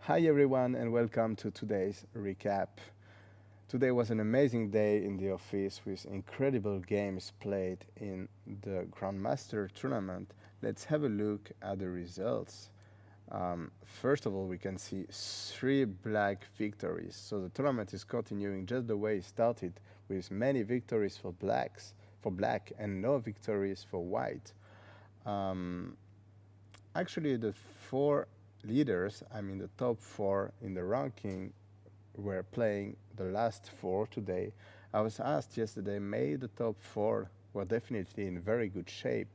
Hi everyone and welcome to today's recap. Today was an amazing day in the office with incredible games played in the Grandmaster tournament. Let's have a look at the results. First of all, we can see three black victories. So the tournament is continuing just the way it started, with many victories for black, and no victories for white. Um, Actually, the four leaders, I mean the top four in the ranking, were playing the last four today. I was asked yesterday, may the top four were definitely in very good shape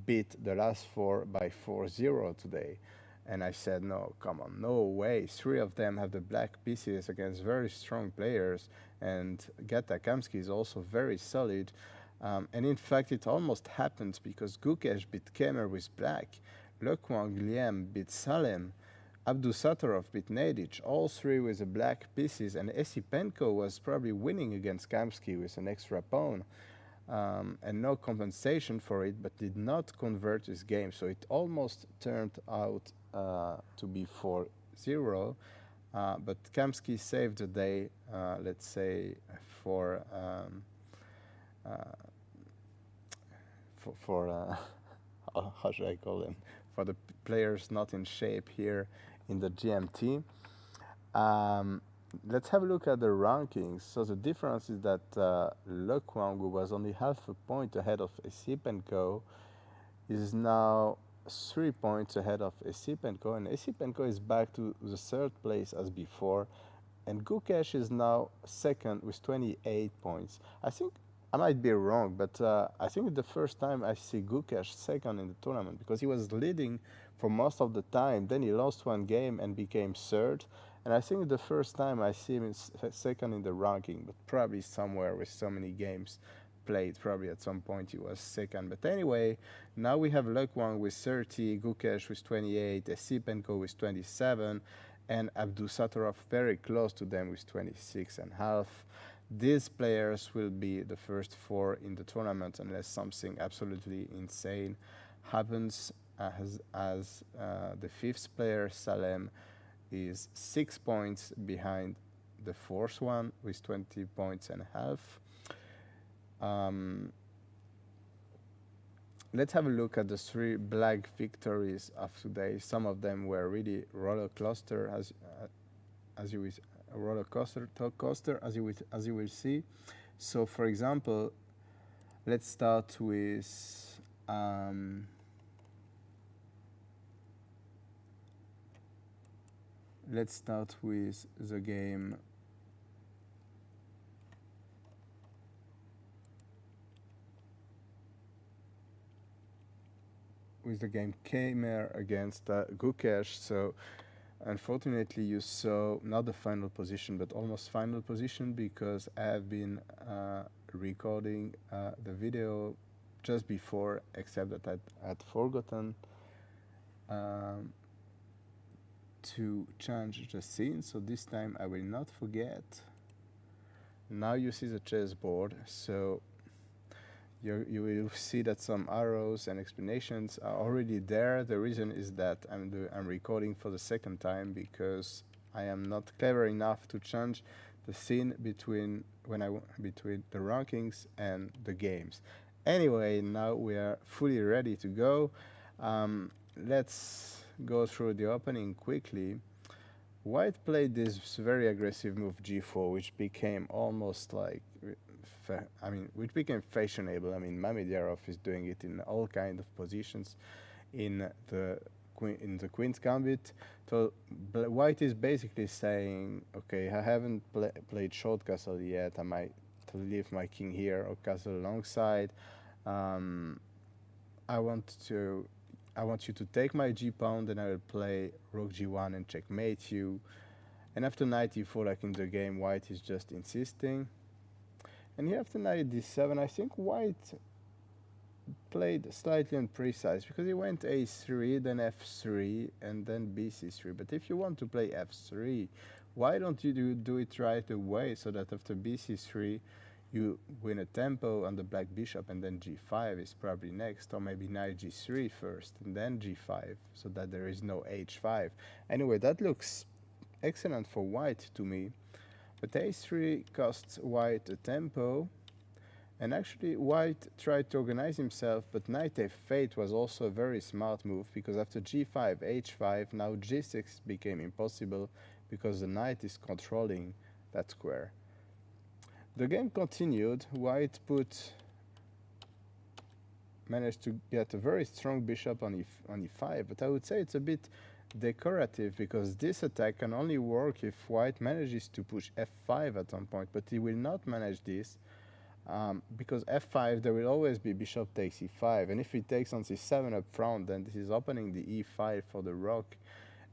beat the last four by 4-0 today. And I said, no, come on, no way. Three of them have the black pieces against very strong players, and Gata Kamsky is also very solid. And in fact, it almost happened because Gukesh beat Kemer with black, Lequang Liam beat Salem, Abdusattorov beat Nadic, all three with the black pieces, and Esipenko was probably winning against Kamsky with an extra pawn. And no compensation for it, but did not convert his game. So it almost turned out to be 4-0, but Kamsky saved the day, let's say, for uh, how should I call them? For the players not in shape here in the GMT. Um, let's have a look at the rankings. So the difference is that Le Kwang, who was only half a point ahead of Esipenko, is now 3 points ahead of Esipenko, and Esipenko is back to the third place as before, and Gukesh is now second with 28 points. I think I might be wrong, but I think the first time I see Gukesh second in the tournament, because he was leading for most of the time. Then he lost one game and became third. And I think the first time I see him second in the ranking, but probably somewhere with so many games played, probably at some point he was second. But anyway, now we have Lekwang with 30, Gukesh with 28, Esipenko with 27, and Abdusattorov very close to them with 26 and half. These players will be the first four in the tournament unless something absolutely insane happens, as the fifth player, Salem, is 6 points behind the fourth one with 20 points and a half. Let's have a look at the three black victories of today. Some of them were really roller coaster, as you will, a roller coaster, as you will see. So, for example, let's start with the game Kemer against Gukesh. So unfortunately, you saw not the final position, but almost final position, because I have been recording the video just before, except that I had forgotten to change the scene. So this time I will not forget. Now you see the chessboard. So you will see that some arrows and explanations are already there. The reason is that I'm recording for the second time, because I am not clever enough to change the scene between the rankings and the games. Anyway, now we are fully ready to go. Let's go through the opening quickly. White played this very aggressive move g4, which became almost like, which became fashionable. I mean, Mamedjarov is doing it in all kinds of positions in the Queen's Gambit. So White is basically saying, okay, I haven't played short castle yet. I might leave my king here or castle alongside. I want you to take my g pawn, then I will play rook g1 and checkmate you. And after knight e4, like in the game, White is just insisting. And here after knight d7, I think White played slightly imprecise, because he went a3, then f3, and then bc3. But if you want to play f3, why don't you do it right away, so that after bc3 you win a tempo on the black bishop, and then g5 is probably next, or maybe knight g3 first and then g5, so that there is no h5. Anyway, that looks excellent for white to me. But a3 costs white a tempo, and actually white tried to organize himself, but knight f8 was also a very smart move, because after g5, h5, now g6 became impossible because the knight is controlling that square. The game continued. White managed to get a very strong bishop on e5, but I would say it's a bit decorative, because this attack can only work if white manages to push f5 at some point, but he will not manage this, because f5 there will always be bishop takes e5, and if he takes on c7 up front, then this is opening the e5 for the rook,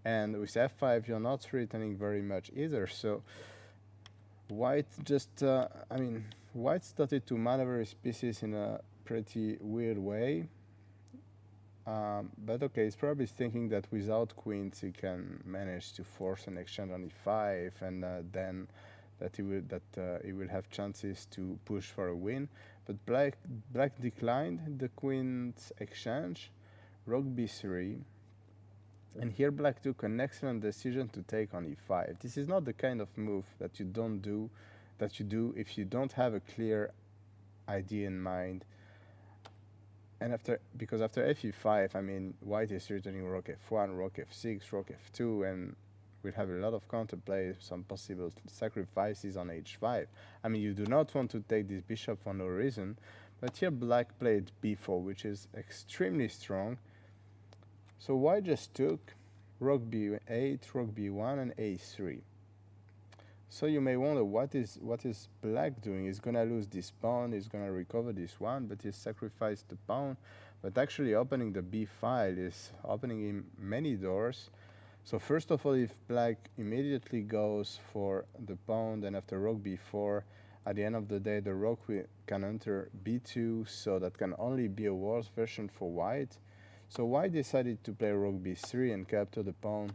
and with f5 you're not returning very much either. So white just white started to maneuver his pieces in a pretty weird way. But okay, he's probably thinking that without queens he can manage to force an exchange on e5, and then that he will have chances to push for a win. But black declined the queen's exchange, rook b3, and here black took an excellent decision to take on e5. This is not the kind of move that you do if you don't have a clear idea in mind. And because after fe5, I mean, white is returning rook f1, rook f6, rook f2, and we'll have a lot of counterplay, some possible sacrifices on h5. I mean, you do not want to take this bishop for no reason, but here black played b4, which is extremely strong. So white just took rook b8, rook b1, and a3. So you may wonder, what is black doing? He's gonna lose this pawn, he's gonna recover this one, but he's sacrificed the pawn. But actually opening the b file is opening him many doors. So first of all, if black immediately goes for the pawn, then after rook b4, at the end of the day the rook can enter b2, so that can only be a worse version for white. So white decided to play rook b3 and capture the pawn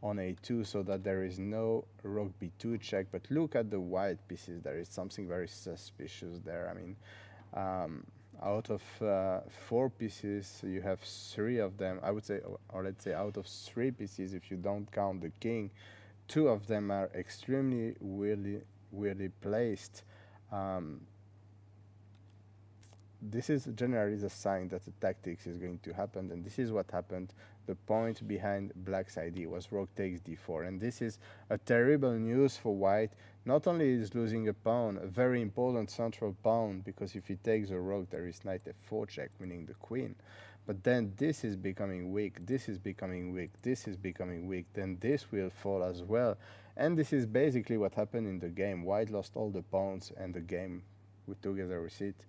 on a2, so that there is no rook b2 check. But look at the white pieces, there is something very suspicious there. I mean, out of 4 pieces, you have 3 of them, I would say, or let's say out of 3 pieces, if you don't count the king, 2 of them are extremely weirdly placed. This is generally the sign that the tactics is going to happen, and this is what happened. The point behind black's idea was rook takes d4, and this is a terrible news for white. Not only is losing a pawn, a very important central pawn, because if he takes a rook there is knight f4 check, winning the queen. But then this is becoming weak, this is becoming weak, this is becoming weak, then this will fall as well. And this is basically what happened in the game. White lost all the pawns and the game together with it.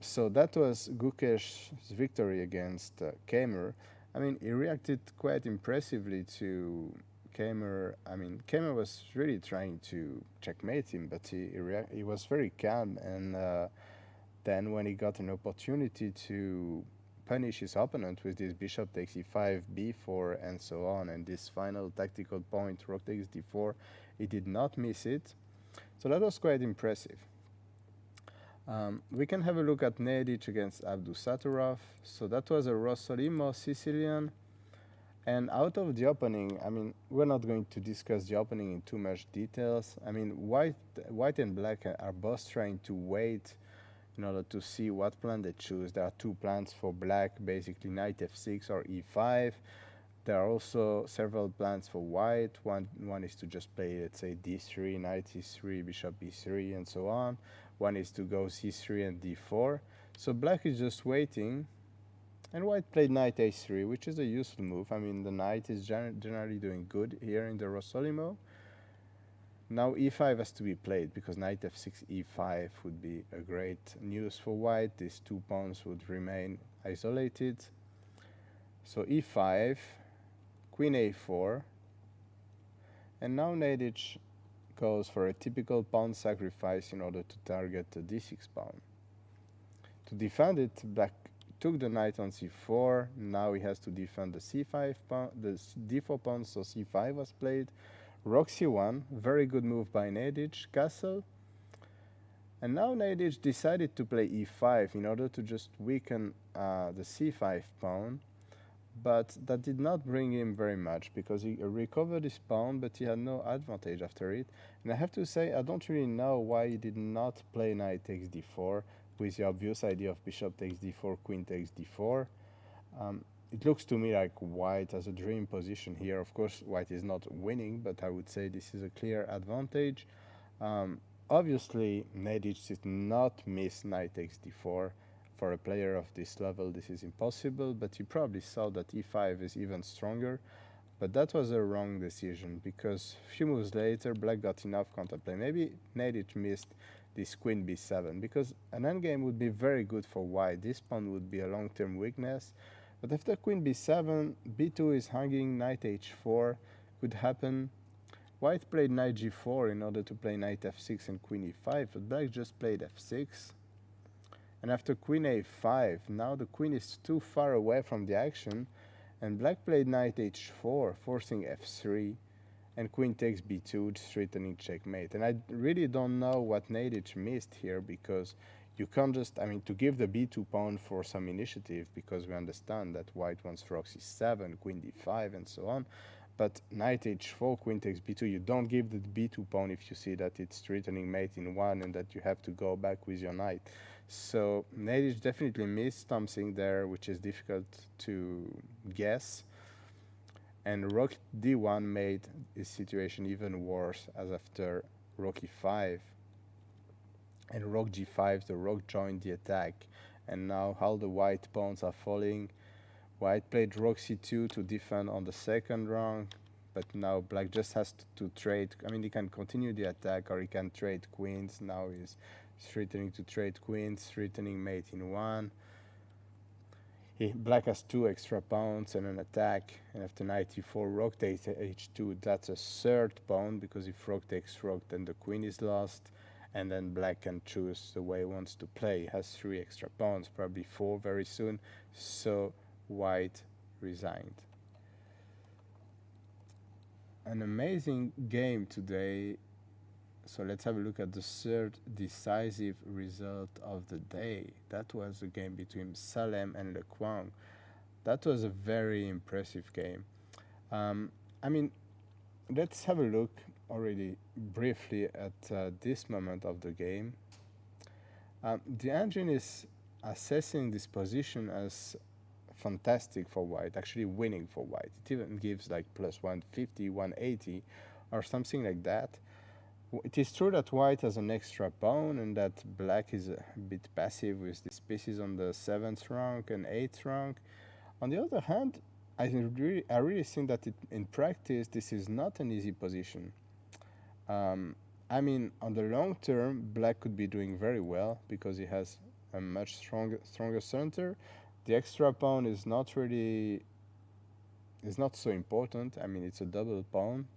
So that was Gukesh's victory against Kamer. I mean, he reacted quite impressively to Kamer. I mean, Kamer was really trying to checkmate him, but he was very calm. And then when he got an opportunity to punish his opponent with this bishop takes e5, b4, and so on, and this final tactical point, rook takes d4, he did not miss it. So that was quite impressive. We can have a look at Nedic against Abdusattorov. So that was a Rossolimo Sicilian. And out of the opening, I mean, we're not going to discuss the opening in too much details. I mean, white and black are both trying to wait in order to see what plan they choose. There are 2 plans for black, basically knight f6 or e5. There are also several plans for white. One is to just play, let's say, d3, knight c3, bishop e3, and so on. One is to go c3 and d4. So black is just waiting, and white played knight a3, which is a useful move. I mean, the knight is generally doing good here in the Rossolimo. Now e5 has to be played, because knight f6, e5 would be a great news for white. These 2 pawns would remain isolated. So e5, queen a4, and now Nedic goes for a typical pawn sacrifice in order to target the d6 pawn. To defend it, black took the knight on c4. Now he has to defend the c5 pawn, the d4 pawn, so c5 was played. Rook c1, very good move by Nedic, castle. And now Nedic decided to play e5 in order to just weaken the c5 pawn. but that did not bring him very much because he recovered his pawn, but he had no advantage after it. And I have to say, I don't really know why he did not play knight takes d4 with the obvious idea of bishop takes d4, queen takes d4. It looks to me like white has a dream position here. Of course, white is not winning, but I would say this is a clear advantage. Obviously, Nedic did not miss knight takes d4. For a player of this level, this is impossible, but you probably saw that e5 is even stronger. But that was a wrong decision, because a few moves later, black got enough counterplay. Maybe Nedic missed this queen b7, because an endgame would be very good for white. This pawn would be a long-term weakness. But after queen b7, b2 is hanging, knight h4 could happen. White played knight g4 in order to play knight f6 and queen e5, but black just played f6. And after queen a5, now the queen is too far away from the action, and black played knight h4, forcing f3, and queen takes b2, threatening checkmate. And I really don't know what Nedic missed here, because you can't just, I mean, to give the b2 pawn for some initiative, because we understand that white wants rook c7, queen d5, and so on. But knight h4, queen takes b2, you don't give the b2 pawn if you see that it's threatening mate in one and that you have to go back with your knight. So Nedic definitely missed something there, which is difficult to guess. And rook d1 made his situation even worse, as after rook e5 and rook g5, the rook joined the attack. And now all the white pawns are falling. White played rook c2 to defend on the second rank, but now black just has to trade. I mean, he can continue the attack or he can trade queens. Now he's threatening to trade queens, threatening mate in one. Black has 2 extra pawns and an attack, and after knight e4, rook takes h2, that's a third pawn, because if rook takes rook, then the queen is lost, and then black can choose the way he wants to play. He has 3 extra pawns, probably 4 very soon, so white resigned. An amazing game today. So let's have a look at the third decisive result of the day. That was a game between Salem and Lequang. That was a very impressive game. I mean, let's have a look already briefly at this moment of the game. The engine is assessing this position as fantastic for white, actually winning for white. It even gives like plus 150, 180 or something like that. It is true that white has an extra pawn and that black is a bit passive with these pieces on the 7th rank and 8th rank. On the other hand, I really think that in practice this is not an easy position. I mean, on the long term, black could be doing very well because he has a much stronger center. The extra pawn is not so important. I mean, it's a double pawn,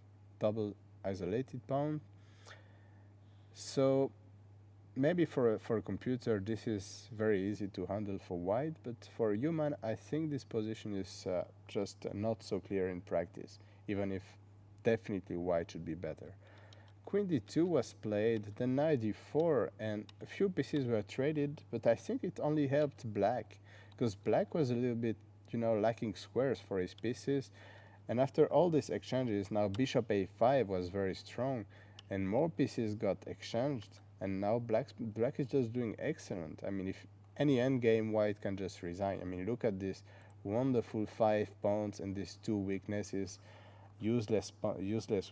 double isolated pawn. So maybe for a computer this is very easy to handle for white, but for a human I think this position is just not so clear in practice, even if definitely white should be better. Queen d2 was played, then knight d4, and a few pieces were traded, but I think it only helped black, because black was a little bit, lacking squares for his pieces. And after all these exchanges, now bishop a5 was very strong, and more pieces got exchanged, and now black is just doing excellent. I mean, if any endgame, white can just resign. I mean, look at this wonderful 5 pawns and these 2 weaknesses, useless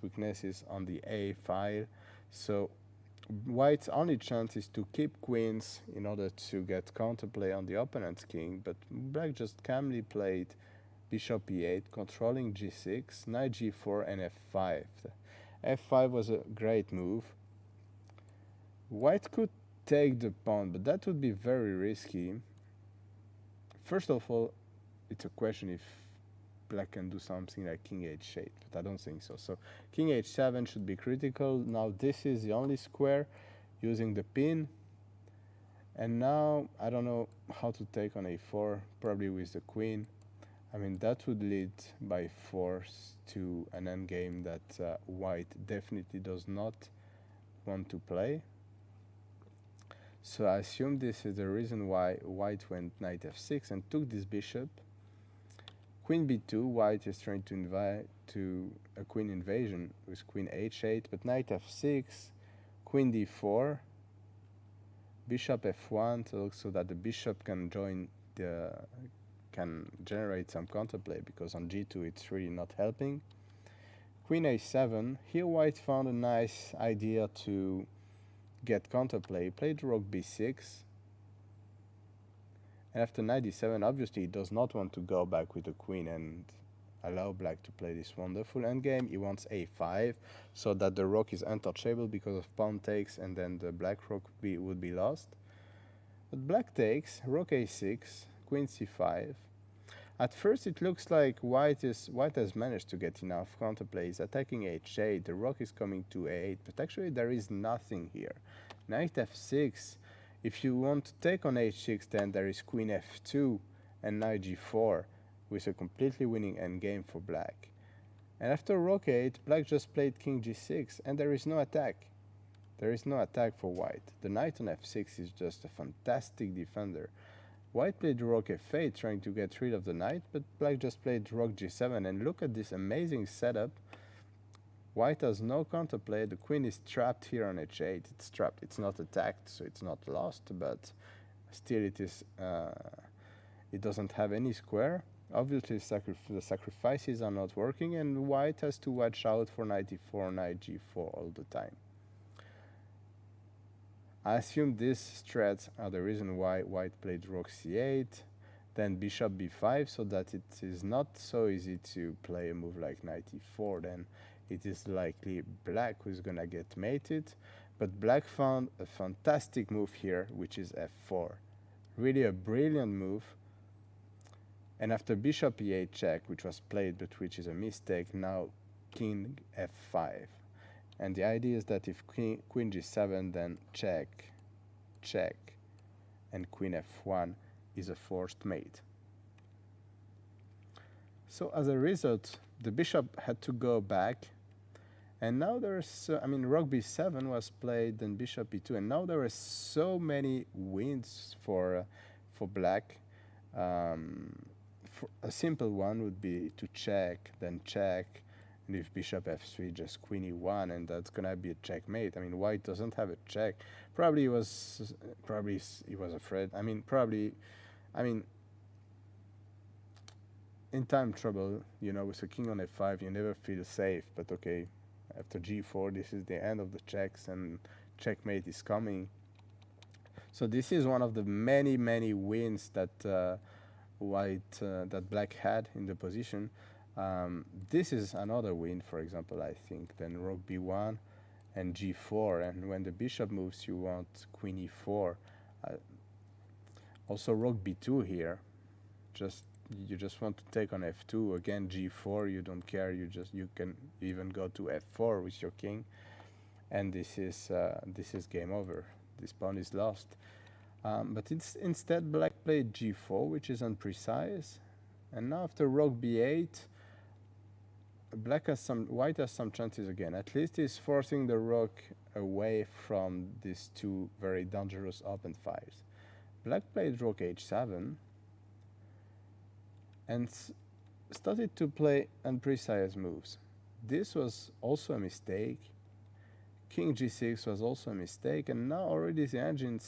weaknesses on the A file. So white's only chance is to keep queens in order to get counterplay on the opponent's king, but black just calmly played bishop e8, controlling g6, knight g4, and f5. f5 was a great move. White could take the pawn, but that would be very risky. First of all, it's a question if black can do something like king h8, but I don't think so. So king h7 should be critical. Now this is the only square using the pin. And now I don't know how to take on a4, probably with the queen. I mean, that would lead by force to an endgame that white definitely does not want to play. So I assume this is the reason why white went knight f6 and took this bishop. Queen b2, white is trying to invite to a queen invasion with queen h8, but knight f6, queen d4, bishop f1, so that the bishop can join the can generate some counterplay, because on g2 it's really not helping. Queen a7. Here white found a nice idea to get counterplay. Played rook b6. And after knight d7, obviously he does not want to go back with the queen and allow black to play this wonderful endgame. He wants a5, so that the rook is untouchable because of pawn takes, and then the black rook would be lost. But black takes, rook a6, queen c5. At first it looks like white has managed to get enough counterplay. He's attacking h8, the rook is coming to a8, but actually there is nothing here. Knight f6, if you want to take on h6, then there is queen f2 and knight g4, with a completely winning endgame for black. And after rook 8, black just played king g6, and there is no attack. There is no attack for white. The knight on f6 is just a fantastic defender. White played rook f8, trying to get rid of the knight, but black just played rook g7, and look at this amazing setup. White has no counterplay. The queen is trapped here on h8. It's trapped. It's not attacked, so it's not lost, but still it is. It doesn't have any square. Obviously, the sacrifices are not working, and white has to watch out for knight e4, knight g4 all the time. I assume these threats are the reason why white played rook c8, then bishop b5, so that it is not so easy to play a move like knight e4. Then it is likely black who is gonna get mated, but black found a fantastic move here, which is f4. Really a brilliant move. And after bishop e8 check, which was played but which is a mistake, now king f5. And the idea is that if queen g7, then check, check, and queen f1 is a forced mate. So as a result, the bishop had to go back, and now there's, rook b7 was played, then bishop e2, and now there are so many wins for black. For a simple one would be to check, then check, and if bishop f3, just queen e1, and that's gonna be a checkmate. White doesn't have a check. Probably he was afraid. In time trouble, with a king on f5, you never feel safe. But okay, after g4, this is the end of the checks, and checkmate is coming. So this is one of the many wins that that black had in the position. This is another win, for example, I think. Then rook b1 and g4, and when the bishop moves, you want queen e4. Also rook b2 here. You just want to take on f2. Again, g4. You don't care. You can even go to f4 with your king, and this is game over. This pawn is lost. But instead black played g4, which is imprecise. And now after rook b8, white has some chances again. At least he's forcing the rook away from these two very dangerous open fires. Black played rook h7 and started to play imprecise moves. This was also a mistake. King g6 was also a mistake, and now already the engine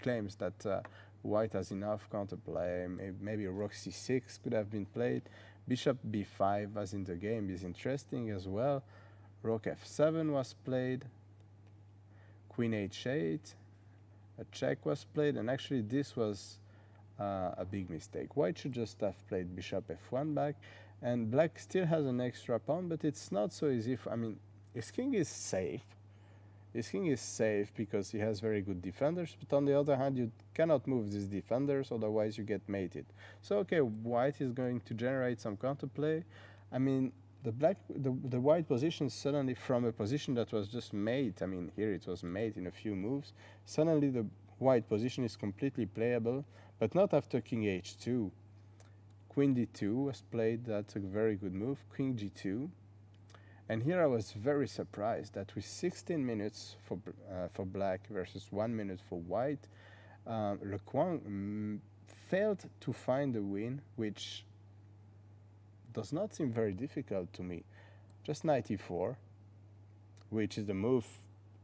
claims that white has enough counterplay. Maybe rook c6 could have been played. Bishop b5 was in the game, is interesting as well. Rook f7 was played. Queen h8, a check was played, and actually this was a big mistake. White should just have played bishop f1 back, and black still has an extra pawn, but it's not so easy. His king is safe. His king is safe because he has very good defenders, but on the other hand, you cannot move these defenders, otherwise you get mated. So okay, white is going to generate some counterplay. The white position suddenly, from a position that was just mate, here it was mate in a few moves, suddenly the white position is completely playable, but not after king h2. Queen d2 was played. That's a very good move. King g2. And here I was very surprised that with 16 minutes for black versus 1 minute for white, Le Quang failed to find a win, which does not seem very difficult to me. Just knight e4, which is the move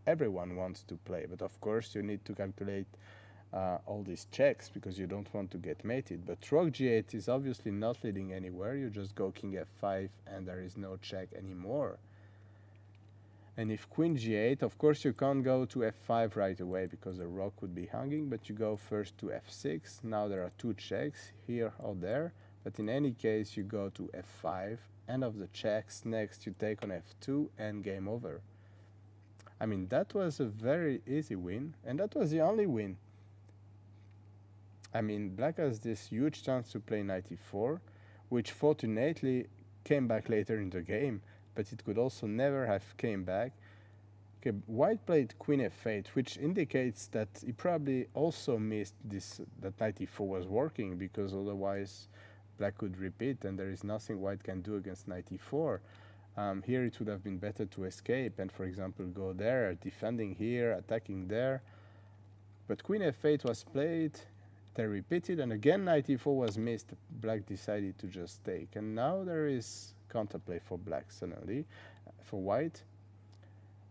everyone wants to play. But of course, you need to calculate all these checks because you don't want to get mated. But rook g8 is obviously not leading anywhere. You just go king f5 and there is no check anymore. And if queen g8, of course you can't go to f5 right away because the rook would be hanging, but you go first to f6. Now there are two checks, here or there, but in any case you go to f5, end of the checks, next you take on f2 and game over. I mean, that was a very easy win, and that was the only win. I mean, black has this huge chance to play knight e4, which fortunately came back later in the game, but it could also never have came back. Okay, white played queen f8, which indicates that he probably also missed this, that knight e4 was working, because otherwise black could repeat and there is nothing white can do against knight e4. Here it would have been better to escape and, for example, go there, defending here, attacking there. But queen f8 was played, they repeated, and again knight e4 was missed. Black decided to just take, and now there is counterplay for black suddenly. For white,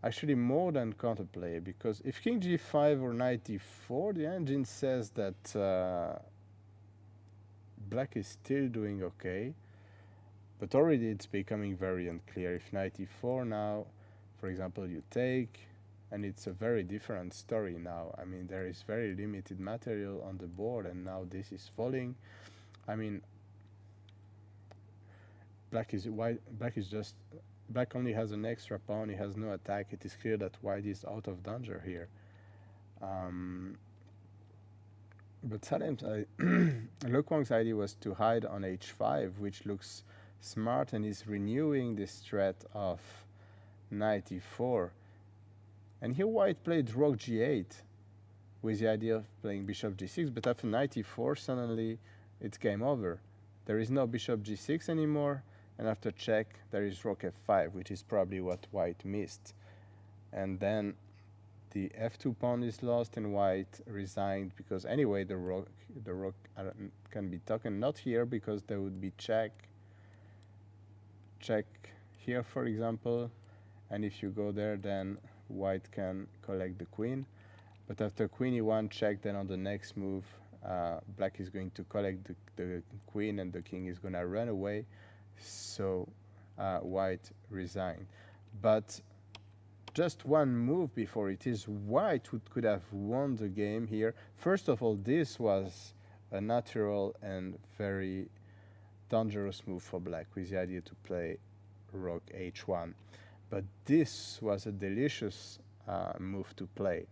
actually more than counterplay, because if king g5 or knight e4, the engine says that black is still doing okay, but already it's becoming very unclear. If knight e4 now, for example, you take, and it's a very different story now. I mean, there is very limited material on the board, and now this is falling. I mean, black only has an extra pawn, he has no attack. It is clear that white is out of danger here. But Salem's Le Quang's idea was to hide on h5, which looks smart and is renewing this threat of knight e4. And here white played rook g8 with the idea of playing bishop g6, but after knight e4 suddenly it's game over. There is no bishop g6 anymore, and after check there is rook f5, which is probably what white missed. And then the f2 pawn is lost and white resigned, because anyway the rook can be taken, not here because there would be check here, for example, and if you go there then white can collect the queen. But after queen e1 check, then on the next move black is going to collect the queen and the king is going to run away, so white resigned. But just one move before it is white who could have won the game here. First of all, this was a natural and very dangerous move for black with the idea to play rook h1. But this was a delicious move to play.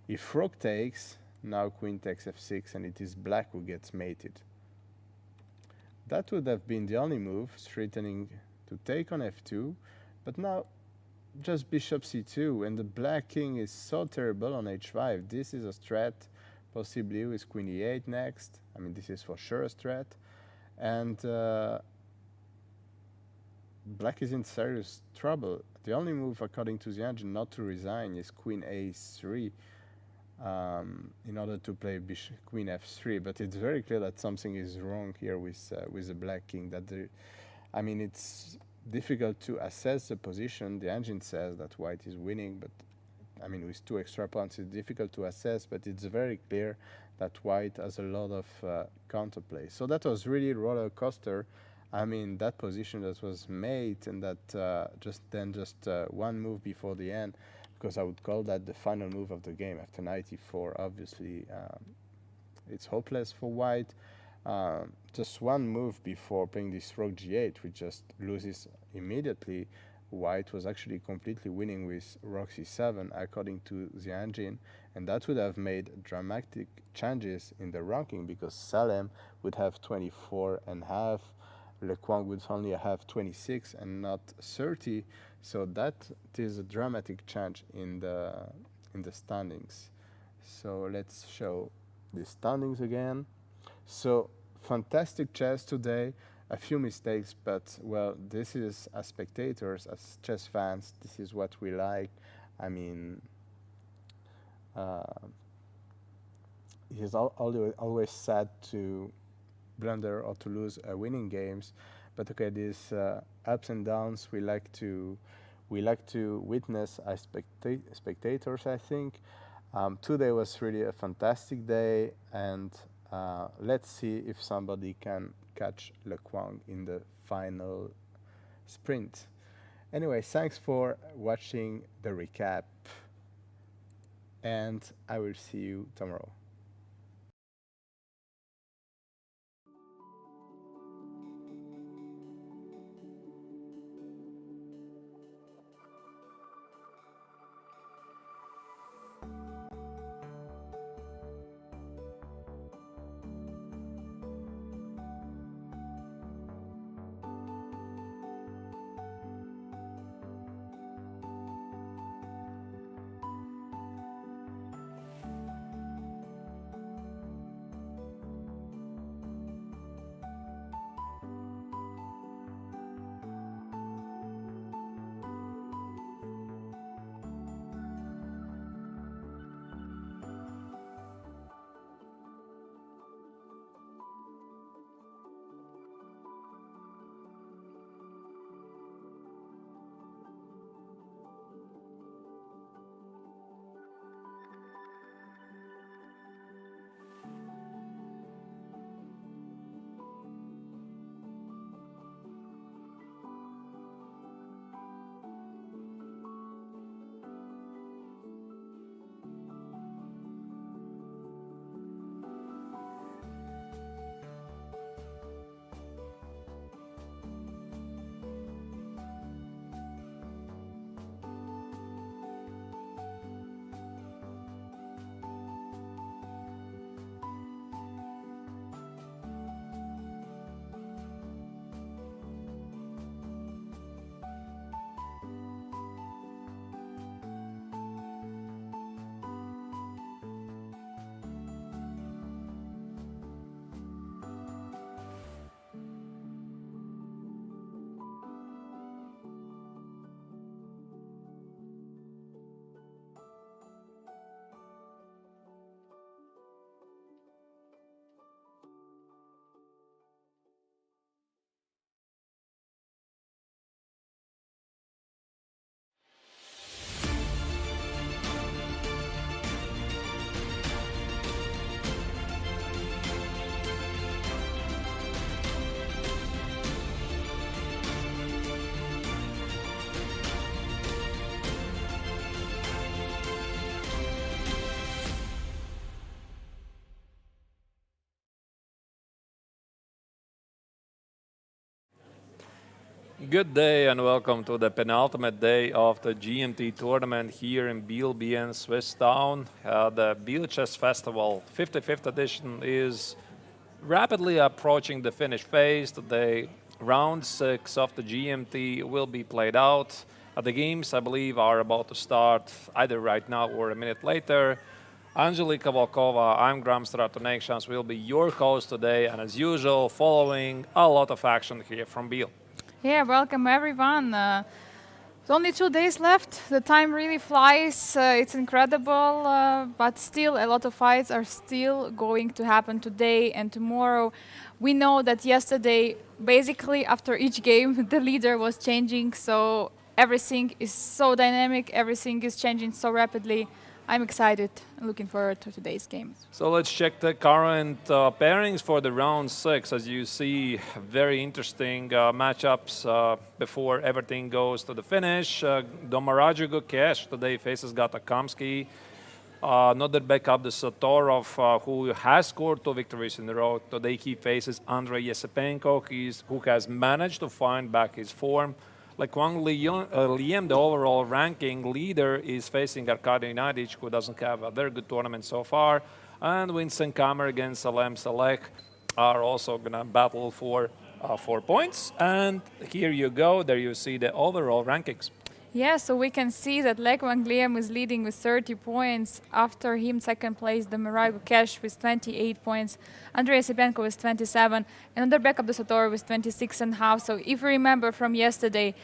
If rook takes, now queen takes f6, and it is black who gets mated. That would have been the only move, threatening to take on f2, but now just bishop c2, and the black king is so terrible on h5. This is a threat, possibly with queen e8 next. I mean, this is for sure a threat. And black is in serious trouble. The only move, according to the engine, not to resign is queen a3 in order to play queen f3. But it's very clear that something is wrong here with the black king. I mean, it's difficult to assess the position. The engine says that white is winning, but I mean, with two extra pawns, it's difficult to assess. But it's very clear that white has a lot of counterplay. So that was really roller coaster. I mean, that position that was made, and that just one move before the end, because I would call that the final move of the game after knight e4. Obviously, it's hopeless for white. Just one move before playing this rook g8, which just loses immediately. White was actually completely winning with rook c7, according to the engine, and that would have made dramatic changes in the ranking, because Salem would have 24 and half. Le Quang would only have 26 and not 30, so that is a dramatic change in the standings. So let's show the standings again. So fantastic chess today. A few mistakes, but well, this is, as spectators, as chess fans, this is what we like. I mean, it is always sad to blunder or to lose winning games, But okay, these ups and downs we like to witness as spectators, I think. Today was really a fantastic day, and let's see if somebody can catch Le Quang in the final sprint. Anyway, thanks for watching the recap, and I will see you tomorrow. Good day and welcome to the penultimate day of the GMT tournament here in Bienne, Swiss town. The Biel Chess Festival 55th edition is rapidly approaching the finish phase. Today, round 6 of the GMT will be played out. The games, I believe, are about to start either right now or a minute later. Angelika Volkova, I'm Graham Stratonations, will be your host today, and as usual, following a lot of action here from Biel. Yeah, welcome everyone. There's only 2 days left. The time really flies. It's incredible, but still a lot of fights are still going to happen today and tomorrow. We know that yesterday, basically after each game, the leader was changing, so everything is so dynamic, everything is changing so rapidly. I'm excited and looking forward to today's game. So let's check the current pairings for the round 6. As you see, very interesting matchups before everything goes to the finish. Domaraju Gukesh today faces Gata Kamsky. Another backup, the Satorov, who has scored 2 victories in a row. Today he faces Andrei Yesipenko, who has managed to find back his form. Like Wang Liam, the overall ranking leader, is facing Arkady Nadic, who doesn't have a very good tournament so far. And Vincent Kammer against Salem Salek are also going to battle for 4 points. And here you go. There you see the overall rankings. Yeah, so we can see that Lech Wang Liam is leading with 30 points. After him, second place, the Mirai Gukesh with 28 points. Andrei Yesipenko with 27. And Nodarbek Abdusator with 26.5. So if you remember from yesterday,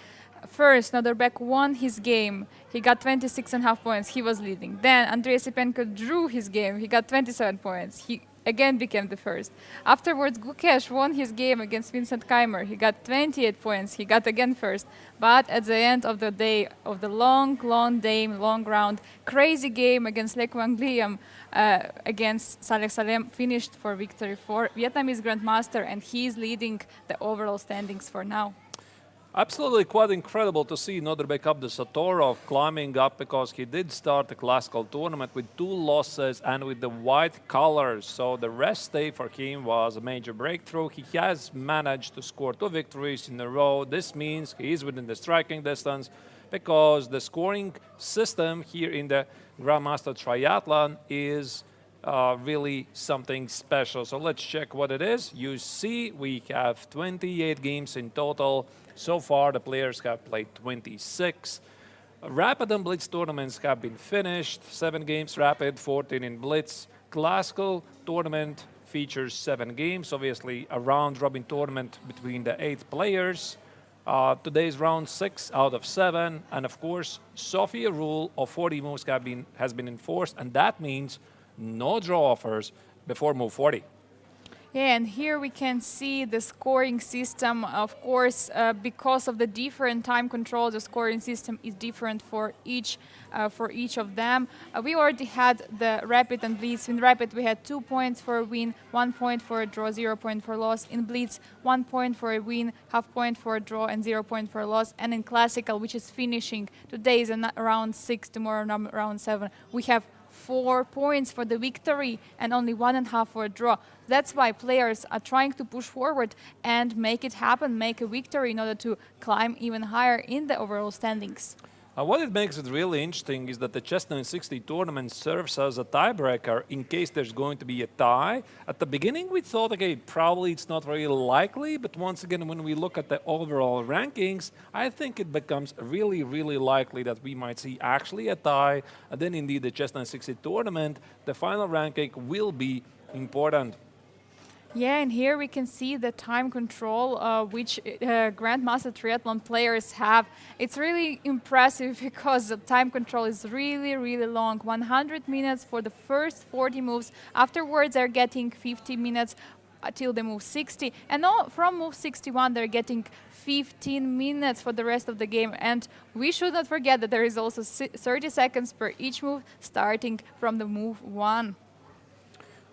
first Nodarbek won his game. He got 26.5 points. He was leading. Then Andrei Yesipenko drew his game. He got 27 points. He again became the first. Afterwards, Gukesh won his game against Vincent Keimer. He got 28 points. He got again first. But at the end of the day, of the long day, long round, crazy game against Le Quang Liam, against Saleh Salem, finished for victory for Vietnamese Grandmaster, and he is leading the overall standings for now. Absolutely quite incredible to see Norbert Abdusatorov climbing up, because he did start the classical tournament with 2 losses and with the white colors. So the rest day for him was a major breakthrough. He has managed to score 2 victories in a row. This means he is within the striking distance, because the scoring system here in the Grandmaster Triathlon is really something special. So let's check what it is. You see we have 28 games in total. So far, the players have played 26. Rapid and Blitz tournaments have been finished. 7 games Rapid, 14 in Blitz. Classical tournament features 7 games. Obviously, a round-robin tournament between the 8 players. Today's round 6 out of 7. And of course, Sofia rule of 40 moves has been enforced. And that means no draw offers before move 40. Yeah, and here we can see the scoring system. Of course, because of the different time control, the scoring system is different for each of them. We already had the Rapid and Blitz. In Rapid, we had 2 points for a win, 1 point for a draw, 0 point for a loss. In Blitz, 1 point for a win, half point for a draw, and 0 point for a loss. And in Classical, which is finishing, today is round 6, tomorrow round 7, we have 4 points for the victory and only 1.5 for a draw. That's why players are trying to push forward and make it happen, make a victory in order to climb even higher in the overall standings. What it makes it really interesting is that the Chess 960 tournament serves as a tiebreaker in case there's going to be a tie. At the beginning, we thought, okay, probably it's not very likely, but once again, when we look at the overall rankings, I think it becomes really, really likely that we might see actually a tie, and then indeed the Chess 960 tournament, the final ranking will be important. Yeah, and here we can see the time control which Grandmaster Triathlon players have. It's really impressive because the time control is really, really long. 100 minutes for the first 40 moves. Afterwards, they're getting 50 minutes till they move 60. And from move 61, they're getting 15 minutes for the rest of the game. And we should not forget that there is also 30 seconds per each move, starting from the move 1.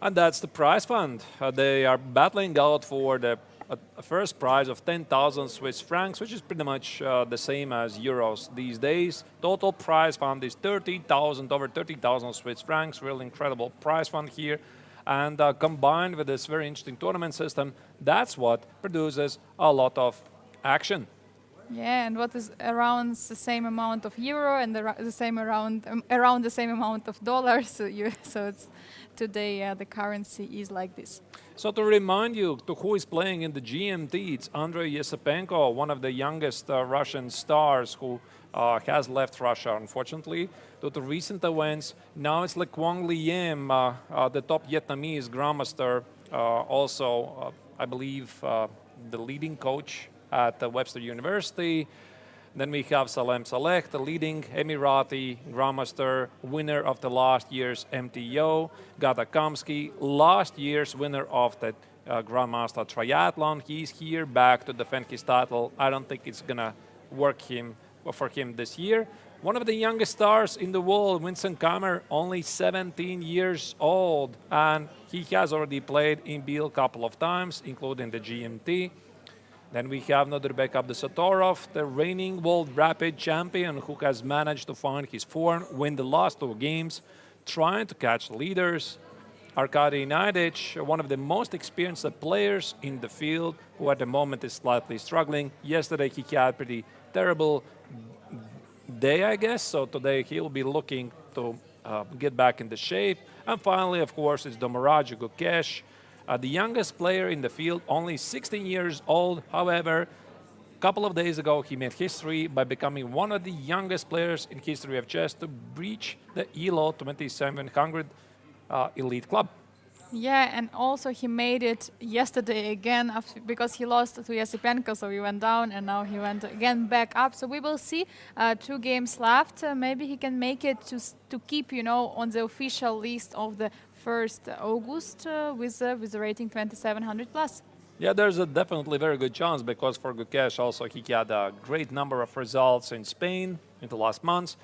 And that's the prize fund. They are battling out for the first prize of 10,000 Swiss francs, which is pretty much the same as euros these days. Total prize fund is 30,000, over 30,000 Swiss francs. Really incredible prize fund here. And combined with this very interesting tournament system, that's what produces a lot of action. Yeah, and what is around the same amount of euro and the same around the same amount of dollars. So it's today the currency is like this. So to remind you to who is playing in the GMT, it's Andrei Yesepenko, one of the youngest Russian stars who has left Russia, unfortunately, due to recent events. Now it's Le Quang Liam, the top Vietnamese grandmaster, also, I believe, the leading coach at Webster University. Then we have Salem Saleh, the leading Emirati grandmaster, winner of the last year's MTO. Gata Kamsky, last year's winner of the Grandmaster Triathlon. He's here back to defend his title. I don't think it's gonna work for him this year. One of the youngest stars in the world, Vincent Keimer, only 17 years old, and he has already played in Biel a couple of times, including the GMT. Then we have Norbert Abdusatorov, the reigning world rapid champion who has managed to find his form, win the last 2 games, trying to catch leaders. Arkady Naidich, one of the most experienced players in the field, who at the moment is slightly struggling. Yesterday he had a pretty terrible day, I guess, so today he'll be looking to get back into shape. And finally, of course, it's Domaraja Gukesh, the youngest player in the field, only 16 years old. However, a couple of days ago, he made history by becoming one of the youngest players in history of chess to breach the ELO 2700 elite club. Yeah, and also he made it yesterday again because he lost to Yesepenko, so he went down and now he went again back up. So we will see 2 games left. Maybe he can make it to keep, on the official list of the 1st August with a rating 2700 plus. Yeah, there's a definitely very good chance because for Gukesh also he had a great number of results in Spain in the last months.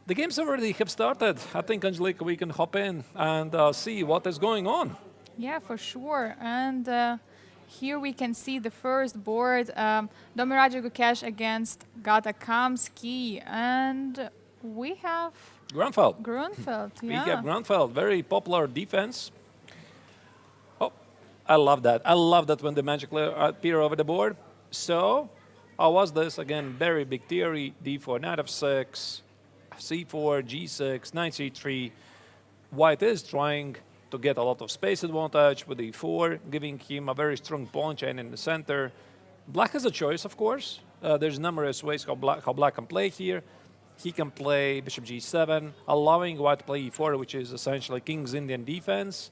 The games already have started. I think, Angelica, we can hop in and see what is going on. Yeah, for sure. And here we can see the first board, Domiraja Gukesh against Gata Kamsky. And we have Grunfeld. Grunfeld, We yeah. have Grunfeld, very popular defense. Oh, I love that. I love that when the magic appear over the board. So, how was this? Again, very big theory. D4, knight f6, c4, g6, knight c3. White is trying to get a lot of space advantage with e4, giving him a very strong pawn chain in the center. Black has a choice, of course. There's numerous ways how black can play here. He can play bishop g7, allowing white to play e4, which is essentially king's Indian defense.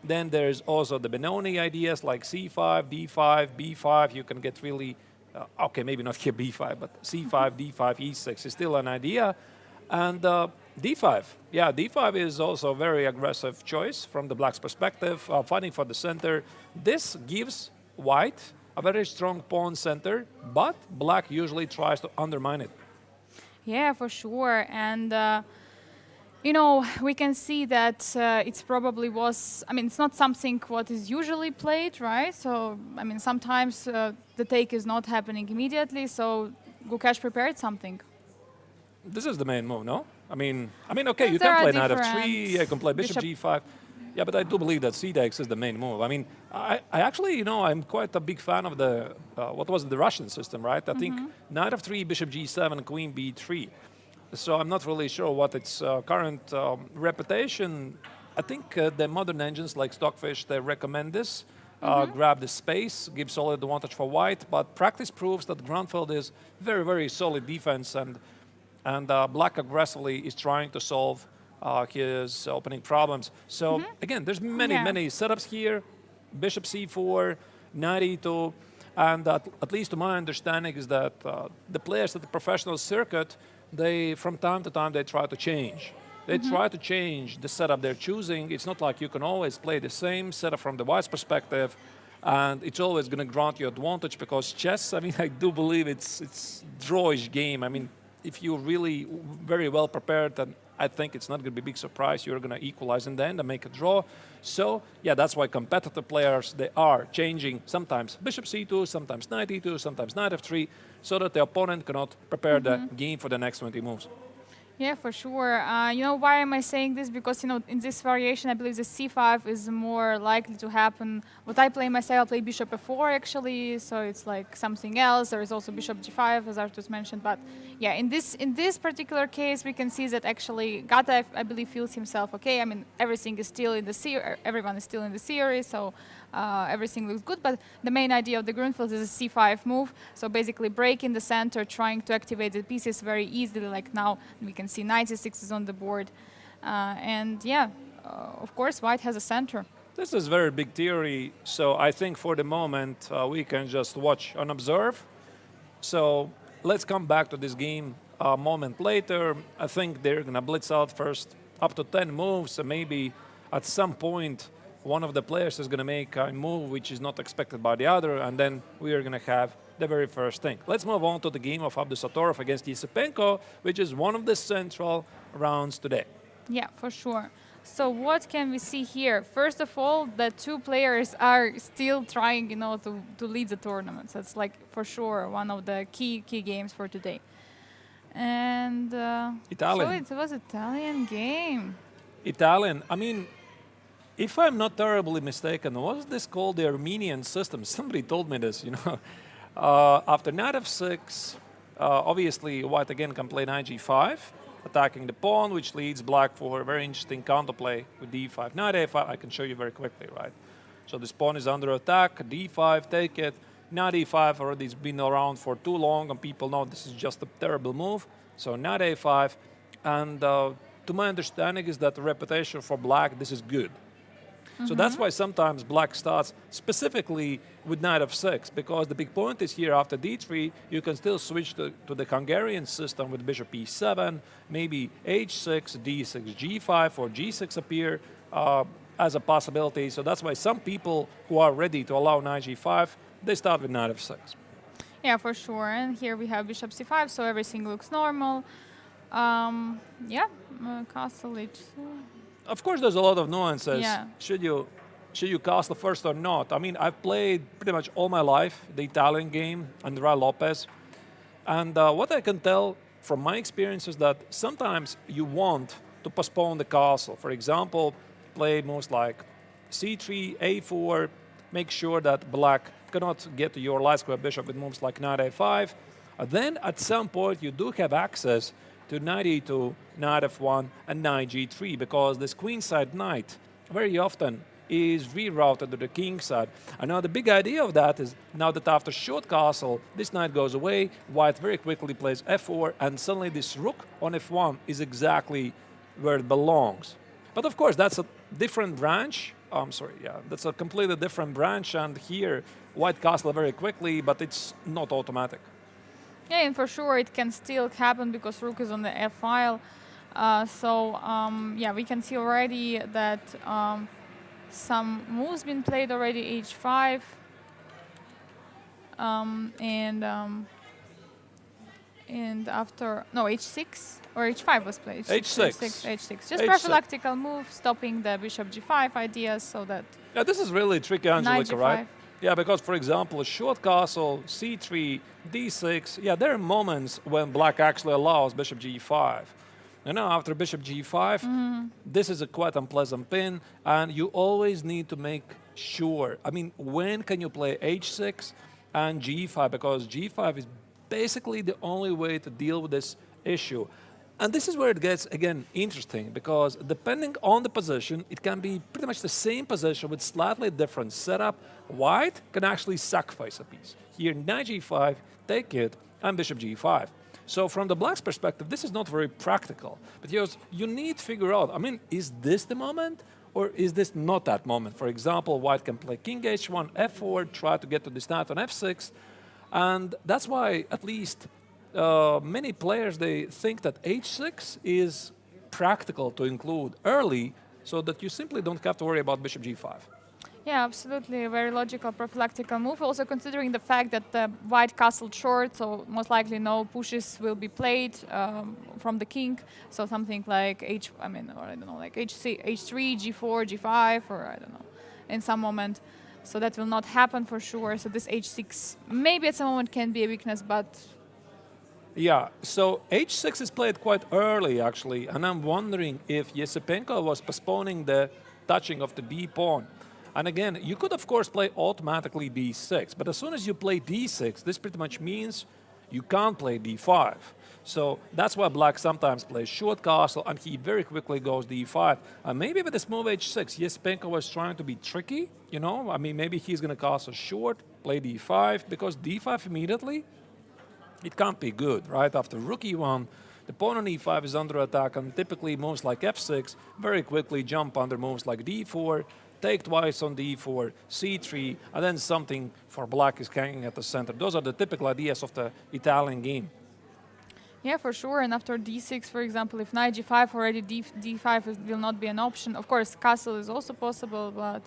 Then there's also the Benoni ideas like c5, d5, b5. You can get really, okay, maybe not here b5, but c5, d5, e6 is still an idea. And d5. Yeah, d5 is also a very aggressive choice from the black's perspective, fighting for the center. This gives white a very strong pawn center, but black usually tries to undermine it. Yeah, for sure. And, you know, we can see that it's probably was, I mean, it's not something what is usually played, right? So, I mean, sometimes the take is not happening immediately, so Gukesh prepared something. This is the main move, no? I mean, okay, Yes, you there can are play knight f3, different you can play bishop g5. Yeah, but I do believe that c takes is the main move. I mean, I actually, you know, I'm quite a big fan of the, what was it, the Russian system, right? I think knight f3, bishop g7, queen b3. So I'm not really sure what its current reputation. I think the modern engines like Stockfish, they recommend this. Grab the space, give solid advantage for white, but practice proves that Grunfeld is very, very solid defense, and black aggressively is trying to solve his opening problems. So again, there's many setups here. Bishop c4, knight e2, and at least to my understanding is that the players at the professional circuit, they from time to time they try to change. They try to change the setup they're choosing. It's not like you can always play the same setup from the white's perspective, and it's always going to grant you advantage because chess, I mean, I do believe it's drawish game. I mean, if you're really very well prepared, then I think it's not going to be a big surprise. You're going to equalize in the end and make a draw. So, yeah, that's why competitive players, they are changing sometimes bishop c2, sometimes knight e2, sometimes knight f3, so that the opponent cannot prepare the game for the next 20 moves. Yeah, for sure. You know, why am I saying this? Because, you know, in this variation, I believe the c5 is more likely to happen. What I play myself, I play bishop f4, actually, so it's like something else. There is also bishop g5, as Artus mentioned. But, yeah, in this particular case, we can see that actually Gata, I believe, feels himself okay. I mean, everything is still in the series, everyone is still in the series, so everything looks good. But the main idea of the Grunfeld is a c5 move, so basically breaking the center, trying to activate the pieces very easily, like now we can see knight c6 is on the board. And yeah, of course, white has a center. This is very big theory, so I think for the moment we can just watch and observe. So let's come back to this game a moment later. I think they're going to blitz out first up to 10 moves, and maybe at some point one of the players is going to make a move which is not expected by the other, and then we are going to have the very first thing. Let's move on to the game of Abdusatorov against Yesipenko, which is one of the central rounds today. Yeah, for sure. So what can we see here? First of all, the two players are still trying, you know, to lead the tournament. So it's like for sure one of the key games for today. And Italian. so it was Italian game. Italian. I mean, if I'm not terribly mistaken, was this called the Armenian system? Somebody told me this, you know. After knight f6, obviously white again can play knight g5, attacking the pawn, which leads black for a very interesting counterplay with d5. Knight a5, I can show you very quickly, right? So this pawn is under attack, d5, take it. Knight e5 already has been around for too long, and people know this is just a terrible move. So knight a5, and to my understanding is that the reputation for black, this is good. So that's why sometimes black starts specifically with knight f6, because the big point is here after d3, you can still switch to the Hungarian system with bishop e7, maybe h6, d6, g5, or g6 appear. as a possibility. So that's why some people who are ready to allow knight g5, they start with knight f6. Yeah, for sure. And here we have bishop c5, so everything looks normal. Yeah, castle h2. Of course, there's a lot of nuances. Yeah. Should you castle first or not? I mean, I've played pretty much all my life the Italian game, Andrea Lopez. And what I can tell from my experience is that sometimes you want to postpone the castle. For example, play moves like c3, a4, make sure that black cannot get to your light square bishop with moves like knight a5. Then at some point you do have access to knight e2, knight f1, and knight g3, because this queenside knight very often is rerouted to the king side. And now the big idea of that is now that after short castle, this knight goes away, white very quickly plays f4, and suddenly this rook on f1 is exactly where it belongs. But of course, that's a different branch. I'm sorry, yeah, that's a completely different branch, and here white castle very quickly, but it's not automatic. Yeah, and for sure it can still happen because rook is on the f file. Yeah, we can see already that some moves been played already, h5, and after h6 or h5 was played. H6. Just H6. prophylactical move, stopping the bishop g5 ideas, so that Yeah, this is really tricky, Angelica, g5. right? Yeah, because for example, a short castle, c3, d6. Yeah, there are moments when black actually allows bishop g5. And now after bishop g5, this is a quite unpleasant pin, and you always need to make sure. I mean, when can you play h6 and g5? Because g5 is basically the only way to deal with this issue. And this is where it gets, again, interesting, because depending on the position, it can be pretty much the same position with slightly different setup. White can actually sacrifice a piece. Here, knight g5, take it, and bishop g5. So from the black's perspective, this is not very practical. But you need to figure out, I mean, is this the moment, or is this not that moment? For example, white can play king h1, f4, try to get to this knight on f6. And that's why, at least, many players, they think that h6 is practical to include early so that you simply don't have to worry about bishop g5. Yeah, absolutely. A very logical prophylactical move. Also considering the fact that the white castled short, so most likely no pushes will be played from the king. So something like like h3, g4, g5, or I don't know, in some moment. So that will not happen for sure. So this h6 maybe at some moment can be a weakness, but yeah, so h6 is played quite early, actually, and I'm wondering if Yesipenko was postponing the touching of the b pawn. And again, you could, of course, play automatically b6, but as soon as you play d6, this pretty much means you can't play d5. So that's why black sometimes plays short castle, and he very quickly goes d5. And maybe with this move h6, Yesipenko was trying to be tricky, you know? I mean, maybe he's going to castle short, play d5, because d5 immediately, it can't be good, right? After rook e1, the pawn on e5 is under attack, and typically moves like f6 very quickly jump under moves like d4, take twice on d4, c3, and then something for black is hanging at the center. Those are the typical ideas of the Italian game. yeah, for sure. And after d6, for example, if knight g5 already, d5 will not be an option. Of course, castle is also possible, but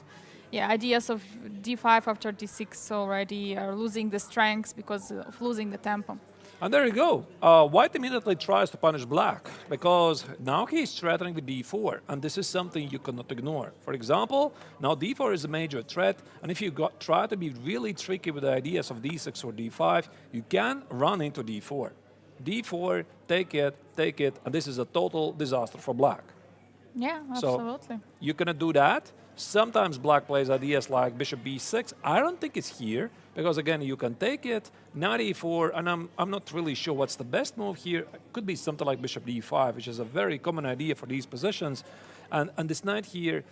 yeah, ideas of d5 after d6 already are losing the strengths because of losing the tempo. And there you go. White immediately tries to punish black because now he's threatening with d4, and this is something you cannot ignore. For example, now d4 is a major threat, and if you try to be really tricky with the ideas of d6 or d5, you can run into d4. d4, take it, and this is a total disaster for black. Yeah, absolutely. So you cannot do that. Sometimes black plays ideas like bishop b6. I don't think it's here, because again, you can take it, knight e4, and I'm not really sure what's the best move here. It could be something like bishop d5, which is a very common idea for these positions. And this knight here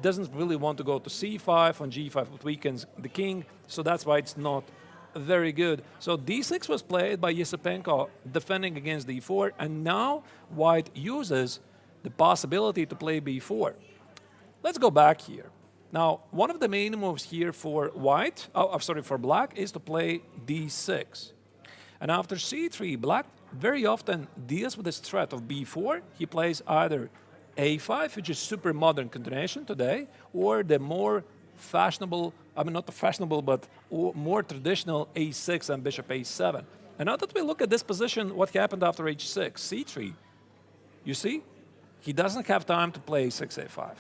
doesn't really want to go to c5 on g5, it weakens the king, so that's why it's not very good. So d6 was played by Yesipenko defending against d4, and now white uses the possibility to play b4. Let's go back here. Now, one of the main moves here for white, for black, is to play d6. And after c3, black very often deals with this threat of b4. He plays either a5, which is super modern continuation today, or the more fashionable, I mean not the fashionable, but more traditional a6 and bishop a7. And now that we look at this position, what happened after h6, c3, you see, he doesn't have time to play 6a5.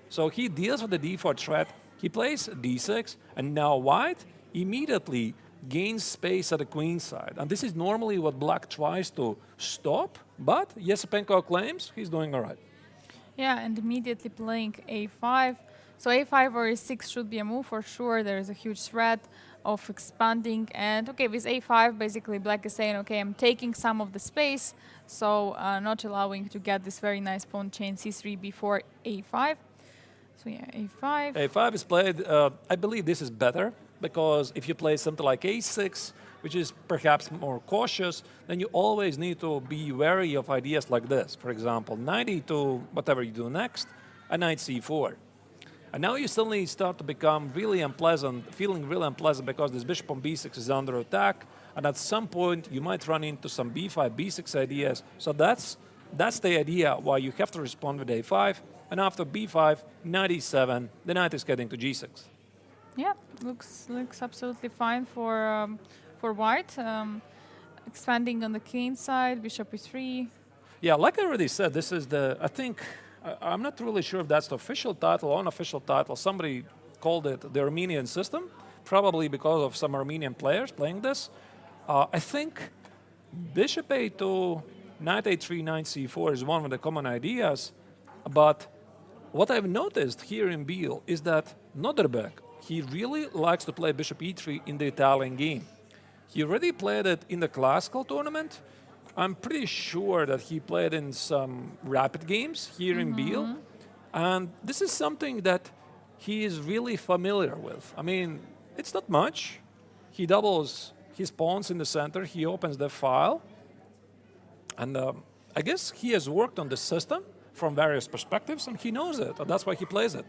So he deals with the d4 threat, he plays d6, and now white immediately gains space at the queen side. And this is normally what black tries to stop, but Yesipenko claims he's doing all right. Yeah, and immediately playing a5. So a5 or a6 should be a move for sure. There is a huge threat of expanding. And okay, with a5, basically black is saying, okay, I'm taking some of the space, so not allowing to get this very nice pawn chain c3 before a5. So yeah, a5. a5 is played, I believe this is better, because if you play something like a6, which is perhaps more cautious, then you always need to be wary of ideas like this. For example, knight e2, whatever you do next, and knight c4. And now you suddenly start to become really unpleasant, feeling really unpleasant because this bishop on b6 is under attack, and at some point you might run into some b5, b6 ideas. So that's the idea why you have to respond with a5, and after b5, knight e7, the knight is getting to g6. Yeah, looks absolutely fine for white. Expanding on the king side, bishop e3. Yeah, like I already said, this is the, I think, I'm not really sure if that's the official title or unofficial title. Somebody called it the Armenian system, probably because of some Armenian players playing this. I think bishop a2, knight a3, knight c4 is one of the common ideas, but what I've noticed here in Biel is that Noderbeck, he really likes to play bishop e3 in the Italian game. He already played it in the classical tournament. I'm pretty sure that he played in some rapid games here in Biel. And this is something that he is really familiar with. I mean, it's not much. He doubles his pawns in the center. He opens the file. And I guess he has worked on the system from various perspectives, and he knows it. And that's why he plays it.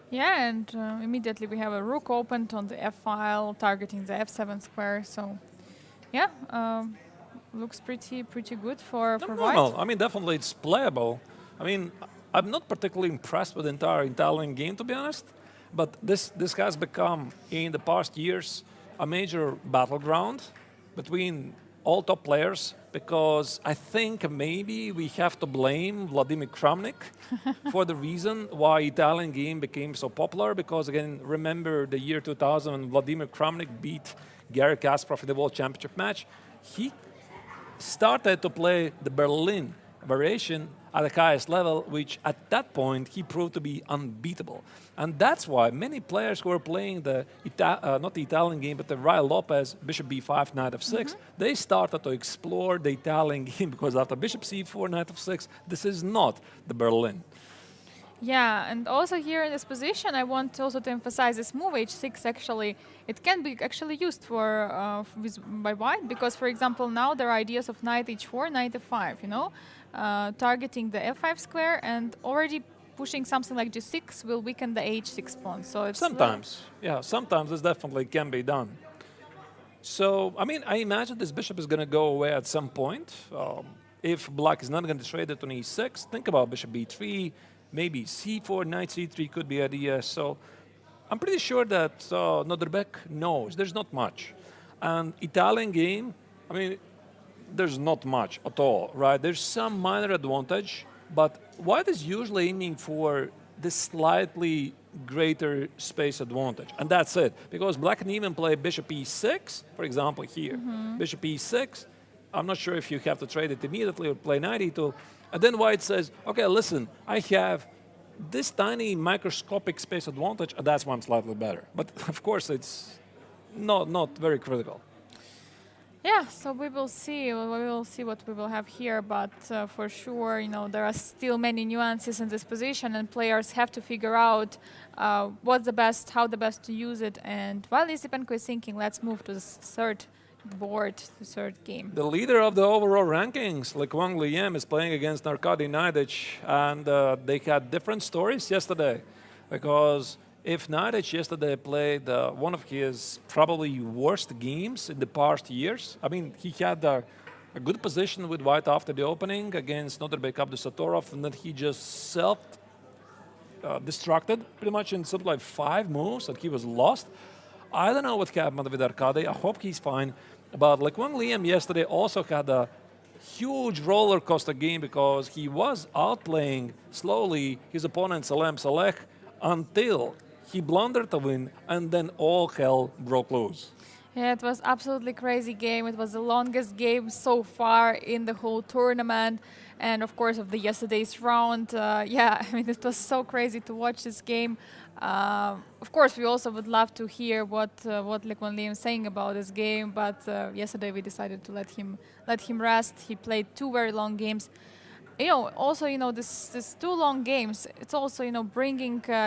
Yeah, and immediately we have a rook opened on the f file, targeting the f7 square. So, yeah, looks pretty good for Normal. white. I mean, definitely it's playable. I mean, I'm not particularly impressed with the entire Italian game, to be honest. But this has become, in the past years, a major battleground between all top players, because I think maybe we have to blame Vladimir Kramnik for the reason why Italian game became so popular, because again, remember the year 2000 when Vladimir Kramnik beat Garry Kasparov in the World Championship match. He started to play the Berlin variation at the highest level, which at that point he proved to be unbeatable. And that's why many players who are playing the, not the Italian game, but the Raul Lopez, bishop b5, knight f6, they started to explore the Italian game, because after bishop c4, knight f6, this is not the Berlin. Yeah, and also here in this position, I want also to emphasize this move h6. Actually, it can be actually used for by white, because, for example, now there are ideas of knight h4, knight f5. You know, targeting the f5 square, and already pushing something like g6 will weaken the h6 pawn. So it's sometimes, yeah, sometimes this definitely can be done. So, I mean, I imagine this bishop is going to go away at some point. If black is not going to trade it on e6, think about bishop b3. Maybe c4, knight c3 could be idea. So I'm pretty sure that Noderbeck knows there's not much. And Italian game, I mean, there's not much at all, right? There's some minor advantage, but white is usually aiming for this slightly greater space advantage. And that's it. Because black can even play bishop e6, for example, here. Bishop e6. I'm not sure if you have to trade it immediately or play knight e2. And then white says, okay, listen, I have this tiny microscopic space advantage, and that's why I'm slightly better. But of course, it's not very critical. Yeah, so we will see. We will see what we will have here, but for sure, you know, there are still many nuances in this position, and players have to figure out what's the best, how the best to use it. And while Yesipenko is thinking, let's move to the third board, the third game. The leader of the overall rankings, Likwang Liem, is playing against Arkady Naidich, and they had different stories yesterday, because if Naidich yesterday played one of his probably worst games in the past years, I mean, he had a good position with white after the opening against Norbert Abdusatorov, and then he just self-destructed pretty much in something like 5 moves, and he was lost. I don't know what happened with Arkady. I hope he's fine. But Lequan Liam yesterday also had a huge roller coaster game because he was outplaying slowly his opponent Salem Saleh until he blundered to win, and then all hell broke loose. Yeah, it was absolutely crazy game. It was the longest game so far in the whole tournament, and of course of the yesterday's round. Yeah, I mean it was so crazy to watch this game. Of course, we also would love to hear what Lequan Liam is saying about this game, but yesterday we decided to let him rest. He played 2 very long games. Also, this 2 long games, it's also,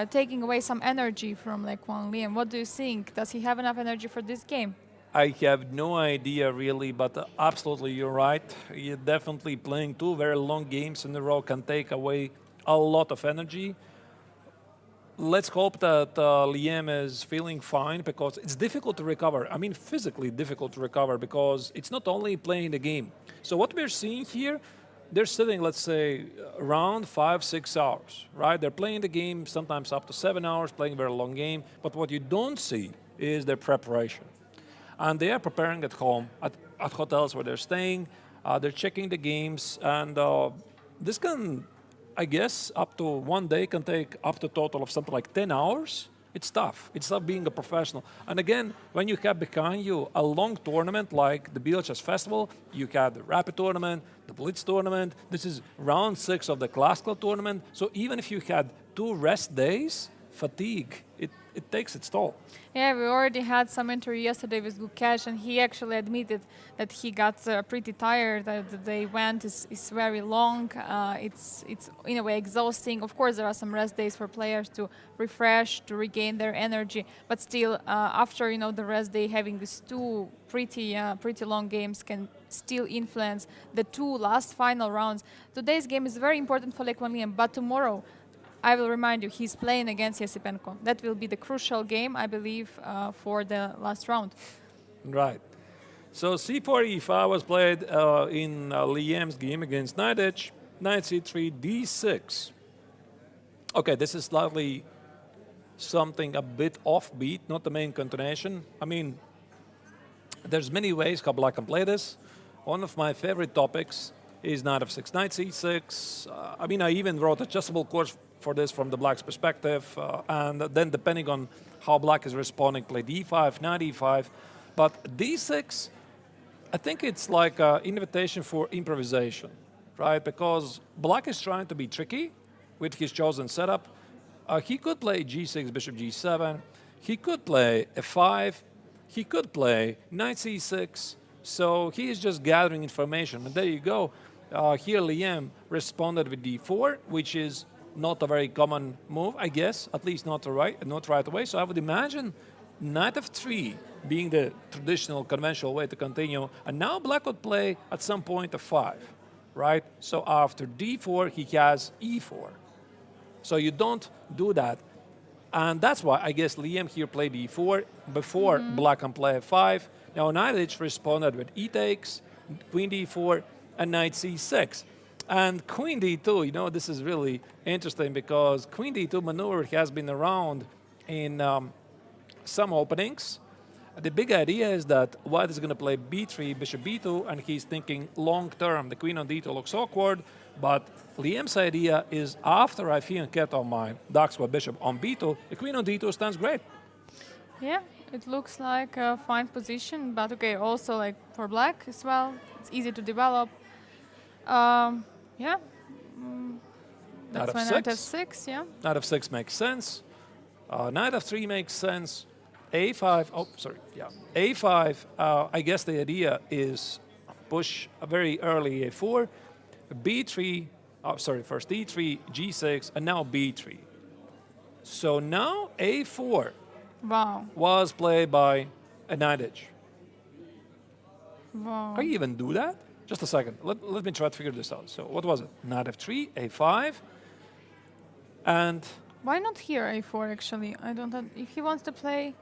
taking away some energy from Lequan Liam. What do you think? Does he have enough energy for this game? I have no idea really, but absolutely you're right. You're definitely playing 2 very long games in a row can take away a lot of energy. Let's hope that Liam is feeling fine because it's difficult to recover. I mean, physically difficult to recover because it's not only playing the game. So what we're seeing here, they're sitting, let's say, around 5-6 hours, right? They're playing the game sometimes up to 7 hours, playing a very long game. But what you don't see is their preparation. And they are preparing at home, at hotels where they're staying. They're checking the games. And this can, I guess, up to 1 day can take up to a total of something like 10 hours. It's tough. It's tough being a professional. And again, when you have behind you a long tournament like the Biel Chess Festival, you had the Rapid Tournament, the Blitz Tournament. This is round 6 of the Classical Tournament. So even if you had 2 rest days, fatigue, it takes its toll. Yeah, we already had some interview yesterday with Lukash, and he actually admitted that he got pretty tired, that the day went is very long. It's in a way exhausting. Of course, there are some rest days for players to refresh, to regain their energy, but still, after the rest day, having these 2 pretty long games can still influence the 2 last final rounds. Today's game is very important for Lequan Liam, but tomorrow, I will remind you, he's playing against Yesipenko. That will be the crucial game, I believe, for the last round. Right. So c4 e5 was played in Liam's game against Knight Edge, Knight c3, d6. Okay, this is slightly something a bit offbeat, not the main continuation. I mean, there's many ways how black can play this. One of my favorite topics is Knight f6, Knight c6. I mean, I even wrote a chessable course for this from the black's perspective, and then depending on how black is responding, play d5, Knight e5. But d6, I think it's like an invitation for improvisation, right? Because black is trying to be tricky with his chosen setup. He could play g6, bishop g7. He could play f5. He could play Knight c6. So he is just gathering information. And there you go. Here Liam responded with d4, which is not a very common move, I guess, at least not right away. So I would imagine Knight f3 being the traditional, conventional way to continue. And now black would play at some point f5, right? So after d4, he has e4. So you don't do that. And that's why I guess Liam here played e4 before black can play f5. Now Knight h responded with e takes, queen d4, and Knight c6. And Queen d2, this is really interesting because Queen d2 maneuver has been around in some openings. The big idea is that white is going to play b3, bishop b2, and he's thinking long term. The queen on d2 looks awkward, but Liam's idea is after I and cat on my Daxwa bishop on b2, the queen on d2 stands great. Yeah, it looks like a fine position, but okay, also like for black as well, it's easy to develop. Yeah, that's why Knight f6, yeah. Knight f6 makes sense. Knight f3 makes sense. A5, oh, sorry, yeah. A5, I guess the idea is push a very early a4, b3, first d3, g6, and now b3. So now a4 was played by a Knight edge. Wow. Can you even do that? Just a second. Let me try to figure this out. So what was it? Knight f3, a5, and... Why not here, a4, actually? I don't know. If he wants to play...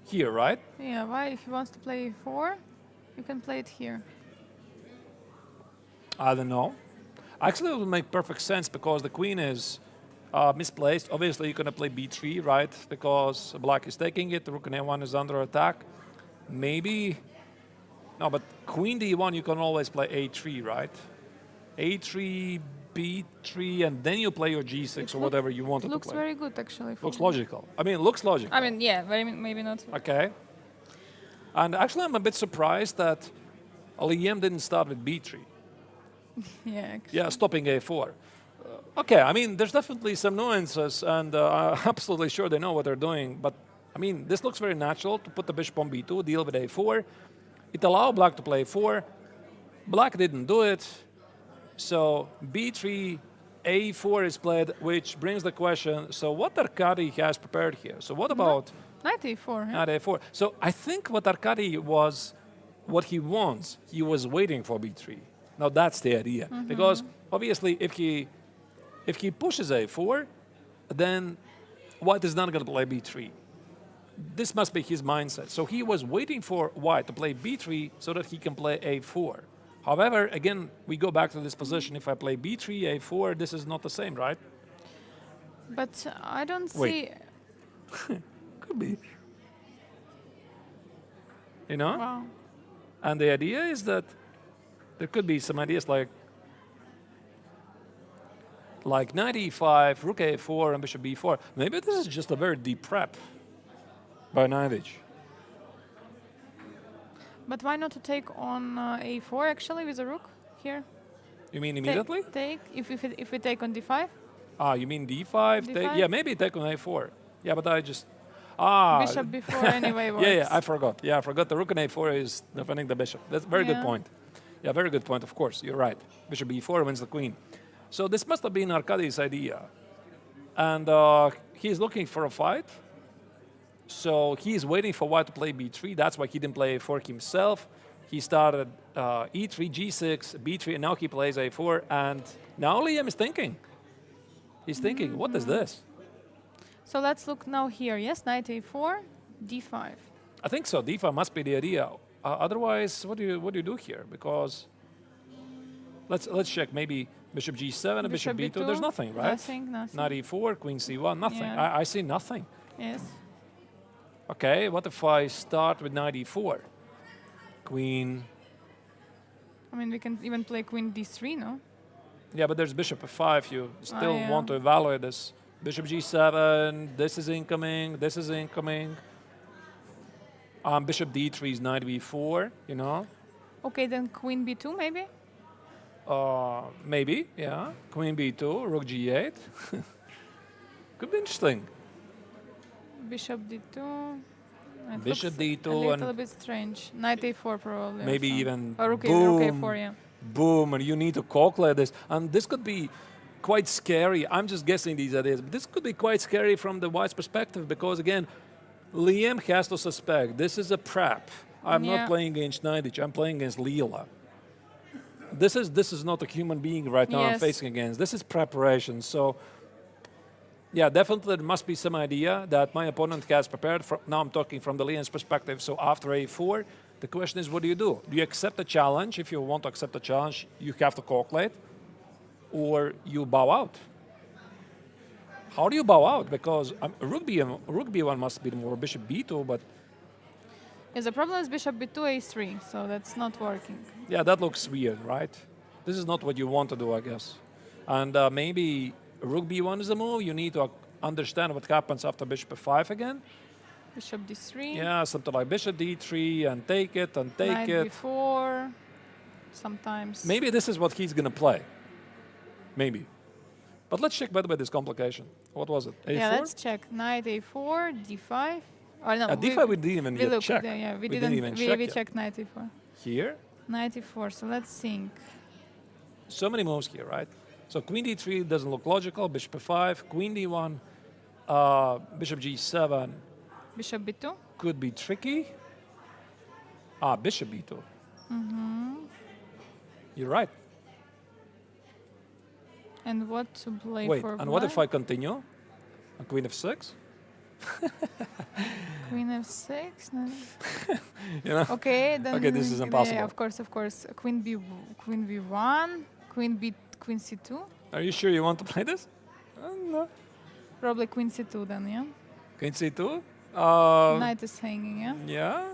Here, right? Yeah, why? If he wants to play a4, you can play it here. I don't know. Actually, it would make perfect sense because the queen is misplaced. Obviously, you're going to play b3, right? Because black is taking it. Rook and a1 is under attack. Maybe. No, but queen d1, you can always play a3, right? a3, b3, and then you play your g6 or whatever you wanted to Looks play. very good, actually. Looks logical. I mean, it looks logical. I mean, yeah, maybe not. Okay. And actually, I'm a bit surprised that Liam didn't start with b3. Yeah, actually. Yeah, stopping a4. Okay, I mean, there's definitely some nuances, and I'm absolutely sure they know what they're doing. But, I mean, this looks very natural to put the bishop on b2, deal with a4. It allowed black to play 4. Black didn't do it. So b3, a4 is played, which brings the question, so what Arkady has prepared here? So what about Knight a4. Yeah? knight a4? So I think what Arkady was, what he wants, he was waiting for b3. Now that's the idea. Because obviously if he pushes a4, then white is not going to play b3. This must be his mindset. So he was waiting for white to play b3 so that he can play a4. However, again, we go back to this position. If I play b3, a4, this is not the same, right? But I don't Wait. see. Could be. You know? Wow. And the idea is that there could be some ideas like knight e5, rook a4, and bishop b4. Maybe this is just a very deep prep by Knightich. But why not to take on a4 actually with a rook here? You mean immediately? Take if we take on d5. Ah, you mean d5? D5? Yeah, maybe take on a4. Yeah, but I just... Bishop before anyway works. Yeah, I forgot. Yeah, I forgot the rook and a4 is defending the bishop. That's a very good Yeah. point. Yeah, very good point, of course. You're right. Bishop b4 wins the queen. So this must have been Arkady's idea. And he's looking for a fight. So he's waiting for white to play b3. That's why he didn't play a4 himself. He started e3, g6, b3, and now he plays a4. And now Liam is thinking. He's thinking, what is this? So let's look now here. Yes, knight a4, d5. I think so. d5 must be the idea. Otherwise, what do you do here? Because let's check. Maybe bishop g7 and bishop b2. There's nothing, right? Nothing. Knight e4, queen c1, nothing. Yeah. I see nothing. Yes. Okay, what if I start with knight e4? Queen. I mean, we can even play queen d3, no? Yeah, but there's bishop f5. You still yeah. want to evaluate this. Bishop g7. This is incoming. This is incoming. Bishop d3 is knight b4. You know. Okay, then queen b2 maybe. Maybe. Yeah. Queen b2. Rook g8. Could be interesting. Bishop d2. It Bishop looks d2 a little and bit strange. Knight a4 probably. or maybe something. even Or rook boom, a4, yeah. boom, and you need to calculate this. And this could be quite scary. I'm just guessing these ideas, but this could be quite scary from the white's perspective because, again, Liam has to suspect this is a prep. I'm Yeah. not playing against Knightich. I'm playing against Leela. This is not a human being right now I'm Yes. facing against. This is preparation. So, yeah, definitely there must be some idea that my opponent has prepared. Now I'm talking from the Liam's perspective. So after a4, the question is, what do? Do you accept the challenge? If you want to accept the challenge, you have to calculate, or you bow out. How do you bow out? Because rook b1 must be more bishop b2, but Yes, the problem is bishop b2 a3, so that's not working. yeah, that looks weird, right? This is not what you want to do, I guess. And maybe rook b1 is a move. You need to understand what happens after bishop f5 again. Bishop d3. Yeah, something like bishop d3 and take it and take Knight it. b4. Sometimes. Maybe this is what he's going to play. Maybe. But let's check, by the way, this complication. What was it? A4? Yeah, let's check. Knight a4, d5. Oh, no, d5 we didn't even we yet looked, check. Yeah, we didn't even check we yet. checked knight e4. Here? Knight e4, so let's think. So many moves here, right? So queen d3 doesn't look logical. Bishop f5, queen d1, bishop g7 Bishop b2. could be tricky. Bishop b2. You're right. And what to play Wait, for and what if black? I continue? A queen f6? Queen f6. No. You know? Okay, then. Okay, this is impossible. Yeah, of course. Queen b1, queen c2. Are you sure you want to play this? No. Probably queen c2 then, yeah. Queen c2? Knight is hanging, yeah.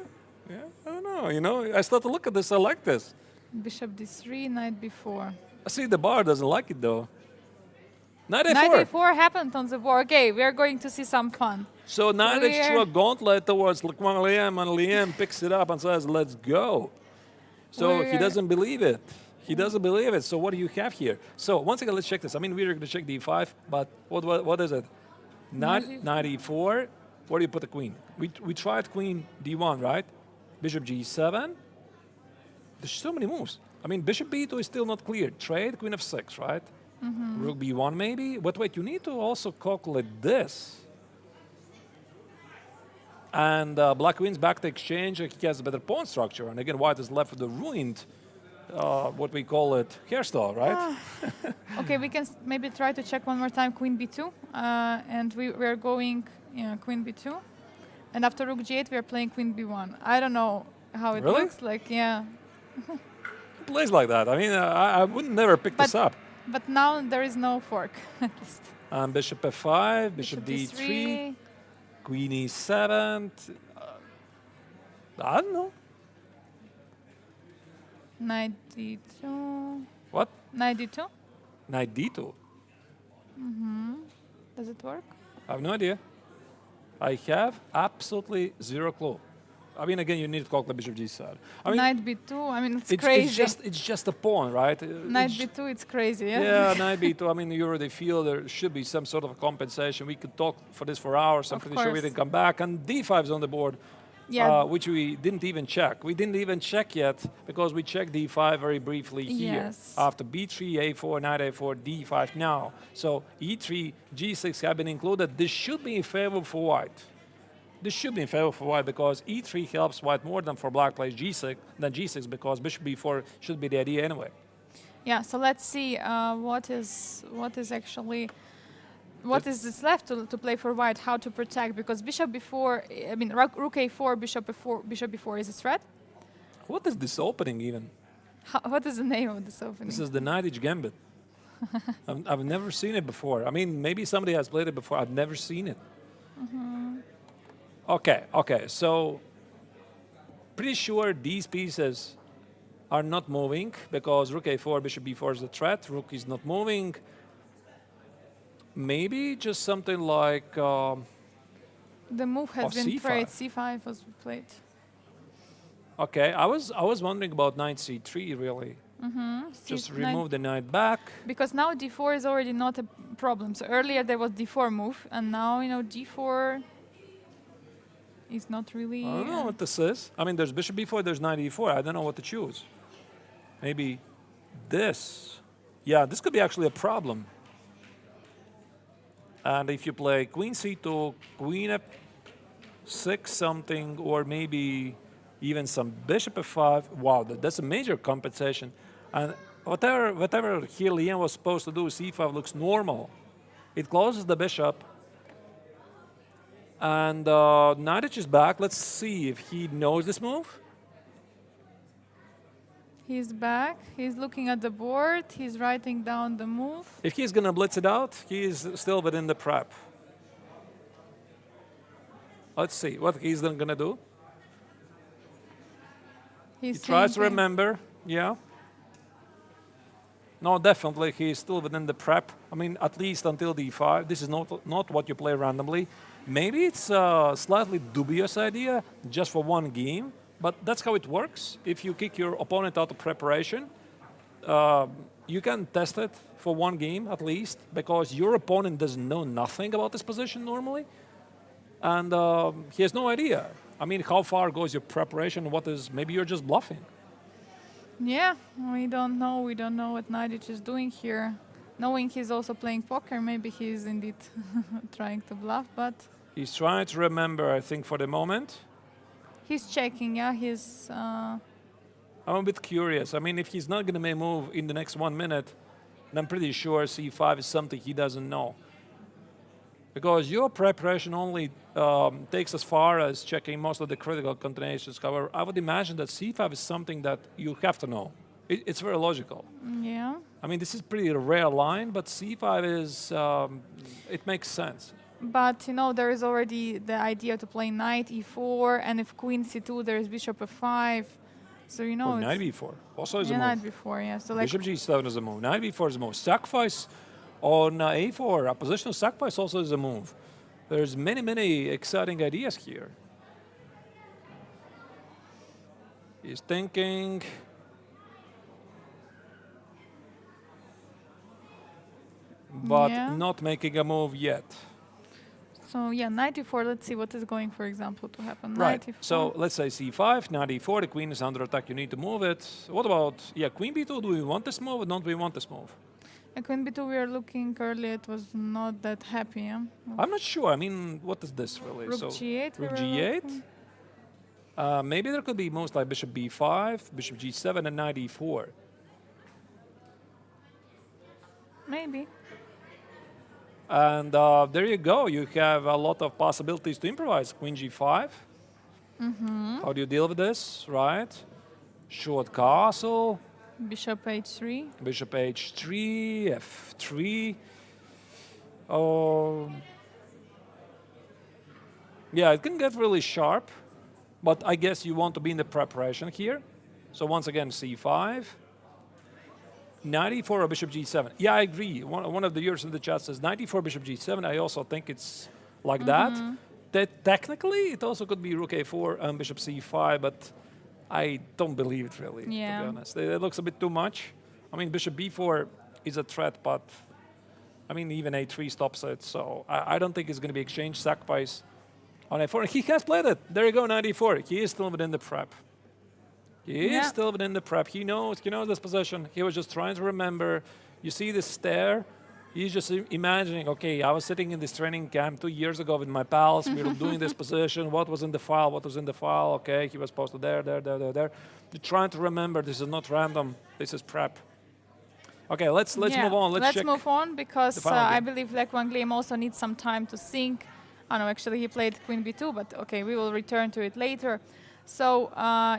Yeah. I don't know. You know, I start to look at this. I like this. Bishop d3, knight b4. I see the bar doesn't like it though. Knight a4. Knight a4 happened on the board. Okay, we are going to see some fun. So knight We're- h2 a gauntlet towards Liam, and Liam picks it up and says, "Let's go." So he We're- doesn't believe it. He doesn't believe it. So what do you have here? So once again, let's check this. I mean, we're going to check d5, but what is it? Knight e4. Where do you put the queen? We tried queen d1, right? Bishop g7. There's so many moves. I mean, bishop b2 is still not clear. Trade, queen f6, right? Rook b1 maybe. But wait, you need to also calculate this. And black wins back to exchange. He has a better pawn structure. And again, white is left with the ruined, what we call it, hairstyle, right? Okay, we can maybe try to check one more time queen b2. And we're going queen b2. And after rook g8, we are playing queen b1. I don't know how it Really? looks like, yeah. It plays like that. I mean, I would never pick this up. But now there is no fork, at least. Bishop f5, bishop d3, d3. queen e7. I don't know. Knight d2. What? Knight d2. Knight d2. Does it work? I have no idea. I have absolutely zero clue. I mean, again, you need to calculate bishop g7. I mean, Knight b2. I mean, it's it's crazy. it's just a pawn, right? Knight It's- b2, it's crazy, yeah? Yeah, knight b2. I mean, you already feel there should be some sort of a compensation. We could talk for this for hours. I'm Of pretty sure we course. didn't come back. And d5 is on the board, Yeah. which we didn't even check. We didn't even check yet because we checked d5 very briefly here. Yes. After b3, a4, knight a4, d5 now. So e3, g6 have been included. This should be in favor for white. This should be in favor for white because e3 helps white more than for black plays g6 because bishop b4 should be the idea anyway. Yeah, so let's see what is actually what is this left to play for white, how to protect, because bishop before, I mean rook a4, bishop before is a threat. What is this opening even? What is the name of this opening? This is the Knight H Gambit. I've never seen it before. I mean, maybe somebody has played it before. I've never seen it. Okay. So pretty sure these pieces are not moving because rook a4, bishop b4 is a threat. Rook is not moving. Maybe just something like The move has Or been c5. played. C5 was played. okay. I was wondering about knight c3 really. Just C9. remove the knight back. Because now d4 is already not a problem. So earlier there was d4 move, and now d4 is not really. I don't know what this is. I mean, there's bishop b4, there's knight e4. I don't know what to choose. Maybe this. Yeah, this could be actually a problem. And if you play queen c2, queen f6 something, or maybe even some bishop f5, wow, that's a major compensation. And whatever here Lian was supposed to do, c5 looks normal. It closes the bishop. And knight is back. Let's see if he knows this move. He's back. He's looking at the board. He's writing down the move. If he's going to blitz it out, he is still within the prep. Let's see what he's then going to do. He's He tries to thinking. remember, yeah. No, definitely, he is still within the prep. I mean, at least until d5. This is not what you play randomly. Maybe it's a slightly dubious idea, just for one game, but that's how it works. If you kick your opponent out of preparation, you can test it for one game at least, because your opponent doesn't know nothing about this position normally, and he has no idea. I mean, how far goes your preparation? Maybe you're just bluffing. Yeah, we don't know. We don't know what Nadic is doing here. Knowing he's also playing poker, maybe he's indeed trying to bluff, but He's trying to remember, I think, for the moment. he's checking, yeah, he's... I'm a bit curious. I mean, if he's not going to make a move in the next 1 minute, then I'm pretty sure c5 is something he doesn't know. because your preparation only takes as far as checking most of the critical combinations. However, I would imagine that c5 is something that you have to know. It's very logical. Yeah. I mean, this is pretty rare line, but c5 is, it makes sense. But you know, there is already the idea to play knight e4, and if queen c2, there is bishop f5. So you know, Or it's knight b4 also is a yeah, move. knight before, yeah. So like, Bishop g7 is a move. Knight b4 is a move. Sacrifice on a4, a positional sacrifice also is a move. There's many exciting ideas here. He's thinking. But Yeah. not making a move yet. so yeah, knight e4. Let's see what is going, for example, to happen. Right. Knight e4. So let's say c5, knight e4, the queen is under attack, you need to move it. What about, queen b2, do we want this move or don't we want this move? And queen b2, we are looking earlier. It was not that happy. Yeah? I'm not sure. I mean, what is this really? Rook so g8. we rook were g8? looking. Maybe there could be moves like bishop b5, bishop g7, and knight e4. Maybe. And there you go. You have a lot of possibilities to improvise. Queen g5. How do you deal with this, right? Short castle. Bishop h3. Bishop h3, f3. Oh, yeah, it can get really sharp, but I guess you want to be in the preparation here. So once again, c5. Knight e4 or bishop g7. Yeah, I agree. One of the viewers in the chat says knight e4, bishop g7. I also think it's like that. That technically, it also could be rook a4 and bishop c5, but I don't believe it really, to Yeah. be honest. It looks a bit too much. I mean, bishop b4 is a threat, but I mean, even a3 stops it. So I don't think it's going to be exchange sacrifice on a4. He has played it. There you go, knight e4. He is still within the prep. He is Yeah. still within the prep. He knows this position. He was just trying to remember. You see this stare. He's just imagining, okay, I was sitting in this training camp 2 years ago with my pals. We were doing this position. What was in the file? What was in the file? Okay, he was posted there. You're trying to remember. This is not random. This is prep. Okay, let's Yeah. move on. Let's check. move on because the final I game. believe Lech Van Gleem also needs some time to think. Oh no, actually he played queen b2, but okay, we will return to it later. So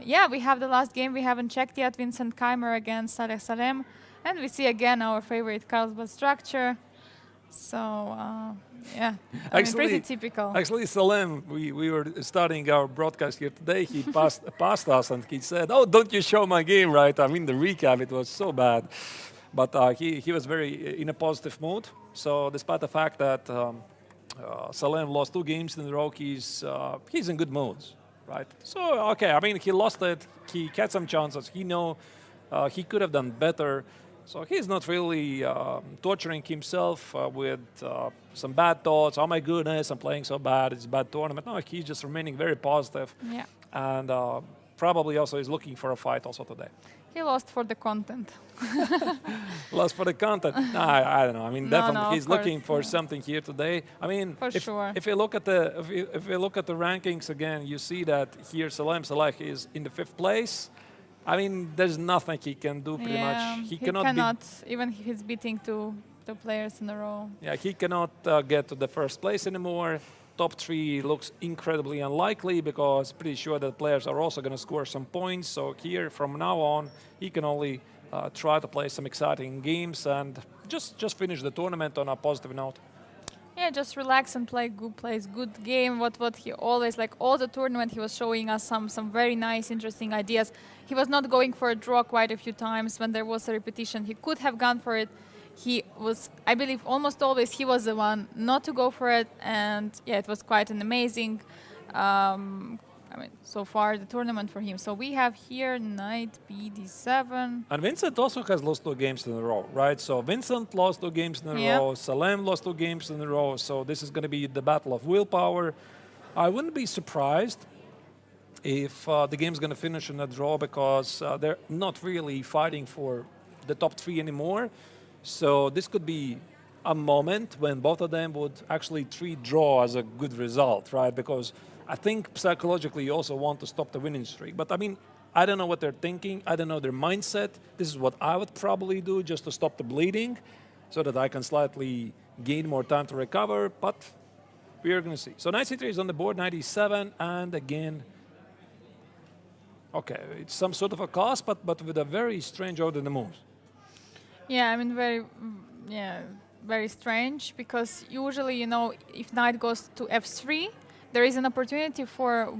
yeah, we have the last game we haven't checked yet. Vincent Keimer against Saleh Salem, and we see again our favorite Carlsbad structure. So yeah, I mean, pretty typical. Actually, Salem, we were starting our broadcast here today. He passed us and he said, "Oh, don't you show my game, right?" I mean, the recap, it was so bad. But he was very in a positive mood. So despite the fact that Salem lost 2 games in a row, he's in good moods, right? So, okay, I mean, he lost it. He had some chances. He could have done better. So he's not really torturing himself with some bad thoughts. Oh my goodness, I'm playing so bad. It's a bad tournament. No, he's just remaining very positive. Yeah, And probably also is looking for a fight also today. he lost for the content. Lost for the content. No, I don't know. I mean, No, definitely no, he's of course, looking for yeah. something here today. I mean, For sure. if you look at the rankings again, you see that here Salem Saleh is in the 5th place. I mean, there's nothing he can do pretty Yeah, much. he cannot even if he's beating two players in a row. he cannot get to the 1st place anymore. Top 3 looks incredibly unlikely because pretty sure that players are also going to score some points. So here, from now on, he can only try to play some exciting games and just finish the tournament on a positive note. Yeah, just relax and plays good game. What he always, like all the tournament, he was showing us some very nice, interesting ideas. He was not going for a draw quite a few times when there was a repetition. He could have gone for it. He was, I believe, almost always he was the one not to go for it. And yeah, it was quite an amazing, I mean, so far the tournament for him. So we have here knight b d7. And Vincent also has lost 2 games in a row, right? So Vincent lost 2 games in a Yeah. row. Salem lost 2 games in a row. So this is going to be the battle of willpower. I wouldn't be surprised if the game's going to finish in a draw because they're not really fighting for the top 3 anymore. So this could be a moment when both of them would actually treat draw as a good result, right? Because I think psychologically you also want to stop the winning streak. But I mean, I don't know what they're thinking. I don't know their mindset. This is what I would probably do just to stop the bleeding so that I can slightly gain more time to recover. But we are going to see. So knight c3 is on the board, knight e7, and again, okay, it's some sort of a cost, but with a very strange order in the moves. Yeah, I mean, very strange, because usually, you know, if knight goes to f3, there is an opportunity for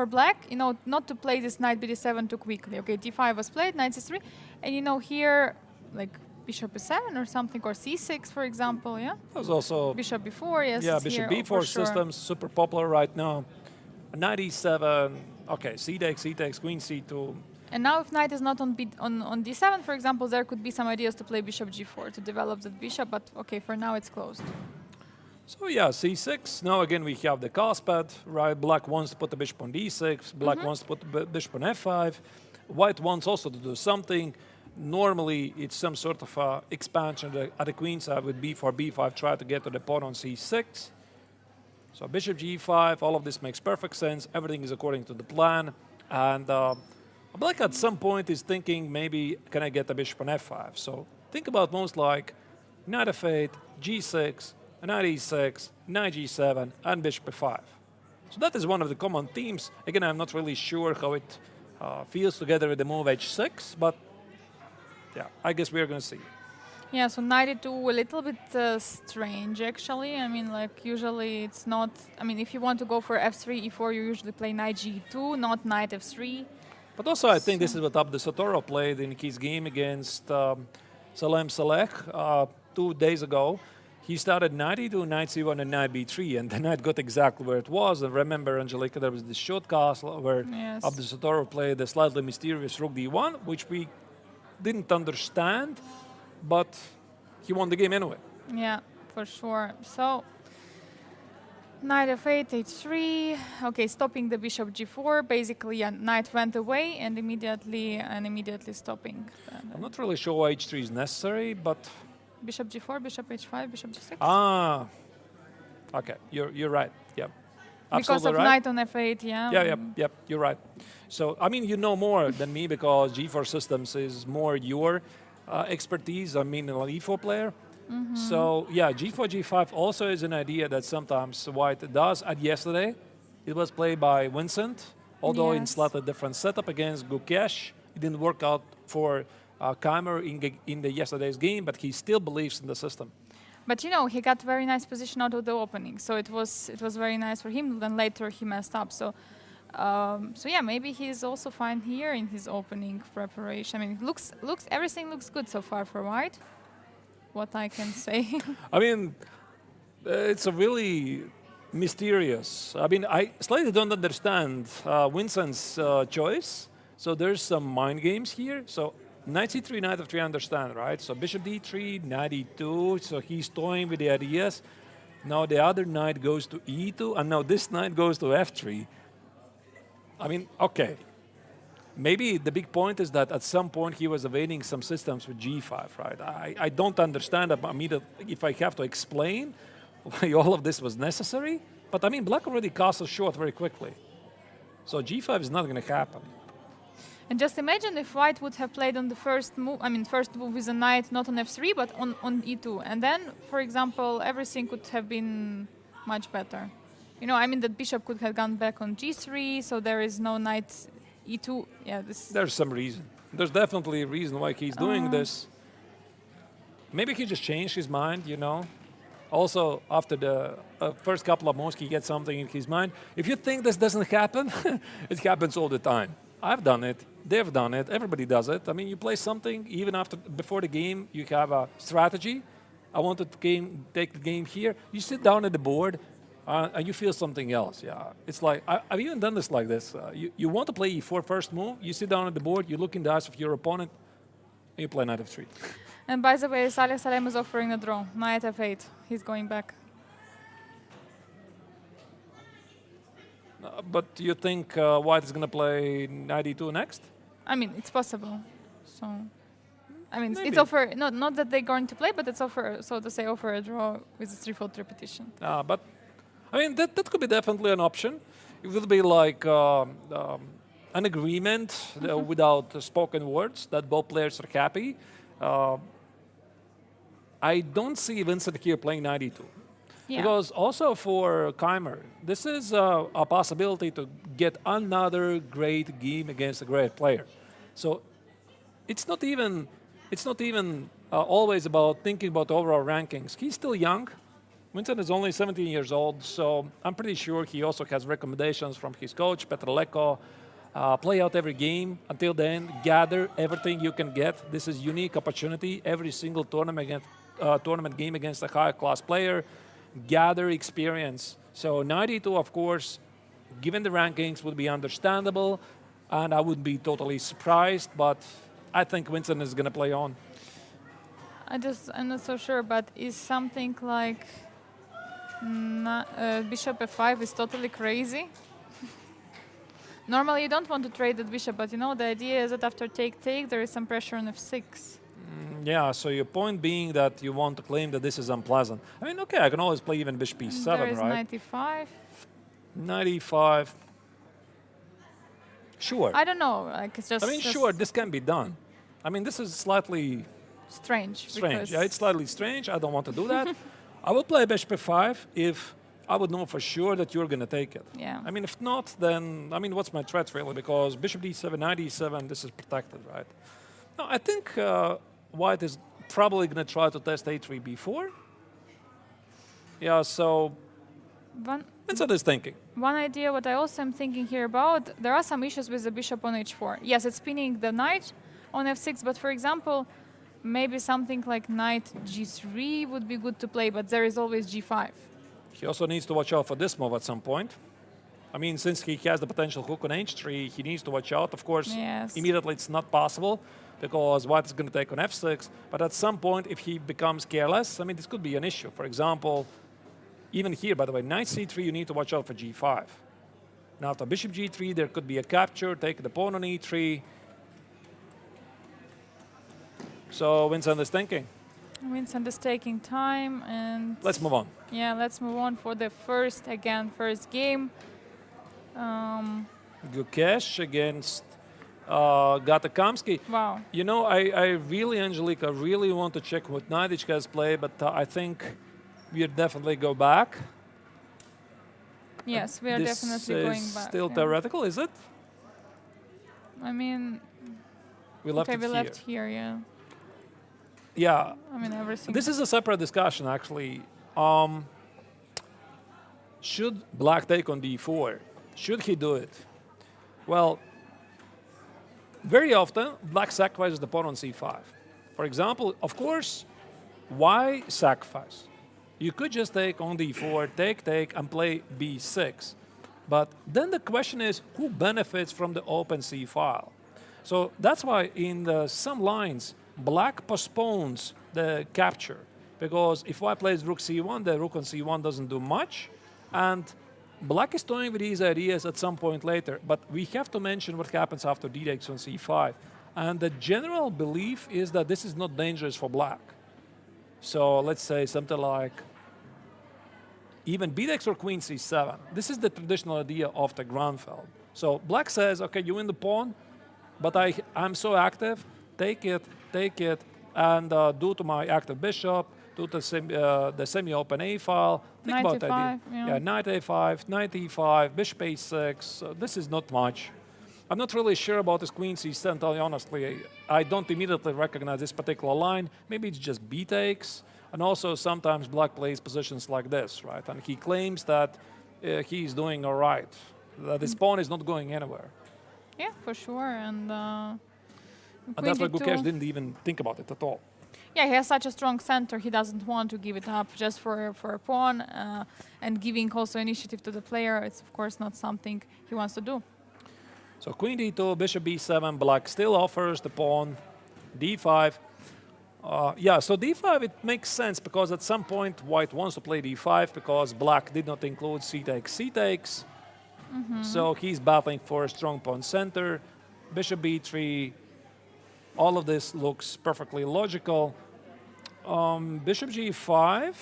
black, you know, not to play this knight bd7 too quickly. Okay, d5 was played, knight c3, and you know here, like bishop e7 or something, or c6, for example, yeah? There's also Bishop b4, yes. yeah, bishop here, b4 for sure. systems, super popular right now. Knight e7, okay, c takes, queen c2. And now if knight is not on d7, for example, there could be some ideas to play bishop g4 to develop that bishop, but okay, for now it's closed. So yeah, c6. Now again we have the cospat, right? Black wants to put the bishop on d6. Black wants to put the bishop on f5. White wants also to do something. Normally it's some sort of expansion at the queen side with b4, b5, try to get to the pawn on c6. So bishop g5, all of this makes perfect sense. Everything is according to the plan. And black at some point is thinking, maybe can I get the bishop on f5? So think about moves like knight f8, g6, knight e6, knight g7, and bishop f5. So that is one of the common themes. Again, I'm not really sure how it feels together with the move h6, but yeah, I guess we're going to see. Yeah, so knight e2 a little bit strange, actually. I mean, like, usually it's not... I mean, if you want to go for f3, e4, you usually play knight g2, not knight f3. But also, I think this is what Abde Satoro played in his game against Salem Saleh 2 days ago. He started knight e2, knight c1, and knight b3, and the knight got exactly where it was. And remember, Angelica, there was this short castle where Yes. Abde Satoro played the slightly mysterious rook d1, which we didn't understand, but he won the game anyway. Yeah, for sure. So, knight f8, h3. Okay, stopping the bishop g4. Basically, yeah, knight went away and immediately stopping. I'm not really sure why h3 is necessary, but Bishop g4, bishop h5, bishop g6. ah, okay, you're right. Yeah, Because absolutely of right. knight on f8, yeah. Yep, you're right. So, I mean, you know more than me because G4 Systems is more your expertise. I mean, an E4 player. So, yeah, G4, G5 also is an idea that sometimes White does. And yesterday, it was played by Vincent, although in Yes. slightly different setup against Gukesh. It didn't work out for Keimer in the yesterday's game, but he still believes in the system. But you know, he got very nice position out of the opening, so it was very nice for him. Then later he messed up. So yeah, maybe he's also fine here in his opening preparation. I mean, everything looks good so far for White. What I can say. I mean, it's a really mysterious. I mean, I slightly don't understand Vincent's choice. So there's some mind games here. So knight c3, knight f3, I understand, right? So bishop d3, knight e2. So he's toying with the ideas. Now the other knight goes to e2, and now this knight goes to f3. I mean, okay. Maybe the big point is that at some point he was evading some systems with g5, right? I don't understand. I mean, if I have to explain why all of this was necessary. But I mean, black already castled short very quickly. So g5 is not going to happen. And just imagine if White would have played on the first move. I mean, first move with a knight not on f3 but on e2, and then, for example, everything could have been much better. You know, I mean, that bishop could have gone back on g3, so there is no knight e2. Yeah, this. There's some reason. There's definitely a reason why he's doing this. Maybe he just changed his mind, you know. Also, after the first couple of moves, he gets something in his mind. If you think this doesn't happen, it happens all the time. I've done it. They've done it. Everybody does it. I mean, you play something, even before the game, you have a strategy. I want to take the game here. You sit down at the board, and you feel something else. Yeah, it's like, I've even done this like this. You want to play e4 first move, you sit down at the board, you look in the eyes of your opponent, and you play knight f3. And by the way, Saleh Salem is offering a draw. Knight f8. He's going back. But do you think White is going to play knight e2 next? I mean, it's possible. So, I mean, Maybe. it's offer not that they're going to play, but it's offer, so to say, offer a draw with a threefold repetition. But I mean, that could be definitely an option. It would be like an agreement without spoken words that both players are happy. I don't see Vincent here playing knight e2. Yeah. Because also for Keimer, this is a possibility to get another great game against a great player. So it's not even always about thinking about overall rankings. He's still young. Vincent is only 17 years old, so I'm pretty sure he also has recommendations from his coach, Petr Leko. Play out every game. Until then, gather everything you can get. This is unique opportunity. Every single tournament game against a high-class player, gather experience. So 92, of course, given the rankings, would be understandable, and I wouldn't be totally surprised, but I think Vincent is going to play on. I'm not so sure, but is something like bishop f5 is totally crazy? Normally you don't want to trade that bishop, but the idea is that after take, there is some pressure on f6. Yeah, so your point being that you want to claim that this is unpleasant. I mean, okay, I can always play even bishop e7, There is right? 95. 95. Sure. I don't know, like it's just. I mean, sure, this can be done. I mean, this is slightly strange. strange. Yeah, it's slightly strange. I don't want to do that. I will play bishop f5 if I would know for sure that you're going to take it. Yeah. I mean, if not, then, I mean, what's my threat really? Because bishop d7, knight e7, this is protected, right? No, I think white is probably going to try to test a3, b4. Yeah, so Vincent is thinking. One idea, what I also am thinking here about, there are some issues with the bishop on h4. Yes, it's pinning the knight on f6, but for example, maybe something like knight g3 would be good to play, but there is always g5. He also needs to watch out for this move at some point. I mean, since he has the potential hook on h3, he needs to watch out. Of course, Yes. immediately it's not possible because white is going to take on f6. But at some point, if he becomes careless, I mean, this could be an issue. For example, even here, by the way, knight c3, you need to watch out for g5. Now, after bishop g3, there could be a capture, take the pawn on e3. So Vincent is thinking. Vincent is taking time, and Let's move on. yeah, let's move on for the first game. Gukesh against Gatakamsky. Wow. You know, I really, Angelica, really want to check what Nadic has played, but I think we'll definitely go back. Yes, we are This definitely going is back. still yeah. theoretical, is it? I mean, We left okay, it we here. left here, yeah. Yeah, I mean, everything. this is a separate discussion, actually. Should black take on d4? Should he do it? Well, very often, black sacrifices the pawn on c5. For example, of course, why sacrifice? You could just take on d4, take, and play b6. But then the question is, who benefits from the open c file? So that's why in some lines, black postpones the capture. Because if white plays rook c1, the rook on c1 doesn't do much. And black is toying with these ideas at some point later. But we have to mention what happens after d takes on c5. And the general belief is that this is not dangerous for black. So let's say something like even b takes or queen c7. This is the traditional idea of the Granfeld. So black says, okay, you win the pawn, but I'm so active, take it, and do to my active bishop, do the semi-open a file. Think Knight about that. a5, yeah. Knight a5, knight e5, bishop a6. This is not much. I'm not really sure about this queen c7, tell you honestly. I don't immediately recognize this particular line. Maybe it's just b takes. And also sometimes black plays positions like this, right? And he claims that he's doing all right, that his pawn is not going anywhere. Yeah, for sure. And And that's why queen d2. Gukesh didn't even think about it at all. Yeah, he has such a strong center. He doesn't want to give it up just for a pawn, and giving also initiative to the player. It's of course not something he wants to do. So queen d2, bishop b7, black still offers the pawn, d5. Yeah, so d5, it makes sense because at some point white wants to play d5 because black did not include c takes. So he's battling for a strong pawn center. Bishop b3, all of this looks perfectly logical. Bishop g5,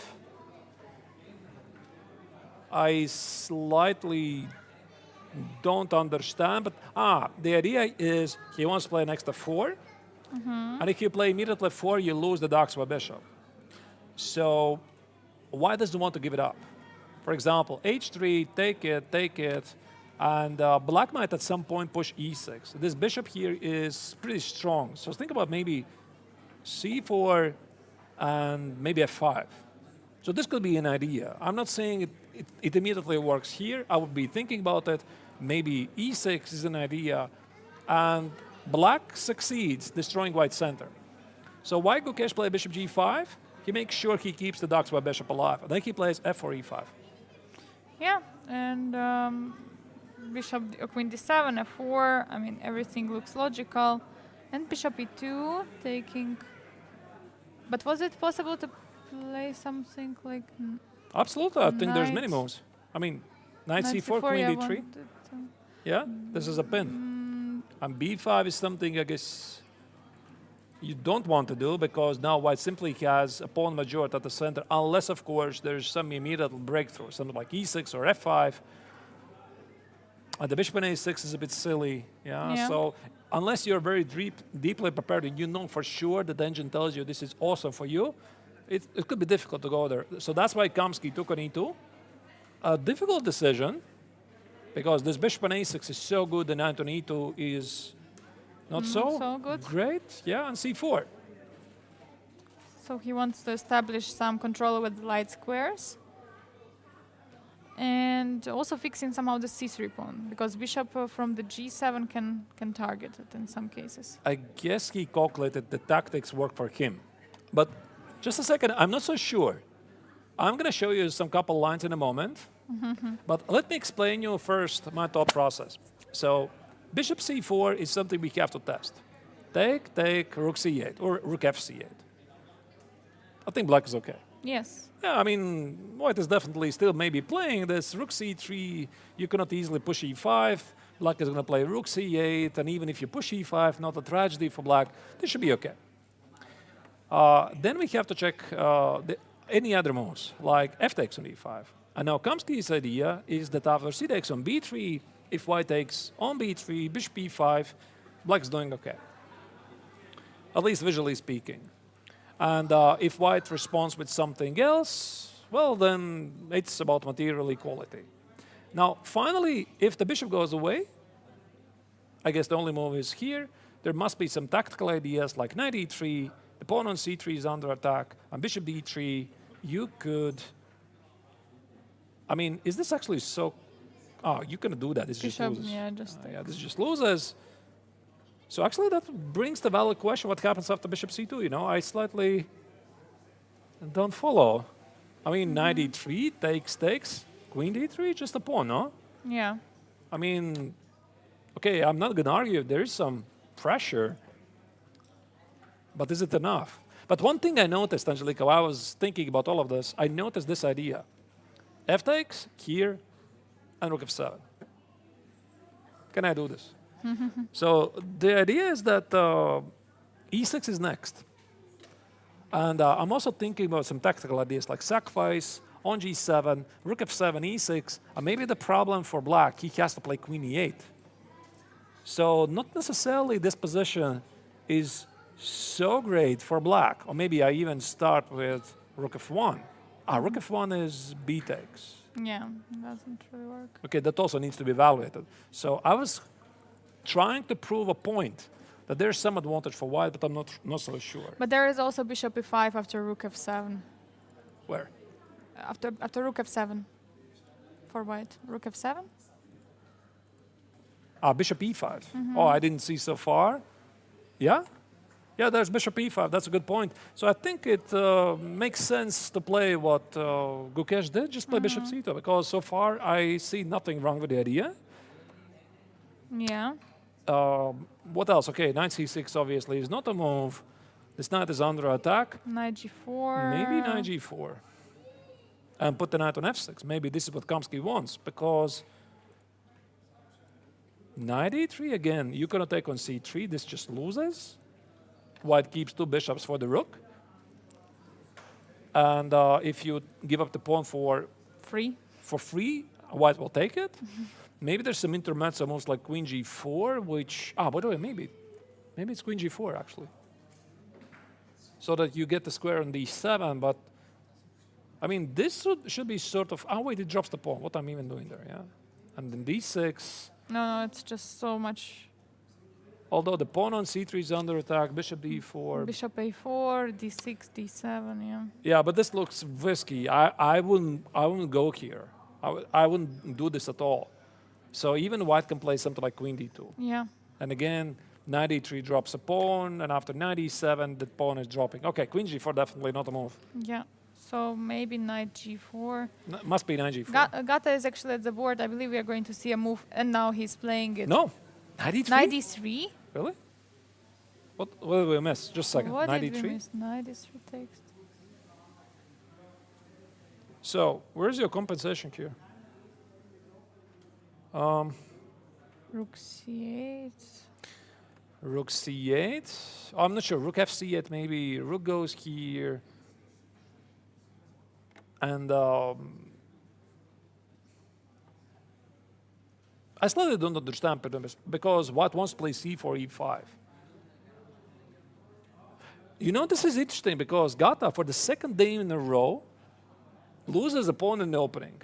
I slightly don't understand, but the idea is he wants to play next to 4. And if you play immediately 4, you lose the dark square bishop. So white doesn't want to give it up. For example, h3, take it, and black might at some point push e6. This bishop here is pretty strong, so think about maybe c4 and maybe f5. So this could be an idea. I'm not saying it immediately works here. I would be thinking about it. Maybe e6 is an idea, and black succeeds destroying white's center. So why Gukesh play bishop g5? He makes sure he keeps the Dux white bishop alive. And then he plays f4, e5. Yeah, and bishop, queen d7, f4. I mean, everything looks logical. And bishop e2, taking. But was it possible to play something like? Absolutely, I think there's many Knight. moves. I mean, knight Knight c4, queen yeah, d3. Yeah, this is a pin. And b5 is something I guess you don't want to do because now white simply has a pawn majority at the center, unless, of course, there's some immediate breakthrough, something like e6 or f5. And the bishop on a6 is a bit silly. Yeah. So unless you're very deeply prepared and you know for sure that the engine tells you this is awesome for you, it could be difficult to go there. So that's why Kamsky took on e2. A difficult decision, because this bishop on a6 is so good, the knight on e2 is not so good. Great. Yeah, and c4. So he wants to establish some control with light squares. And also fixing somehow the c3 pawn, because bishop from the g7 can target it in some cases. I guess he calculated the tactics work for him. But just a second, I'm not so sure. I'm going to show you some couple lines in a moment. But let me explain you first my thought process. So bishop c4 is something we have to test. Take, rook c8, or rook f c8. I think black is okay. Yes. Yeah, I mean, white is definitely still maybe playing this. Rook c3, you cannot easily push e5. Black is going to play rook c8, and even if you push e5, not a tragedy for black. This should be okay. Then we have to check any other moves, like f takes on e5. And now Kamsky's idea is that after c takes on b3, if white takes on b3, bishop e5, black is doing okay. At least visually speaking. And if white responds with something else, well, then it's about material equality. Now, finally, if the bishop goes away, I guess the only move is here. There must be some tactical ideas like knight e3, the pawn on c3 is under attack, and bishop d3, you could... I mean, is this actually so... Oh, you can do that. This just Bishop, loses. yeah, This just loses. So actually that brings the valid question, what happens after bishop c2, you know? I slightly don't follow. I mean, knight e3, takes, queen d3, just a pawn, no? Yeah. I mean, okay, I'm not going to argue. There is some pressure. But is it enough? But one thing I noticed, Angelica, while I was thinking about all of this, I noticed this idea. F takes, here, and rook f7. Can I do this? So the idea is that e6 is next. And I'm also thinking about some tactical ideas like sacrifice, on g7, rook f7, e6, and maybe the problem for black, he has to play queen e8. So not necessarily this position is so great for black. Or maybe I even start with rook f1. Rook f1 is b takes. Yeah, doesn't really work. Okay, that also needs to be evaluated. So I was trying to prove a point that there's some advantage for white, but I'm not so sure. But there is also bishop e5 after rook f7. Where? After rook f7 for white. Rook f7? Bishop e5. Oh, I didn't see so far. Yeah? Yeah, there's bishop e5. That's a good point. So I think it makes sense to play what Gukesh did, just play bishop c2, because so far I see nothing wrong with the idea. Yeah. What else? Okay, knight c6 obviously is not a move. This knight is under attack. Knight g4. Maybe knight g4. And put the knight on f6. Maybe this is what Kamsky wants, because knight e3 again, you cannot take on c3. This just loses. White keeps two bishops for the rook. And if you give up the pawn for free, white will take it. Maybe there's some intermezzo moves like queen g4, which... by the way, maybe it's queen g4, actually. So that you get the square on d7, but I mean, this should be sort of. Oh wait, it drops the pawn. What I'm even doing there, yeah. And then d6. No, it's just so much. Although the pawn on c3 is under attack, bishop d4. Bishop a4, d6, d7, yeah. Yeah, but this looks risky. I wouldn't go here. I wouldn't do this at all. So even white can play something like queen d2. Yeah. And again, knight e3 drops a pawn, and after knight e7, the pawn is dropping. Okay, queen g4 definitely not a move. Yeah. So maybe knight g4. Must be knight g4. Gata is actually at the board. I believe we are going to see a move, and now he's playing it. No, knight e3. Knight d3. Really? What did we miss? Just a second. What Knight did we e3. miss? Knight d3 takes. So where's your compensation here? Rook c8. Rook c8. I'm not sure. Rook fc8 maybe. Rook goes here. And I slightly don't understand because white wants to play c4, e5. You know, this is interesting because Gata, for the second day in a row, loses a pawn in the opening.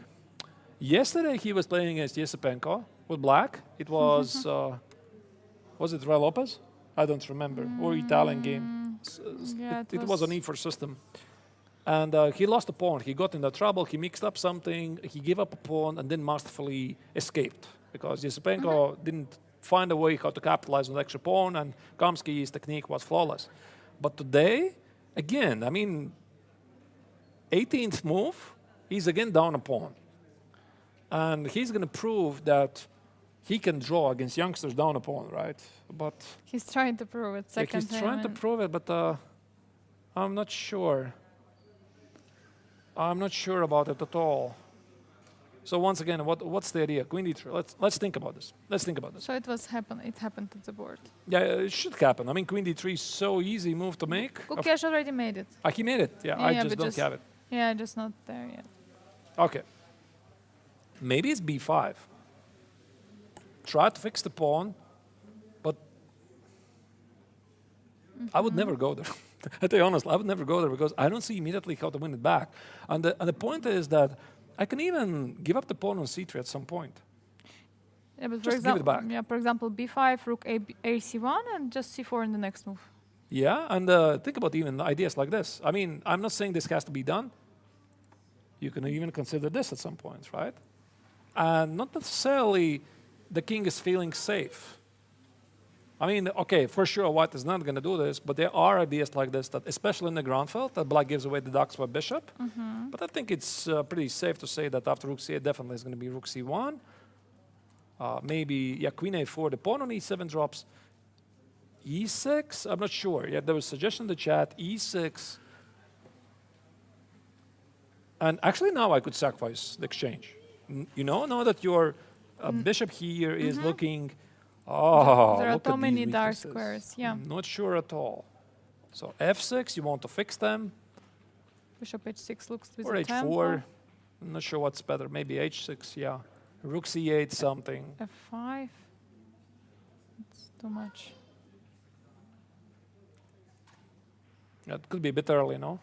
Yesterday he was playing against Yesipenko with black. It was it Ray Lopez? I don't remember. Or Italian game. Yeah, It was an e4 system. And he lost a pawn. He got into trouble. He mixed up something. He gave up a pawn and then masterfully escaped because Yesipenko didn't find a way how to capitalize on the extra pawn, and Kamsky's technique was flawless. But today, again, I mean, 18th move, he's again down a pawn. And he's going to prove that he can draw against youngsters down a pawn, right? But He's trying to prove it. Second he's time. trying to prove it, but I'm not sure. I'm not sure about it at all. So once again, what's the idea? Queen d3. Let's think about this. So it happened at the board. Yeah, it should happen. I mean, queen d3 is so easy move to make. Kukesh already made it. He made it. Yeah, I just but don't have it. Yeah, just not there yet. Okay. Maybe it's b5. Try to fix the pawn, but I would never go there. I tell you honestly, I would never go there because I don't see immediately how to win it back. And the point is that I can even give up the pawn on c3 at some point. Yeah, but Just give it back. Yeah, for example, b5, rook ac1, and just c4 in the next move. Yeah, and think about even ideas like this. I mean, I'm not saying this has to be done. You can even consider this at some point, right? And not necessarily the king is feeling safe. I mean, okay, for sure white is not going to do this, but there are ideas like this that, especially in the ground field, that black gives away the ducks for bishop. But I think it's pretty safe to say that after rook c8, definitely is going to be rook c1. Maybe, yeah, queen a4, the pawn on e7 drops. e6, I'm not sure. Yeah, there was a suggestion in the chat, e6. And actually now I could sacrifice the exchange. You know, now that your bishop here is looking... Oh, there are look so at many these dark weaknesses. squares. Yeah. Not sure at all. So f6, you want to fix them. Bishop h6 looks with Or the tempo. h4. I'm not sure what's better. Maybe h6, yeah. Rook c8, something. f5. It's too much. It could be a bit early, no?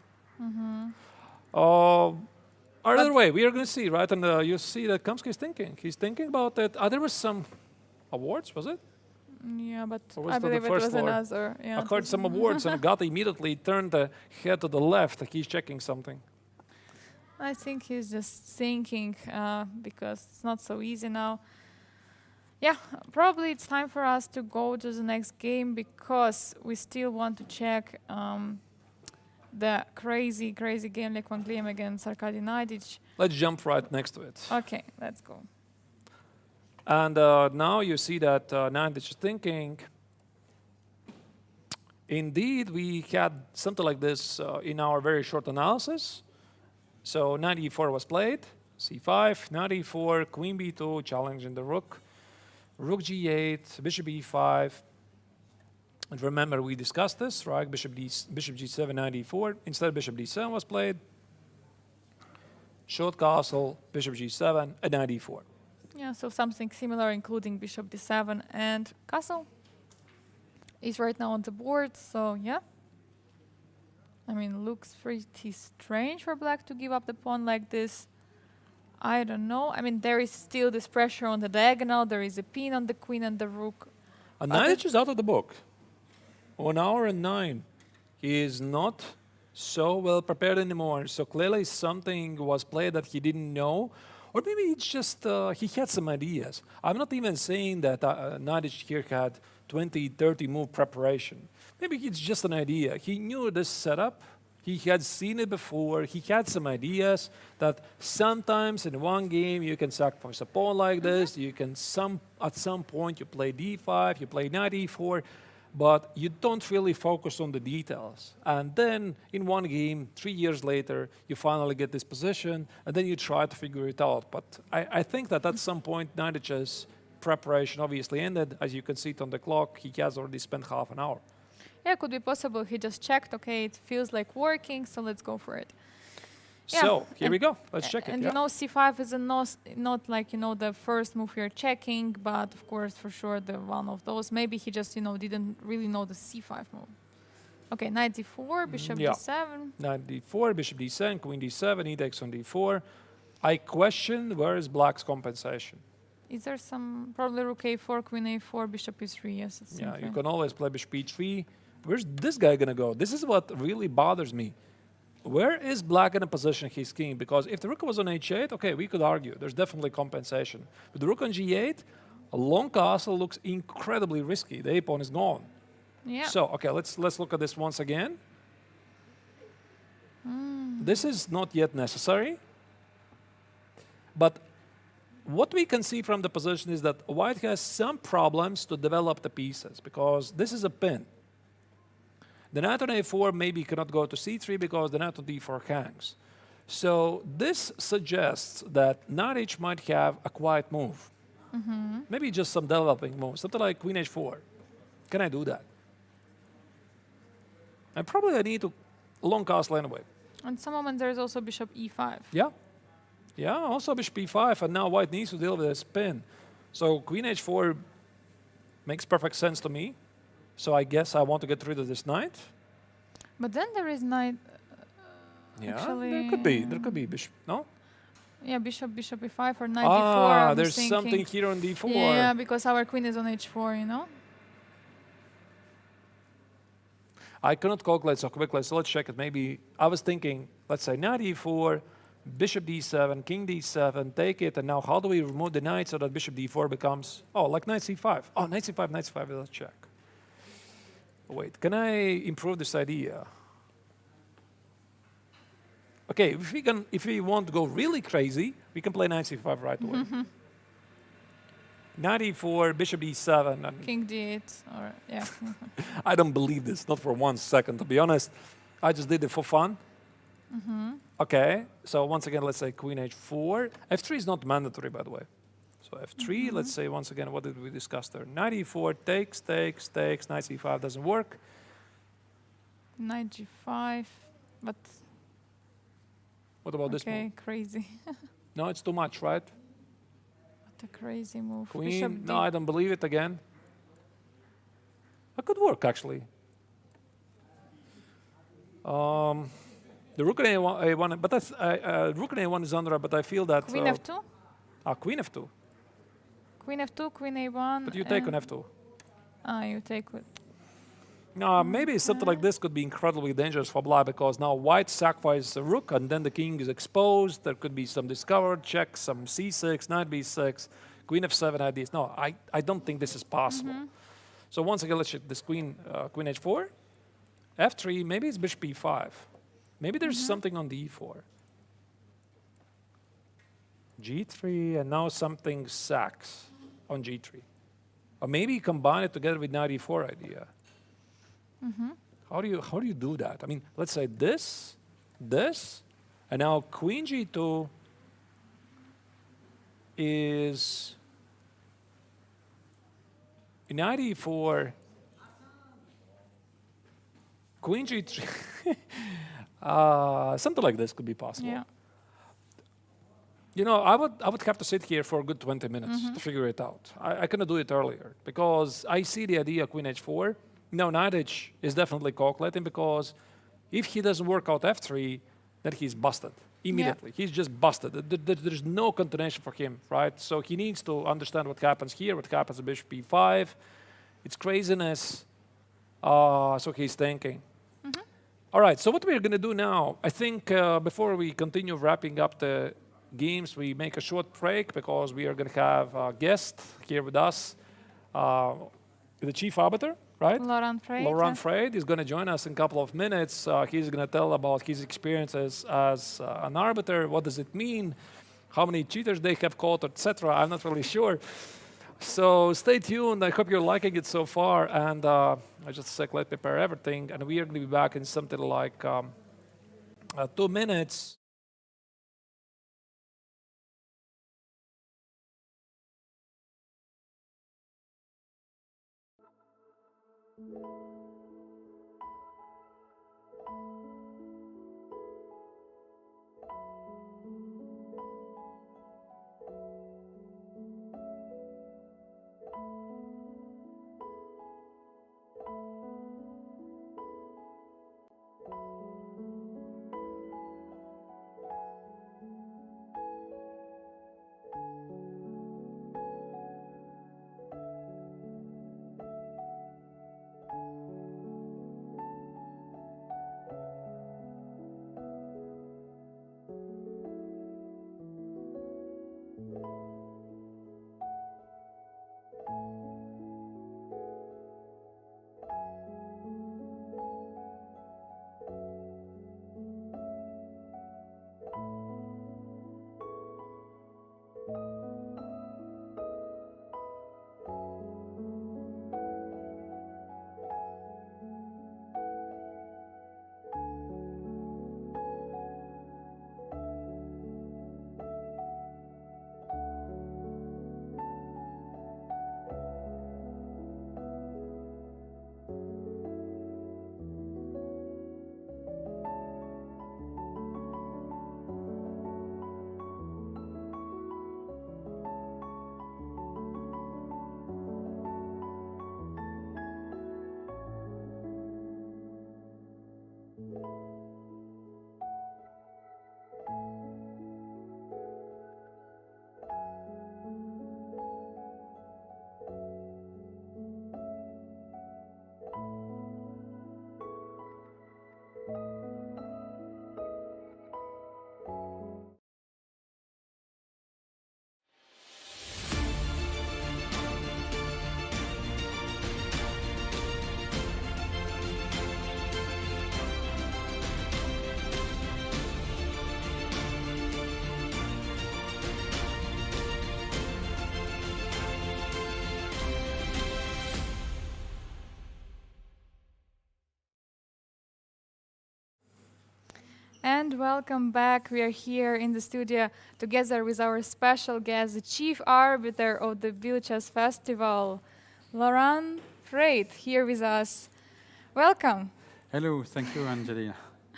Either way, we are going to see, right? And you see that Kamsky is thinking. He's thinking about it. There was some awards, was it? Yeah, but Or was I it the believe it first was floor? another. Yeah, I heard some awards and Gata immediately turned the head to the left. Like he's checking something. I think he's just thinking because it's not so easy now. Yeah, probably it's time for us to go to the next game because we still want to check the crazy game like one game against Arkady Naidic. Let's jump right next to it. Okay, let's go. And now you see that Naidic is thinking. Indeed, we had something like this in our very short analysis. So knight e4 was played, c5, knight e4, queen b2, challenging the rook, rook g8, bishop e5. And remember, we discussed this, right? Bishop g7, knight e4. Instead, bishop d7 was played. Short castle, bishop g7, and knight e4. Yeah, so something similar, including bishop d7 and castle, is right now on the board. So yeah. I mean, looks pretty strange for black to give up the pawn like this. I don't know. I mean, there is still this pressure on the diagonal. There is a pin on the queen and the rook. And But Nadic is out of the book. 1 hour and 9. He is not so well prepared anymore. So clearly something was played that he didn't know. Or maybe it's just he had some ideas. I'm not even saying that Nadic here had 20, 30 move preparation. Maybe it's just an idea. He knew this setup. He had seen it before. He had some ideas that sometimes in one game you can sacrifice a pawn like this. You can at some point you play d5, you play knight e4, but you don't really focus on the details. And then in one game, 3 years later, you finally get this position, and then you try to figure it out. But I think that at some point, Nadic's preparation obviously ended. As you can see it on the clock, he has already spent half an hour. Yeah, could be possible. He just checked. Okay, it feels like working, so let's go for it. Yeah, So here and- we go. Let's check it. And Yeah. you know, c5 is not like, the first move you're checking, but of course, for sure, the one of those. Maybe he just, didn't really know the c5 move. Okay, knight d4, bishop yeah. d7. Knight d4, bishop d7, queen d7, e takes on d4. I question where is black's compensation. Is there some, probably rook a4, queen a4, bishop e3, yes, it's Yeah, simply. you can always play bishop e3. Where's this guy gonna go? This is what really bothers me. Where is black in a position he's king? Because if the rook was on h8, okay, we could argue. There's definitely compensation. But the rook on g8, a long castle looks incredibly risky. The a-pawn is gone. Yeah. So, okay, let's look at this once again. This is not yet necessary. But what we can see from the position is that white has some problems to develop the pieces because this is a pin. The knight on a4 maybe cannot go to c3 because the knight on d4 hangs. So this suggests that Nadic might have a quiet move. Maybe just some developing move, something like queen h4. Can I do that? And probably I need to long castle anyway. At some moment, there's also bishop e5. Yeah. Yeah, also bishop e5, and now white needs to deal with this pin. So queen h4 makes perfect sense to me. So I guess I want to get rid of this knight. But then there is knight. Yeah, Actually, there could be bishop, no? Yeah, bishop e5 or knight d4. I'm There's thinking. something here on d4. Yeah, because our queen is on h4, I cannot calculate so quickly, so let's check it. Maybe I was thinking, let's say knight e4, bishop d7, king d7, take it, and now how do we remove the knight so that bishop d4 becomes, like knight c5. Oh, knight c5, let's check. Wait, can I improve this idea? Okay, if we want to go really crazy, we can play knight c5 right away. Knight e4, bishop d7, and King d8. Or, yeah. I don't believe this, not for 1 second, to be honest. I just did it for fun. Okay, so once again, let's say queen h4. f3 is not mandatory, by the way. So f3, let's say once again, what did we discuss there? Knight e4, takes, knight c5 doesn't work. Knight g5. But, What about this okay, move? crazy. No, it's too much, right? What a crazy move. Bishop Queen, d. no, I don't believe it again. That could work, actually. The rook on a1, but that's, rook on a1 is under, but I feel that... Queen f2? Queen f2. Queen f2, queen a1. But you take on and- f2. You take with. No, maybe something like this could be incredibly dangerous for black because now white sacrifices a rook and then the king is exposed. There could be some discovered check, some c6, knight b6, queen f7, knight d8. No, I don't think this is possible. So once again, let's check this queen h4, f3, maybe it's bishop e5. Maybe there's something on the e4. g3, and now something sacks on g3. Or maybe combine it together with knight e4 idea. How do you do that? I mean, let's say this, and now queen g2 is knight e4, queen g3. Something like this could be possible. Yeah. You know, I would have to sit here for a good 20 minutes to figure it out. I cannot do it earlier because I see the idea of queen h4. No, knight h is definitely calculating because If he doesn't work out f3, then he's busted immediately. He's just busted. There's no continuation for him, right? So he needs to understand what happens here, what happens at bishop e5. It's craziness. So he's thinking. All right, so what we're going to do now, I think before we continue wrapping up the games, we make a short break because we are going to have a guest here with us, the chief arbiter, right? Laurent Frey. Laurent Frey is going to join us in a couple of minutes. He's going to tell about his experiences as an arbiter. What does it mean? How many cheaters they have caught, etc. I'm not really sure. So stay tuned. I hope you're liking it so far. And just a sec, let me prepare everything. And we are going to be back in something like 2 minutes. And welcome back. We are here in the studio together with our special guest, the chief arbiter of the Biel Chess Festival, Laurent Frey, here with us. Welcome. Hello, thank you, Angelina.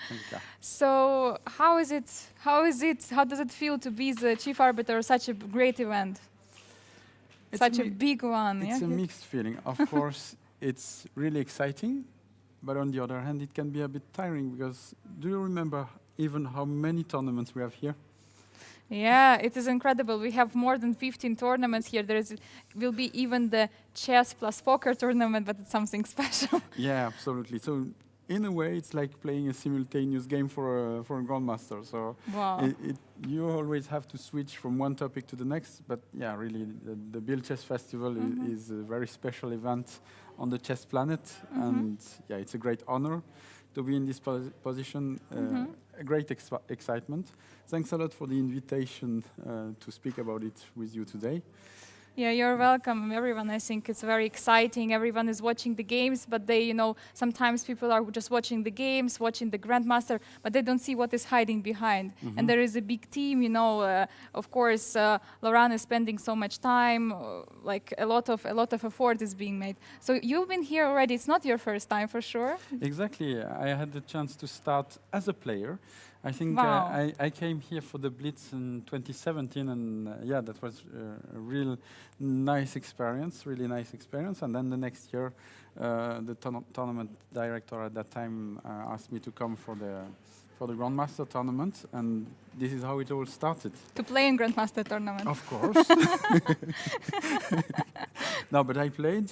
Thank you. So, how is it? How does it feel to be the chief arbiter of such a great event? Such a big one. It's a mixed feeling. Of course, it's really exciting, but on the other hand, it can be a bit tiring because do you remember even how many tournaments we have here? Yeah, it is incredible. We have more than 15 tournaments here. Will be even the chess plus poker tournament, but it's something special. Yeah, absolutely. So in a way, it's like playing a simultaneous game for a grandmaster. So wow. You always have to switch from one topic to the next. But yeah, really, the Biel Chess Festival is a very special event on the chess planet, and yeah, it's a great honor to be in this position. A great excitement. Thanks a lot for the invitation to speak about it with you today. Yeah, you're welcome, everyone. I think it's very exciting. Everyone is watching the games, but they, sometimes people are just watching the games, watching the grandmaster, but they don't see what is hiding behind. And there is a big team, of course, Laurent is spending so much time, like a lot of effort is being made. So you've been here already. It's not your first time for sure. Exactly. I had the chance to start as a player. I think Wow. I came here for the Blitz in 2017, and yeah, that was a real nice experience, really nice experience. And then the next year, the tournament director at that time asked me to come for the Grandmaster tournament, and this is how it all started. To play in Grandmaster tournament. Of course. No, but I played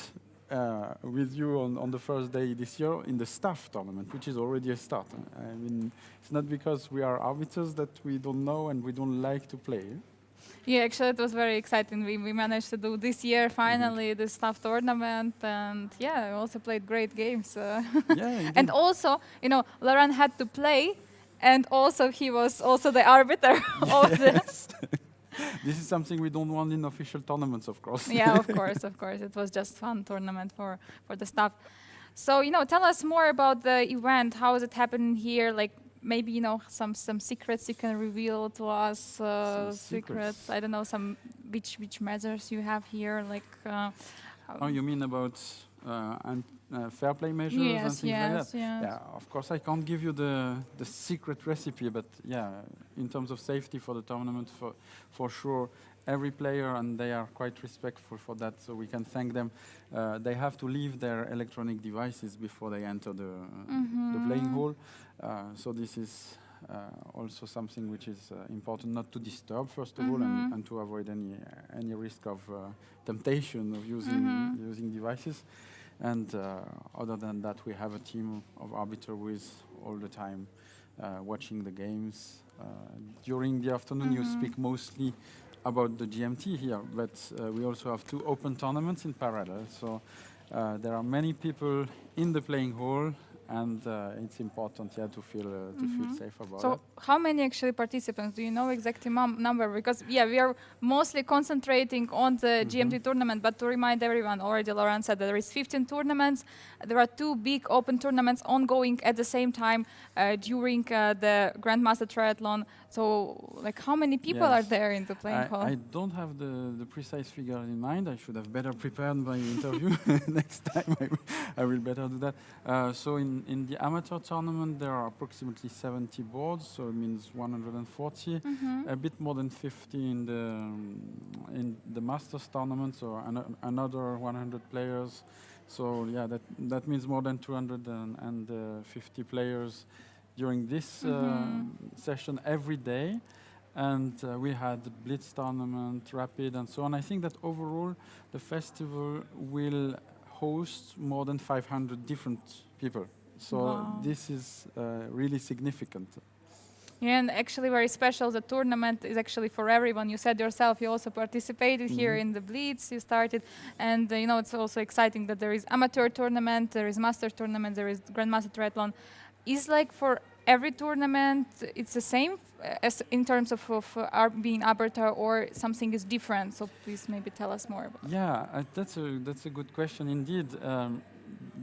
with you on the first day this year in the staff tournament, which is already a start. I mean, it's not because we are arbiters that we don't know and we don't like to play. Yeah, actually, it was very exciting. We managed to do this year finally the staff tournament, and yeah, we also played great games. Yeah, indeed. And also, you know, Laurent had to play, and also he was also the arbiter of the. Yes. This is something we don't want in official tournaments, of course. Yeah, of course, of course. It was just fun tournament for the staff. So, you know, tell us more about the event. How is it happening here? Like maybe, you know, some secrets you can reveal to us. Some Secrets. I don't know, some which measures you have here. Like. Oh, you mean about fair play measures and Yes, things like yes, that? yes. Yeah, of course I can't give you the secret recipe, but yeah, in terms of safety for the tournament, for sure, every player, and they are quite respectful for that, so we can thank them. They have to leave their electronic devices before they enter the playing hall. So this is also something which is important not to disturb, first of all, and to avoid any risk of temptation of using devices. And other than that, we have a team of arbiter who is all the time watching the games. During the afternoon, you speak mostly about the GMT here, but we also have 2 open tournaments in parallel. So there are many people in the playing hall, and it's important, yeah, to feel safe about it. So how many actually participants? Do you know exact number? Because yeah, we are mostly concentrating on the GMT tournament, but to remind everyone, already Laurent said that there is 15 tournaments. There are 2 big open tournaments ongoing at the same time during the Grandmaster Triathlon. So like how many people are there in the playing hall? I don't have the precise figure in mind. I should have better prepared my interview. Next time I will better do that. So in the amateur tournament, there are approximately 70 boards, so it means 140, a bit more than 50 in the Masters tournament, so another 100 players. So yeah, that means more than 250 players during this session every day. And we had the Blitz tournament, Rapid, and so on. I think that overall the festival will host more than 500 different people. So Wow. this is really significant. Yeah, and actually very special. The tournament is actually for everyone. You said yourself you also participated here in the Blitz. You started, and you know it's also exciting that there is amateur tournament, there is master tournament, there is Grandmaster Triathlon. Is like for every tournament it's the same as in terms of being arbiter, or something is different? So please maybe tell us more about. Yeah, that's a good question indeed.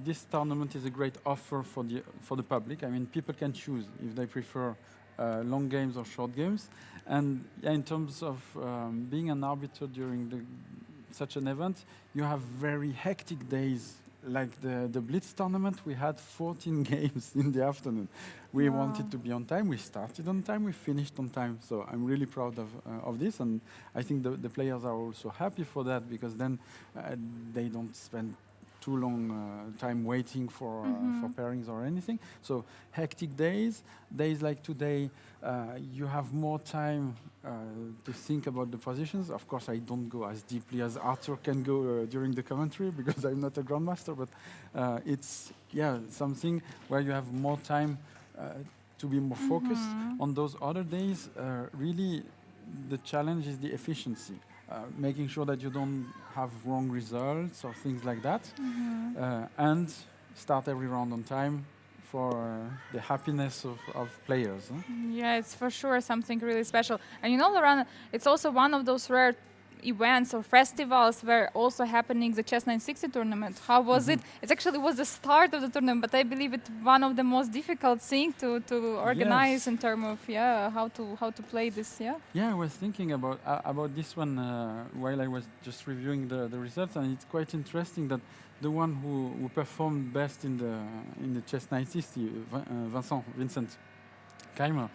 This tournament is a great offer for the public. I mean, people can choose if they prefer long games or short games. And yeah, in terms of being an arbiter during such an event, you have very hectic days. Like the Blitz tournament, we had 14 games in the afternoon. We wanted to be on time. We started on time. We finished on time. So I'm really proud of this, and I think the players are also happy for that, because then they don't spend too long time waiting for pairings or anything. So hectic days like today, you have more time to think about the positions. Of course, I don't go as deeply as Arthur can go during the commentary, because I'm not a grandmaster, but it's something where you have more time to be more focused. On those other days, really the challenge is the efficiency. Making sure that you don't have wrong results or things like that, and start every round on time for the happiness of players. Yeah, it's for sure something really special. And you know, Laurent, it's also one of those rare events or festivals where also happening the Chess 960 tournament. How was it? It actually was the start of the tournament, but I believe it's one of the most difficult things to organize in terms of how to play this. Yeah, I was thinking about this one while I was just reviewing the results, and it's quite interesting that the one who performed best in the Chess 960, Vincent, Keimer.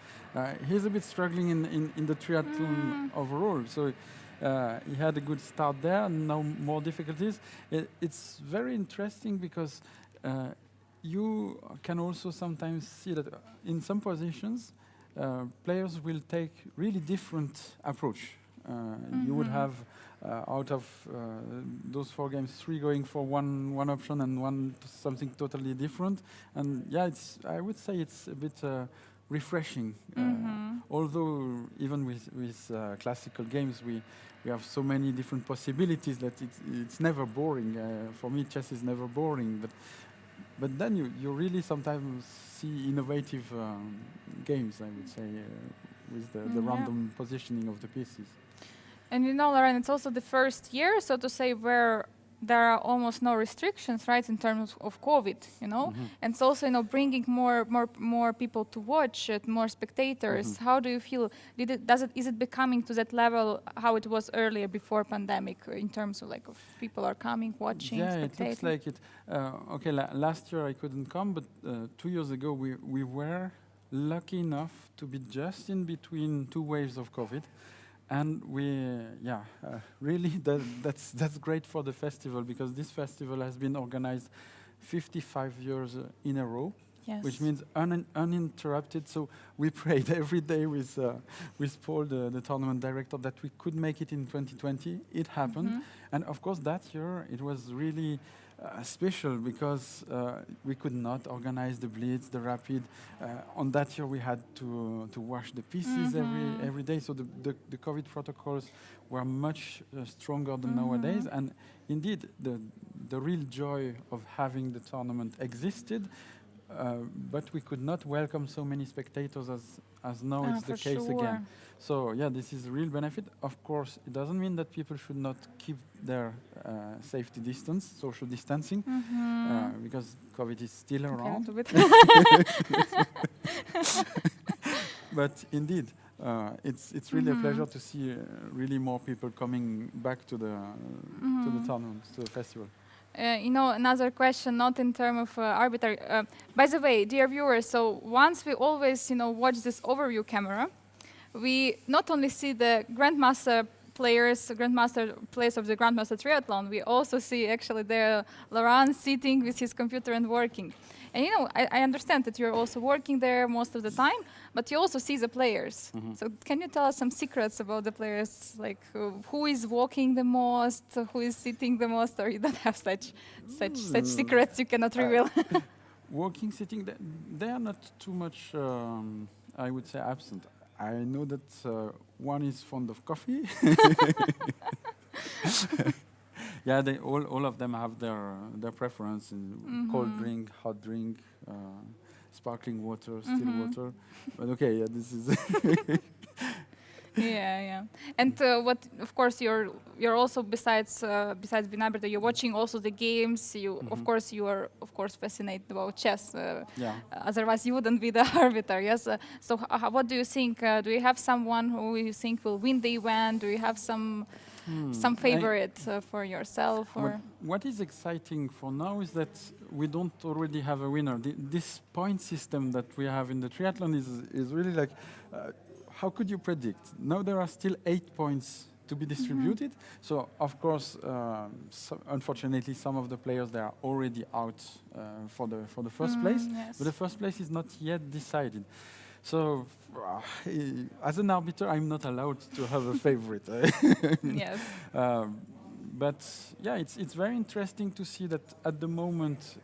He's a bit struggling in the triathlon overall. So he had a good start there, and now more difficulties. It's very interesting because you can also sometimes see that in some positions, players will take really different approach. You would have out of those 4 games, 3 going for one option and one something totally different. And yeah, I would say it's a bit refreshing. Although even with classical games, we have so many different possibilities that it's never boring. For me, chess is never boring. But then you really sometimes see innovative games, I would say, with the random positioning of the pieces. And Lauren, it's also the first year, so to say, where there are almost no restrictions, right, in terms of COVID, and it's also, bringing more people to watch it, more spectators. How do you feel? Is it becoming to that level how it was earlier before pandemic, in terms of of people are coming, watching, spectating? It looks like it. Okay, last year I couldn't come, but 2 years ago we were lucky enough to be just in between 2 waves of COVID. And really, that's great for the festival, because this festival has been organized 55 years in a row, which means uninterrupted. So we prayed every day with Paul, the tournament director, that we could make it in 2020. It happened, and of course that year it was really special because we could not organize the blitz, the rapid. On that year we had to wash the pieces every day, so the COVID protocols were much stronger than nowadays. And indeed, the real joy of having the tournament existed, but we could not welcome so many spectators as now it's the case again. So yeah, this is a real benefit. Of course, it doesn't mean that people should not keep their safety distance, social distancing, because COVID is still around. But indeed, it's really a pleasure to see really more people coming back to the tournament, to the festival. Another question, not in terms of arbitrary. By the way, dear viewers, so once we always, watch this overview camera, we not only see the grandmaster players of the Grandmaster Triathlon, we also see actually there Laurent sitting with his computer and working. And I understand that you're also working there most of the time, but you also see the players. So can you tell us some secrets about the players, like who is walking the most, who is sitting the most, or you don't have such secrets you cannot reveal? Walking, sitting, they are not too much, I would say, absent. I know that one is fond of coffee. Yeah, they all of them have their preference in cold drink, hot drink, sparkling water, still water. But okay, yeah, this is. Yeah. And what, of course, you're also besides being arbiter, you're watching also the games. You are fascinated about chess. Otherwise, you wouldn't be the arbiter. Yes. So what do you think? Do you have someone who you think will win the event? Do you have some favorite for yourself? Or what is exciting for now is that we don't already have a winner. This point system that we have in the triathlon is really like. How could you predict? Now there are still 8 points to be distributed. So of course, unfortunately, some of the players they are already out for the first place. Yes. But the first place is not yet decided. So as an arbiter, I'm not allowed to have a favorite. Yes. But yeah, it's very interesting to see that at the moment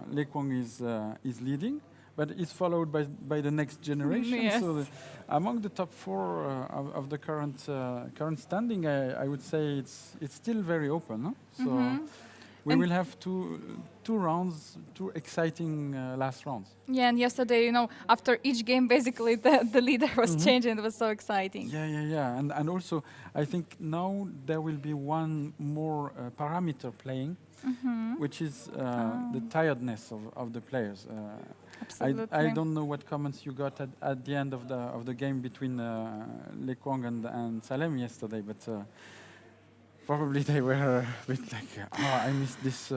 Lei Kwang is leading. But it's followed by the next generation. Yes. So among the top 4 of the current standing, I would say it's still very open. No? So we will have two rounds, 2 exciting last rounds. Yeah, and yesterday, after each game, basically the leader was changing. It was so exciting. Yeah. And also, I think now there will be one more parameter playing, which is the tiredness of the players. I don't know what comments you got at the end of the game between Lei Kwang and Salem yesterday, but Probably they were a bit like, oh, I missed this.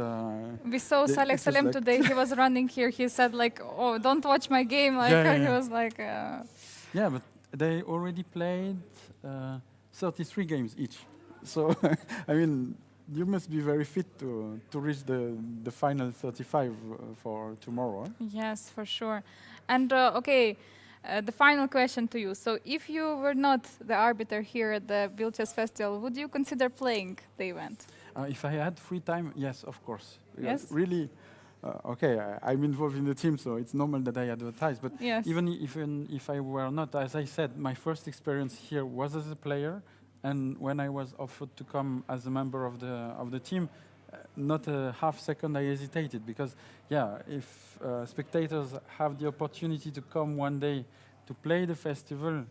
We saw Saleh this was Salem like- today. He was running here. He said like, "Oh, don't watch my game." Like Yeah, he yeah. was like, Yeah, but they already played 33 games each. So, I mean, you must be very fit to reach the final 35 for tomorrow. Huh? Yes, for sure. And okay, the final question to you. So, if you were not the arbiter here at the Biel Chess Festival, would you consider playing the event? If I had free time, yes, of course. Yes? Really, okay, I'm involved in the team, so it's normal that I advertise. But Yes. even if I were not, as I said, my first experience here was as a player, and when I was offered to come as a member of the team, not a half second I hesitated, because yeah, if spectators have the opportunity to come one day to play the festival,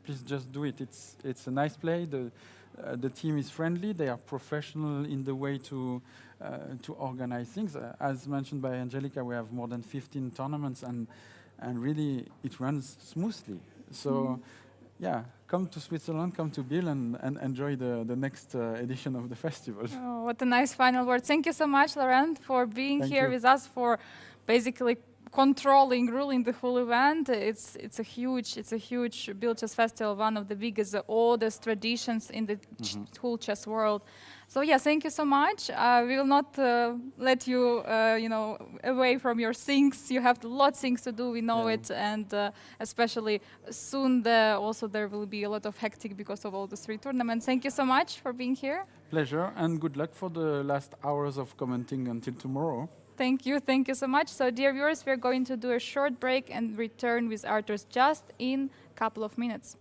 please just do it. It's a nice play. The team is friendly. They are professional in the way to organize things. As mentioned by Angelica, we have more than 15 tournaments, and really it runs smoothly. So, yeah, come to Switzerland, come to Biel, and enjoy the next edition of the festival. Oh, what a nice final word. Thank you so much, Laurent, for being Thank here you. with us, for basically controlling, ruling the whole event. It's a huge Biel Chess Festival, one of the biggest, the oldest traditions in the whole chess world. So yeah, thank you so much. We will not let you, away from your things. You have a lot of things to do. We know Yeah. it, and especially soon, there will be a lot of hectic because of all the 3 tournaments. Thank you so much for being here. Pleasure, and good luck for the last hours of commenting until tomorrow. Thank you so much. So, dear viewers, we're going to do a short break and return with Arthur's just in a couple of minutes.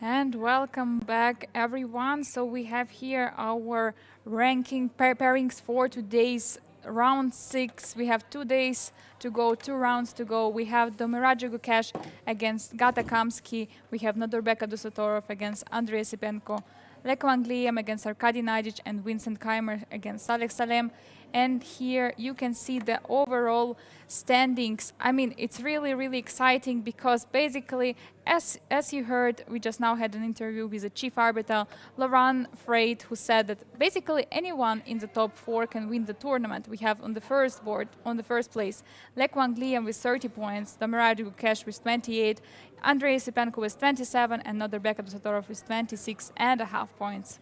And welcome back, everyone. So we have here our ranking pairings for today's round 6. We have 2 days to go, 2 rounds to go. We have Domiraja Gukesh against Gata Kamsky. We have Nodorbeka Dusatorov against Andrei Sipenko. Leko Angliam against Arkady Najic and Vincent Keimer against Saleh Salem. And here you can see the overall standings. I mean, it's really, really exciting because basically, as you heard, we just now had an interview with the chief arbiter, Laurent Freyt, who said that basically anyone in the top 4 can win the tournament. We have on the first board, on the first place, Lek Wang Liam with 30 points, Damaraj Gukesh with 28, Andrei Sipenko with 27, and Norbert Satorov with 26.5 points.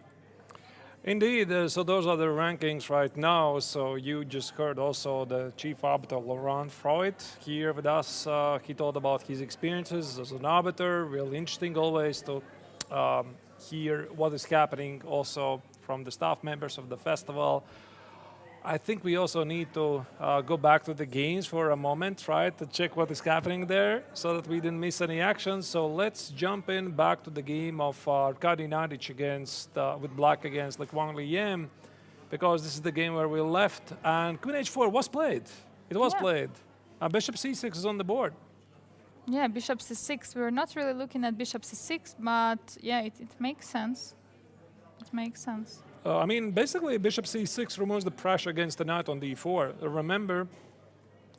Indeed, so those are the rankings right now. So you just heard also the chief arbiter, Laurent Freud, here with us. He talked about his experiences as an arbiter. Really interesting always to hear what is happening also from the staff members of the festival. I think we also need to go back to the games for a moment, right, to check what is happening there so that we didn't miss any action. So let's jump in back to the game of Arkady Nadic against, with black against Lek Wang Liam, because this is the game where we left. And Queen H4 was played. It was played. Bishop C6 is on the board. Yeah, Bishop C6. We're not really looking at Bishop C6, but yeah, it makes sense. It makes sense. I mean, basically, Bishop C6 removes the pressure against the knight on D4. Remember,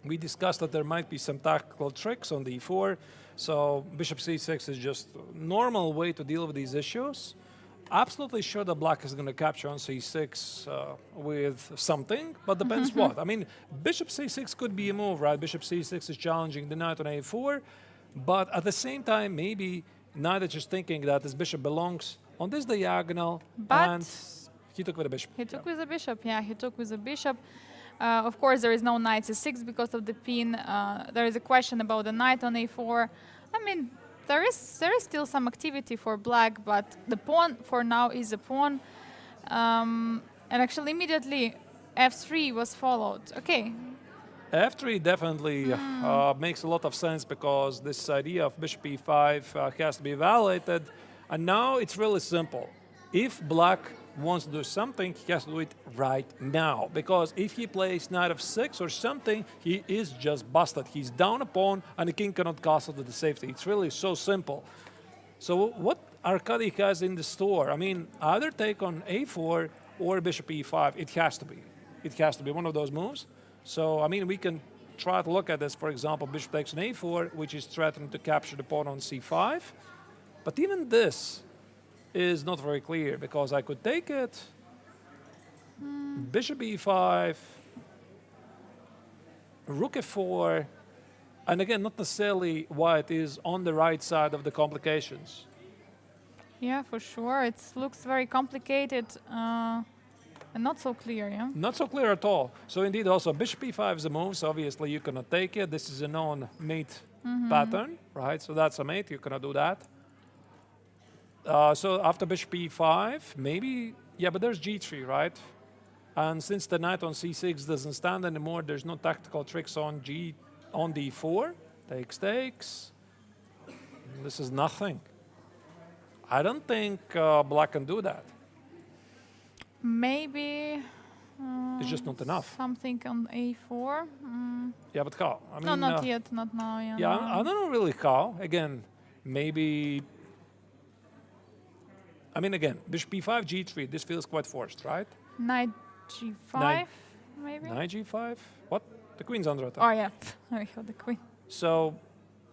we discussed that there might be some tactical tricks on D4. So Bishop C6 is just a normal way to deal with these issues. Absolutely sure that black is going to capture on C6 with something, but depends what. I mean, Bishop C6 could be a move, right? Bishop C6 is challenging the knight on A4, but at the same time, maybe knight is just thinking that this bishop belongs on this diagonal, and he took with the bishop. He took with the bishop, yeah, he took with the bishop. Of course, there is no knight c6 because of the pin. There is a question about the knight on a4. I mean, there is still some activity for black, but the pawn for now is a pawn. And actually, immediately, f3 was followed. Okay. F3 definitely makes a lot of sense because this idea of bishop e5 has to be evaluated. And now it's really simple. If black wants to do something, he has to do it right now. Because if he plays knight f6 or something, he is just busted. He's down a pawn, and the king cannot castle to the safety. It's really so simple. So what Arkady has in the store, I mean, either take on a4 or bishop e5. It has to be. It has to be one of those moves. So, I mean, we can try to look at this. For example, bishop takes on a4, which is threatening to capture the pawn on c5. But even this is not very clear because I could take it, bishop e5, rook f4, and again, not necessarily white is on the right side of the complications. Yeah, for sure. It looks very complicated and not so clear, yeah? Not so clear at all. So indeed, also, bishop e5 is a move, so obviously you cannot take it. This is a known mate pattern, right? So that's a mate, you cannot do that. So after bishop e5, maybe, yeah, but there's g3, right? And since the knight on c6 doesn't stand anymore, there's no tactical tricks on d4. Takes. This is nothing. I don't think black can do that. Maybe it's just not enough. Something on a4. Yeah, but how? I mean, no, not yet, not now. Yeah, yeah, no. I don't know really how. Again, maybe. I mean, again, bishop e5, g3. This feels quite forced, right? Knight g5, maybe. Knight g5. What? The queen's under attack. Oh yeah, I have the queen. So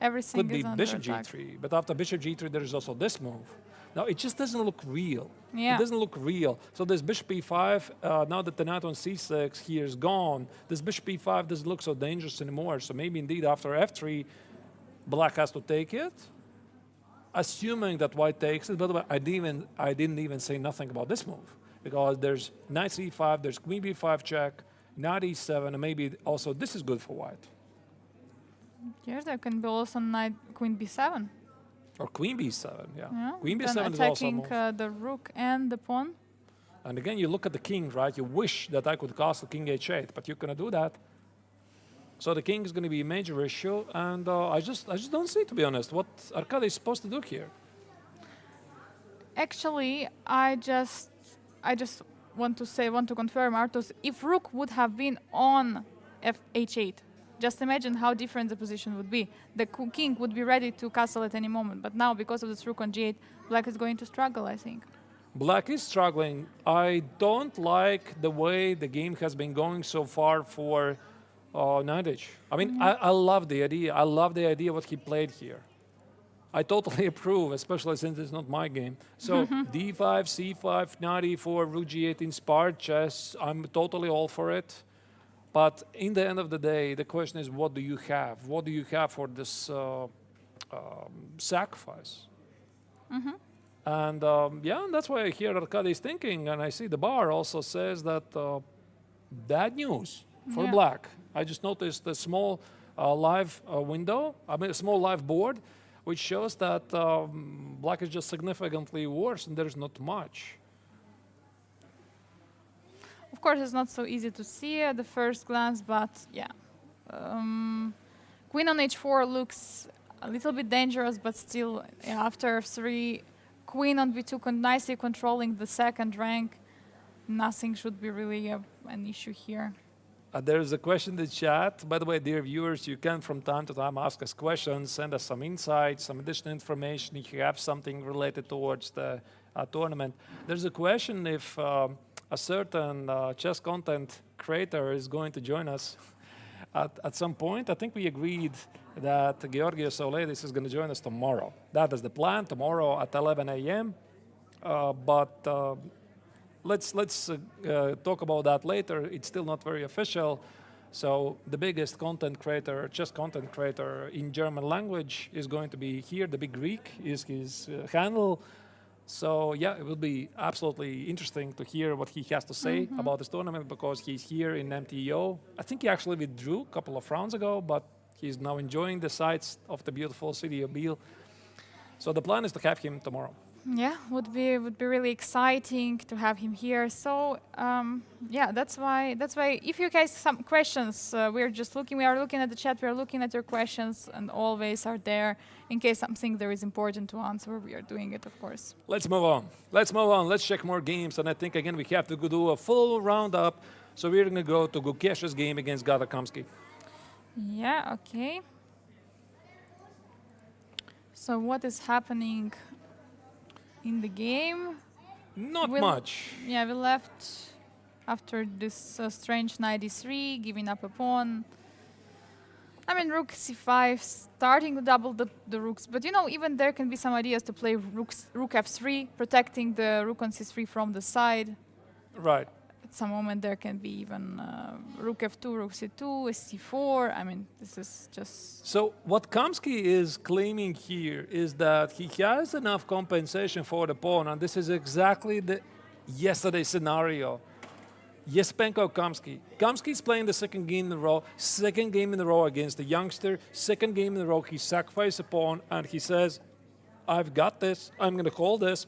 everything could be is under bishop attack. g3, but after bishop g3, there is also this move. Now it just doesn't look real. Yeah. It doesn't look real. So this bishop e5, now that the knight on c6 here is gone, this bishop e5 doesn't look so dangerous anymore. So maybe indeed after f3, black has to take it, assuming that white takes it. By the way, I didn't even say nothing about this move because there's knight c5, there's queen b5 check, knight e7, and maybe also this is good for white. Yes, there can be also knight queen b7. Or queen b7, yeah. Yeah. Queen Then b7 is also a attacking move. the rook and the pawn. And again, you look at the king, right? You wish that I could castle king h8, but you cannot do that. So the king is going to be a major issue, and I just don't see, to be honest, what Arkady is supposed to do here. Actually, I just want to confirm, Artus, if rook would have been on h8, just imagine how different the position would be. The king would be ready to castle at any moment, but now because of this rook on g8, black is going to struggle, I think. Black is struggling. I don't like the way the game has been going so far for Nadic. I mean, I love the idea. I love the idea what he played here. I totally approve, especially since it's not my game. So d5, c5, knight e4, rook g8 inspired chess. I'm totally all for it. But in the end of the day, the question is, what do you have? What do you have for this sacrifice? And yeah, that's why I hear Arkady is thinking, and I see the bar also says that bad news for Black. I just noticed a small live window, I mean a small live board, which shows that Black is just significantly worse and there's not much. Of course, it's not so easy to see at the first glance, but yeah. Queen on h4 looks a little bit dangerous, but still, after 3, Queen on b2 nicely controlling the second rank, nothing should be really an issue here. There's a question in the chat. By the way, dear viewers, you can from time to time ask us questions, send us some insights, some additional information if you have something related towards the tournament. There's a question if a certain chess content creator is going to join us at some point. I think we agreed that Georgios Oledis is going to join us tomorrow. That is the plan, tomorrow at 11 a.m. But let's talk about that later. It's still not very official. So the biggest content creator, chess content creator in German language is going to be here. The big Greek is his handle. So yeah, it will be absolutely interesting to hear what he has to say about this tournament because he's here in MTO. I think he actually withdrew a couple of rounds ago, but he's now enjoying the sights of the beautiful city of Biel. So the plan is to have him tomorrow. Yeah, would be really exciting to have him here. So yeah, that's why if you guys have some questions, we are looking at the chat, we are looking at your questions, and always are there in case something there is important to answer. We are doing it, of course. Let's move on. Let's check more games, and I think again we have to do a full roundup. So we're going to go to Gukesh's game against Gatakamsky. Yeah. Okay. So what is happening in the game? Not much. Yeah, we left after this strange knight d3, giving up a pawn. I mean, rook c5, starting to double the rooks. But you know, even there can be some ideas to play rook f3, protecting the rook on c3 from the side. Right. At some moment there can be even rook f2, rook c2, c4. I mean, this is just... So what Kamsky is claiming here is that he has enough compensation for the pawn, and this is exactly the yesterday scenario. Yespenko Kamsky. Kamsky is playing the second game in a row against the youngster. Second game in a row, he sacrificed a pawn, and he says, I've got this, I'm going to call this.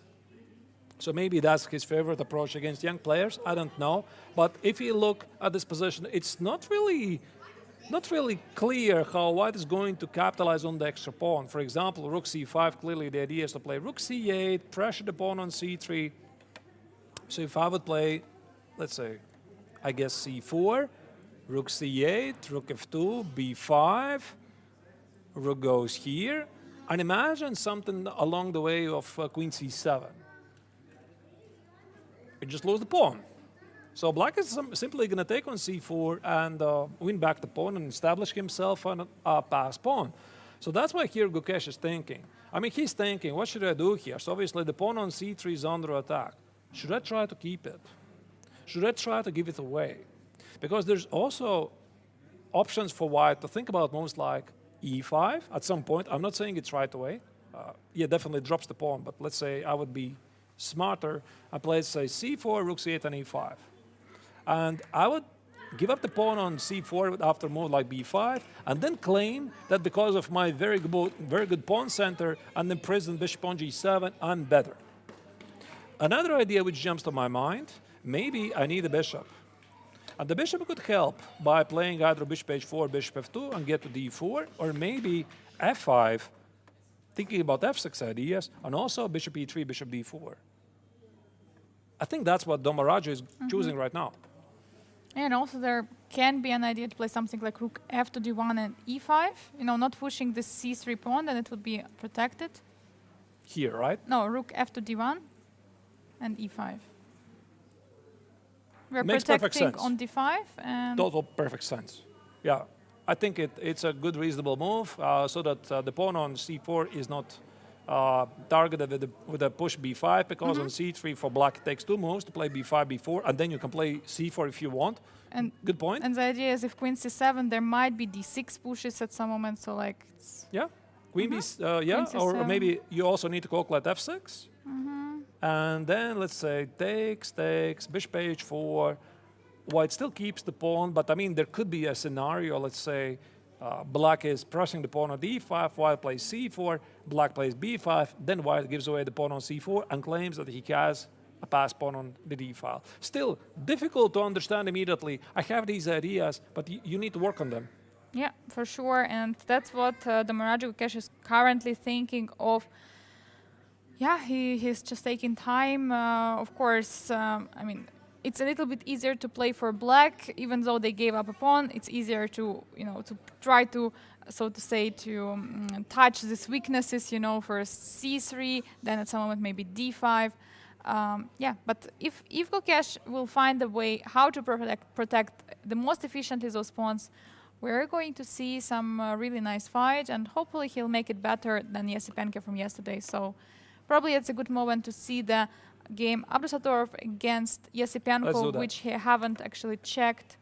So maybe that's his favorite approach against young players. I don't know. But if you look at this position, it's not really clear how White is going to capitalize on the extra pawn. For example, rook c5, clearly the idea is to play rook c8, pressure the pawn on c3. So if I would play, let's say, I guess c4, rook c8, rook f2, b5, rook goes here. And imagine something along the way of queen c7. You just lose the pawn. So Black is simply going to take on c4 and win back the pawn and establish himself on a pass pawn. So that's why here Gukesh is thinking. I mean, he's thinking, what should I do here? So obviously the pawn on c3 is under attack. Should I try to keep it? Should I try to give it away? Because there's also options for White to think about moves like e5 at some point. I'm not saying it's right away. Yeah, definitely drops the pawn, but let's say I would be smarter. I play, say, c4, rook c8, and e5. And I would give up the pawn on c4 after a move like b5, and then claim that because of my very good pawn center and then present bishop on g7, I'm better. Another idea which jumps to my mind, maybe I need a bishop. And the bishop could help by playing either bishop h4, bishop f2, and get to d4, or maybe f5, thinking about f6 ideas, and also bishop e3, bishop d4. I think that's what Domaraju is choosing right now. And also there can be an idea to play something like rook f to d1 and e5. You know, not pushing the c3 pawn, then it would be protected. Here, right? No, rook f to d1. and e5. We're Makes perfect protecting sense. on d5 and Total perfect sense. Yeah, I think it's a good, reasonable move so that the pawn on c4 is not targeted with a push b5, because on c3 for black it takes 2 moves to play b5, b4, and then you can play c4 if you want. and Good point. and the idea is if queen c7, there might be d6 pushes at some moment. So like, it's, Yeah, queen b, yeah, Queen or c7. maybe you also need to calculate f6. And then let's say takes, bishop h4. White still keeps the pawn, but I mean, there could be a scenario, let's say, black is pressing the pawn on d5, white plays c4, black plays b5, then white gives away the pawn on c4 and claims that he has a pass pawn on the d file. Still, difficult to understand immediately. I have these ideas, but you need to work on them. yeah, for sure. And that's what Domaraja Gukesh is currently thinking of. Yeah, he's just taking time. Of course, I mean, it's a little bit easier to play for black, even though they gave up a pawn. It's easier to, to try to, so to say, to touch these weaknesses, first c3, then at some moment maybe d5. Yeah, but if Gukesh will find a way how to protect the most efficiently those pawns, we're going to see some really nice fight, and hopefully he'll make it better than Yesipenko from yesterday. So probably it's a good moment to see the game Abdusatorov against Let's do Yesipenko, that. which he haven't actually checked.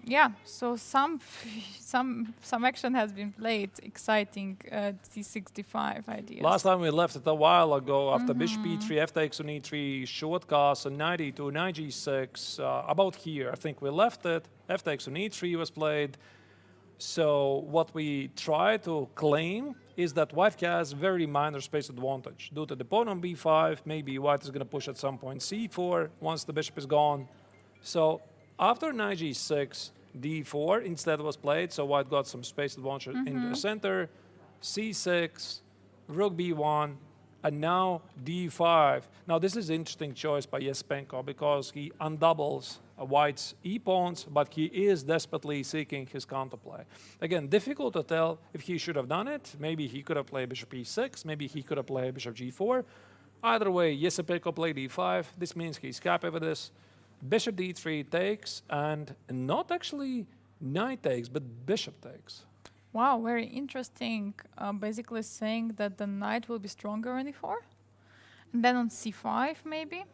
Yeah, so some action has been played. Exciting d65 ideas. Last time we left it a while ago after bishop e3, f takes on e3, short castle, knight e2, knight g6. About here, I think we left it. F takes on e3 was played. So what we try to claim is that white has very minor space advantage. Due to the pawn on b5, maybe white is going to push at some point c4 once the bishop is gone. So after knight g6, d4 instead was played, so white got some space advantage in the center. c6, rook b1, and now d5. Now this is an interesting choice by Yesipenko because he undoubles white's e-pawns, but he is desperately seeking his counterplay. Again, difficult to tell if he should have done it. Maybe he could have played bishop e6, maybe he could have played bishop g4. Either way, Yesipenko played e5. This means he's happy with this. Bishop d3 takes, and not actually knight takes, but bishop takes. Wow, very interesting. Basically saying that the knight will be stronger on e4, and then on c5 maybe.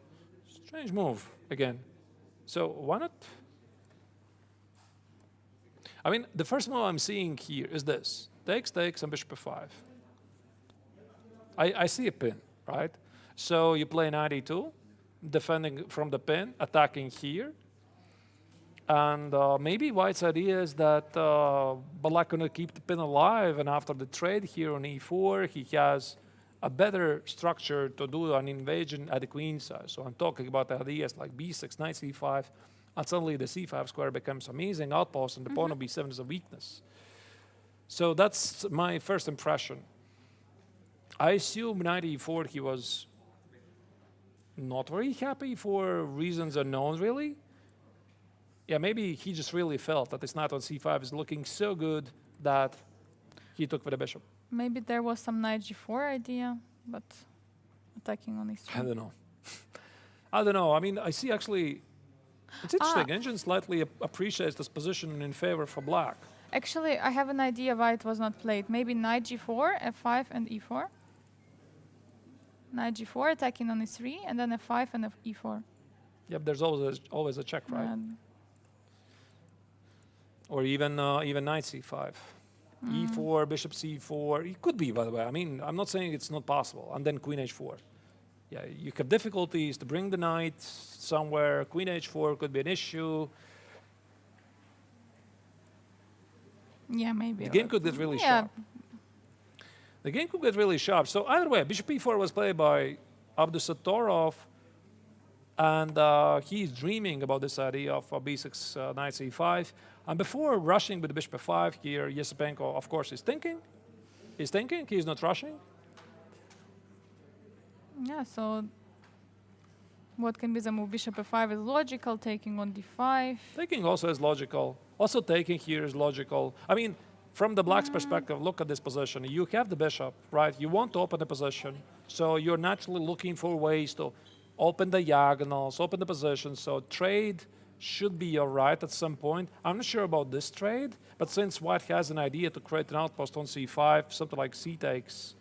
Strange move again. So why not? I mean, the first move I'm seeing here is this: takes, and bishop f5. I see a pin, right? So you play knight e2. Defending from the pin, attacking here. And maybe white's idea is that black going to keep the pin alive, and after the trade here on e4, he has a better structure to do an invasion at the queen side. So I'm talking about ideas like b6, knight c5, and suddenly the c5 square becomes amazing outpost, and the pawn on b7 is a weakness. So that's my first impression. I assume knight e4 he was not very happy for reasons unknown, really. Yeah, maybe he just really felt that this knight on c5 is looking so good that he took for the bishop. Maybe there was some knight g4 idea, but attacking on e3. I don't know. I don't know. I mean, I see actually, it's interesting. Engine slightly appreciates this position in favor for black. Actually, I have an idea why it was not played. Maybe knight g4, f5, and e4. Knight g4, attacking on e3, and then f5 and e4. Yep, there's always a check, right? Or even knight c5. e4, bishop c4. It could be, by the way. I mean, I'm not saying it's not possible. And then queen h4. Yeah, you have difficulties to bring the knight somewhere. Queen h4 could be an issue. Yeah, maybe. The game could get really sharp. The game could get really sharp. So either way, bishop e4 was played by Abdusatorov, and he's dreaming about this idea of b6, knight c5. And before rushing with the bishop f5 here, Yesipenko, of course, is thinking. He's not rushing. Yeah, so what can be the move? Bishop f5 is logical, taking on d5. Taking also is logical. Also taking here is logical. I mean, from the black's perspective, look at this position. You have the bishop, right? You want to open the position, so you're naturally looking for ways to open the diagonals, open the position. So trade should be all right at some point. I'm not sure about this trade, but since white has an idea to create an outpost on c5, something like c takes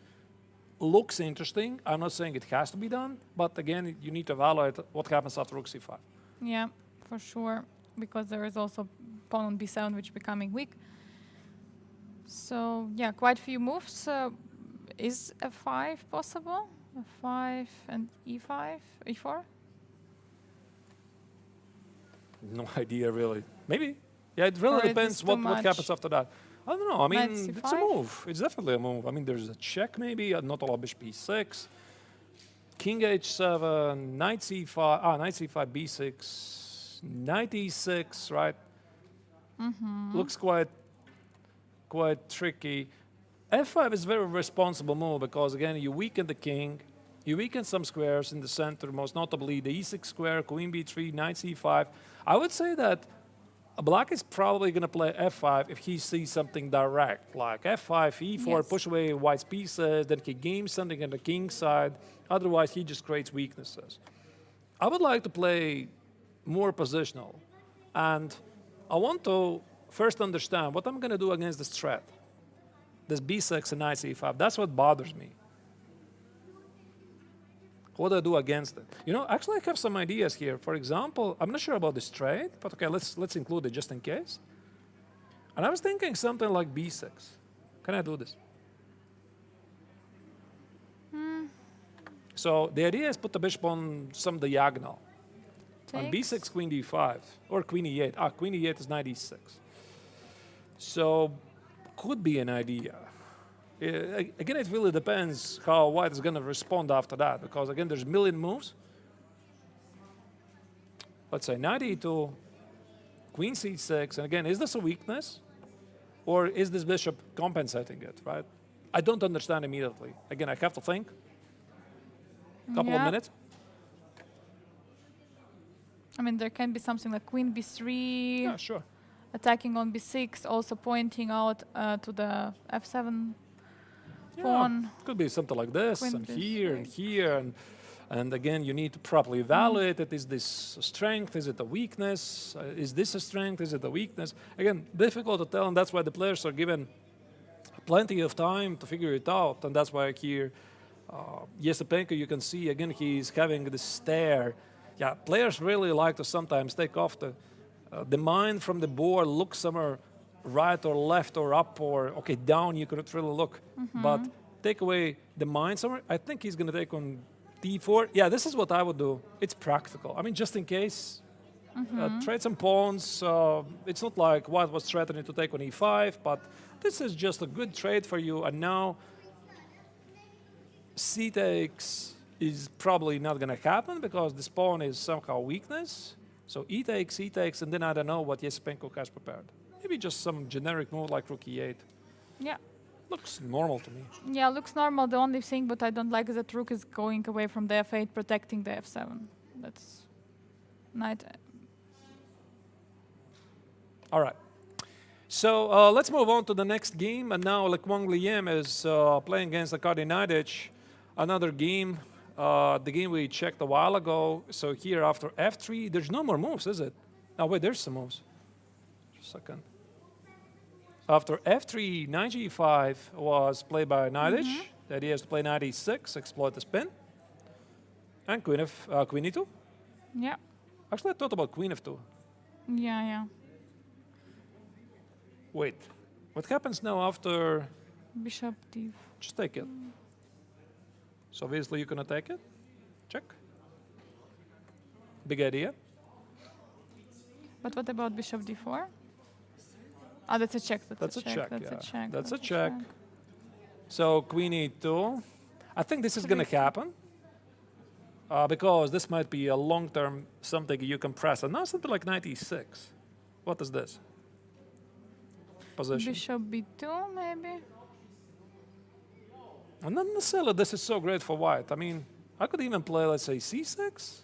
looks interesting. I'm not saying it has to be done, but again, you need to evaluate what happens after rook c5. Yeah, for sure, because there is also pawn on b7, which is becoming weak. So yeah, quite few moves. Is f5 possible? f5 and e5, e4? No idea, really. Maybe. Yeah, it really Or it depends is too what much. happens after that. I don't know. I Knight mean, it's a c5? move. It's definitely a move. I mean, there's a check maybe, not allowed bishop e6, king h7, knight c5, knight c5, b6, knight e6, right? Looks quite tricky. f5 is a very responsible move because, again, you weaken the king, you weaken some squares in the center, most notably the e6 square, queen b3, knight c5. I would say that black is probably going to play f5 if he sees something direct, like f5, e4, Yes. push away white's pieces, then he games something on the king side. Otherwise, he just creates weaknesses. I would like to play more positional, and I want to first understand what I'm going to do against this threat, this b6 and knight c5. That's what bothers me. What do I do against it? You know, actually, I have some ideas here. For example, I'm not sure about this trade, but okay, let's include it just in case. And I was thinking something like b6. Can I do this? So the idea is put the bishop on some diagonal. On Takes. b6, queen d5, or queen e8. Queen e8 is knight e6. So could be an idea. Again, it really depends how white is going to respond after that, because again, there's a million moves. Let's say knight e2, queen c6, and again, is this a weakness, or is this bishop compensating it? Right? I don't understand immediately. Again, I have to think. Couple of Yeah. minutes. I mean, there can be something like queen b3, Yeah, sure. attacking on b6, also pointing out to the f7 Yeah, pawn. could be something like this, Queen and b6. here, and here, and again, you need to properly evaluate it. Is this a strength? Is it a weakness? Is this a strength? Is it a weakness? Again, difficult to tell, and that's why the players are given plenty of time to figure it out, and that's why here, Yesepenko, you can see, again, he's having this stare. Yeah, players really like to sometimes take off the mind from the board, look somewhere right or left or up or, okay, down, you could really look. But take away the mind somewhere. I think he's going to take on d4. Yeah, this is what I would do. It's practical. I mean, just in case. Trade some pawns. It's not like white was threatening to take on e5, but this is just a good trade for you. And now c takes is probably not going to happen because this pawn is somehow weakness. So e takes, and then I don't know what Yesepenko has prepared. Maybe just some generic move like rook e8. Yeah. Looks normal to me. Yeah, looks normal. The only thing but I don't like is that rook is going away from the f8, protecting the f7. That's knight. All right. So let's move on to the next game. And now Wang Liem is playing against Arkady Naiditch. Another game, the game we checked a while ago. So here after f3, there's no more moves, is it? Oh, wait, there's some moves. Just a second. After f3, knight g5 was played by Naiditch. The idea is to play knight e6, exploit the spin. And queen e2. Yeah. Actually, I thought about queen f2. Yeah, yeah. Wait, what happens now after... Bishop d. Just take it. So obviously you're gonna take it. Check. Big idea. But what about bishop d4? Ah, that's a check. That's a check. That's Yeah. a check. That's a check. So queen e2. I think this is gonna happen because this might be a long-term something you can press. And now something like knight e6. What is this? Position. Bishop b2, maybe. And not necessarily this is so great for white. I mean, I could even play, let's say, c6.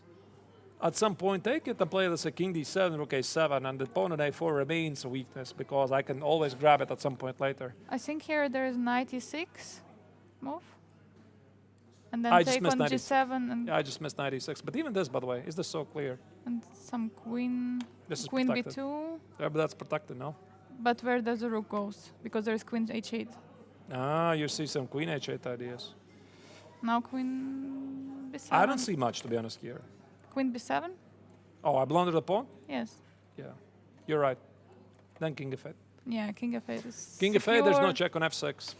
at some point take it and play, let's say, king d7, rook a7, and the pawn on a4 remains a weakness because I can always grab it at some point later. I think here there is knight e6 move. And then I just take missed on knight g7 and, Yeah, I just missed knight e6. But even this, by the way, is this so clear? and some queen, This is queen protected. b2. Yeah, but that's protected now. But where does the rook goes? Because there is queen h8. Ah, you see some queen h8 ideas. Now queen b7. I don't see much, to be honest, here. Queen b7? Oh, I blundered the pawn? Yes. Yeah, you're right. Then king f8. Yeah, king f8 is King f8, there's no secure. check on f6.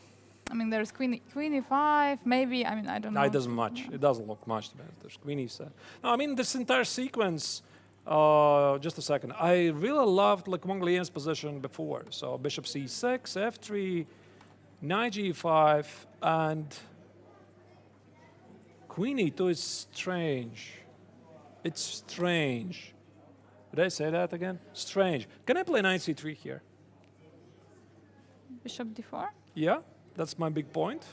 I mean, there's queen e5, maybe. I mean, I don't know. No, it doesn't much. It doesn't look much, to be honest. There's queen e7. No, I mean, this entire sequence, just a second. I really loved like Mongolian's position before. So bishop c6, f3, knight g5, and queen e2 is strange. It's strange. Did I say that again? Strange. Can I play knight c3 here? Bishop d4? Yeah, that's my big point.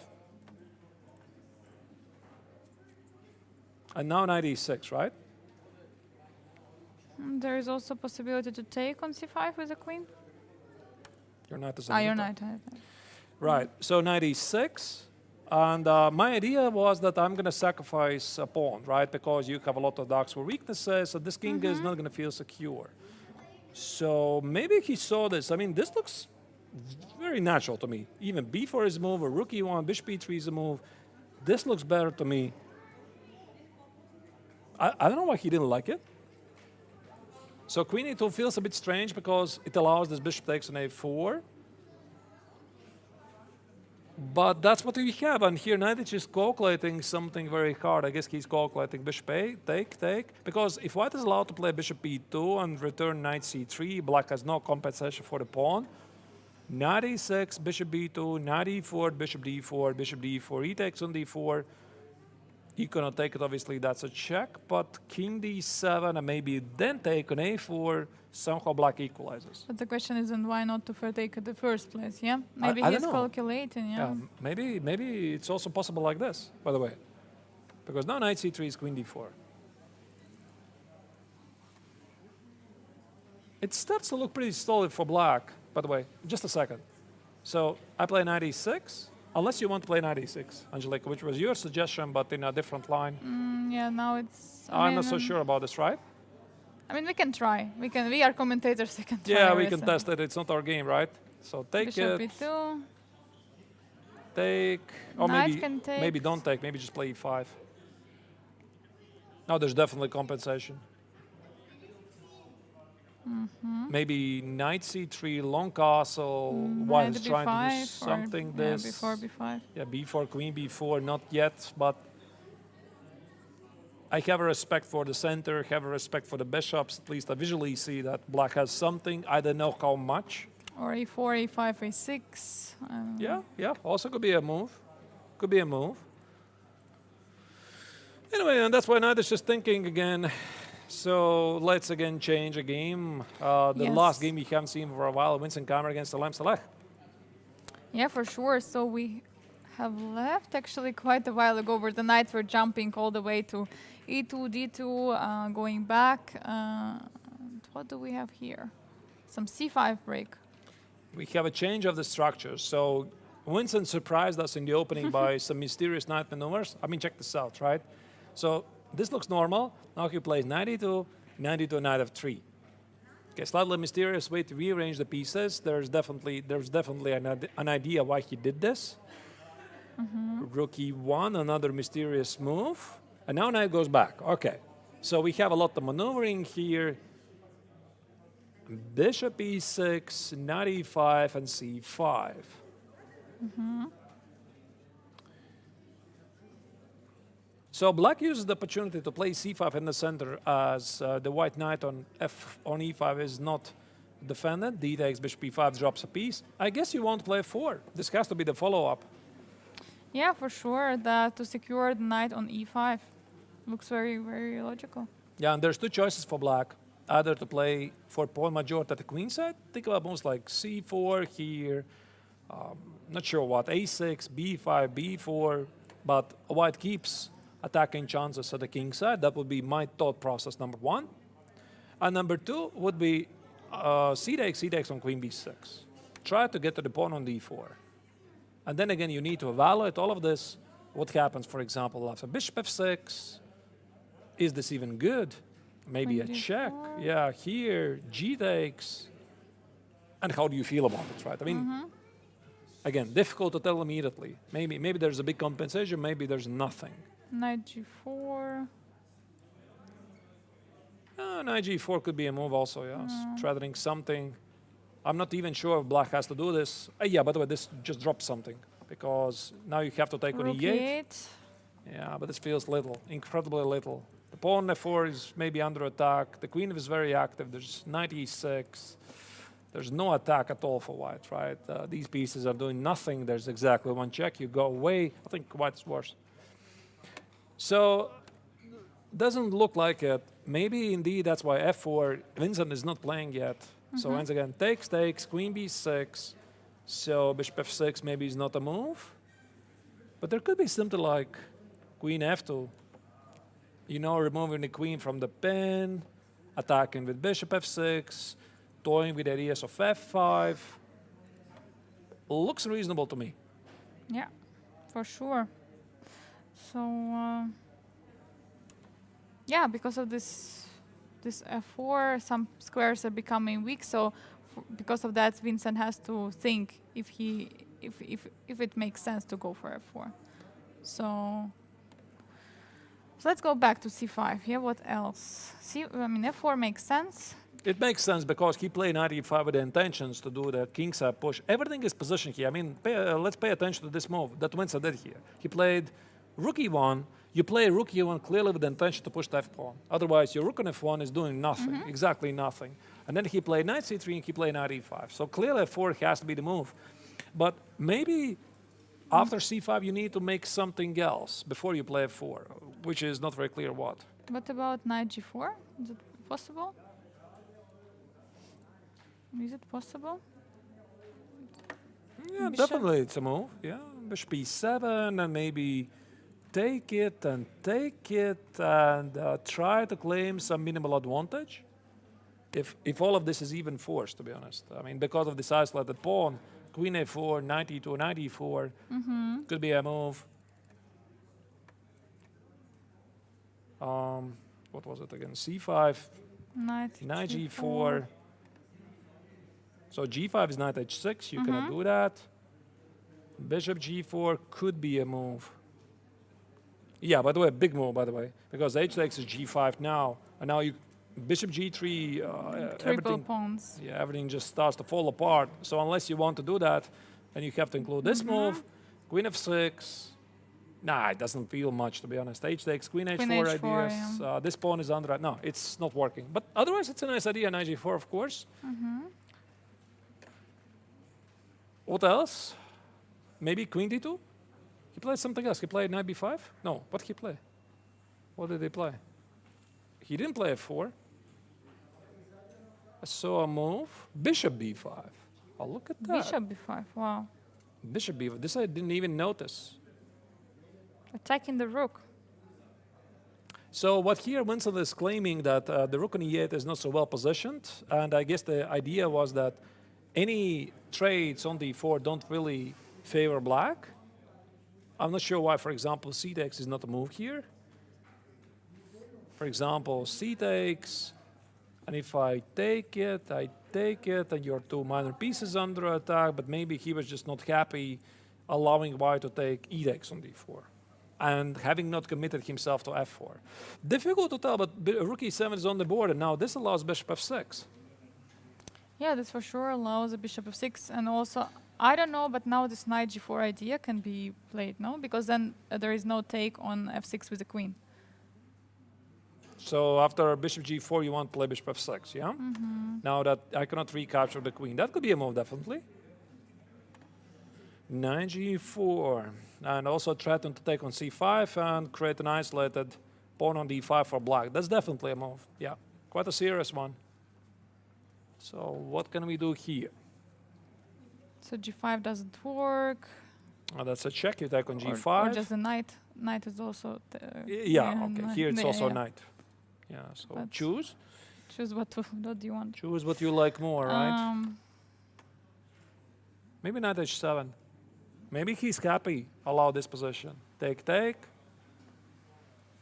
And now knight e6, right? There is also possibility to take on c5 with the queen. Your knight is Your on knight. Right, so knight e6. And my idea was that I'm going to sacrifice a pawn, right? Because you have a lot of darks for weaknesses, so this king is not going to feel secure. So maybe he saw this. I mean, this looks very natural to me. Even b4 is a move, or rook e1, bishop e3 is a move. This looks better to me. I don't know why he didn't like it. So queen e2 feels a bit strange because it allows this bishop takes on a4. But that's what we have, and here Knight is calculating something very hard. I guess he's calculating bishop a, take. Because if white is allowed to play bishop e2 and return knight c3, black has no compensation for the pawn. Knight e6, bishop b2, knight e4, bishop d4, bishop d4, he takes on d4. He cannot take it, obviously, that's a check. But king d7 and maybe then take on a4, somehow black equalizes. But the question isn't why not to take at the first place, yeah? Maybe I he's don't know. calculating, yeah? Maybe it's also possible like this, by the way. Because now knight c3 is queen d4. It starts to look pretty solid for black, by the way. Just a second. So I play knight e6, unless you want to play knight e6, Angelica, which was your suggestion, but in a different line. Yeah, now it's... I'm not so sure about this, right? I mean, we can try. We are commentators, we can try. Yeah, we can everything. test it. It's not our game, right? So take Bishop it, b2. take, or Knight can take. maybe don't take, maybe just play e5. No, there's definitely compensation. Maybe knight c3, long castle, while Knight he's trying to do b5 or- something yeah, this. before b5. Yeah, b4, queen b4, not yet, but I have a respect for the center, have a respect for the bishops. At least I visually see that black has something. I don't know how much. Or a4, a5, a6. Yeah, also could be a move. Could be a move. Anyway, and that's why Knight is just thinking again. So let's again change a game. The Yes. last game we haven't seen for a while, Vincent Kammer against Alem Saleh. Yeah, for sure. So we have left actually quite a while ago where the knights were jumping all the way to e2, d2, going back. What do we have here? Some c5 break. We have a change of the structure. So Vincent surprised us in the opening by some mysterious knight maneuvers. I mean, check this out, right? So this looks normal. Now he plays knight e2, knight e2, knight f3. Okay, slightly mysterious way to rearrange the pieces. There's definitely an idea why he did this. Rook e1, another mysterious move. And now knight goes back. Okay, so we have a lot of maneuvering here. Bishop e6, knight e5, and c5. So black uses the opportunity to play c5 in the center as the white knight on e5 is not defended. D takes bishop e5, drops a piece. I guess you won't play 4. This has to be the follow-up. Yeah, for sure. That to secure the knight on e5 looks very, very logical. Yeah, and there's two choices for black. Either to play for pawn majority at the queen side. Think about moves like c4 here. Not sure what, a6, b5, b4. But white keeps attacking chances at the king side. That would be my thought process, number one. And number two would be c takes on queen b6. Try to get to the pawn on d4. And then again, you need to evaluate all of this. What happens, for example, after bishop f6? Is this even good? Maybe a check. Yeah, here, g takes. And how do you feel about it, right? I mean, again, difficult to tell immediately. Maybe there's a big compensation, maybe there's nothing. Knight g4. Knight g4 could be a move also, yes. Threatening something. I'm not even sure if black has to do this. Yeah, by the way, this just dropped something because now you have to take on Rook e8. e8. Yeah, but this feels little, incredibly little. The pawn f4 is maybe under attack. The queen is very active. There's knight e6. There's no attack at all for white, right? These pieces are doing nothing. There's exactly one check. You go away. I think white's worse. So, doesn't look like it. Maybe indeed that's why f4, Vincent is not playing yet. So once again, takes, queen b6. So bishop f6 maybe is not a move. But there could be something like queen f2. You know, removing the queen from the pin, attacking with bishop f6, toying with ideas of f5. Looks reasonable to me. Yeah, for sure. So, yeah, because of this f4, some squares are becoming weak. So, because of that, Vincent has to think if it makes sense to go for f4. So let's go back to c5. Yeah, what else? I mean, f4 makes sense. It makes sense because he played knight e5 with the intentions to do the kingside push. Everything is positioned here. I mean, let's pay attention to this move that Vincent did here. He played rook e1. You play rook e1 clearly with the intention to push the f-pawn. Otherwise, your rook on f1 is doing nothing, exactly nothing. And then he played knight c3 and he played knight e5. So clearly f4 has to be the move. But maybe after c5 you need to make something else before you play f4, which is not very clear what. What about knight g4? Is it possible? Is it possible? Yeah, Bishop. definitely it's a move. Yeah, bishop e7 and maybe take it and try to claim some minimal advantage. If all of this is even forced, to be honest. I mean, because of this isolated pawn, queen a4, knight e2, knight e4 could be a move. What was it again? c5, Knight g4. So g5 is knight h6. You cannot do that. Bishop g4 could be a move. Yeah, by the way, big move, by the way, because h takes is g5 now, and now you bishop g3. Triple everything, pawns. yeah, everything just starts to fall apart. So unless you want to do that, then you have to include this move, queen f6. Nah, it doesn't feel much, to be honest. H takes, queen h4 ideas. Yeah. This pawn is under. No, it's not working. But otherwise, it's a nice idea. Knight g4, of course. What else? Maybe queen d2? He played something else. He played knight b5? No, what did he play? What did he play? He didn't play f4. I saw a move. Bishop b5. Oh, look at that. Bishop b5, wow. Bishop b5. This I didn't even notice. Attacking the rook. So what here Vincent is claiming that the rook on e8 is not so well positioned. And I guess the idea was that any trades on d4 don't really favor black. I'm not sure why, for example, c takes is not a move here. For example, c takes, and if I take it, and your two minor pieces under attack, but maybe he was just not happy allowing white to take e takes on d4, and having not committed himself to f4. Difficult to tell, but rook e7 is on the board, and now this allows bishop f6. Yeah, this for sure allows a bishop f6, and also, I don't know, but now this knight g4 idea can be played, no? Because then there is no take on f6 with the queen. So after bishop g4, you want to play bishop f6, yeah? Now that I cannot recapture the queen. That could be a move, definitely. Knight g4. And also threaten to take on c5 and create an isolated pawn on d5 for black. That's definitely a move, yeah. Quite a serious one. So what can we do here? So g5 doesn't work. That's a check. You take on Or g5. just the knight. Knight is also. Yeah, okay. Here it's also a yeah. knight. Yeah, so But- choose. Choose what do you want. Choose what you like more, right? Um, Maybe knight h7. Maybe he's happy. Allow this position. Take, take.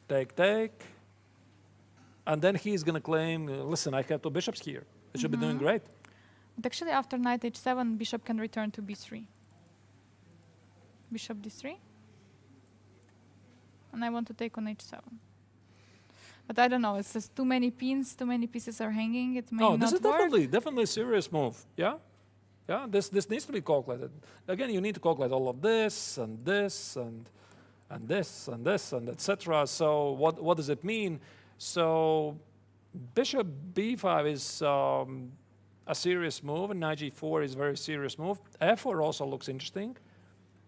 Take, take. And then he's going to claim, listen, I have two bishops here. I should be doing great. but actually, after knight h7, bishop can return to b3. Bishop d3. And I want to take on h7. But I don't know. It's just too many pins, too many pieces are hanging. It may No, not this is work. definitely a serious move. Yeah? Yeah, this needs to be calculated. Again, you need to calculate all of this and this and this and this and etc. So what does it mean? So bishop b5 is a serious move, and knight g4 is a very serious move. f4 also looks interesting,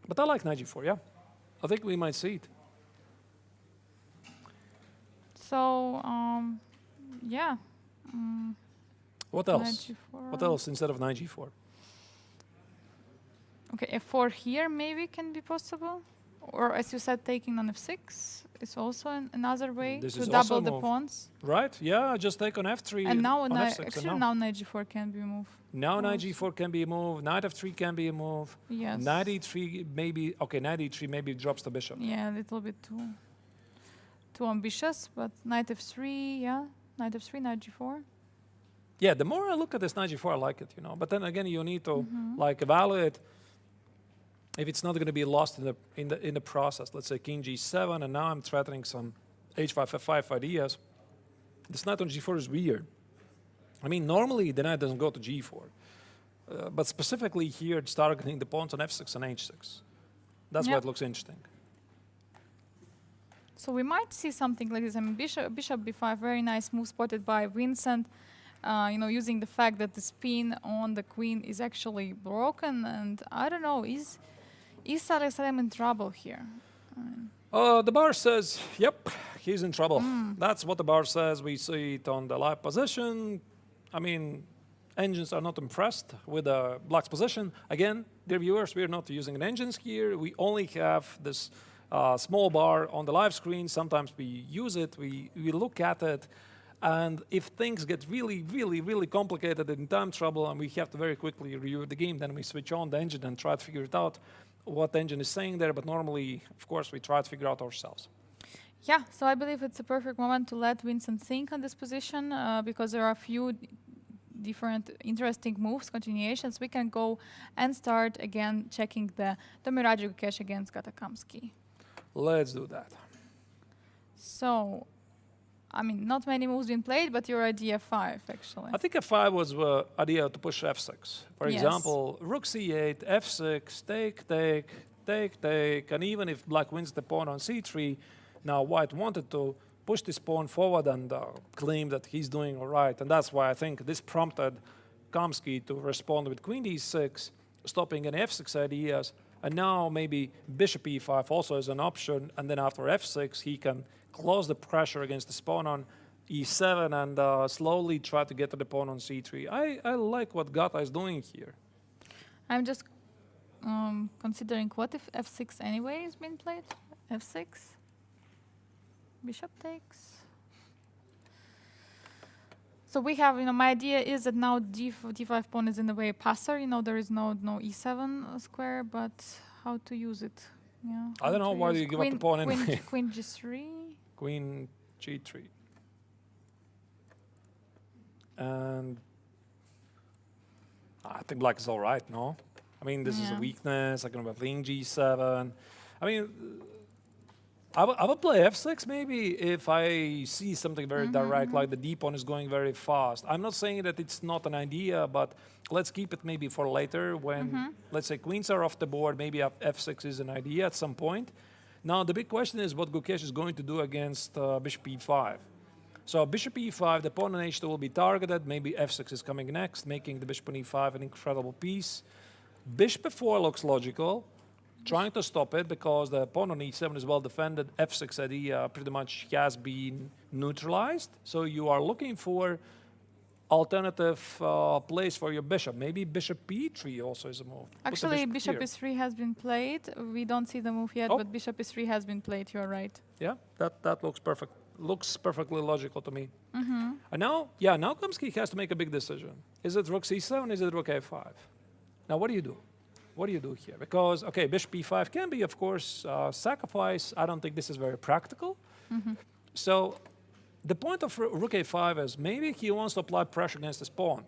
but I like knight g4. Yeah, I think we might see it. So, yeah. What Knight else? g4. What else instead of knight g4? Okay, f4 here maybe can be possible. Or as you said, taking on f6 is also another way This to is also double a the move. pawns. Right? Yeah, just take on f3 And now, on knight, f6. actually, and now knight g4 can be moved. Now knight Also. g4 can be a move, knight f3 can be a move, Yes. knight e3 maybe, okay, knight e3 maybe drops the bishop. Yeah, a little bit too ambitious, but knight f3, yeah. Knight f3, knight g4. Yeah, the more I look at this knight g4, I like it, But then again, you need to like evaluate if it's not going to be lost in the process. Let's say king g7, and now I'm threatening some h5 f5 ideas. This knight on g4 is weird. I mean, normally the knight doesn't go to g4, but specifically here it's targeting the pawns on f6 and h6. That's why Yeah. it looks interesting. So we might see something like this. I mean, bishop b5, very nice move spotted by Vincent. Using the fact that the spin on the queen is actually broken, and I don't know, is Salem in trouble here? The bar says, yep, he's in trouble. That's what the bar says. We see it on the live position. I mean, engines are not impressed with the black's position. Again, dear viewers, we're not using an engines here. We only have this small bar on the live screen. Sometimes we use it, we look at it, and if things get really, really, really complicated in time trouble and we have to very quickly review the game, then we switch on the engine and try to figure it out what the engine is saying there, but normally, of course, we try to figure out ourselves. Yeah, so I believe it's a perfect moment to let Vincent think on this position because there are a few different interesting moves, continuations. We can go and start again checking the Miragic cache against Gatakamsky. Let's do that. So, I mean, not many moves been played, but your idea 5 actually. I think f5 was the idea to push f6. For Yes. example, rook c8, f6, take, take, take, take, and even if black wins the pawn on c3, now white wanted to push this pawn forward and claim that he's doing all right. And that's why I think this prompted Kamsky to respond with queen d6, stopping any f6 ideas. And now maybe bishop e5 also is an option. And then after f6, he can close the pressure against the pawn on e7 and slowly try to get to the pawn on c3. I like what Gata is doing here. I'm just considering what if f6 anyway is being played? f6? Bishop takes. So we have, my idea is that now d5 pawn is in the way passer. There is no e7 square, but how to use it? Yeah. I don't know, why do you give up the pawn anyway? Queen g3. Queen g3. And I think black is all right, no? I mean, this is a Yeah. weakness. I can have king g7. I mean, I would play f6 maybe if I see something very direct, like the d pawn is going very fast. I'm not saying that it's not an idea, but let's keep it maybe for later when, let's say, queens are off the board. Maybe f6 is an idea at some point. Now, the big question is what Gukesh is going to do against bishop e5. So bishop e5, the pawn on h2 will be targeted. Maybe f6 is coming next, making the bishop on e5 an incredible piece. Bishop f4 looks logical. Trying to stop it because the pawn on e7 is well defended. f6 idea pretty much has been neutralized. So you are looking for alternative place for your bishop. Maybe bishop b3 also is a move. Put the Actually, bishop here. e3 has been played. We don't see the move yet, Oh. but bishop e3 has been played. You're right. Yeah, that looks perfect. Looks perfectly logical to me. Mm-hmm. And now, now Kamsky has to make a big decision. Is it rook c7? Is it rook a5? Now, what do you do? What do you do here? Because, okay, bishop b5 can be, of course, sacrifice. I don't think this is very practical. Mm-hmm. So the point of rook a5 is maybe he wants to apply pressure against his pawn.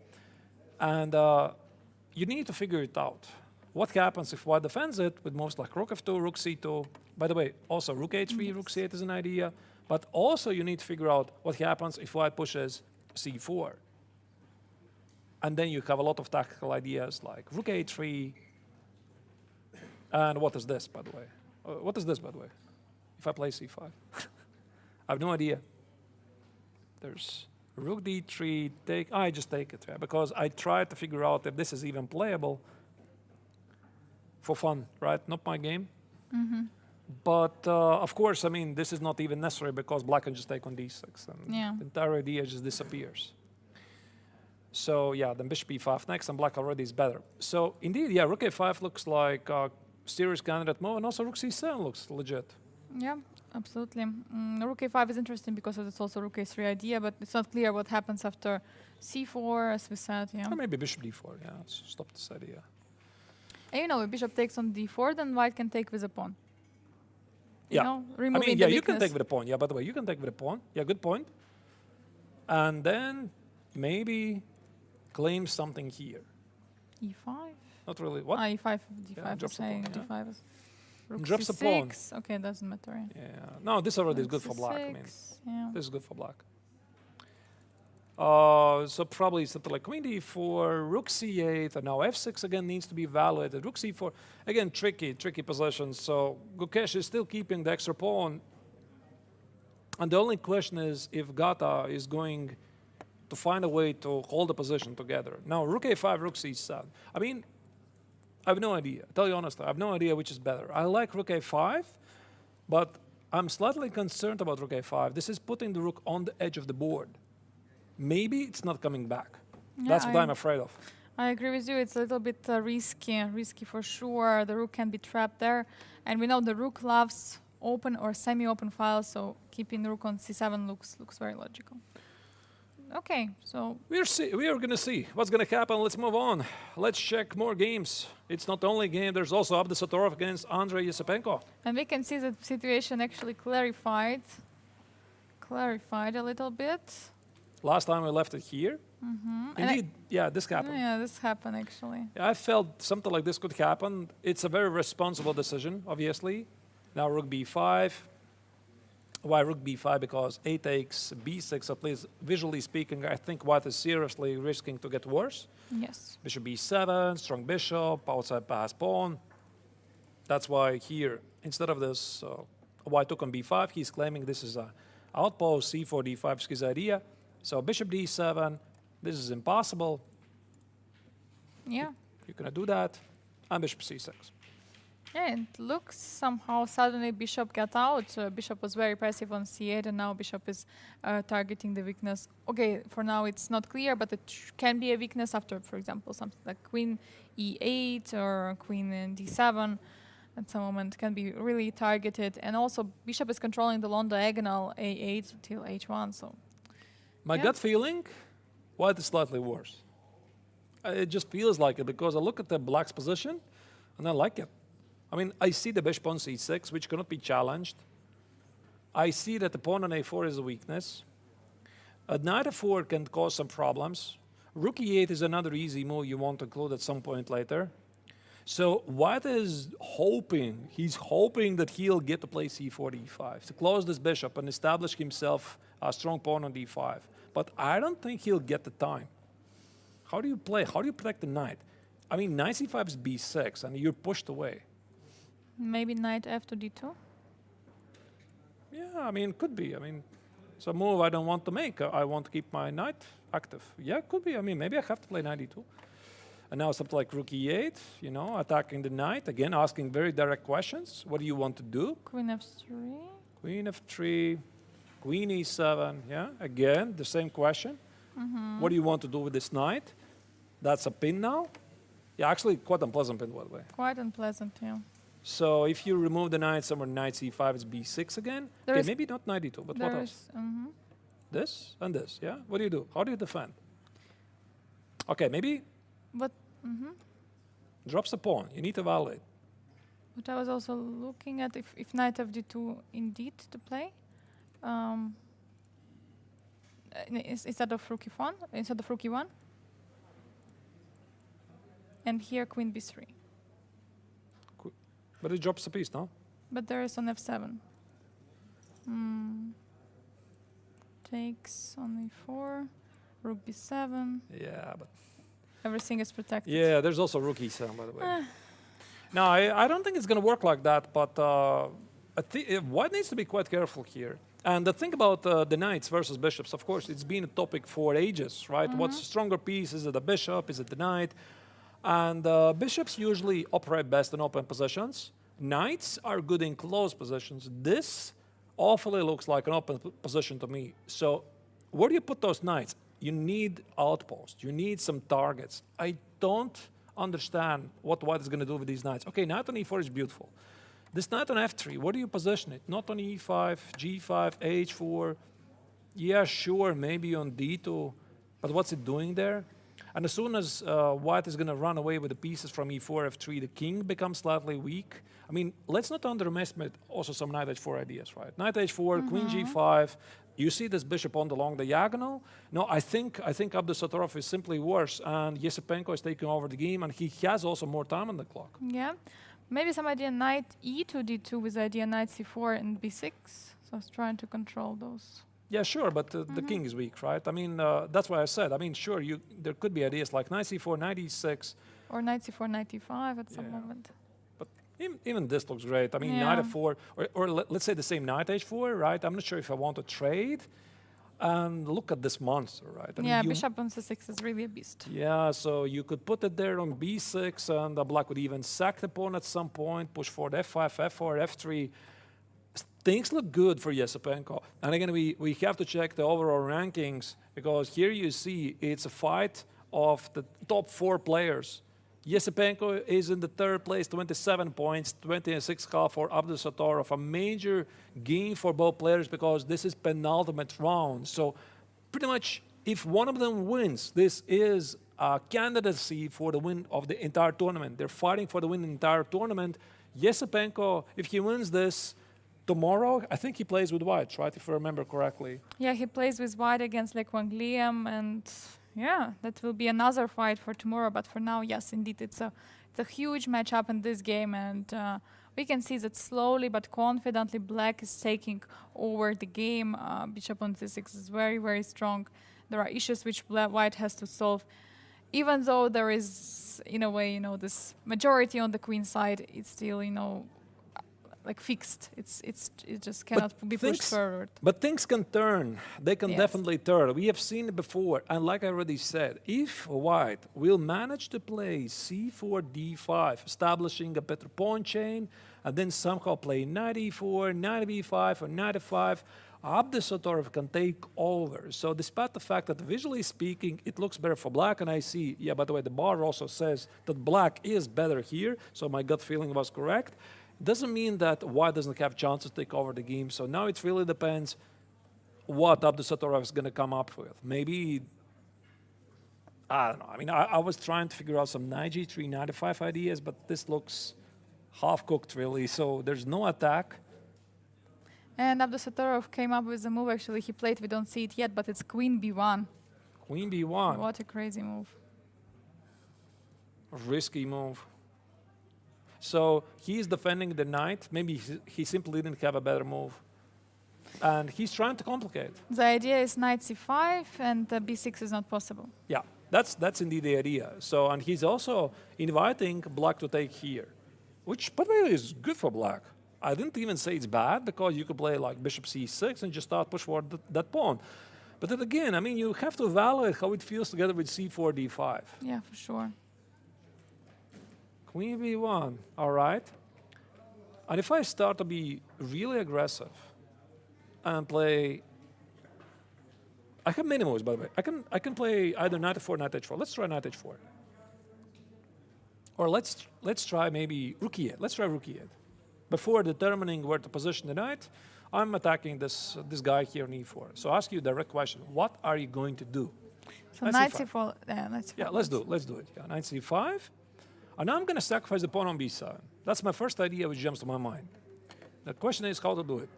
And you need to figure it out. What happens if white defends it with moves like rook f2, rook c2? By the way, also rook a3, rook c8 is an idea. But also you need to figure out what happens if white pushes c4. And then you have a lot of tactical ideas like rook a3. And what is this, by the way? What is this, by the way? If I play c5? I have no idea. There's rook d3, take. I just take it, yeah, because I tried to figure out if this is even playable for fun, right? Not my game. Mm-hmm. But of course, I mean, this is not even necessary because black can just take on d6, and Yeah. the entire idea just disappears. So yeah, then bishop e5 next, and black already is better. So indeed, yeah, rook a5 looks like a serious candidate move, and also rook c7 looks legit. Yeah, absolutely. Rook a5 is interesting because it's also rook a3 idea, but it's not clear what happens after c4, as we said. Yeah. Or maybe bishop d4, yeah, stop this idea. And you know, if bishop takes on d4, then white can take with a pawn. Yeah. You know, I removing mean, the yeah, you can weakness. take with a pawn. Yeah, by the way, you can take with a pawn. Yeah, good point. And then maybe claim something here. e5. Not really. What? e5, d5 Yeah, is drops the pawn, saying yeah. d5 is rook Drops the pawn. c6. Okay, doesn't matter. Yeah. Yeah. No, this already is Rook good for black. I mean, c6, yeah. this is good for black. So probably something like queen d4, rook c8, and now f6 again needs to be evaluated. Rook c4, again, tricky position. So Gukesh is still keeping the extra pawn. And the only question is if Gata is going to find a way to hold the position together. Now, rook a5, rook c7. I mean, I have no idea. I tell you honestly, I have no idea which is better. I like rook a5, but I'm slightly concerned about rook a5. This is putting the rook on the edge of the board. Maybe it's not coming back. Yeah, That's what I'm afraid of. I agree with you. It's a little bit risky for sure. The rook can be trapped there. And we know the rook loves open or semi-open files, so keeping the rook on c7 looks very logical. Okay, so We are going to see what's going to happen. Let's move on. Let's check more games. It's not only a game. There's also Abdus Satorov against Andrei Yesipenko. and we can see the situation actually clarified a little bit. Last time we left it here. And Indeed, yeah, this happened. Yeah, this happened actually. I felt something like this could happen. It's a very responsible decision, obviously. Now rook b5. Why rook b5? Because a takes b6, at least visually speaking, I think white is seriously risking to get worse. Yes. Bishop b7, strong bishop, outside pass pawn. That's why here, instead of this, white took on b5, he's claiming this is a outpost, c4, d5 is his idea. So bishop d7, this is impossible. Yeah. You're going to do that. And bishop c6. Yeah, it looks somehow suddenly bishop got out. Bishop was very passive on c8, and now bishop is targeting the weakness. Okay, for now it's not clear, but it can be a weakness after, for example, something like queen e8 or queen in d7. At some moment can be really targeted. And also bishop is controlling the long diagonal a8 till h1. So My Yeah. gut feeling, white is slightly worse. It just feels like it because I look at the black's position and I like it. I mean, I see the bishop on c6, which cannot be challenged. I see that the pawn on a4 is a weakness. A knight f4 can cause some problems. Rook e8 is another easy move you want to include at some point later. So white is hoping, he's hoping that he'll get to play c4, d5, to close this bishop and establish himself a strong pawn on d5. But I don't think he'll get the time. How do you play? How do you protect the knight? I mean, knight c5 is b6, and you're pushed away. maybe knight f to d2. Yeah, I mean, it could be. I mean, it's a move I don't want to make. I want to keep my knight active. Yeah, it could be. I mean, maybe I have to play knight d2. And now something like rook e8, you know, attacking the knight. Again, asking very direct questions. What do you want to do? Queen f3. Queen f3, queen e7, yeah? Again, the same question. What do you want to do with this knight? That's a pin now. Yeah, actually quite unpleasant pin, by the way. Quite unpleasant, yeah. So if you remove the knight somewhere, knight c5, it's b6 again. There Okay, is- maybe not knight d2, but what There else? is, This and this, yeah? What do you do? How do you defend? Okay, maybe But drops the pawn. You need to evaluate. But I was also looking at if knight fd2 indeed to play. Instead of rook e1, instead of rook e1. And here queen b3. But it drops a piece, no? But there is on f7. Takes on e4, rook b7. Yeah, but Everything is protected. yeah, there's also rook e7, by the way. No, I don't think it's going to work like that, but White needs to be quite careful here. And the thing about the knights versus bishops, of course, it's been a topic for ages, right? What's a stronger piece? Is it the bishop? Is it the knight? And bishops usually operate best in open positions. Knights are good in closed positions. This awfully looks like an open position to me. So where do you put those knights? You need outposts. You need some targets. I don't understand what White is going to do with these knights. Okay, knight on e4 is beautiful. This knight on f3, where do you position it? Not on e5, g5, h4. Yeah, sure, maybe on d2. But what's it doing there? And as soon as White is going to run away with the pieces from e4, f3, the king becomes slightly weak. I mean, let's not underestimate also some knight h4 ideas, right? Knight h4, queen g5. You see this bishop on the long diagonal. No, I think Abdusatorov is simply worse, and Yesipenko is taking over the game, and he has also more time on the clock. Yeah. Maybe some idea knight e to d2 with idea knight c4 and b6. So I was trying to control those. Yeah, sure, but the king is weak, right? I mean, that's why I said. I mean, sure, there could be ideas like knight c4, knight e6. Or knight c4, knight e5 at some Yeah. moment. But even this looks great. I mean, Yeah. knight f4, or let's say the same knight h4, right? I'm not sure if I want to trade. And look at this monster, right? I mean, Yeah, you- bishop on c6 is really a beast. Yeah, so you could put it there on b6, and black would even sack the pawn at some point, push forward f5, f4, f3. Things look good for Yesipenko. And again, we have to check the overall rankings, because here you see it's a fight of the top 4 players. Yesipenko is in the 3rd place, 27 points, 26.5 for Abdusatorov. A major game for both players because this is penultimate round. So pretty much if one of them wins, this is a candidacy for the win of the entire tournament. They're fighting for the win in the entire tournament. Yesipenko, if he wins this tomorrow, I think he plays with White, right, if I remember correctly. Yeah, he plays with white against Lek Wang Liam, and yeah, that will be another fight for tomorrow. But for now, yes, indeed, it's a huge matchup in this game, and we can see that slowly but confidently Black is taking over the game. Bishop on c6 is very, very strong. There are issues which White has to solve. Even though there is, in a way, this majority on the queen side, it's still, like fixed. It just cannot be pushed forward. But things can turn. They can Yes. definitely turn. We have seen it before. And like I already said, if White will manage to play c4, d5, establishing a better pawn chain, and then somehow play knight e4, knight b5, or knight f5, Abdusatorov can take over. So despite the fact that visually speaking, it looks better for Black, and I see, yeah, by the way, the bar also says that Black is better here, so my gut feeling was correct. Doesn't mean that White doesn't have chances to take over the game. So now it really depends what Abdusatorov is going to come up with. Maybe, I don't know. I mean, I was trying to figure out some knight g3, knight f5 ideas, but this looks half-cooked, really. So there's no attack. And Abdusatorov came up with a move, actually, he played, we don't see it yet, but it's queen b1. Queen b1. What a crazy move. Risky move. So he's defending the knight. Maybe he simply didn't have a better move. And he's trying to complicate. The idea is knight c5, and b6 is not possible. Yeah, that's indeed the idea. So, and he's also inviting Black to take here, which, by the way, is good for Black. I didn't even say it's bad, because you could play like bishop c6 and just start push forward that pawn. But then again, I mean, you have to evaluate how it feels together with c4, d5. Yeah, for sure. Queen b1, all right. And if I start to be really aggressive and play I have many moves, by the way. I can play either knight f4, knight h4. Let's try knight h4. Or let's try maybe rook e8. Let's try rook e8. Before determining where to position the knight, I'm attacking this guy here on e4. So I ask you a direct question. What are you going to do? So knight c4. Yeah, knight c4. Yeah, let's do it. Yeah, knight c5. And now I'm going to sacrifice the pawn on b7. That's my first idea which jumps to my mind. The question is how to do it.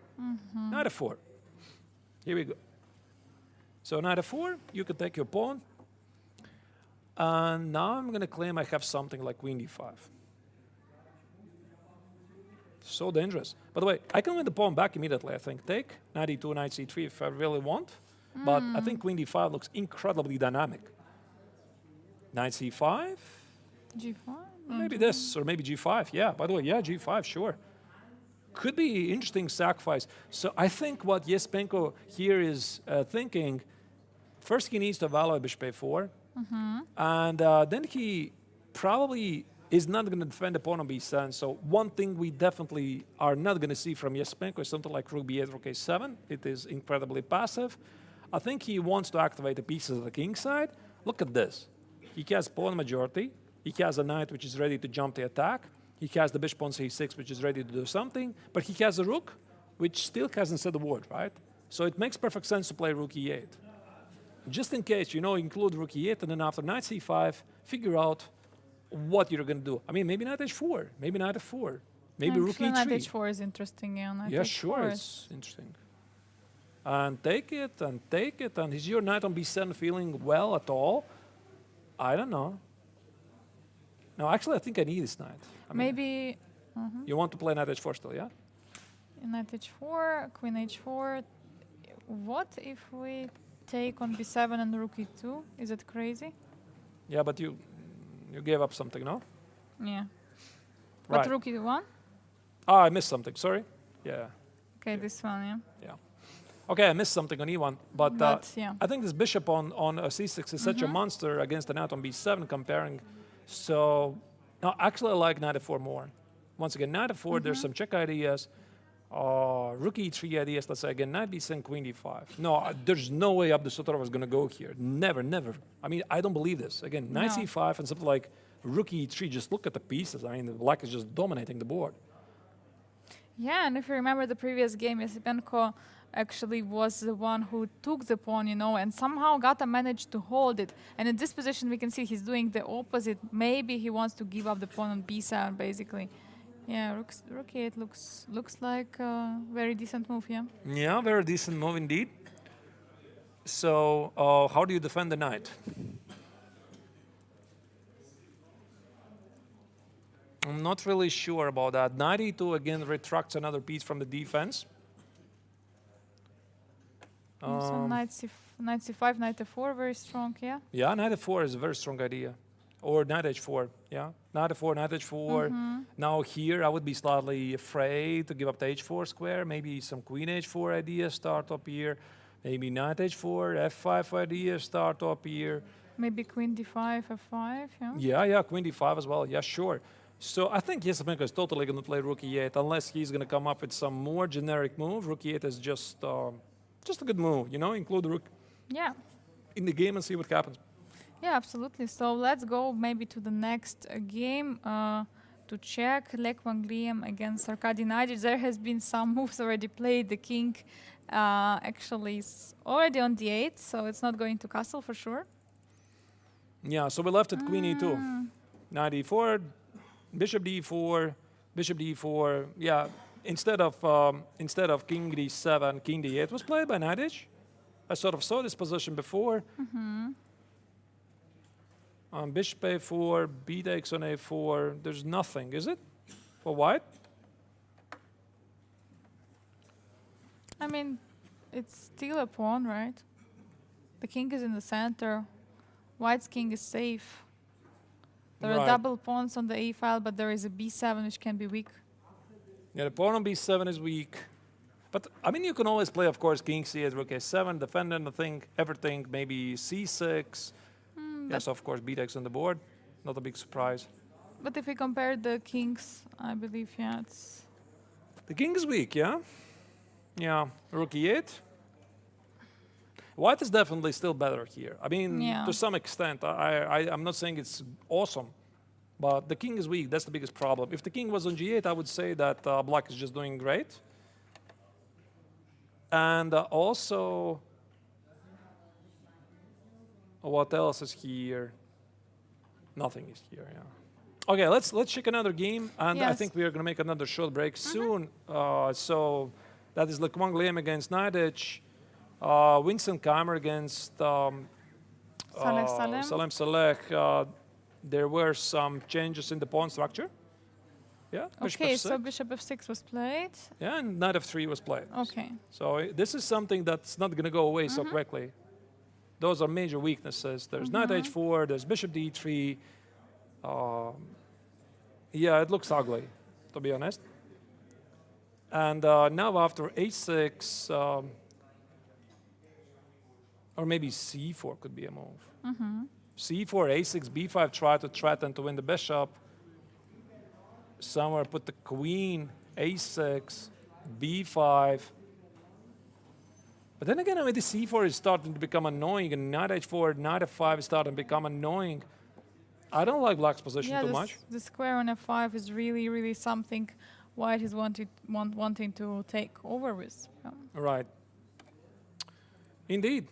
Knight f4. Here we go. So knight f4, you can take your pawn. And now I'm going to claim I have something like queen d5. So dangerous. By the way, I can win the pawn back immediately, I think. Take knight e2, knight c3 if I really want. But I think queen d5 looks incredibly dynamic. Knight c5. g5. Maybe this, or maybe g5. Yeah, by the way, yeah, g5, sure. Could be interesting sacrifice. So I think what Yespenko here is thinking, first he needs to evaluate bishop a4. And then he probably is not going to defend the pawn on b7. So one thing we definitely are not going to see from Yespenko is something like rook b8, rook a7. It is incredibly passive. I think he wants to activate the pieces of the king side. Look at this. He has pawn majority. He has a knight which is ready to jump the attack. He has the bishop on c6 which is ready to do something. But he has a rook which still hasn't said a word, right? So it makes perfect sense to play rook e8. Just in case, include rook e8 and then after knight c5, figure out what you're going to do. I mean, maybe knight h4, maybe knight f4, maybe rook e3. Knight h4 is interesting, yeah. Knight Yeah, h4 sure, it's interesting. And take it, and is your knight on b7 feeling well at all? I don't know. No, actually, I think I need this knight. I mean, Maybe you want to play knight h4 still, yeah? knight h4, queen h4. What if we take on b7 and rook e2? Is it crazy? Yeah, but you gave up something, no? Yeah. Right. But rook e1? Ah, I missed something, sorry. Yeah. Okay, this one, yeah. Yeah. Okay, I missed something on e1, but yeah. I think this bishop on c6 is such a monster against the knight on b7 comparing. So, no, actually I like knight f4 more. Once again, knight f4, there's some check ideas. Rook e3 ideas, let's say again, knight b7, queen d5. No, there's no way Abdus Sutorov is going to go here. Never, never. I mean, I don't believe this. Again, knight No. c5 and something like rook e3, just look at the pieces. I mean, the black is just dominating the board. Yeah, and if you remember the previous game, Yesipenko actually was the one who took the pawn, and somehow Gata managed to hold it. And in this position, we can see he's doing the opposite. Maybe he wants to give up the pawn on b7, basically. Yeah, rook e8 looks like a very decent move, yeah. Yeah, very decent move indeed. So, how do you defend the knight? I'm not really sure about that. Knight e2 again retracts another piece from the defense. So knight c5, knight f4, very strong, yeah. Yeah, knight f4 is a very strong idea. Or knight h4, yeah. Knight f4, knight h4. Now here I would be slightly afraid to give up the h4 square. Maybe some queen h4 ideas start up here. Maybe knight h4, f5 ideas start up here. Maybe queen d5, f5, yeah. Yeah, queen d5 as well. Yeah, sure. So I think Yesipenko is totally going to play rook e8 unless he's going to come up with some more generic move. Rook e8 is just a good move, include the rook Yeah. in the game and see what happens. Yeah, absolutely. So let's go maybe to the next game to check Lech Wangliem against Arkady Najic. There has been some moves already played. The king actually is already on d8, so it's not going to castle for sure. Yeah, so we left at queen e2. Knight e4, bishop d4, bishop d4. Yeah, instead of king d7, king d8 was played by Najic. I sort of saw this position before. Bishop a4, b takes on a4. There's nothing, is it, for white? I mean, it's still a pawn, right? The king is in the center. White's king is safe. There are Right. double pawns on the a file, but there is a b7 which can be weak. Yeah, the pawn on b7 is weak. But, I mean, you can always play, of course, king c8, rook a7, defend everything, maybe c6. Yes, of course, b takes on the board. Not a big surprise. But if we compare the kings, I believe, yeah, it's... The king is weak, yeah? Yeah, rook e8. White is definitely still better here. I mean, Yeah. to some extent. I'm not saying it's awesome, but the king is weak. That's the biggest problem. If the king was on g8, I would say that black is just doing great. And also, what else is here? Nothing is here, yeah. Okay, let's check another game, and I Yes. think we are going to make another short break soon. So that is Kwang Liem against Nidec, Winston Keimer against Saleh. Salem Saleh. There were some changes in the pawn structure. Yeah, bishop Okay, f6. so bishop f6 was played. Yeah, and knight f3 was played. Okay. So this is something that's not going to go away so quickly. Those are major weaknesses. There's knight h4, there's bishop d3. Yeah, it looks ugly, to be honest. And now after a6, or maybe c4 could be a move. c4, a6, b5, try to threaten to win the bishop. Somewhere put the queen, a6, b5. But then again, I mean, the c4 is starting to become annoying, and knight h4, knight f5 is starting to become annoying. I don't like black's position Yeah, too much. the square on f5 is really, really something White is wanting to take over with. Yeah. Right. Indeed.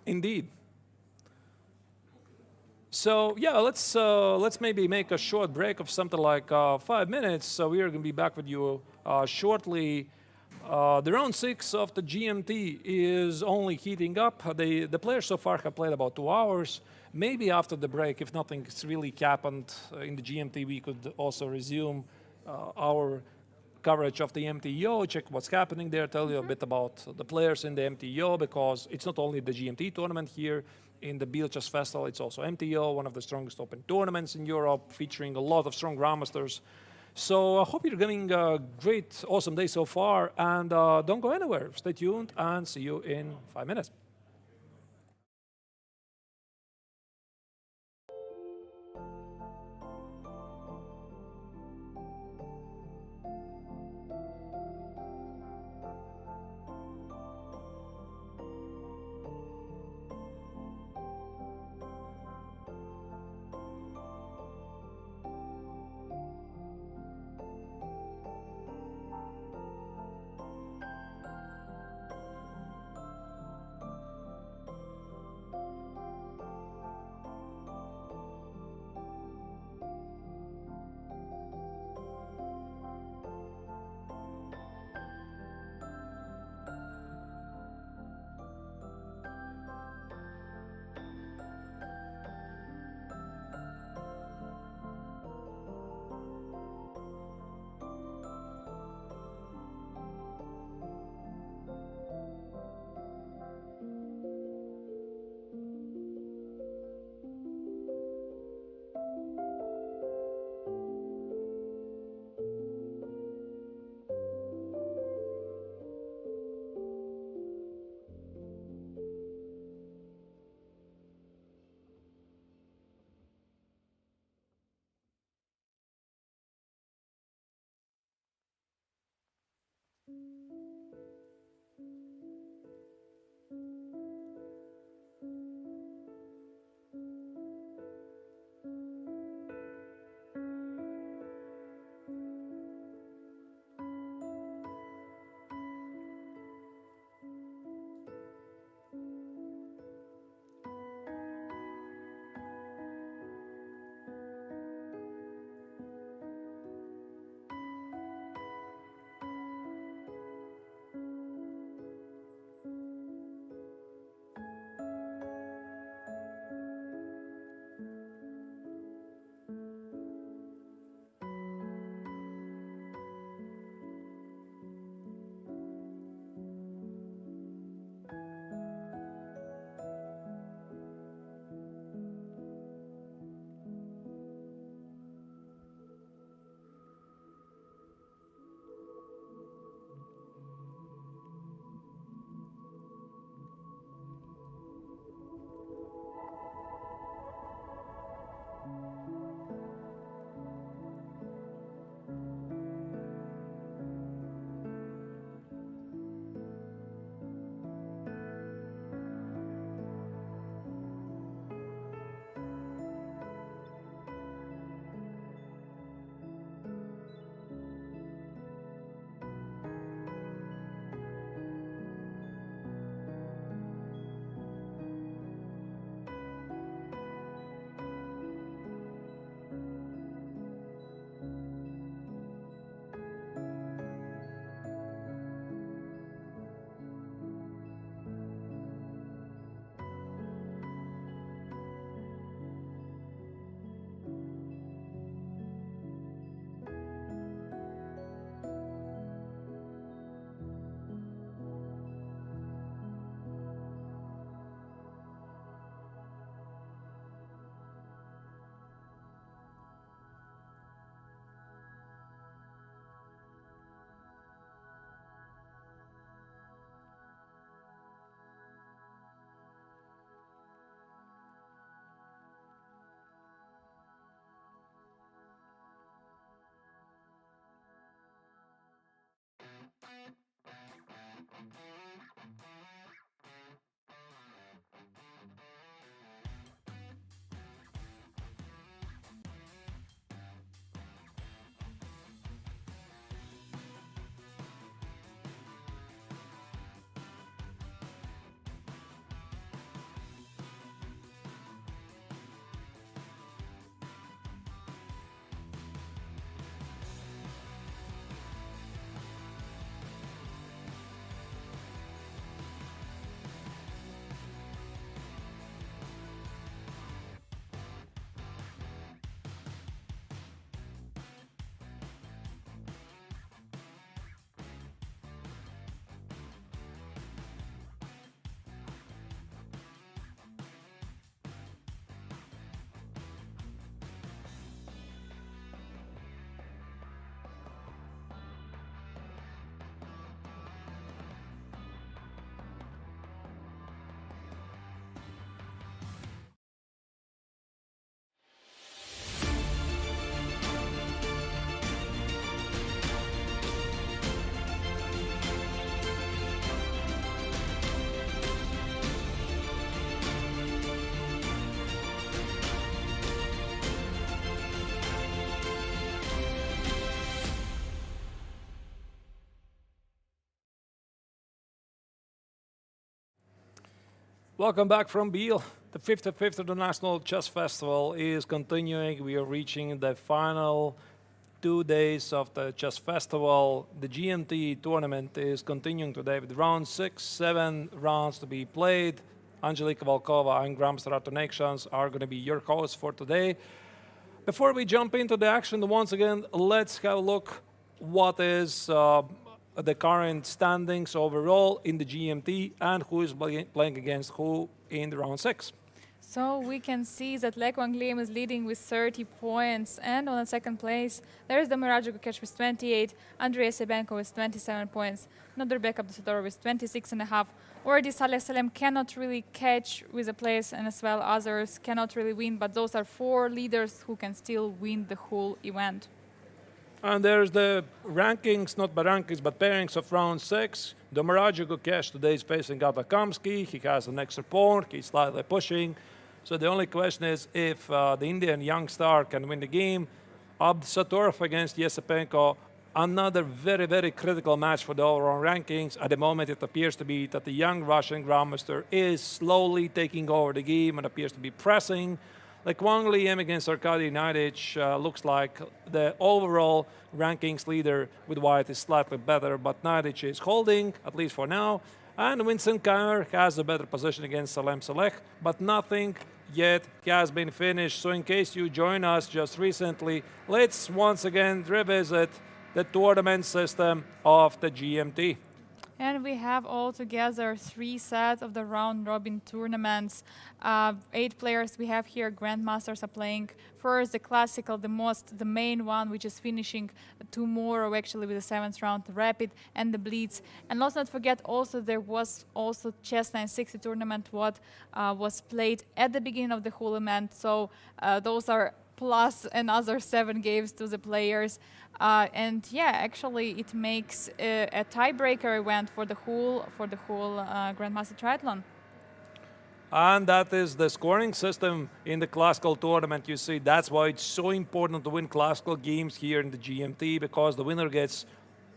Indeed. So yeah, let's maybe make a short break of something like 5 minutes. So we are going to be back with you shortly. The round 6 of the GMT is only heating up. The players so far have played about 2 hours. Maybe after the break, if nothing's really happened in the GMT, we could also resume our coverage of the MTO, check what's happening there, tell you a bit about the players in the MTO, because it's not only the GMT tournament here in the Biel Chess Festival, it's also MTO, one of the strongest open tournaments in Europe, featuring a lot of strong grandmasters. So I hope you're having a great, awesome day so far, and don't go anywhere. Stay tuned, and see you in 5 minutes. Welcome back from Biel. The 55th International Chess Festival is continuing. We are reaching the final 2 days of the chess festival. The GMT tournament is continuing today with round 6, 7 rounds to be played. Angelika Volkova and Grandmaster Artur Nations are going to be your hosts for today. Before we jump into the action, once again, let's have a look what is the current standings overall in the GMT and who is playing against who in the round 6. So we can see that Lek Wangliam is leading with 30 points, and on the second place there is Domiraja Gukesh with 28, Andrei Sebenko with 27 points, Nurbek Abdusador with 26.5. Already Saleh Salem cannot really catch with a place, and as well others cannot really win, but those are 4 leaders who can still win the whole event. And there's the rankings, not by rankings, but pairings of round 6. Domiraja Gukesh today is facing Atakamsky. He has an extra pawn. He's slightly pushing. So the only question is if the Indian young star can win the game. Abdusatorov against Yesepenko. Another very, very critical match for the overall rankings. At the moment, it appears to be that the young Russian Grandmaster is slowly taking over the game and appears to be pressing. Like Wang Liam against Arkady Naidich looks like the overall rankings leader with white is slightly better, but Naidich is holding, at least for now. And Vincent Keimer has a better position against Salem Saleh, but nothing yet has been finished. So in case you join us just recently, let's once again revisit the tournament system of the GMT. And we have altogether 3 sets of the round-robin tournaments. 8 players we have here. Grandmasters are playing first the classical, the main one, which is finishing tomorrow actually with the 7th round, the rapid and the blitz. And let's not forget also there was also Chess 960 tournament what was played at the beginning of the whole event. So those are plus another 7 games to the players. And yeah, actually it makes a tiebreaker event for the whole Grandmaster Triathlon. And that is the scoring system in the classical tournament. You see, that's why it's so important to win classical games here in the GMT, because the winner gets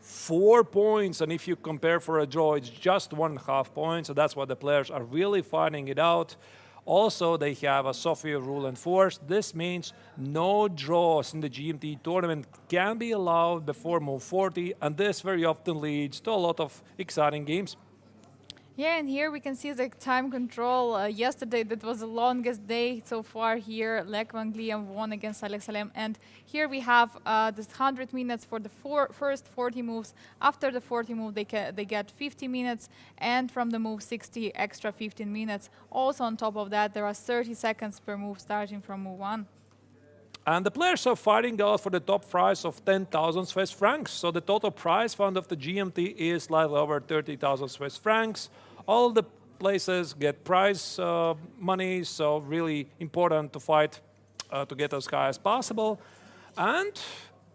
4 points, and if you compare for a draw, it's just 1.5 points. So that's why the players are really fighting it out. Also, they have a Sofia rule enforced. This means no draws in the GMT tournament can be allowed before move 40, and this very often leads to a lot of exciting games. Yeah, and here we can see the time control. Yesterday, that was the longest day so far here. Lek Wangliam won against Saleh Salem. And here we have this 100 minutes for the first 40 moves. After the 40 move, they get 50 minutes. And from the move 60, extra 15 minutes. Also on top of that, there are 30 seconds per move starting from move 1. And the players are fighting out for the top prize of 10,000 Swiss francs. So the total prize fund of the GMT is slightly over 30,000 Swiss francs. All the places get prize money, so really important to fight to get as high as possible. And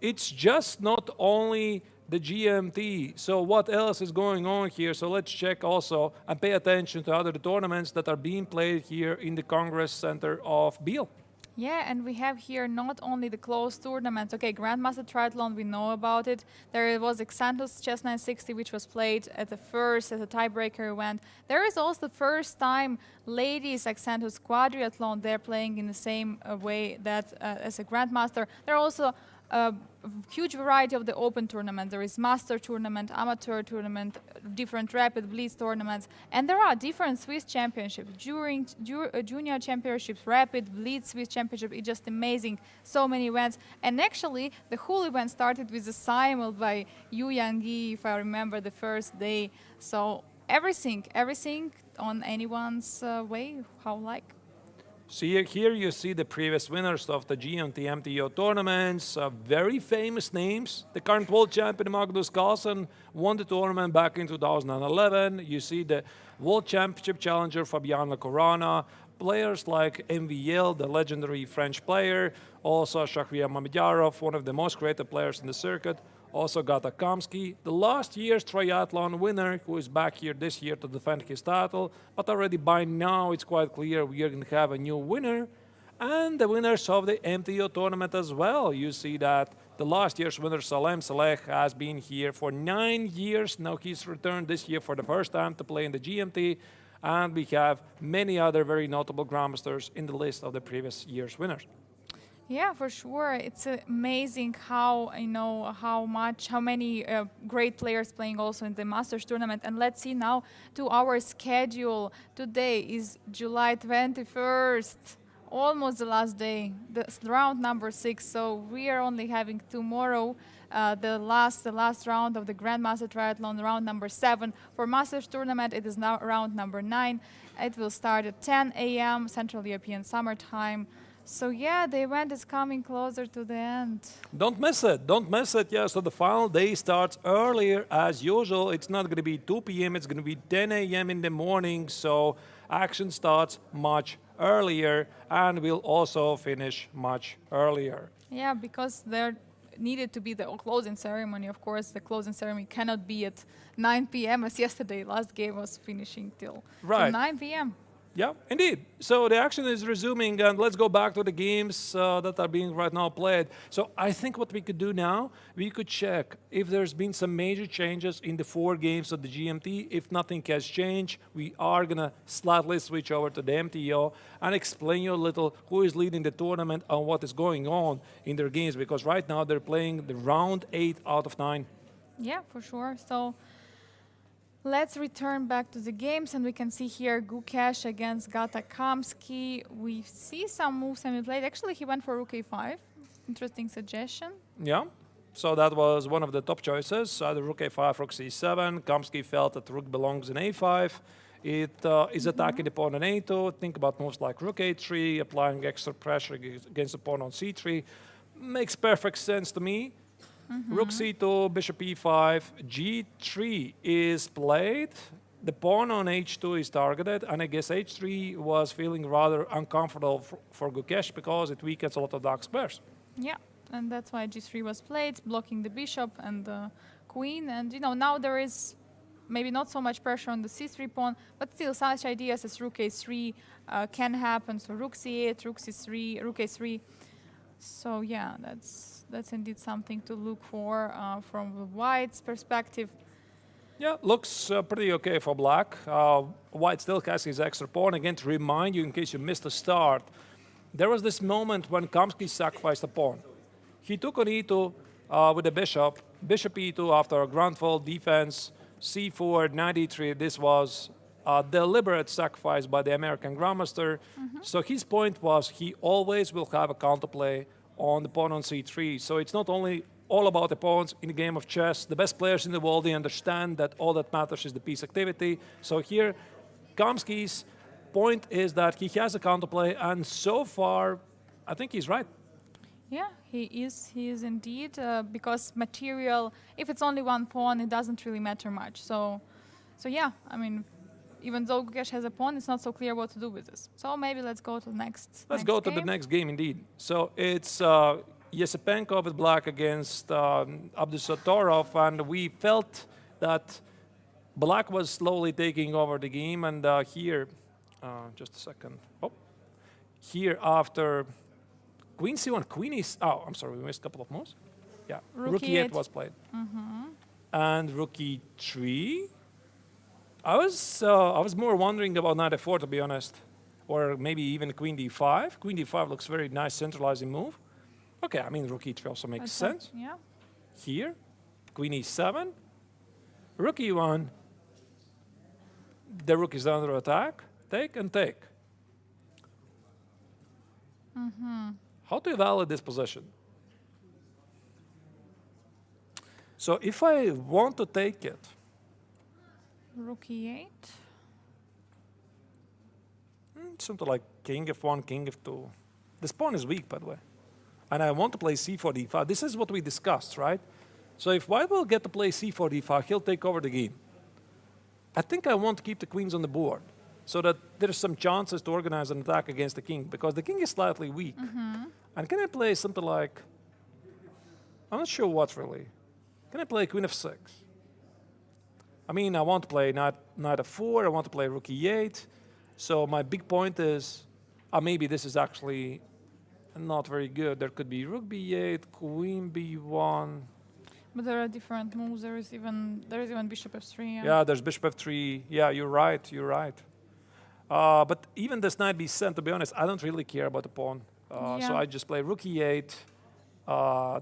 it's just not only the GMT. So what else is going on here? So let's check also and pay attention to other tournaments that are being played here in the Congress Center of Biel. Yeah, and we have here not only the closed tournaments. Okay, Grandmaster Triathlon, we know about it. There was Xanthus Chess 960, which was played at the first as a tiebreaker event. There is also the first time ladies Xanthus Quadriathlon. They're playing in the same way that as a Grandmaster. There are also a huge variety of the open tournament. There is master tournament, amateur tournament, different rapid blitz tournaments, and there are different Swiss championships, junior championships, rapid blitz Swiss championship. It's just amazing, so many events. And actually, the whole event started with a simul by Yu Yang-gi, if I remember the first day. So everything on anyone's way, how like. So here you see the previous winners of the GMT MTO tournaments, very famous names. The current world champion Magnus Carlsen won the tournament back in 2011. You see the world championship challenger Fabiana Corona, players like MVL, the legendary French player, also Shahriar Mamedyarov, one of the most creative players in the circuit. Also Gata Kamsky, the last year's triathlon winner, who is back here this year to defend his title. But already by now, it's quite clear we are going to have a new winner. And the winners of the MTO tournament as well. You see that the last year's winner, Salem Saleh, has been here for 9 years. Now he's returned this year for the first time to play in the GMT. and we have many other very notable grandmasters in the list of the previous year's winners. Yeah, for sure. It's amazing how how many great players playing also in the Masters tournament. And let's see now to our schedule. Today is July 21st, almost the last day, round number 6. So we are only having tomorrow the last round of the Grandmaster Triathlon, round number 7. For Masters tournament, it is now round number 9. It will start at 10 a.m. Central European Summer Time. So yeah, the event is coming closer to the end. Don't miss it. Don't miss it. Yeah, so the final day starts earlier as usual. It's not going to be 2 p.m. It's going to be 10 a.m. in the morning. So action starts much earlier and will also finish much earlier. Yeah, because there needed to be the closing ceremony. Of course, the closing ceremony cannot be at 9 p.m. as yesterday. Last game was finishing till 9 p.m. Yeah, indeed. So the action is resuming, and let's go back to the games that are being right now played. So I think what we could do now, we could check if there's been some major changes in the 4 games of the GMT. If nothing has changed, we are going to slightly switch over to the MTO and explain you a little who is leading the tournament and what is going on in their games, because right now they're playing the round 8 out of 9. Yeah, for sure. So let's return back to the games, and we can see here Gukesh against Gata Kamsky. We see some moves and we played. Actually, he went for rook a5. Interesting suggestion. Yeah, so that was one of the top choices. The rook a5, rook c7. Kamsky felt that rook belongs in a5. It is attacking the pawn on a2. Think about moves like rook a3, applying extra pressure against the pawn on c3. Makes perfect sense to me. Rook c2, bishop e5, g3 is played. The pawn on h2 is targeted, and I guess h3 was feeling rather uncomfortable for Gukesh because it weakens a lot of dark squares. Yeah, and that's why g3 was played, blocking the bishop and the queen. And now there is maybe not so much pressure on the c3 pawn, but still such ideas as rook a3 can happen. So rook c8, rook c3, rook a3. So yeah, that's indeed something to look for from the white's perspective. Yeah, looks pretty okay for black. White still has his extra pawn. Again, to remind you, in case you missed the start, there was this moment when Kamsky sacrificed a pawn. He took on e2 with the bishop, bishop e2 after a ground fault defense, c4, knight e3. This was a deliberate sacrifice by the American grandmaster. So his point was he always will have a counterplay on the pawn on c3. So it's not only all about the pawns in the game of chess. The best players in the world, they understand that all that matters is the piece activity. So here, Kamsky's point is that he has a counterplay, and so far, I think he's right. Yeah, he is indeed, because material, if it's only one pawn, it doesn't really matter much. So yeah, I mean, even though Gukesh has a pawn, it's not so clear what to do with this. So maybe let's go to the next. Let's go to the next game, indeed. So it's Yesipenko with black against Abdusattorov, and we felt that black was slowly taking over the game. And here, just a second. Oh, here after Queen c1, Queen is. Oh, I'm sorry, we missed a couple of moves. Yeah, rook e8 was played, and rook e3. I was more wondering about knight f4, to be honest, or maybe even queen d5. Queen d5 looks very nice centralizing move. Okay, I mean rook e3 also makes sense. Yeah. Here, queen e7, rook e1. The rook is under attack. Take and take. How to evaluate this position? So if I want to take it, Rook e8. something like king f1, king f2. This pawn is weak, by the way. And I want to play c4, d5. This is what we discussed, right? So if white will get to play c4, d5, he'll take over the game. I think I want to keep the queens on the board so that there's some chances to organize an attack against the king, because the king is slightly weak. And can I play something like, I'm not sure what really. Can I play queen f6? I mean, I want to play knight f4, I want to play rook e8. So my big point is, maybe this is actually not very good. There could be rook b8, queen b1. But there are different moves. There is even bishop f3. Yeah, there's bishop f3. Yeah, you're right. But even this knight b7, to be honest, I don't really care about the pawn. So Yeah. I just play rook e8.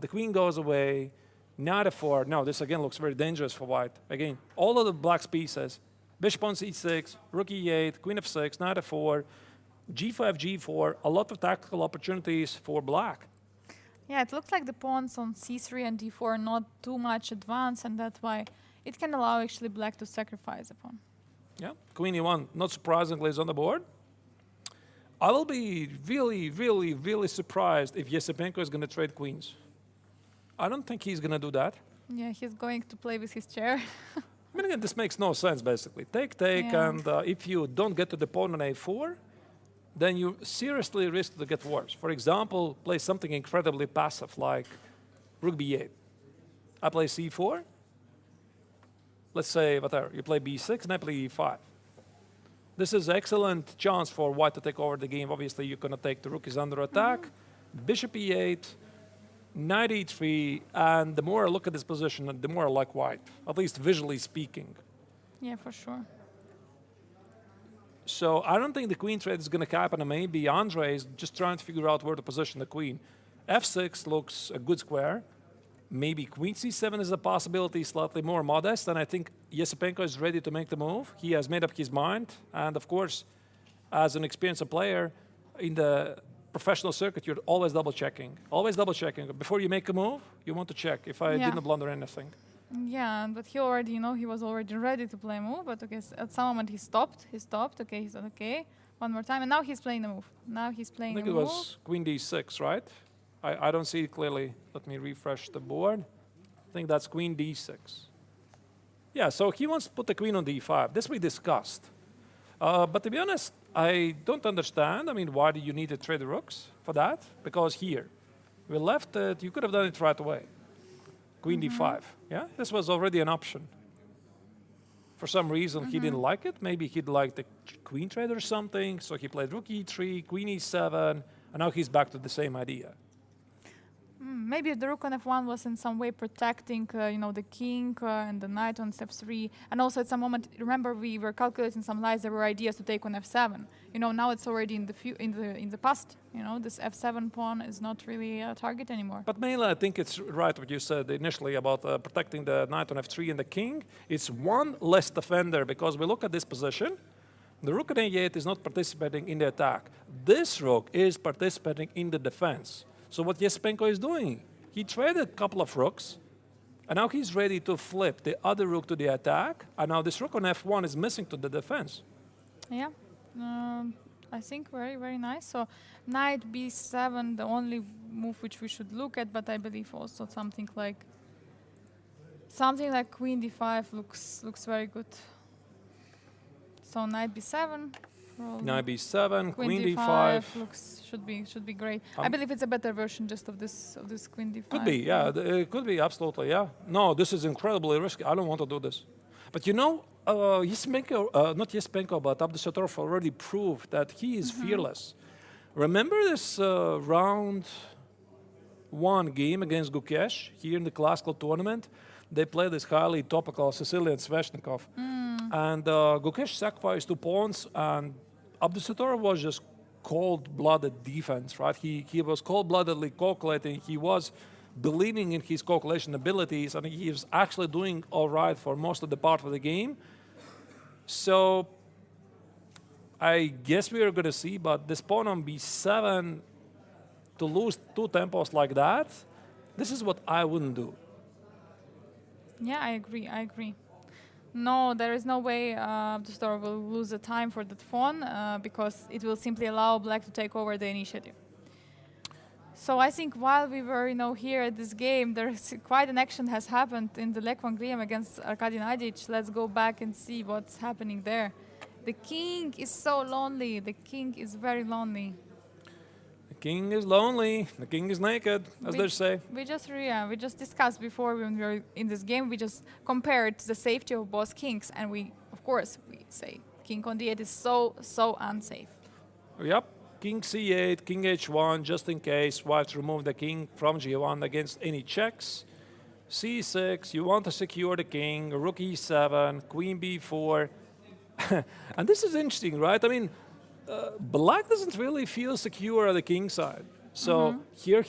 The queen goes away. Knight f4. No, this again looks very dangerous for white. Again, all of the black's pieces. Bishop on c6, rook e8, queen f6, knight f4, g5, g4. A lot of tactical opportunities for black. Yeah, it looks like the pawns on c3 and d4 are not too much advanced, and that's why it can allow actually black to sacrifice a pawn. Yeah, queen e1, not surprisingly, is on the board. I will be really, really, really surprised if Yesipenko is going to trade queens. I don't think he's going to do that. Yeah, he's going to play with his chair. I mean, again, this makes no sense, basically. Take, Yeah. and if you don't get to the pawn on a4, then you seriously risk to get worse. For example, play something incredibly passive like rook b8. I play c4. Let's say, whatever, you play b6 and I play e5. This is excellent chance for white to take over the game. Obviously, you're going to take the rook is under attack. Bishop e8, knight e3, and the more I look at this position, the more I like white, at least visually speaking. Yeah, for sure. So I don't think the queen trade is going to happen, and maybe Andre is just trying to figure out where to position the queen. f6 looks a good square. Maybe queen c7 is a possibility, slightly more modest, and I think Yesipenko is ready to make the move. He has made up his mind, and of course, as an experienced player in the professional circuit, you're always double-checking. Always double-checking. Before you make a move, you want to check if I Yeah. didn't blunder anything. Yeah, but he already, he was already ready to play a move, but okay, at some moment he stopped, okay, he said, okay, one more time, and now he's playing the move. Now he's I playing think the it move. was queen d6, right? I don't see it clearly. Let me refresh the board. I think that's queen d6. Yeah, so he wants to put the queen on d5. This we discussed. But to be honest, I don't understand. I mean, why do you need to trade the rooks for that? Because here, we left it. You could have done it right away. Queen d5. Yeah, this was already an option. For some reason, he didn't like it. Maybe he'd like the queen trade or something. So he played rook e3, queen e7, and now he's back to the same idea. Maybe the rook on f1 was in some way protecting, the king and the knight on f3. And also at some moment, remember we were calculating some lies. There were ideas to take on f7. Now it's already in the past. This f7 pawn is not really a target anymore. But mainly, I think it's right what you said initially about protecting the knight on f3 and the king. It's one less defender because we look at this position. The rook on a8 is not participating in the attack. This rook is participating in the defense. So what Yesipenko is doing, he traded a couple of rooks, and now he's ready to flip the other rook to the attack, and now this rook on f1 is missing to the defense. Yeah, I think very, very nice. So knight b7, the only move which we should look at, but I believe also something like queen d5 looks very good. So knight b7. Knight b7, queen d5. should be great. I believe it's a better version just of this queen d5. Could be, yeah. It could be, absolutely, yeah. No, this is incredibly risky. I don't want to do this. But Yesipenko, not Yesipenko, but Abdusattorov already proved that he is fearless. Remember this round 1 game against Gukesh here in the classical tournament? They played this highly topical Sicilian Sveshnikov. And Gukesh sacrificed 2 pawns, and Abdusattorov was just cold-blooded defense, right? He was cold-bloodedly calculating. He was believing in his calculation abilities, and he was actually doing all right for most of the part of the game. So I guess we are going to see, but this pawn on b7, to lose 2 tempos like that, this is what I wouldn't do. Yeah, I agree. No, there is no way Abdusattorov will lose the time for that pawn because it will simply allow black to take over the initiative. So I think while we were, here at this game, there's quite an action has happened in the leg 1 game against Arkady Nadic. Let's go back and see what's happening there. The king is so lonely. The king is very lonely. The king is lonely. The king is naked, as they say. We just discussed before when we were in this game. We just compared the safety of both kings, and we say king on d8 is so unsafe. Yep. King c8, king h1, just in case white remove the king from g1 against any checks. c6, you want to secure the king, rook e7, queen b4. And this is interesting, right? I mean, black doesn't really feel secure at the king side. So here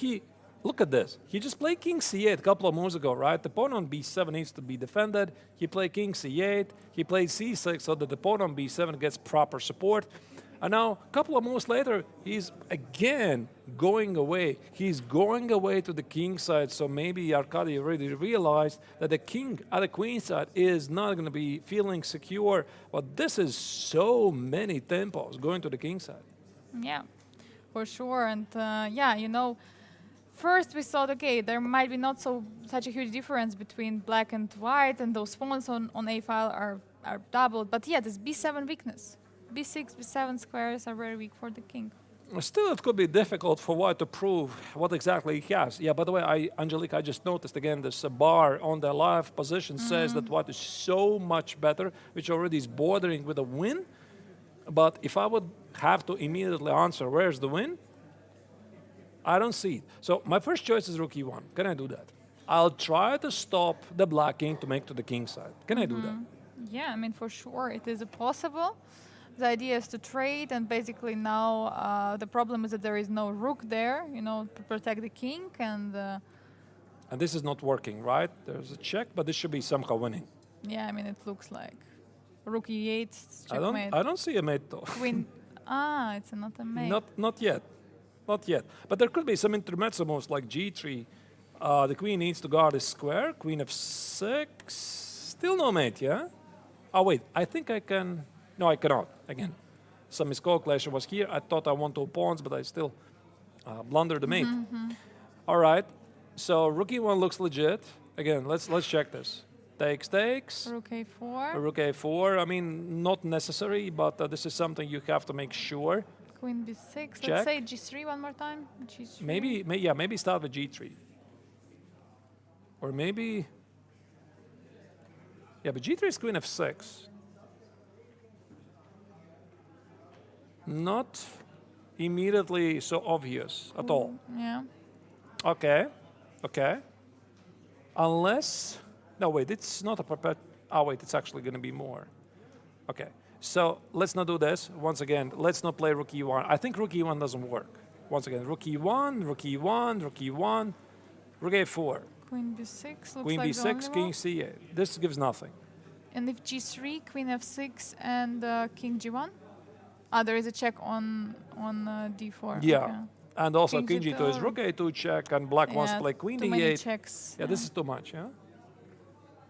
look at this. He just played king c8 a couple of moves ago, right? The pawn on b7 needs to be defended. He played king c8. He played c6 so that the pawn on b7 gets proper support. And now, a couple of moves later, he's again going away. He's going away to the king side, so maybe Arkady already realized that the king at the queen side is not going to be feeling secure. But this is so many tempos going to the king side. Yeah, for sure. And yeah, you know, first we thought, okay, there might be not such a huge difference between black and white, and those pawns on a file are doubled. But yeah, this b7 weakness. b6, b7 squares are very weak for the king. Still, it could be difficult for white to prove what exactly he has. Yeah, by the way, Angelique, I just noticed again this bar on the live position says that white is so much better, which already is bordering with a win. But if I would have to immediately answer where's the win, I don't see it. So my first choice is rook e1. Can I do that? I'll try to stop the black king to make to the king side. Can I do that? Yeah, I mean, for sure, it is possible. The idea is to trade, and basically now the problem is that there is no rook there, you know, to protect the king, and this is not working, right? There's a check, but this should be somehow winning. yeah, I mean, it looks like rook e8, checkmate. I don't see a mate though. Queen, it's not a mate. Not yet. Not yet. But there could be some intermezzo moves like g3. The queen needs to guard his square. Queen f6. Still no mate, yeah? Oh, wait. I think I can... No, I cannot. Again, some miscalculation was here. I thought I won 2 pawns, but I still blundered the mate. All right. So rook e1 looks legit. Again, let's check this. Takes. Rook a4. Rook a4. I mean, not necessary, but this is something you have to make sure. Queen b6. Check. Let's say g3 one more time. G3. Maybe start with g3. Or maybe... Yeah, but g3 is queen f6. Not immediately so obvious at all. Yeah. Okay. Unless... No, wait, it's not a perpet... Oh, wait, it's actually going to be more. Okay. So let's not do this. Once again, let's not play rook e1. I think rook e1 doesn't work. Once again, rook e1, rook e1, rook e1, rook a4. Queen b6 looks Queen like b6, king c8. This gives nothing. And if g3, queen f6, and king g1? There is a check on d4. Yeah. Okay. And also King king g2 is rook a2 check, and black wants to play queen too many d8. checks. Yeah, this is too much, yeah?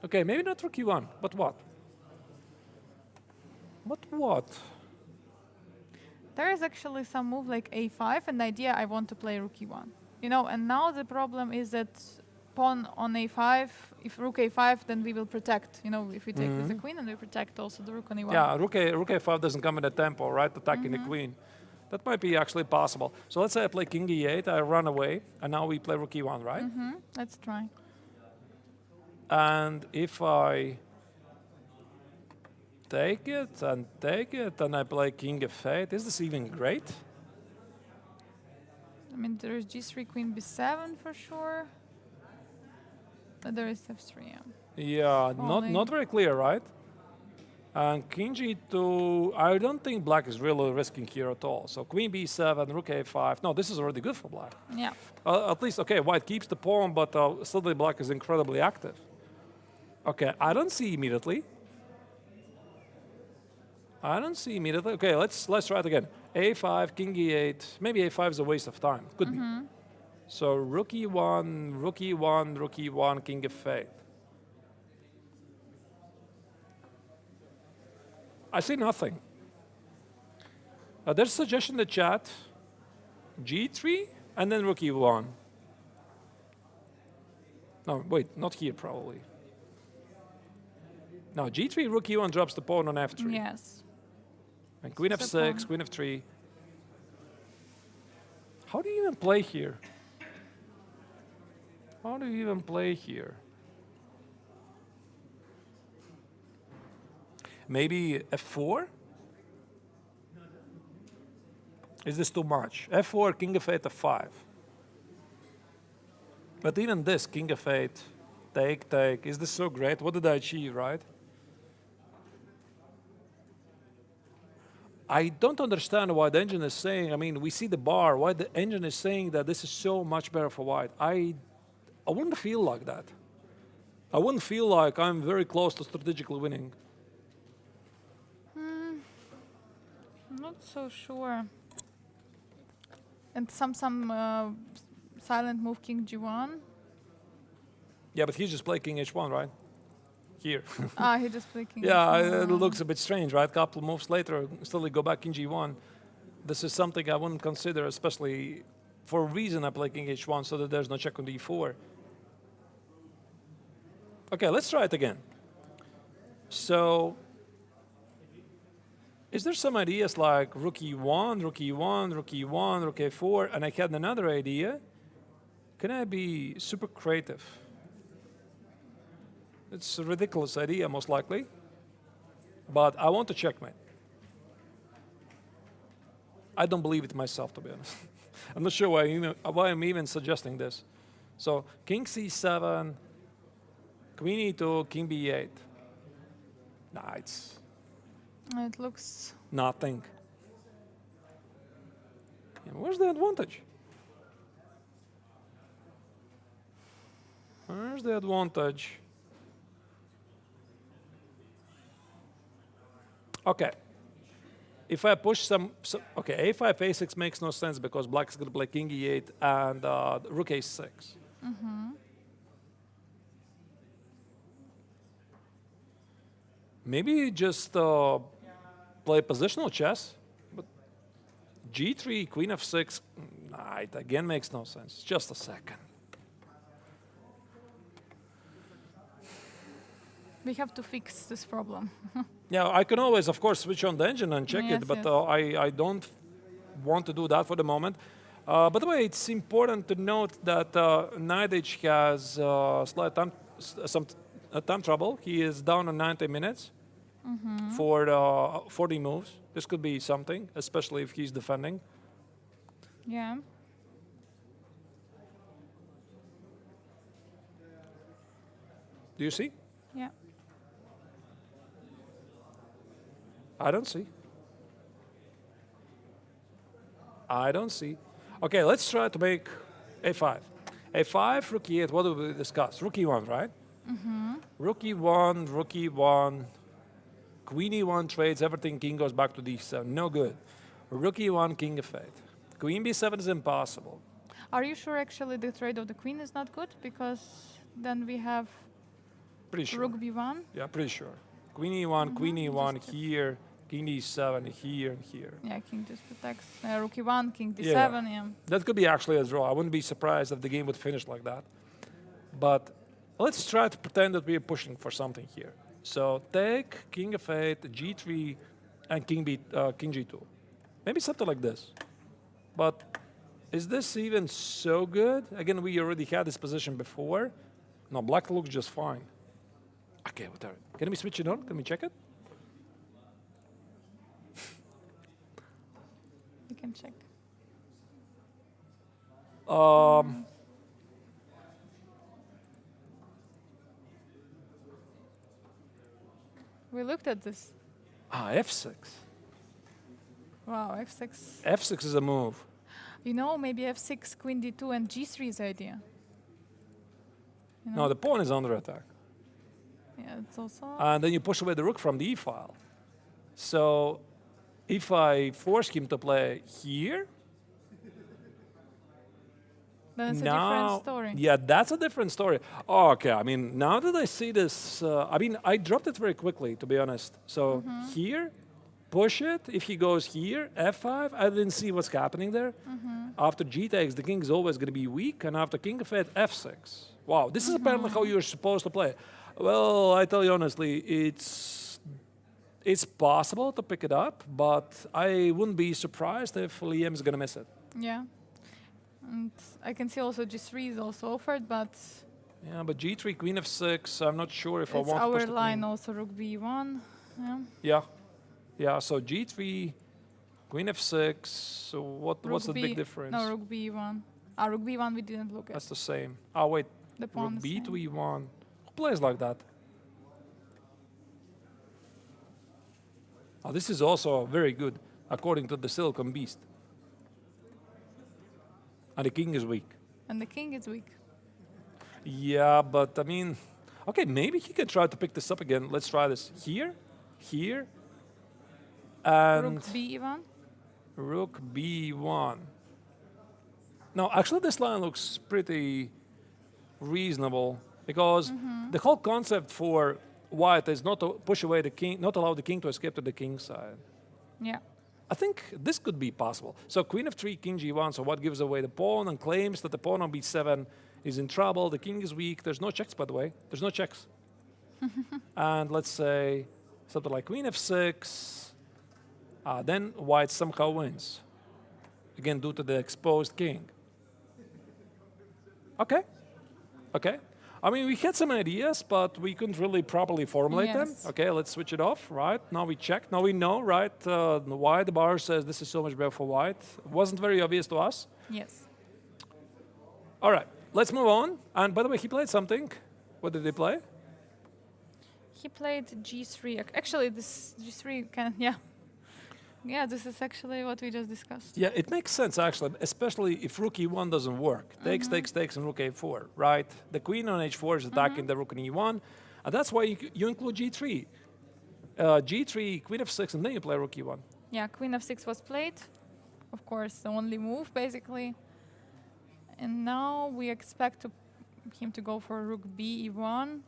Okay, maybe not rook e1, but what? But what? There is actually some move like a5, and the idea I want to play rook e1. You know, and now the problem is that pawn on a5, if rook a5, then we will protect. You know, if we take with the queen, and we protect also the rook on e1. Yeah, rook a5 doesn't come in the tempo, right? Attacking the queen. That might be actually possible. So let's say I play king e8, I run away, and now we play rook e1, right? Let's try. And if I take it, and I play king f8, is this even great? I mean, there is g3, queen b7 for sure. But there is f3, yeah. Yeah, not very clear, right? And king g2, I don't think black is really risking here at all. So queen b7, rook a5. No, this is already good for black. Yeah. At least, okay, white keeps the pawn, but suddenly black is incredibly active. Okay, I don't see immediately. Okay, let's try it again. a5, king e8. Maybe a5 is a waste of time. Could be. So rook e1, rook e1, rook e1, king f8. I see nothing. There's a suggestion in the chat. g3 and then rook e1. No, wait, not here probably. No, g3, rook e1 drops the pawn on f3. Yes. And queen f6, queen f3. How do you even play here? Maybe f4? Is this too much? f4, king f8, f5. But even this, king f8, take, is this so great? What did I achieve, right? I don't understand why the engine is saying, I mean, we see the bar, why the engine is saying that this is so much better for white. I wouldn't feel like that. I wouldn't feel like I'm very close to strategically winning. I'm not so sure. And some silent move king g1. Yeah, but he just played king h1, right? Here. He just played king Yeah, h1. it looks a bit strange, right? Couple of moves later, still they go back king g1. This is something I wouldn't consider, especially for a reason I play king h1 so that there's no check on d4. Okay, let's try it again. So, is there some ideas like rook e1, rook e1, rook e1, rook a4, and I had another idea. Can I be super creative? It's a ridiculous idea, most likely, but I want to checkmate. I don't believe it myself, to be honest. I'm not sure why I'm even suggesting this. So, king c7, queen e2, king b8. Nah, it's It looks... nothing. Yeah, where's the advantage? Where's the advantage? Okay. If I push okay, a5, a6 makes no sense because black is going to play king e8 and rook a6. Maybe just play positional chess, but g3, queen f6, nah, it again makes no sense. Just a second. We have to fix this problem. Yeah, I can always, of course, switch on the engine and check Yes, it, but yes. I don't want to do that for the moment. By the way, it's important to note that Naidich has some time trouble. He is down on 90 minutes for 40 moves. This could be something, especially if he's defending. Yeah. Do you see? Yeah. I don't see. I don't see. Okay, let's try to make a5. a5, rook e8, what do we discuss? Rook e1, right? Rook e1, rook e1, queen e1 trades, everything, king goes back to d7, no good. Rook e1, king f8. Queen b7 is impossible. Are you sure actually the trade of the queen is not good? Because then we have Pretty sure. rook b1. Yeah, pretty sure. Queen e1, queen e1 here, king d7 here and here. Yeah, king just protects. Rook e1, king d7, Yeah. yeah. That could be actually a draw. I wouldn't be surprised if the game would finish like that. But let's try to pretend that we are pushing for something here. So take king f8, g3, and king g2. Maybe something like this. But is this even so good? Again, we already had this position before. No, black looks just fine. Okay, whatever. Can we switch it on? Can we check it? We can check. We looked at this. f6. Wow, f6. f6 is a move. You know, maybe f6, queen d2, and g3 is idea. You know? No, the pawn is under attack. Yeah, it's also... And then you push away the rook from the e file. So if I force him to play here, then it's a now, different story. yeah, that's a different story. Oh, okay, I mean, now that I see this, I mean, I dropped it very quickly, to be honest. So here, push it. If he goes here, f5, I didn't see what's happening there. After g takes, the king is always going to be weak, and after king f8, f6. Wow, this is apparently how you're supposed to play. Well, I tell you honestly, it's possible to pick it up, but I wouldn't be surprised if Liam is going to miss it. Yeah. And I can see also g3 is also offered, but Yeah, but g3, queen f6, I'm not sure if I it's want to push our the line queen. also, rook b1. Yeah. Yeah, yeah. So g3, queen f6. So what's Rook the big difference? No, rook b1. Rook b1 we didn't look at. That's the same. Oh wait, The pawn rook is b same. to e1. Who plays like that? Oh, this is also very good. according to the Silicon Beast. And the king is weak. And the king is weak. Yeah, but I mean, okay, maybe he can try to pick this up again. Let's try this here, here, and Rook b1. rook b1. Now, actually, this line looks pretty reasonable because the whole concept for white is not to push away the king, not allow the king to escape to the king side. Yeah. I think this could be possible. So queen f3, king g1, so what gives away the pawn and claims that the pawn on b7 is in trouble. The king is weak. There's no checks, by the way. There's no checks. And let's say something like queen f6. Then white somehow wins. Again, due to the exposed king. Okay. Okay. I mean, we had some ideas, but we couldn't really properly formulate them. Yes. Okay, let's switch it off, right? Now we check. Now we know, right, why the bar says this is so much better for white. It wasn't very obvious to us. Yes. All right, let's move on. And by the way, he played something. What did he play? He played g3. Actually, this g3 can, yeah. Yeah, this is actually what we just discussed. Yeah, it makes sense, actually, especially if rook e1 doesn't work. Takes, takes, takes, and rook a4, right? The queen on h4 is attacking the rook on e1, and that's why you include g3. G3, queen f6, and then you play rook e1. Yeah, queen f6 was played. Of course, the only move, basically. And now we expect him to go for rook b e1.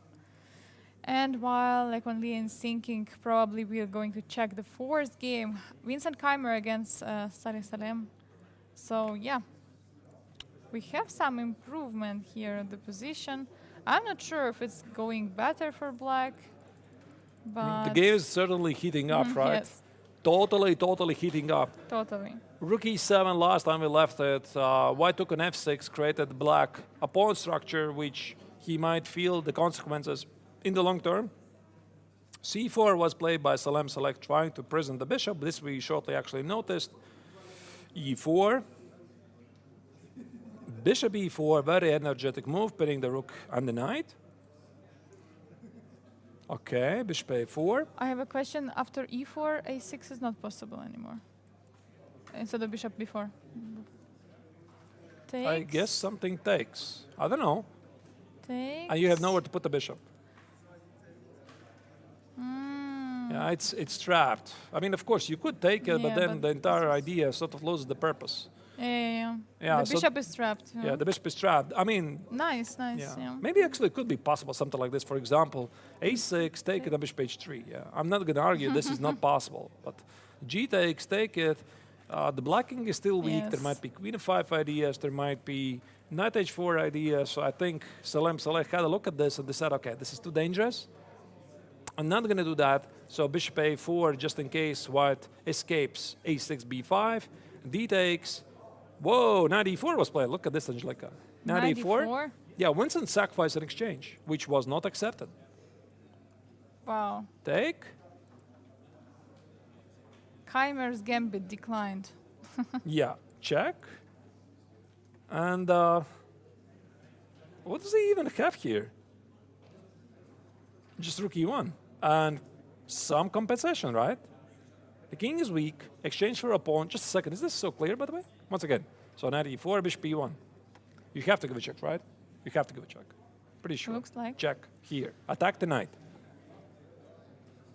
And while like when Leon is thinking, probably we are going to check the fourth game. Vincent Keimer against Saleh Salem. So yeah, we have some improvement here in the position. I'm not sure if it's going better for black, but The game is certainly heating up, right? Yes, Totally heating up. totally. Rook e7, last time we left it, white took an f6, created black a pawn structure, which he might feel the consequences in the long term. c4 was played by Salem Salek trying to prison the bishop. This we shortly actually noticed. e4. Bishop e4, very energetic move, pinning the rook and the knight. Okay, bishop a4. I have a question. After e4, a6 is not possible anymore. Instead of bishop b4. Takes. I guess something takes. I don't know. Takes. And you have nowhere to put the bishop. Mm. Yeah, it's trapped. I mean, of course, you could take it, but Yeah, then but the entire idea sort of loses the purpose. Yeah. Yeah, The so- bishop is trapped. Yeah, the bishop is trapped. I mean, Nice, nice. yeah. Yeah. Maybe actually it could be possible, something like this. For example, a6, take it, and bishop h3. Yeah, I'm not going to argue this is not possible, but g takes, take it. The blocking is still weak. There Yes. might be queen f5 ideas. There might be knight h4 ideas. So I think Salem Saleh had a look at this and decided, okay, this is too dangerous. I'm not going to do that. So bishop a4, just in case white escapes, a6, b5, d takes. Whoa, knight e4 was played. Look at this, Angelica. Knight e4. Yeah, Winston sacrificed an exchange, which was not accepted. Wow. Take. Keimer's gambit declined. Yeah, check. And what does he even have here? Just rook e1. And some compensation, right? The king is weak. Exchange for a pawn. Just a second. Is this so clear, by the way? Once again. So knight e4, bishop e1. You have to give a check, right? You have to give a check. Pretty sure. Looks like. Check here. Attack the knight.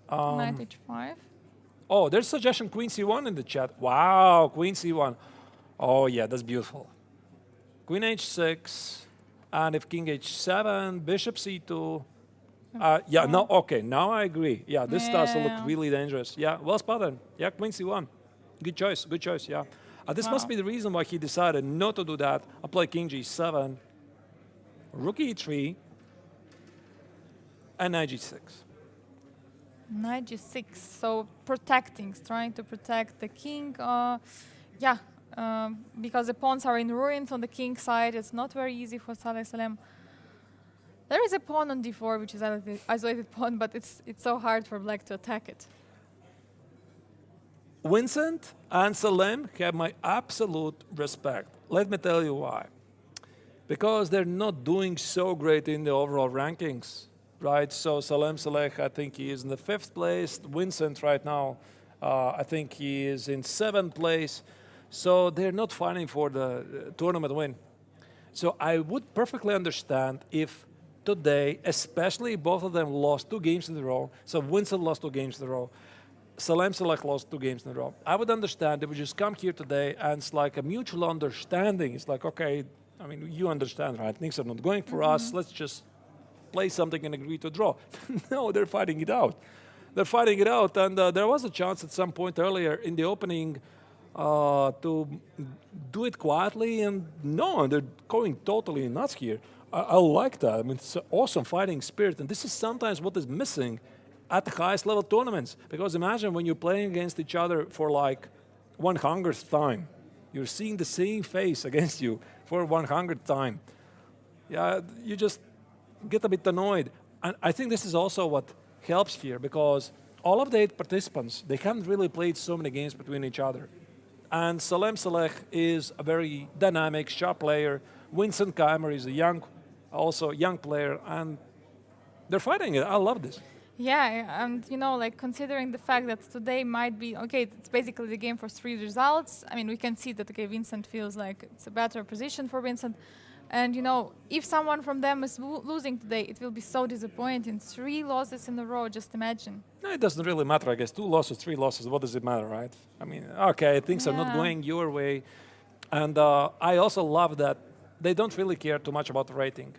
Knight h5. Oh, there's suggestion queen c1 in the chat. Wow, queen c1. Oh, yeah, that's beautiful. Queen h6. And if king h7, bishop c2. Yeah, no, okay, now I agree. Yeah, this starts to look Yeah. really dangerous. Yeah, well spotted. Yeah, queen c1. Good choice, yeah. This must Wow. be the reason why he decided not to do that. I play king g7, rook e3, and knight g6. Knight g6. So protecting, trying to protect the king. Yeah, because the pawns are in ruins on the king side. It's not very easy for Saleh Salem. There is a pawn on d4, which is an isolated pawn, but it's so hard for black to attack it. Vincent and Salem have my absolute respect. Let me tell you why. Because they're not doing so great in the overall rankings, right? So Salem Saleh, I think he is in the 5th place. Vincent right now I think he is in 7th place. So they're not fighting for the tournament win. So I would perfectly understand if today, especially both of them lost 2 games in a row. So Vincent lost 2 games in a row. Salem Select lost 2 games in a row. I would understand. They would just come here today and it's like a mutual understanding. It's like, okay, I mean, you understand, right? Things are not going for us. Let's just play something and agree to draw. No, they're fighting it out. They're fighting it out. And there was a chance at some point earlier in the opening to do it quietly. And no, they're going totally nuts here. I like that. I mean, it's an awesome fighting spirit. And this is sometimes what is missing at the highest level tournaments. Because imagine when you're playing against each other for like 100th time. You're seeing the same face against you for 100th time. Yeah, you just get a bit annoyed. And I think this is also what helps here because all of the 8 participants, they haven't really played so many games between each other. And Salem Saleh is a very dynamic, sharp player. Vincent Keimer is a young player, and they're fighting it. I love this. Yeah, and like considering the fact that today might be okay, it's basically the game for 3 results. I mean, we can see that Vincent feels like it's a better position for Vincent, and if someone from them is losing today, it will be so disappointing. 3 losses in a row. Just imagine. No, it doesn't really matter. I guess 2 losses, 3 losses. What does it matter, right? I mean, okay, things are not going your way, and I also love that they don't really care too much about the rating.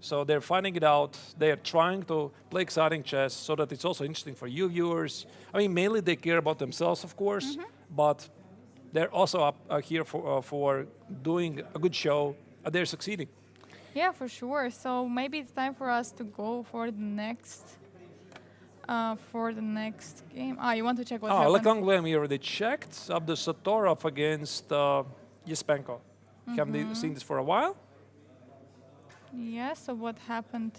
So they're finding it out. They're trying to play exciting chess so that it's also interesting for you viewers. I mean, mainly they care about themselves, of course, but they're also up here for doing a good show. They're succeeding. Yeah, for sure. So maybe it's time for us to go for the next game. You want to check what happened? Lekang we already checked. Abdusatorov against Yespenko. Haven't they seen this for a while? Yeah, so what happened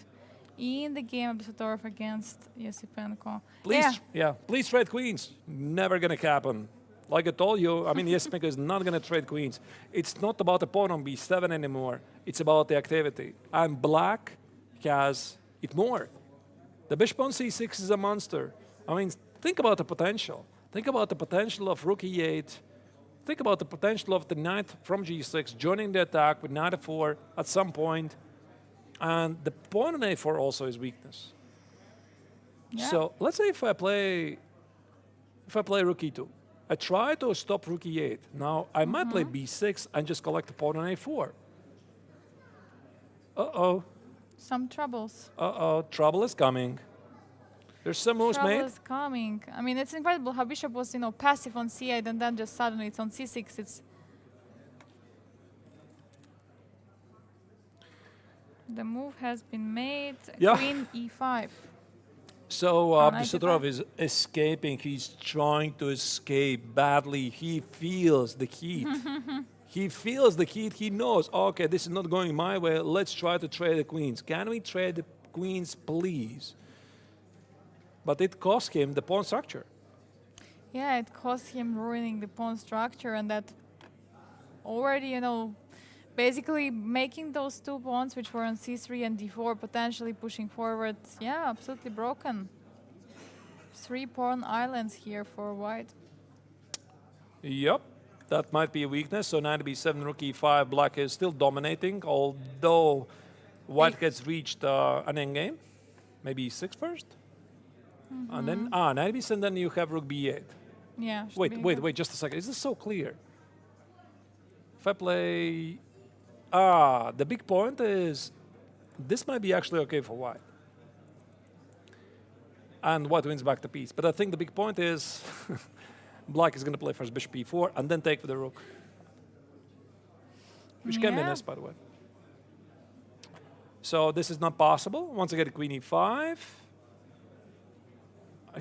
in the game of Abdusatorov against Yesipenko? Please trade queens. Never going to happen. Like I told you, I mean, Yesipenko is not going to trade queens. It's not about the pawn on b7 anymore. It's about the activity. And black has it more. The bishop on c6 is a monster. I mean, think about the potential. Think about the potential of rook e8. Think about the potential of the knight from g6 joining the attack with knight f4 at some point. And the pawn on a4 also is weakness. Yeah. So let's say if I play rook e2, I try to stop rook e8. Now I might play b6 and just collect the pawn on a4. Uh-oh. Some troubles. Uh-oh, trouble is coming. There's some moves made. Trouble is coming. I mean, it's incredible how bishop was, passive on c8 and then just suddenly it's on c6. It's the move has been made. Yeah. Queen e5. So Pawn Abdusatorov e5. is escaping. He's trying to escape badly. He feels the heat. He feels the heat. He knows, okay, this is not going my way. Let's try to trade the queens. Can we trade the queens, please? But it cost him the pawn structure. Yeah, it cost him ruining the pawn structure, and that already, basically making those 2 pawns, which were on c3 and d4, potentially pushing forward. Yeah, absolutely broken. 3 pawn islands here for white. Yep, that might be a weakness. So knight b7, rook e5, black is still dominating, although white has reached an endgame. Maybe e6 first? And then, knight b7, then you have rook b8. Yeah. Wait, just a second. Is this so clear? If I play... the big point is this might be actually okay for white. And white wins back the piece. But I think the big point is black is going to play first bishop e4 and then take with the rook. Which can be nice, by the way. So this is not possible. Once I get a queen e5.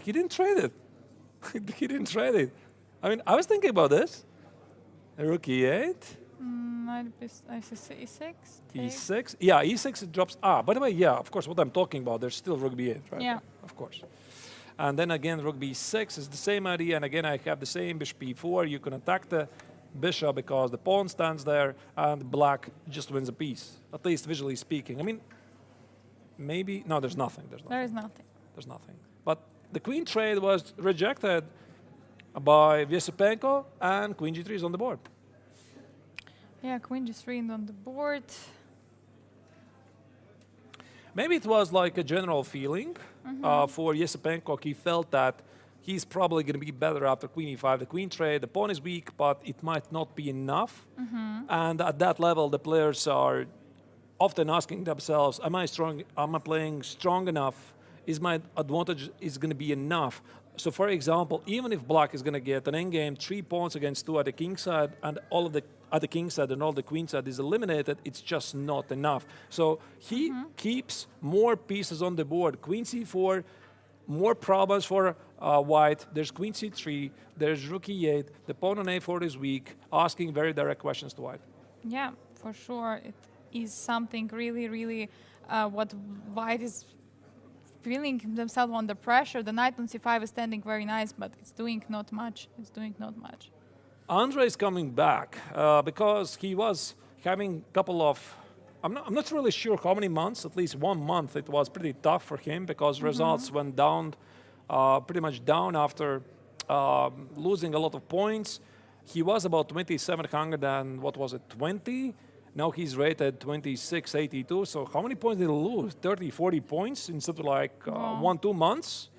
He didn't trade it. He didn't trade it. I mean, I was thinking about this. Rook e8. e6. E6. Yeah, e6 it drops. By the way, yeah, of course, what I'm talking about, there's still rook b8, right? Yeah. Of course. And then again, rook b6 is the same idea. And again, I have the same bishop e4. You can attack the bishop because the pawn stands there and black just wins a piece, at least visually speaking. I mean, maybe, no, there's nothing. There is nothing. There's nothing. But the queen trade was rejected by Vysepenko, and queen g3 is on the board. Yeah, queen g3 on the board. Maybe it was like a general feeling for Vysepenko. He felt that he's probably going to be better after queen e5. The queen trade, the pawn is weak, but it might not be enough. And at that level, the players are often asking themselves, am I strong? Am I playing strong enough? Is my advantage is going to be enough? So for example, even if black is going to get an endgame 3 pawns against 2 at the king side and all of the at the king side and all the queen side is eliminated, it's just not enough. So he keeps more pieces on the board. Queen c4, more problems for white. There's queen c3, there's rook e8. The pawn on a4 is weak, asking very direct questions to white. Yeah, for sure. It is something really, really what white is feeling themselves under pressure. The knight on c5 is standing very nice, but it's doing not much. It's doing not much. Andre is coming back because he was having a couple of, I'm not really sure how many months, at least 1 month, it was pretty tough for him because results went down, pretty much down after losing a lot of points. He was about 2,700 and what was it, 20? Now he's rated 2682. So how many points did he lose? 30, 40 points in something like 1-2 months.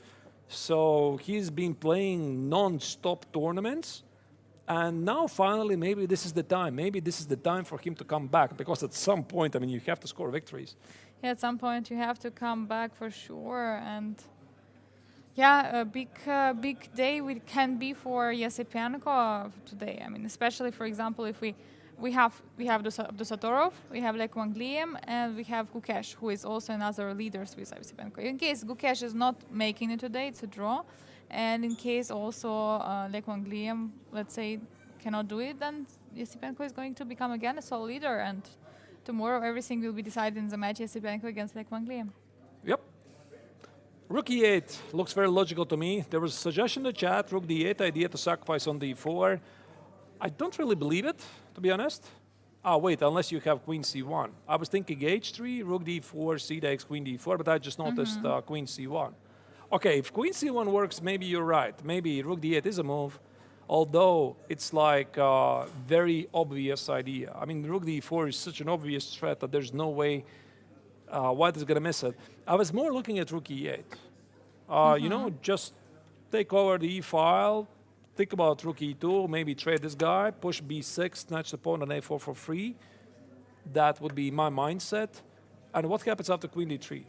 So he's been playing non-stop tournaments. And now finally, maybe this is the time. Maybe this is the time for him to come back because at some point, I mean, you have to score victories. Yeah, at some point you have to come back for sure. And yeah, a big day can be for Vysepenko today. I mean, especially for example, if we have Dusatorov, we have Lech Wangliem, and we have Gukesh, who is also another leader with Vysepenko. In case Gukesh is not making it today, it's a draw. And in case also Lech Wangliem, let's say, cannot do it, then Vysepenko is going to become again a sole leader. And tomorrow everything will be decided in the match Vysepenko against Lech Wangliem. Yep. Rook e8 looks very logical to me. There was a suggestion in the chat, rook d8, idea to sacrifice on d4. I don't really believe it, to be honest. Oh, wait, unless you have queen c1. I was thinking h3, rook d4, c takes queen d4, but I just noticed queen c1. Okay, if queen c1 works, maybe you're right. Maybe rook d8 is a move, although it's like a very obvious idea. I mean, rook d4 is such an obvious threat that there's no way white is going to miss it. I was more looking at rook e8. You know, just take over the e-file, think about rook e2, maybe trade this guy, push b6, snatch the pawn on a4 for free. That would be my mindset. And what happens after queen d3?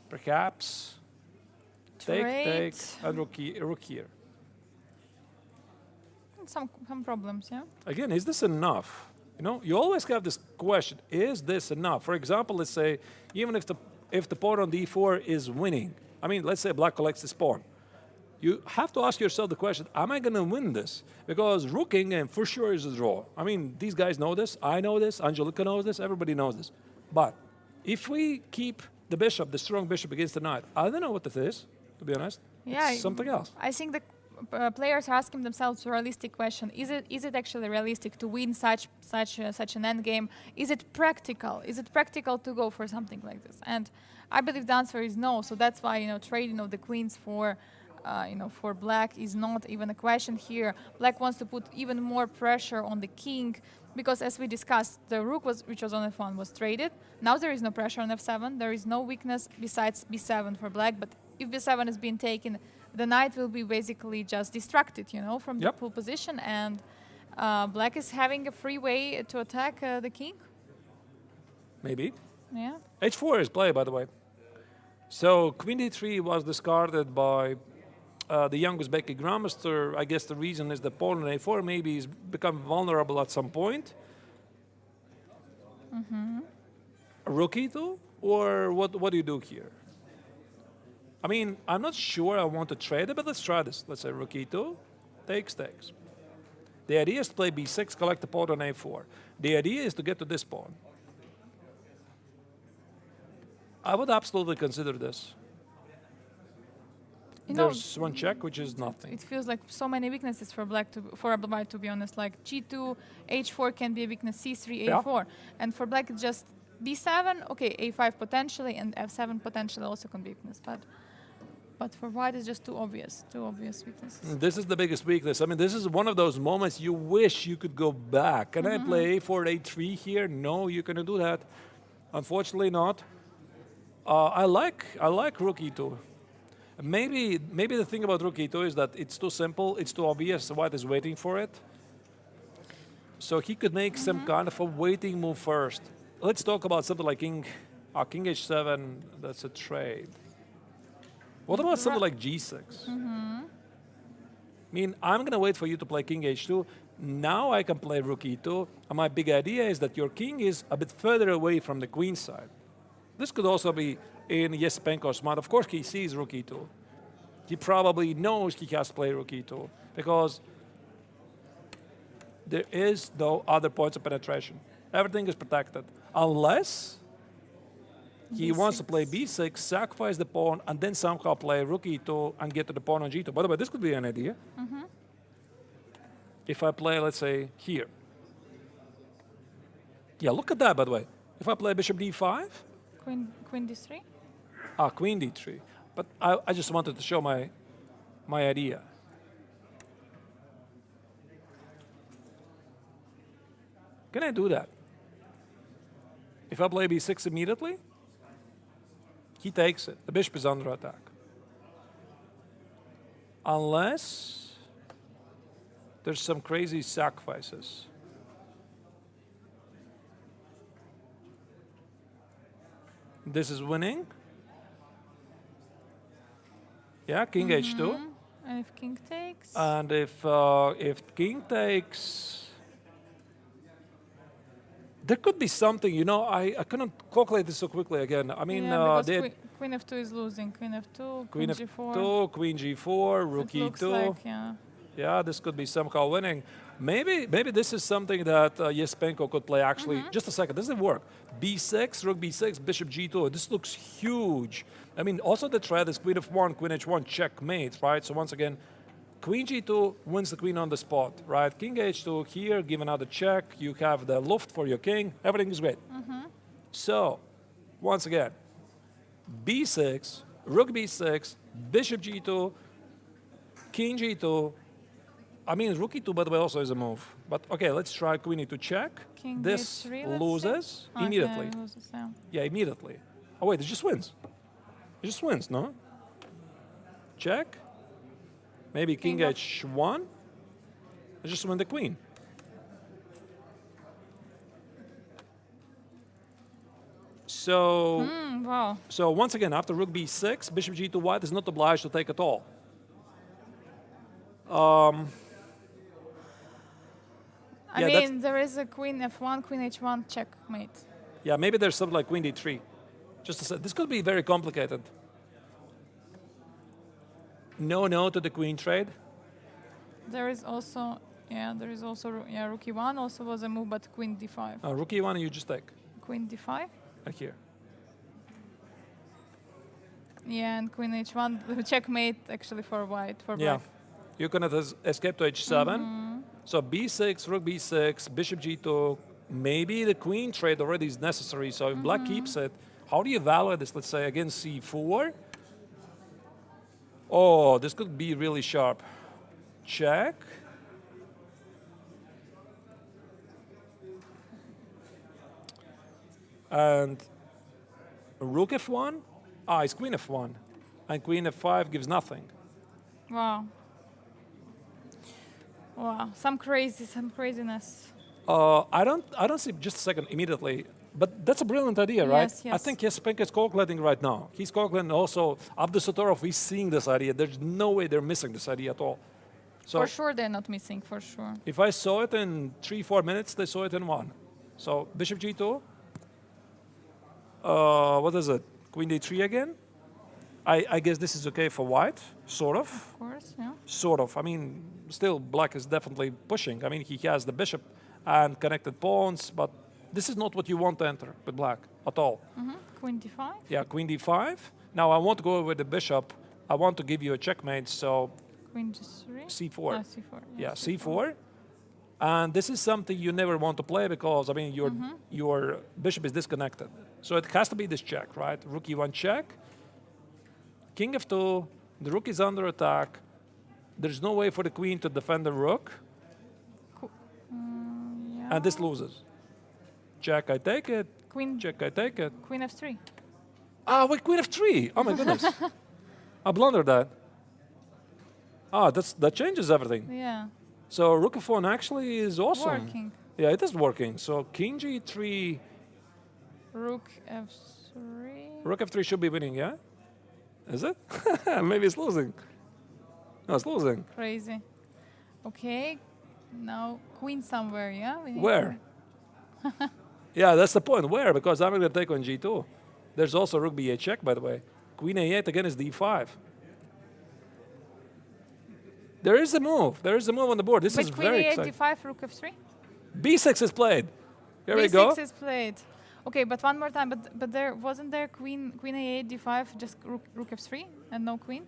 Perhaps take, and rook here. Some problems, yeah? Again, is this enough? You know, you always have this question, is this enough? For example, let's say, even if the pawn on d4 is winning, I mean, let's say black collects this pawn. You have to ask yourself the question, am I going to win this? Because rooking, and for sure, is a draw. I mean, these guys know this, I know this, Angelika knows this, everybody knows this. But if we keep the bishop, the strong bishop against the knight, I don't know what this is, to be honest. Yeah, it's something else. I think the players are asking themselves a realistic question. Is it actually realistic to win such an end game? Is it practical? Is it practical to go for something like this? And I believe the answer is no. So that's why, you know, trading of the queens for for black is not even a question here. Black wants to put even more pressure on the king because, as we discussed, the rook which was on f1 was traded. Now there is no pressure on f7. There is no weakness besides b7 for black. But if b7 is being taken, the knight will be basically just distracted, you know, from the full position, and black is having a free way to attack the king. Maybe. Yeah. h4 is play, by the way. So queen d3 was discarded by the young Uzbeki grandmaster. I guess the reason is the pawn on a4 maybe is become vulnerable at some point. Rook e2, or what do you do here? I mean, I'm not sure I want to trade it, but let's try this. Let's say rook e2, takes. The idea is to play b6, collect the pawn on a4. The idea is to get to this pawn. I would absolutely consider this. There's one check, which is nothing. It feels like so many weaknesses for black for white, to be honest. Like g2, h4 can be a weakness, c3, a4, and for black it's just b7. Okay, a5 potentially, and f7 potentially also can be weakness. But But for white, it's just too obvious weaknesses. This is the biggest weakness. I mean, this is one of those moments you wish you could go back. Can I play A4, A3 here? No, you cannot do that. Unfortunately not. I like rook e2. Maybe the thing about rook e2 is that it's too simple, it's too obvious, white is waiting for it. So he could make some kind of a waiting move first. Let's talk about something like king h7, that's a trade. What about something like g6? I mean, I'm going to wait for you to play king h2. Now I can play rook e2. And my big idea is that your king is a bit further away from the queen side. This could also be in Yespenko's mind. Of course, he sees rook e2. He probably knows he has to play rook e2 because there is no other points of penetration. Everything is protected. Unless he wants to play b6, sacrifice the pawn, and then somehow play rook e2 and get to the pawn on g2. By the way, this could be an idea. If I play, let's say, here. Yeah, look at that, by the way. If I play bishop d5. Queen d3? Queen d3. But I just wanted to show my idea. Can I do that? If I play b6 immediately, he takes it. The bishop is under attack. Unless there's some crazy sacrifices. This is winning. Yeah, king h2. And if king takes? And if king takes, there could be something, you know, I couldn't calculate this so quickly again. I mean, yeah, because queen f2 is losing. Queen f2, queen g4. f2, queen g4, rook it looks e2. like, yeah. Yeah, this could be somehow winning. Maybe this is something that Yespenko could play actually. Just a second, this doesn't work. b6, rook b6, bishop g2. This looks huge. I mean, also the threat is queen f1, queen h1, checkmate, right? So once again, queen g2 wins the queen on the spot, right? King h2 here, give another check. You have the luft for your king. Everything is great. So, once again, b6, rook b6, bishop g2, king g2. I mean, rook e2, by the way, also is a move. But okay, let's try queen e2 check. King this h3, loses okay, immediately. loses, yeah. Yeah, immediately. Oh wait, it just wins. It just wins, no? Check. Maybe king h1. I just win the queen. So, Wow. so once again, after rook b6, bishop g2 white is not obliged to take at all. I mean, there is a queen f1, queen h1, checkmate. Yeah, maybe there's something like queen d3. Just to say, this could be very complicated. No to the queen trade. There is also, rook e1 also was a move, but queen d5. Rook e1, you just take. Queen d5? Right here. Yeah, and queen h1, checkmate actually for white, for Yeah. black. You cannot escape to h7. So b6, rook b6, bishop g2. Maybe the queen trade already is necessary, so if black keeps it, how do you evaluate this, let's say, against c4? Oh, this could be really sharp. Check. And rook f1? It's queen f1. And queen f5 gives nothing. Wow. Wow, some craziness. I don't see, just a second, immediately. But that's a brilliant idea, right? Yes. I think Yespenko is calculating right now. He's calculating also. Abdusatorov is seeing this idea. There's no way they're missing this idea at all. So For sure they're not missing, for sure. if I saw it in 3-4 minutes, they saw it in 1. So bishop g2. What is it? Queen d3 again? I guess this is okay for white, sort of. Of course, yeah. Sort of. I mean, still black is definitely pushing. I mean, he has the bishop and connected pawns, but this is not what you want to enter with black at all. Queen d5? Yeah, queen d5. Now I want to go with the bishop. I want to give you a checkmate, so Queen g3? c4. c4. Yeah, c4. And this is something you never want to play because, I mean, your bishop is disconnected. So it has to be this check, right? Rook e1 check. King f2, The rook is under attack. There's no way for the queen to defend the rook. Yeah. And this loses. Check, I take it. Queen. Check, I take it. Queen f3. Ah, wait, queen f3. Oh my goodness. I blundered that. Ah, that changes everything. Yeah. So rook f1 actually is awesome. Working. Yeah, it is working. So king g3, Rook f3. rook f3 should be winning, yeah? Is it? Maybe it's losing. No, it's losing. Crazy. Okay. Now queen somewhere, yeah? We need Where? Yeah, that's the point. Where? Because I'm going to take on g2. There's also rook b8 check, by the way. Queen a8 again is d5. There is a move. There is a move on the board. This is But queen very a8, exciting. d5, rook f3. b6 is played. Here we B6 go. is played. Okay, but one more time. But there wasn't there queen a8, d5, just rook f3 and no queen?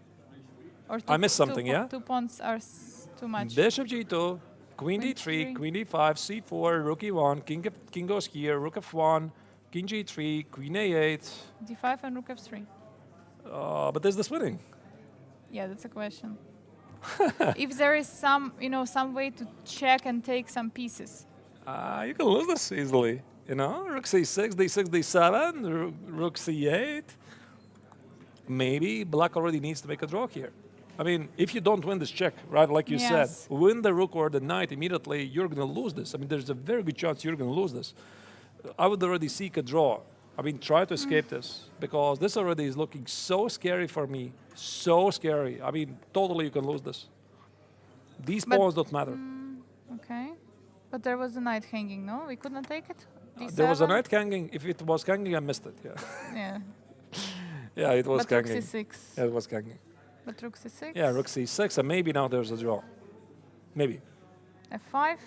Or I missed something, yeah? 2 pawns are too much. Bishop g2, queen Queen d3, d3. queen d5, c4, rook e1, king goes here, rook f1, king g3, queen a8. d5 and rook f3. But is this winning? Yeah, that's a question. If there is some, some way to check and take some pieces. You can lose this easily. You know, rook c6, d6, d7, rook c8. Maybe black already needs to make a draw here. I mean, if you don't win this check, right, like you Yes. said, win the rook or the knight immediately, you're going to lose this. I mean, there's a very good chance you're going to lose this. I would already seek a draw. I mean, try to escape this, because this already is looking so scary for me. So scary. I mean, totally you can lose this. These But- pawns don't matter. Okay. But there was a knight hanging, no? We couldn't take it? There was a D7? knight hanging. If it was hanging, I missed it. Yeah, Yeah. yeah, it was But rook hanging. c6. Yeah, it was hanging. But rook c6. Yeah, rook c6, and maybe now there's a draw. Maybe. f5.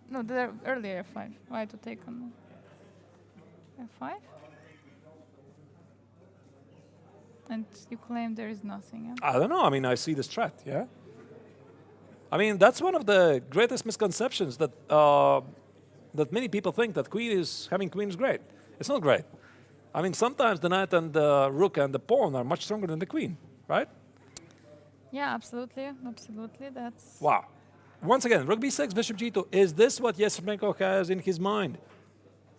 No, there earlier f5. Why to take on f5? And you claim there is nothing. Yeah? I don't know. I mean, I see this threat. Yeah. I mean, that's one of the greatest misconceptions that that many people think that having queen is great. It's not great. I mean, sometimes the knight and the rook and the pawn are much stronger than the queen, right? Yeah, absolutely. Absolutely. That's. Wow. Once again, rook b6, bishop g2. Is this what Yesremenko has in his mind?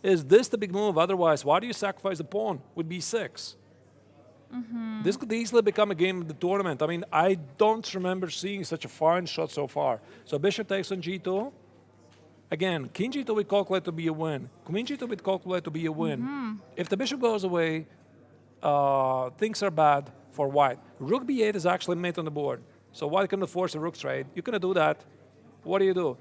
Is this the big move? Otherwise, why do you sacrifice the pawn with b6? This could easily become a game of the tournament. I mean, I don't remember seeing such a fine shot so far. So bishop takes on g2. Again, king g2 we calculate to be a win. Queen g2 we calculate to be a win. If the bishop goes away, things are bad for white. Rook b8 is actually mate on the board. So white can force a rook trade. You cannot do that. What do you do?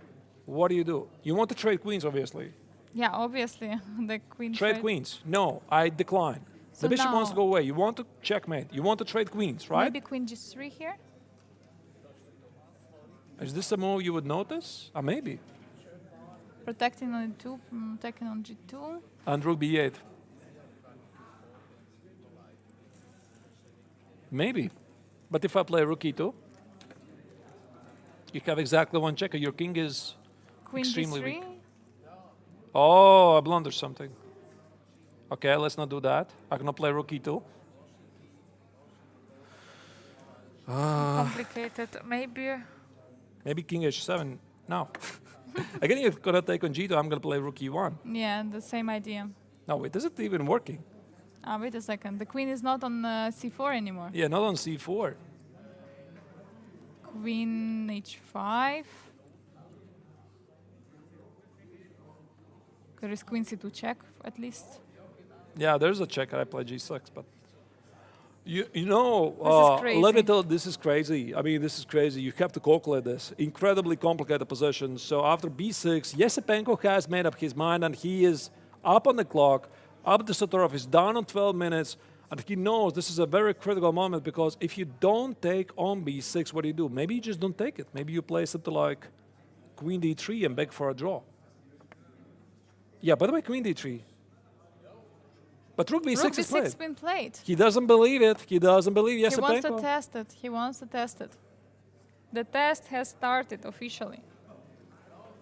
What do you do? You want to trade queens, obviously. Yeah, obviously. The queen Trade queens. No, I decline. So The bishop wants to now- go away. You want to checkmate. You want to trade queens, right? Maybe queen g3 here? Is this a move you would notice? Maybe. Protecting on e2, taking on g2. And rook b8. Maybe. But if I play rook e2, you have exactly one checker. Your king is Queen extremely d3. weak. Oh, I blundered something. Okay, let's not do that. I cannot play rook e2. Complicated. Maybe king h7. No. Again, you're going to take on g2. I'm going to play rook e1. Yeah, the same idea. No, wait, is it even working? Wait a second. The queen is not on c4 anymore. Yeah, not on c4. Queen h5. There is queen c2 check, at least. Yeah, there's a check. I play g6, but you know, crazy. let me tell. This is crazy. I mean, this is crazy. You have to calculate this. Incredibly complicated position. So after b6, Yesipenko has made up his mind, and he is up on the clock. Up the Satorov is down on 12 minutes, and he knows this is a very critical moment, because if you don't take on b6, what do you do? Maybe you just don't take it. Maybe you play something like queen d3 and beg for a draw. Yeah, by the way, queen d3. But rook b6 Rook is b6 played. been played. He doesn't believe it. He doesn't believe He wants to Yesipenko. test it. He wants to test it. The test has started officially.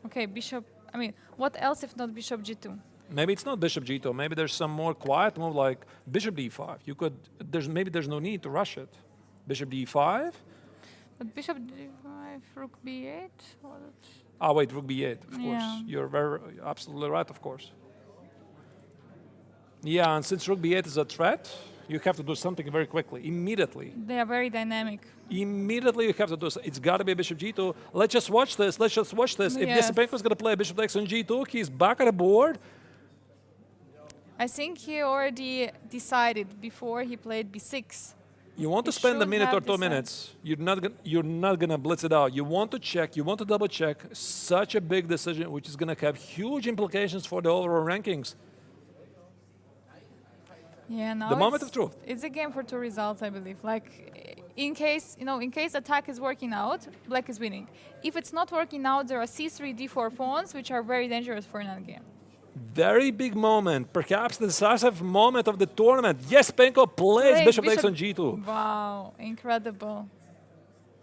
Okay, bishop. I mean, what else if not bishop g2? Maybe it's not bishop g2. Maybe there's some more quiet move like bishop d5. You could. Maybe there's no need to rush it. Bishop d5. But bishop d5, rook b8. Ah, wait, rook b8, of course. Yeah. You're very absolutely right, of course. Yeah, and since rook b8 is a threat, you have to do something very quickly, immediately. They are very dynamic. Immediately you have to do so. It's got to be bishop g2. Let's just watch this. Let's just watch this. If Yes. Yesipenko is going to play bishop takes on g2, he's back at the board. I think he already decided before he played b6. You want to He spend a should minute or have 2 decided. minutes. You're not gonna blitz it out. You want to check. You want to double check. Such a big decision, which is gonna have huge implications for the overall rankings. Yeah, now The moment it's- of truth. It's a game for two results, I believe. Like, in case attack is working out, black is winning. If it's not working out, there are c3, d4 pawns, which are very dangerous for an endgame. Very big moment, perhaps the decisive moment of the tournament. Yesipenko plays Play bishop takes on g2. Wow, incredible.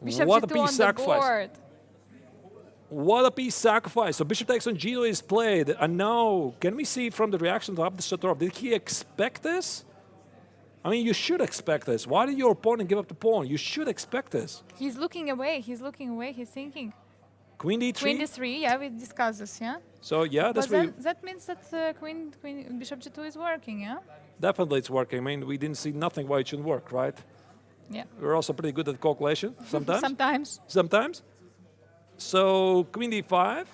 Bishop What a g2 piece on the sacrifice. board. What a piece sacrifice. So bishop takes on g2 is played, and now can we see from the reaction to Abdushatorov, did he expect this? I mean, you should expect this. Why did your opponent give up the pawn? You should expect this. He's looking away. He's looking away. He's thinking. Queen d3. Queen d3. Yeah, we discussed this. Yeah. So yeah, But that's then that means that bishop g2 is working. Yeah. definitely it's working. I mean, we didn't see nothing why it shouldn't work, right? Yeah. We're also pretty good at calculation sometimes. Sometimes. Sometimes. So queen d5.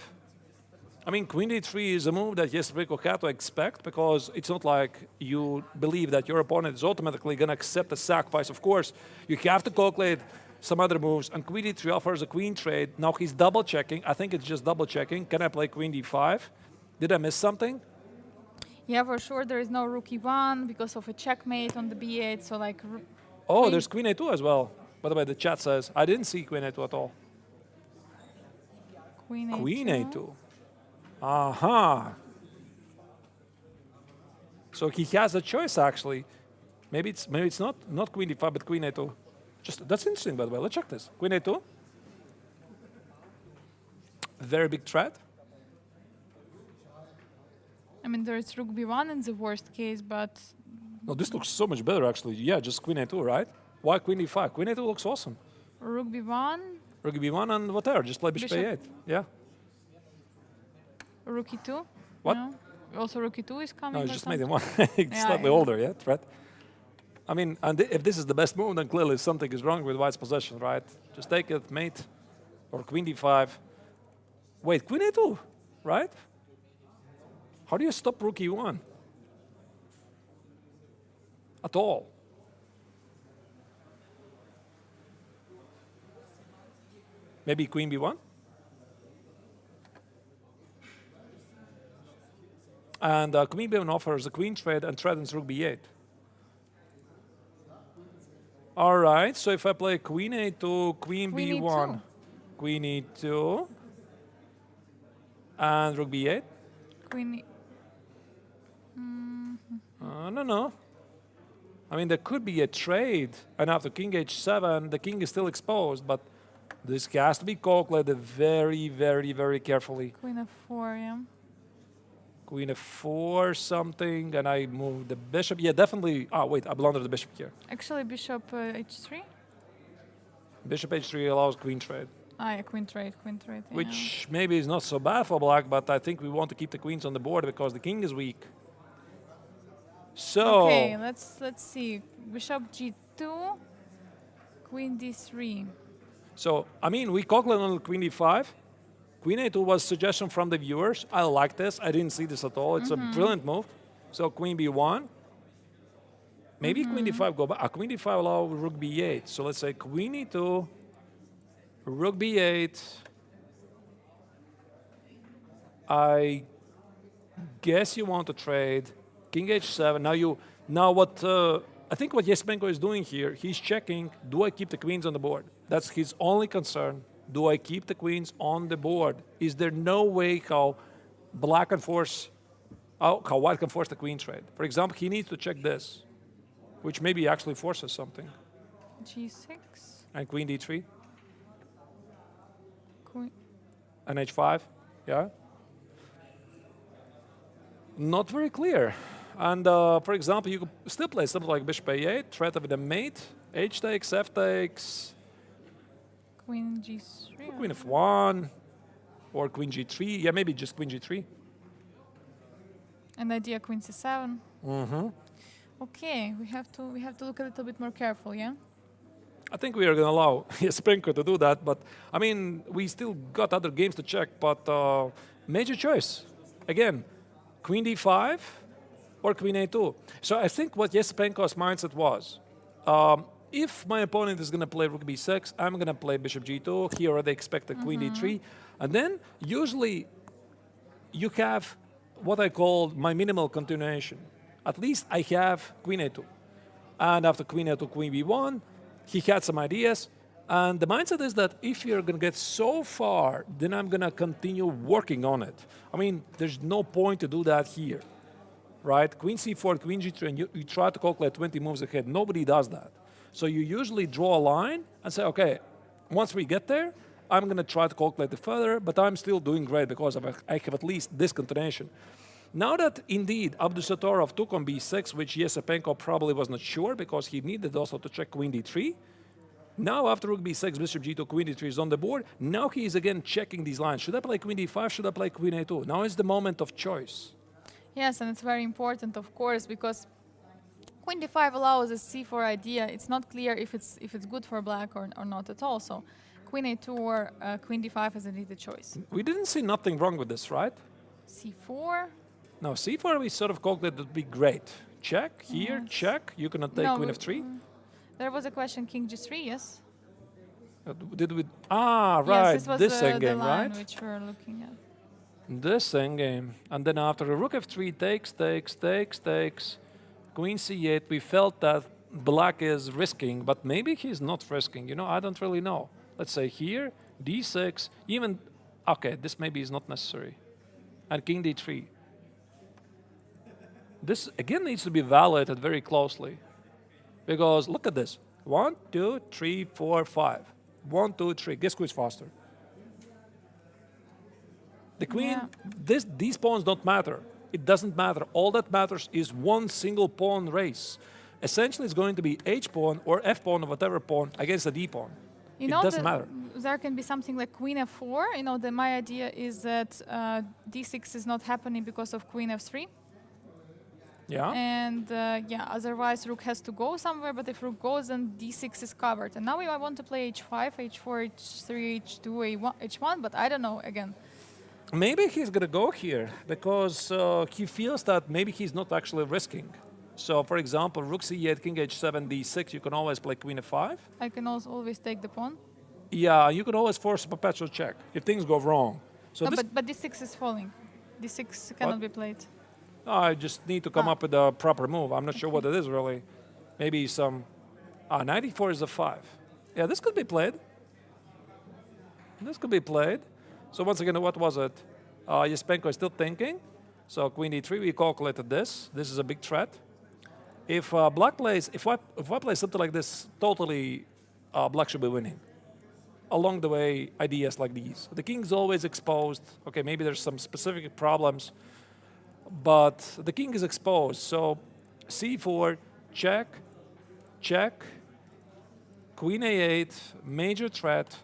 I mean, queen d3 is a move that Yesipenko had to expect because it's not like you believe that your opponent is automatically going to accept the sacrifice. Of course, you have to calculate some other moves, and queen d3 offers a queen trade. Now he's double checking. I think it's just double checking. Can I play queen d5? Did I miss something? Yeah, for sure. There is no rook e1 because of a checkmate on the b8. So like. Oh, Queen- there's queen a2 as well. By the way, the chat says I didn't see queen a2 at all. Queen a2. Queen a2. Aha. So he has a choice actually. Maybe it's not queen d5 but queen a2. That's interesting, by the way. Let's check this. Queen a2. Very big threat. I mean, there is rook b1 in the worst case, but No, this looks so much better actually. Yeah, just queen a2, right? Why queen d5? Queen a2 looks awesome. rook b1, Rook b1 and whatever. Just play bishop Bishop. a8. Yeah. rook e2. What? No? Also, rook e2 is coming. No, it's or just made something. him one. He's Yeah, slightly yeah. older, yeah, threat. I mean, and if this is the best move, then clearly something is wrong with white's possession, right? Just take it, mate, or queen d5. Wait, queen a2, right? How do you stop rook e1? At all. Maybe queen b1? And queen b1 offers a queen trade and threatens rook b8. All right, so if I play queen a2, queen Queen b1, E2. queen e2, and rook b8. Queen. No. I mean, there could be a trade, and after king h7, the king is still exposed, but this has to be calculated very, very, very carefully. Queen f4, yeah. Queen f4 something, and I move the bishop. Yeah, definitely. Oh, wait, I blundered the bishop here. Actually, bishop h3. Bishop h3 allows queen trade, Ah, yeah, queen trade, yeah. which maybe is not so bad for black, but I think we want to keep the queens on the board because the king is weak. So, Okay, let's see. Bishop g2, queen d3. so I mean, we calculated on queen d5. Queen a2 was suggestion from the viewers. I like this. I didn't see this at all. It's a brilliant move. So queen b1. Maybe queen d5 go back. Queen d5 allow rook b8. So let's say queen e2, rook b8. I guess you want to trade king h7. Now what? I think what Yesipenko is doing here, he's checking: do I keep the queens on the board? That's his only concern. Do I keep the queens on the board? Is there no way how black can force, how white can force the queen trade? For example, he needs to check this, which maybe actually forces something. g6, And queen d3 queen. and h5. Yeah. Not very clear. And for example, you could still play something like bishop a8, threat with a mate, H takes, F takes, Queen G3. Queen F1, or Queen G3. Yeah, maybe just Queen G3. And idea Queen C7. Mm-hmm. Okay, we have to look a little bit more careful, yeah? I think we are going to allow Jespenko to do that, but I mean, we still got other games to check, but major choice. Again, Queen D5 or Queen A2. So I think what Jespenko's mindset was, if my opponent is going to play Rook B6, I'm going to play Bishop G2. He already expected Queen D3. And then usually you have what I call my minimal continuation. At least I have Queen A2. And after Queen A2, Queen B1, he had some ideas. And the mindset is that if you're going to get so far, then I'm going to continue working on it. I mean, there's no point to do that here, right? Queen C4, Queen G3, and you try to calculate 20 moves ahead. Nobody does that. So you usually draw a line and say, okay, once we get there, I'm going to try to calculate it further, but I'm still doing great because I have at least this continuation. Now that indeed Abdusatorov took on B6, which Jespenko probably was not sure because he needed also to check Queen D3. Now after Rook B6, Bishop G2, Queen D3 is on the board. Now he is again checking these lines. Should I play Queen D5? Should I play Queen A2? Now is the moment of choice. Yes, and it's very important, of course, because Queen D5 allows a C4 idea. It's not clear if it's good for black or not at all. So Queen A2 or Queen D5 is indeed the choice. We didn't see nothing wrong with this, right? C4. No, C4 we sort of calculated would be great. Check, here, check. You cannot take No, Queen F3. There was a question King G3, yes? Did we? Ah, right. Yes, this was this the endgame, line right? which we're looking at. This endgame. And then after a Rook F3 takes, Queen C8, we felt that black is risking, but maybe he's not risking. You know, I don't really know. Let's say here, D6, even, okay, this maybe is not necessary. And King D3. This, again, needs to be evaluated very closely. Because look at this. 1, 2, 3, 4, 5. 1, 2, 3. Guess who is faster? The queen, Yeah. these pawns don't matter. It doesn't matter. All that matters is one single pawn race. Essentially, it's going to be H pawn or F pawn or whatever pawn against the D pawn. You It know, doesn't matter. there can be something like Queen F4. You know, my idea is that D6 is not happening because of Queen F3. Yeah? And yeah, otherwise Rook has to go somewhere, but if Rook goes, then D6 is covered. And now I want to play H5, H4, H3, H2, H1, but I don't know, again. Maybe he's going to go here because he feels that maybe he's not actually risking. So, for example, Rook C8, King H7, D6, you can always play Queen F5. I can also always take the pawn. Yeah, you can always force a perpetual check if things go wrong. So No, this, but D6 is falling. D6 cannot be played. I just need to come up with a proper move. I'm not sure what it is really. Maybe some... 94 is a 5. Yeah, this could be played. This could be played. So once again, what was it? Jespenko is still thinking. So Queen D3, we calculated this. This is a big threat. If black plays, if I play something like this, totally black should be winning. Along the way, ideas like these. The king is always exposed. Okay, maybe there's some specific problems, but the king is exposed. So C4, check, check, Queen A8, major threat.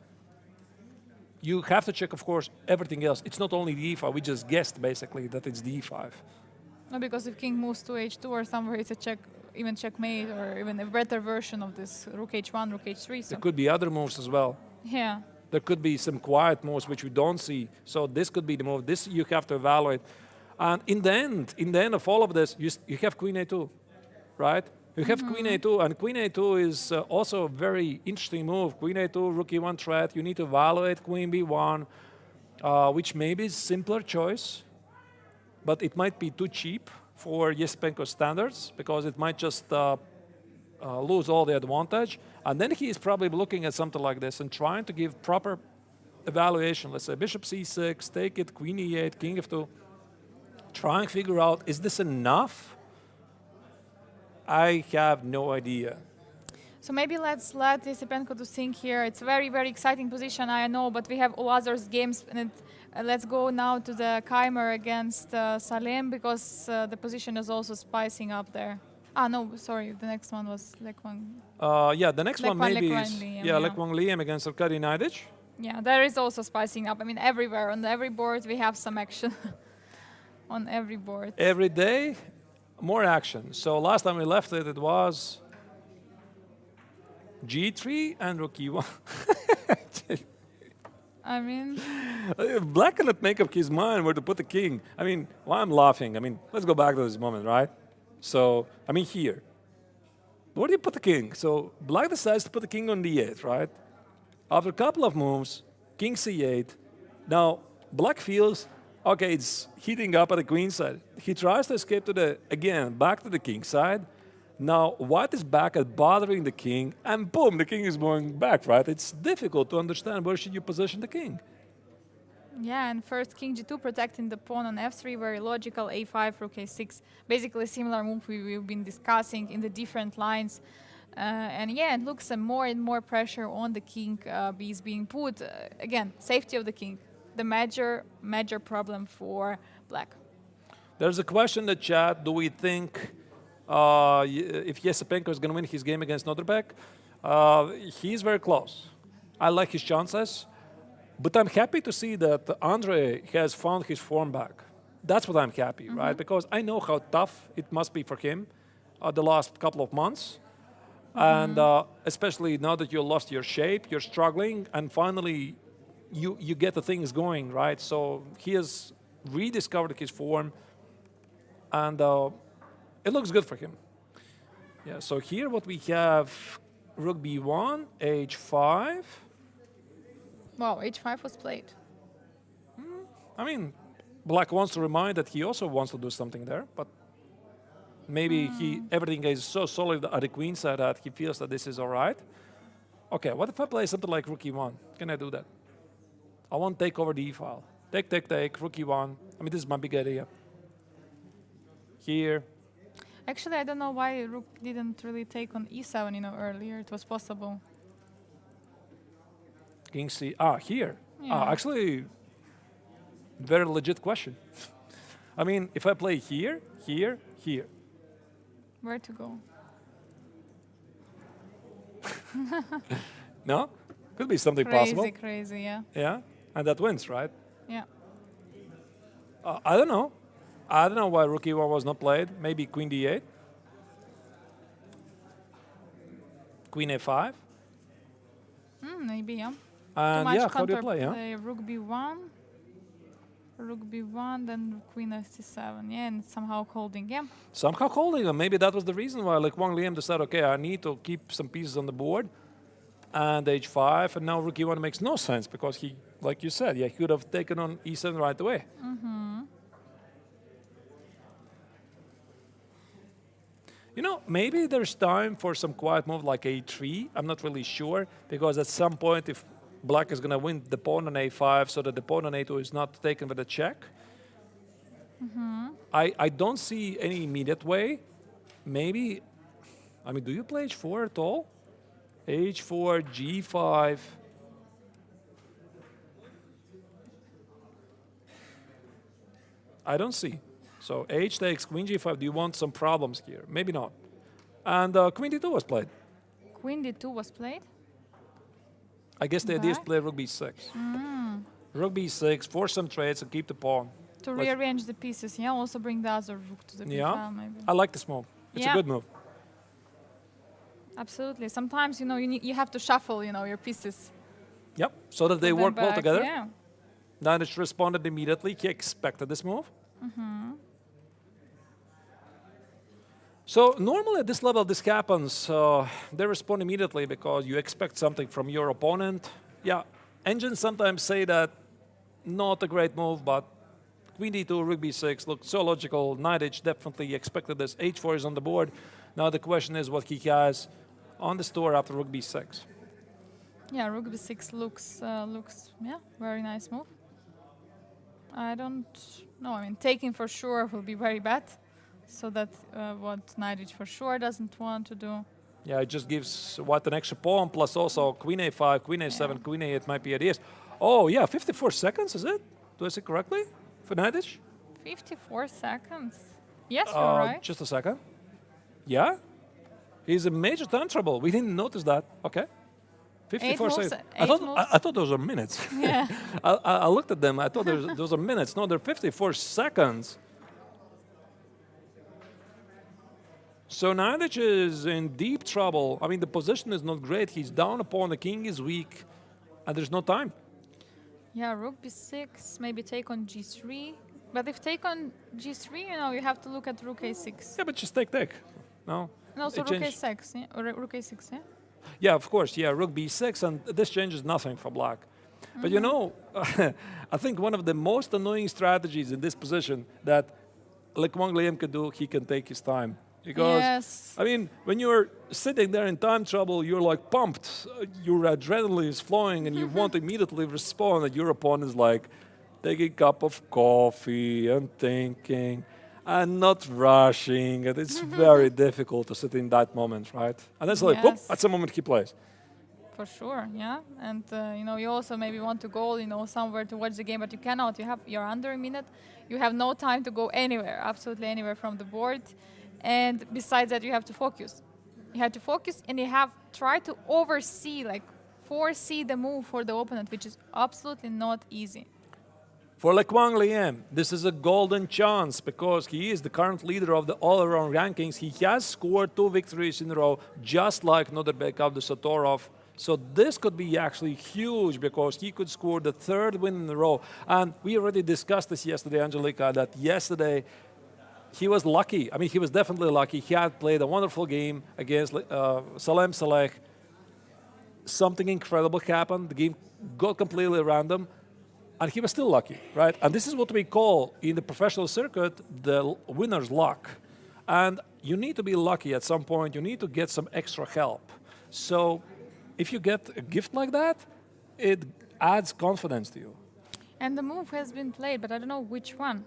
You have to check, of course, everything else. It's not only D5. We just guessed, basically, that it's D5. No, because if king moves to H2 or somewhere, it's a check, even checkmate, or even a better version of this Rook H1, Rook H3. So There could be other moves as well. yeah. There could be some quiet moves which we don't see. So this could be the move. This you have to evaluate. And in the end of all of this, you have Queen A2, right? You have Queen A2, and Queen A2 is also a very interesting move. Queen A2, Rook E1 threat. You need to evaluate Queen B1, which maybe is simpler choice, but it might be too cheap for Jespenko standards because it might just lose all the advantage. And then he is probably looking at something like this and trying to give proper evaluation. Let's say Bishop C6, take it, Queen E8, King F2. Try and figure out, is this enough? I have no idea. So maybe let's let Jespenko to think here. It's a very, very exciting position, I know, but we have all others games. And let's go now to the Keimer against Salem because the position is also spicing up there. Ah, no, sorry. The next one was Lekwan. Yeah, the next one maybe Lekwan is Liam, yeah, yeah. Lekwan Liam against Arkady Naiditsch. Yeah, there is also spicing up. I mean, everywhere on every board we have some action. On every board. Every day, more action. So last time we left it, it was G3 and rook E1. I mean, Black cannot make up his mind where to put the king. I mean, why I'm laughing? I mean, let's go back to this moment, right? So, I mean, here. Where do you put the king? So, Black decides to put the king on D8, right? After a couple of moves, king C8. Now, Black feels, okay, it's heating up at the queen side. He tries to escape to the, again, back to the king side. Now, white is back at bothering the king, and boom, the king is going back, right? It's difficult to understand where should you position the king. yeah, and first king G2 protecting the pawn on F3, very logical. A5, rook A6, basically similar move we've been discussing in the different lines. And yeah, it looks more and more pressure on the king is being put. Again, safety of the king, the major problem for Black. There's a question in the chat, do we think if Yesepenko is going to win his game against Noterbek? He's very close. I like his chances, but I'm happy to see that Andre has found his form back. That's what I'm happy, right? Because I know how tough it must be for him the last couple of months. And especially now that you lost your shape, you're struggling, and finally you get the things going, right? So he has rediscovered his form, and it looks good for him. Yeah, so here what we have, rook b1, h5. Wow, H5 was played. I mean, Black wants to remind that he also wants to do something there, but maybe everything is so solid at the queen side that he feels that this is all right. Okay, what if I play something like rook e1? Can I do that? I won't take over the e-file. Take, rook e1. I mean, this is my big idea. Here. Actually, I don't know why rook didn't really take on E7, earlier. It was possible. King C. Here. Yeah. Actually, very legit question. I mean, if I play here, here, here. Where to go? No? Could be something possible. Crazy, yeah. Yeah? And that wins, right? Yeah. I don't know. I don't know why rook e1 was not played. Maybe queen d8. Queen a5. Maybe, yeah. And Too much yeah, how do you play, counterplay. Rook b1, then queen c7. Yeah, and somehow holding, yeah. Somehow holding them. Maybe that was the reason why like Wang Liam decided, okay, I need to keep some pieces on the board. And h5, and now rook e1 makes no sense because he, like you said, yeah, he could have taken on e7 right away. Maybe there's time for some quiet move like a3. I'm not really sure, because at some point, if Black is going to win the pawn on a5 so that the pawn on a2 is not taken with a check, I don't see any immediate way. Maybe, I mean, do you play h4 at all? h4, g5. I don't see. So h takes queen g5. Do you want some problems here? Maybe not. And queen d2 was played. Queen d2 was played? I guess the idea is to play rook b6. Rook b6, force some trades and keep the pawn. To rearrange the pieces, yeah. Also bring the other rook to the b-file, maybe. I like this move. It's a good move. Absolutely. Sometimes, you have to shuffle, your pieces. Yep, so that they Put them work well back, together. Yeah. Naiditsch responded immediately. He expected this move. So normally at this level, this happens. They respond immediately because you expect something from your opponent. Yeah, engines sometimes say that not a great move, but queen d2, rook b6 looked so logical. Naiditsch definitely expected this. h4 is on the board. Now the question is what he has on the store after rook b6. Yeah, rook b6 looks very nice move. I don't know. I mean, taking for sure will be very bad. So that's what Naiditsch for sure doesn't want to do. Yeah, it just gives what, an extra pawn, plus also queen a5, queen a7, queen a8 might be ideas. Oh, yeah, 54 seconds, is it? Do I say correctly for Naiditsch? 54 seconds. Yes, you're right. Just a second. Yeah? He's in major time trouble. We didn't notice that. Okay. 54 moves, seconds. eight moves. I thought those were minutes. Yeah. I looked at them. I thought those are minutes. No, they're 54 seconds. So Nadic is in deep trouble. I mean, the position is not great. He's down a pawn. The king is weak. And there's no time. Yeah, rook b6, maybe take on g3. But if take on g3, you have to look at rook a6. Yeah, but just take. No? No, so It rook changed. a6, yeah? Or rook a6, yeah? Yeah, of course. Yeah, rook b6, and this changes nothing for black. But I think one of the most annoying strategies in this position that Wang Liam can do, he can take his time. Because, Yes. I mean, when you're sitting there in time trouble, you're like pumped. Your adrenaline is flowing and you want to immediately respond. And your opponent is like taking a cup of coffee and thinking and not rushing. And it's very difficult to sit in that moment, right? And it's like, whoop, Yes. that's the moment he plays. For sure, yeah. And, you also maybe want to go, somewhere to watch the game, but you cannot. You're under a minute. You have no time to go anywhere, absolutely anywhere from the board. And besides that, you have to focus. You have to focus and you have tried to foresee the move for the opponent, which is absolutely not easy. For Wang Liam, this is a golden chance because he is the current leader of the all-around rankings. He has scored 2 victories in a row, just like Nodirbek Abdusatorov. So this could be actually huge because he could score the 3rd win in a row. And we already discussed this yesterday, Angelika, that yesterday he was lucky. I mean, he was definitely lucky. He had played a wonderful game against Salem Saleh. Something incredible happened. The game got completely random. And he was still lucky, right? And this is what we call in the professional circuit the winner's luck. And you need to be lucky at some point. You need to get some extra help. So if you get a gift like that, it adds confidence to you. And the move has been played, but I don't know which one.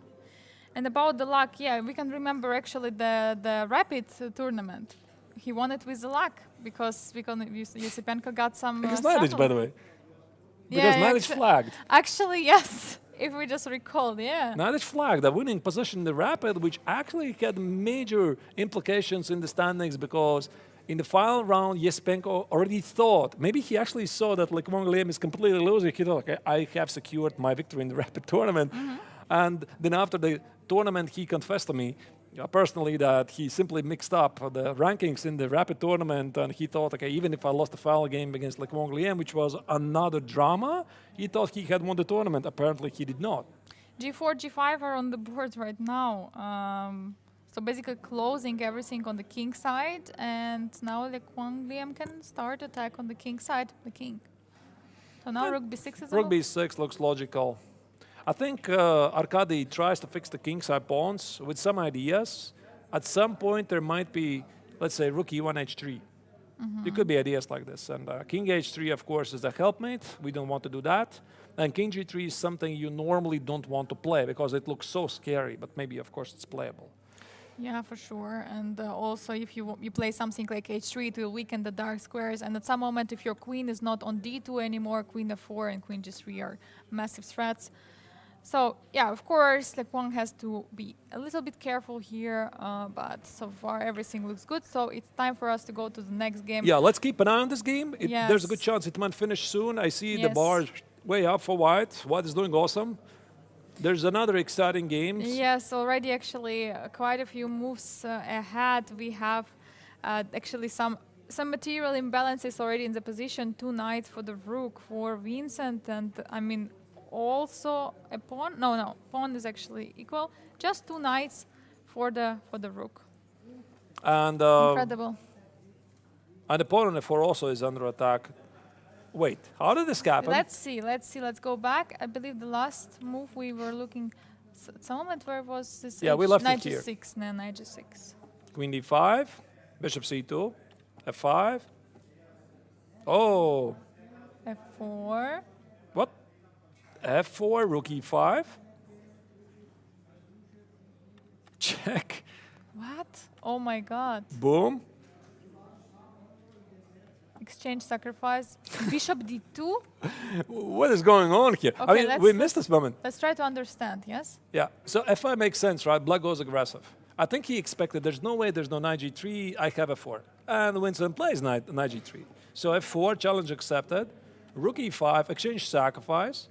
And about the luck, yeah, we can remember actually the Rapid tournament. He won it with the luck because Yusipenko got some. Because Nadic, by the way. Because Yeah, Nadic flagged. Actually, yes. If we just recall, yeah. Nadic flagged a winning position in the Rapid, which actually had major implications in the standings because in the final round, Yusipenko already thought, maybe he actually saw that Wang Liam is completely losing. He thought, okay, I have secured my victory in the Rapid tournament. And then after the tournament, he confessed to me personally that he simply mixed up the rankings in the Rapid tournament, and he thought, okay, even if I lost the final game against Wang Liam, which was another drama, he thought he had won the tournament. Apparently, he did not. G4, G5 are on the board right now. So basically closing everything on the king side, and now Wang Liam can start attack on the king side, the king. So now rook b6 is Rook b6 looks logical. I think Arkady tries to fix the kingside pawns with some ideas. At some point, there might be, let's say, rook e1, h3. There could be ideas like this. And king h3, of course, is a helpmate. We don't want to do that. And king g3 is something you normally don't want to play because it looks so scary. But maybe, of course, it's playable. Yeah, for sure. And also, if you play something like h3, it will weaken the dark squares. And at some moment, if your queen is not on d2 anymore, queen f4 and queen g3 are massive threats. So, yeah, of course, Wang has to be a little bit careful here, but so far everything looks good. So it's time for us to go to the next game. Yeah, let's keep an eye on this game. Yes. There's a good chance it might finish soon. I see the Yes. bar way up for White. White is doing awesome. There's another exciting game. Yes, already actually quite a few moves ahead. We have actually some material imbalances already in the position. 2 knights for the rook for Vincent, and I mean also a pawn. No, pawn is actually equal. Just 2 knights for the rook. And Incredible. and the pawn on f4 also is under attack. Wait, how did this happen? Let's see. Let's go back. I believe the last move we were looking at some moment where was this? Yeah, we left it knight here. g6. No, knight g6. Queen d5, bishop c2, f5. Oh, f4. what? f4, rook e5. Check. What? Oh my god. Boom. Exchange sacrifice. Bishop d2? What is going on here? I Okay, mean, we missed this moment. Let's try to understand, yes? Yeah, so f5 makes sense, right? Black goes aggressive. I think he expected there's no way there's no knight g3, I have f4. And Winston plays knight g3. So f4, challenge accepted. Rook e5, exchange sacrifice.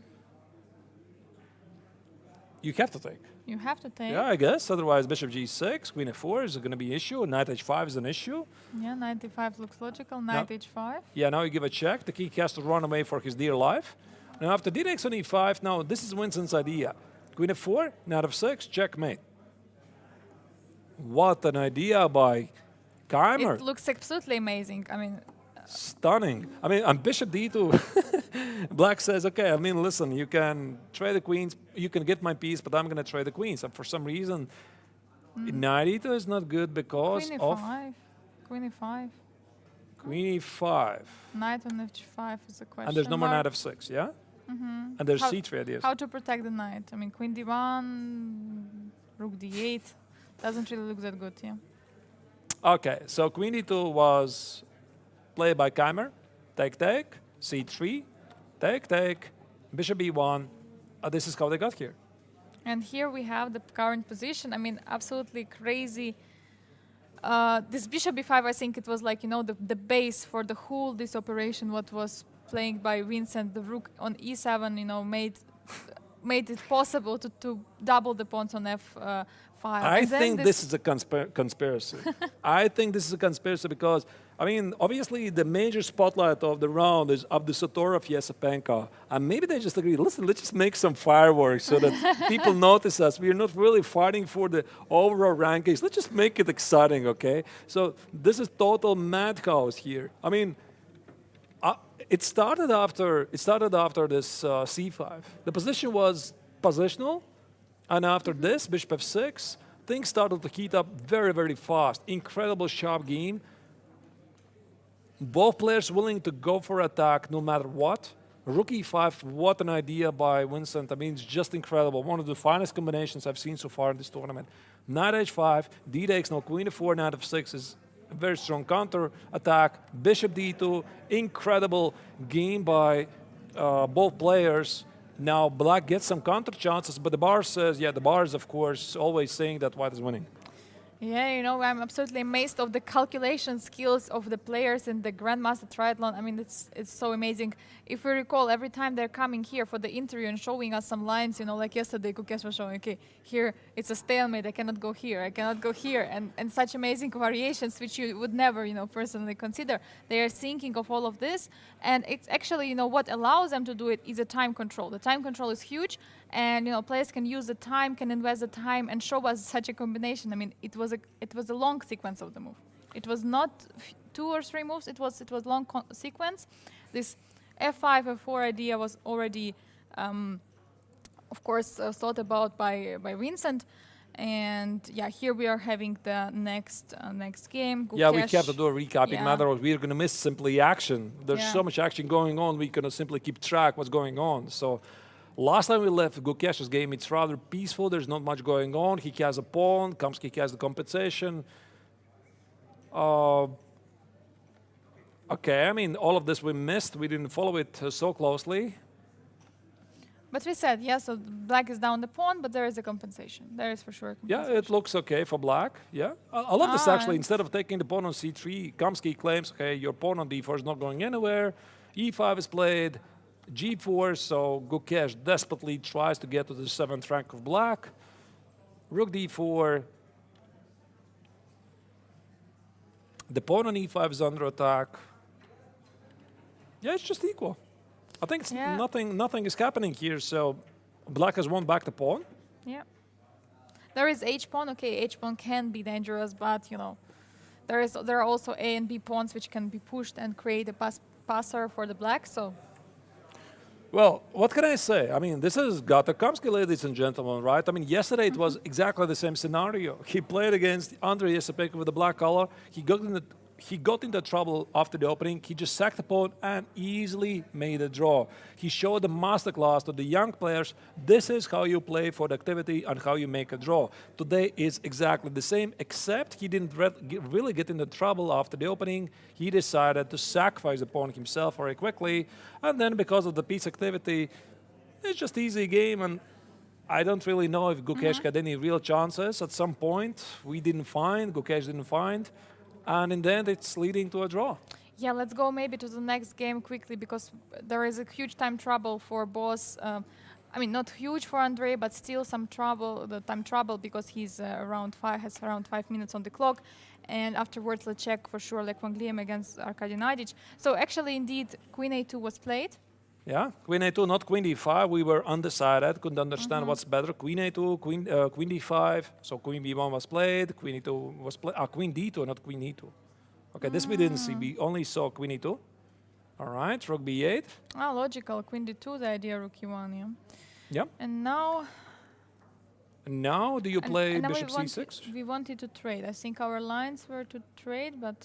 You have to take. You have to take. Yeah, I guess. Otherwise, bishop g6, queen f4 is going to be an issue. Knight h5 is an issue. Yeah, knight e5 looks logical. Knight h5. Yeah, now you give a check. The king has to run away for his dear life. Now after d takes on e5, now this is Winston's idea. Queen f4, knight f6, checkmate. What an idea by Keimer. It looks absolutely amazing. I mean, Stunning. I mean, on bishop d2, Black says, okay, I mean, listen, you can trade the queens, you can get my piece, but I'm going to trade the queens. And for some reason, knight e2 is not good because queen of e5. Queen e5. queen e5. Knight on h5 is a question. And there's no more mark. knight f6, yeah? And there's How- c3 ideas. How to protect the knight? I mean, queen d1, rook d8. Doesn't really look that good, yeah. Okay, so queen e2 was played by Keimer. Take, take, c3, take, take, bishop e1. This is how they got here. And here we have the current position. I mean, absolutely crazy. This bishop b5, I think it was like, you know, the base for the whole this operation, what was playing by Vincent. The rook on e7, you know, made it possible to double the pawns on f5. I And then think this is a conspiracy. I think this is a conspiracy because, I mean, obviously the major spotlight of the round is Abdusatorov, Yesepenko. And maybe they just agree, listen, let's just make some fireworks so that people notice us. We're not really fighting for the overall rankings. Let's just make it exciting, okay? So this is total madhouse here. I mean, it started after this c5. The position was positional. And after this, bishop f6, things started to heat up very, very fast. Incredible sharp game. Both players willing to go for attack no matter what. Rook e5, what an idea by Vincent. I mean, it's just incredible. One of the finest combinations I've seen so far in this tournament. Knight h5, d takes, no queen f4, knight f6 is a very strong counter attack. Bishop d2, incredible game by both players. Now, Black gets some counter chances, but the bar says, yeah, the bar is, of course, always saying that White is winning. Yeah, you know, I'm absolutely amazed of the calculation skills of the players in the Grandmaster Triathlon. I mean, it's so amazing. If we recall, every time they're coming here for the interview and showing us some lines, you know, like yesterday, Kukesh was showing, okay, here it's a stalemate, I cannot go here, I cannot go here, and such amazing variations which you would never, you know, personally consider. They are thinking of all of this, and it's actually, you know, what allows them to do it is a time control. The time control is huge, and, you know, players can use the time, can invest the time, and show us such a combination. I mean, it was a long sequence of the move. It was not 2 or 3 moves. It was long sequence. This f5, f4 idea was already, of course, thought about by Vincent. And yeah, here we are having the next game. Yeah, we Gukesh. have to do a recapping Yeah. matter, or we're going to miss simply action. There's Yeah. so much action going on, we cannot simply keep track what's going on. So last time we left Gukesh's game, it's rather peaceful. There's not much going on. He has a pawn. Kamsky has the compensation. Okay, I mean, all of this we missed. We didn't follow it so closely. But we said, yeah, so Black is down the pawn, but there is a compensation. There is for sure a Yeah, compensation. it looks okay for Black. Yeah, I love this Ah. actually. Instead of taking the pawn on c3, Kamsky claims, okay, your pawn on d4 is not going anywhere. e5 is played, g4, so Gukesh desperately tries to get to the 7th rank of Black. Rook d4. The pawn on e5 is under attack. Yeah, it's just equal. I think it's Yeah. nothing is happening here, so Black has won back the pawn. Yeah. There is h-pawn. Okay, h-pawn can be dangerous, but, you know, there are also a and b pawns which can be pushed and create a passer for the Black, so... Well, what can I say? I mean, this is Gata Kamsky, ladies and gentlemen, right? I mean, yesterday it was exactly the same scenario. He played against Andrei Yesepenko with the black color. He got into trouble after the opening. He just sacked the pawn and easily made a draw. He showed the masterclass to the young players. This is how you play for the activity and how you make a draw. Today is exactly the same, except he didn't really get into trouble after the opening. He decided to sacrifice the pawn himself very quickly. And then because of the piece activity, it's just easy game. And I don't really know if Gukesh had any real chances. At some point, we didn't find, Gukesh didn't find, and in the end, it's leading to a draw. Yeah, let's go maybe to the next game quickly because there is a huge time trouble for both. I mean, not huge for Andrei, but still some trouble. The time trouble because he's has around 5 minutes on the clock, and afterwards let's check for sure like Wangliam against Arkady Nadic. So actually, indeed, Queen A2 was played. Yeah, Queen A2, not Queen D5. We were undecided, couldn't understand what's better. Queen A2, Queen D5. So Queen B1 was played, Queen E2 was played. Queen D2, not Queen E2. Okay, this we didn't see. We only saw Queen E2. All right, Rook B8. Ah, logical. Queen D2, the idea Rook E1, yeah. Yep. And now... And now, do you play and now Bishop C6? We wanted to trade. I think our lines were to trade, but...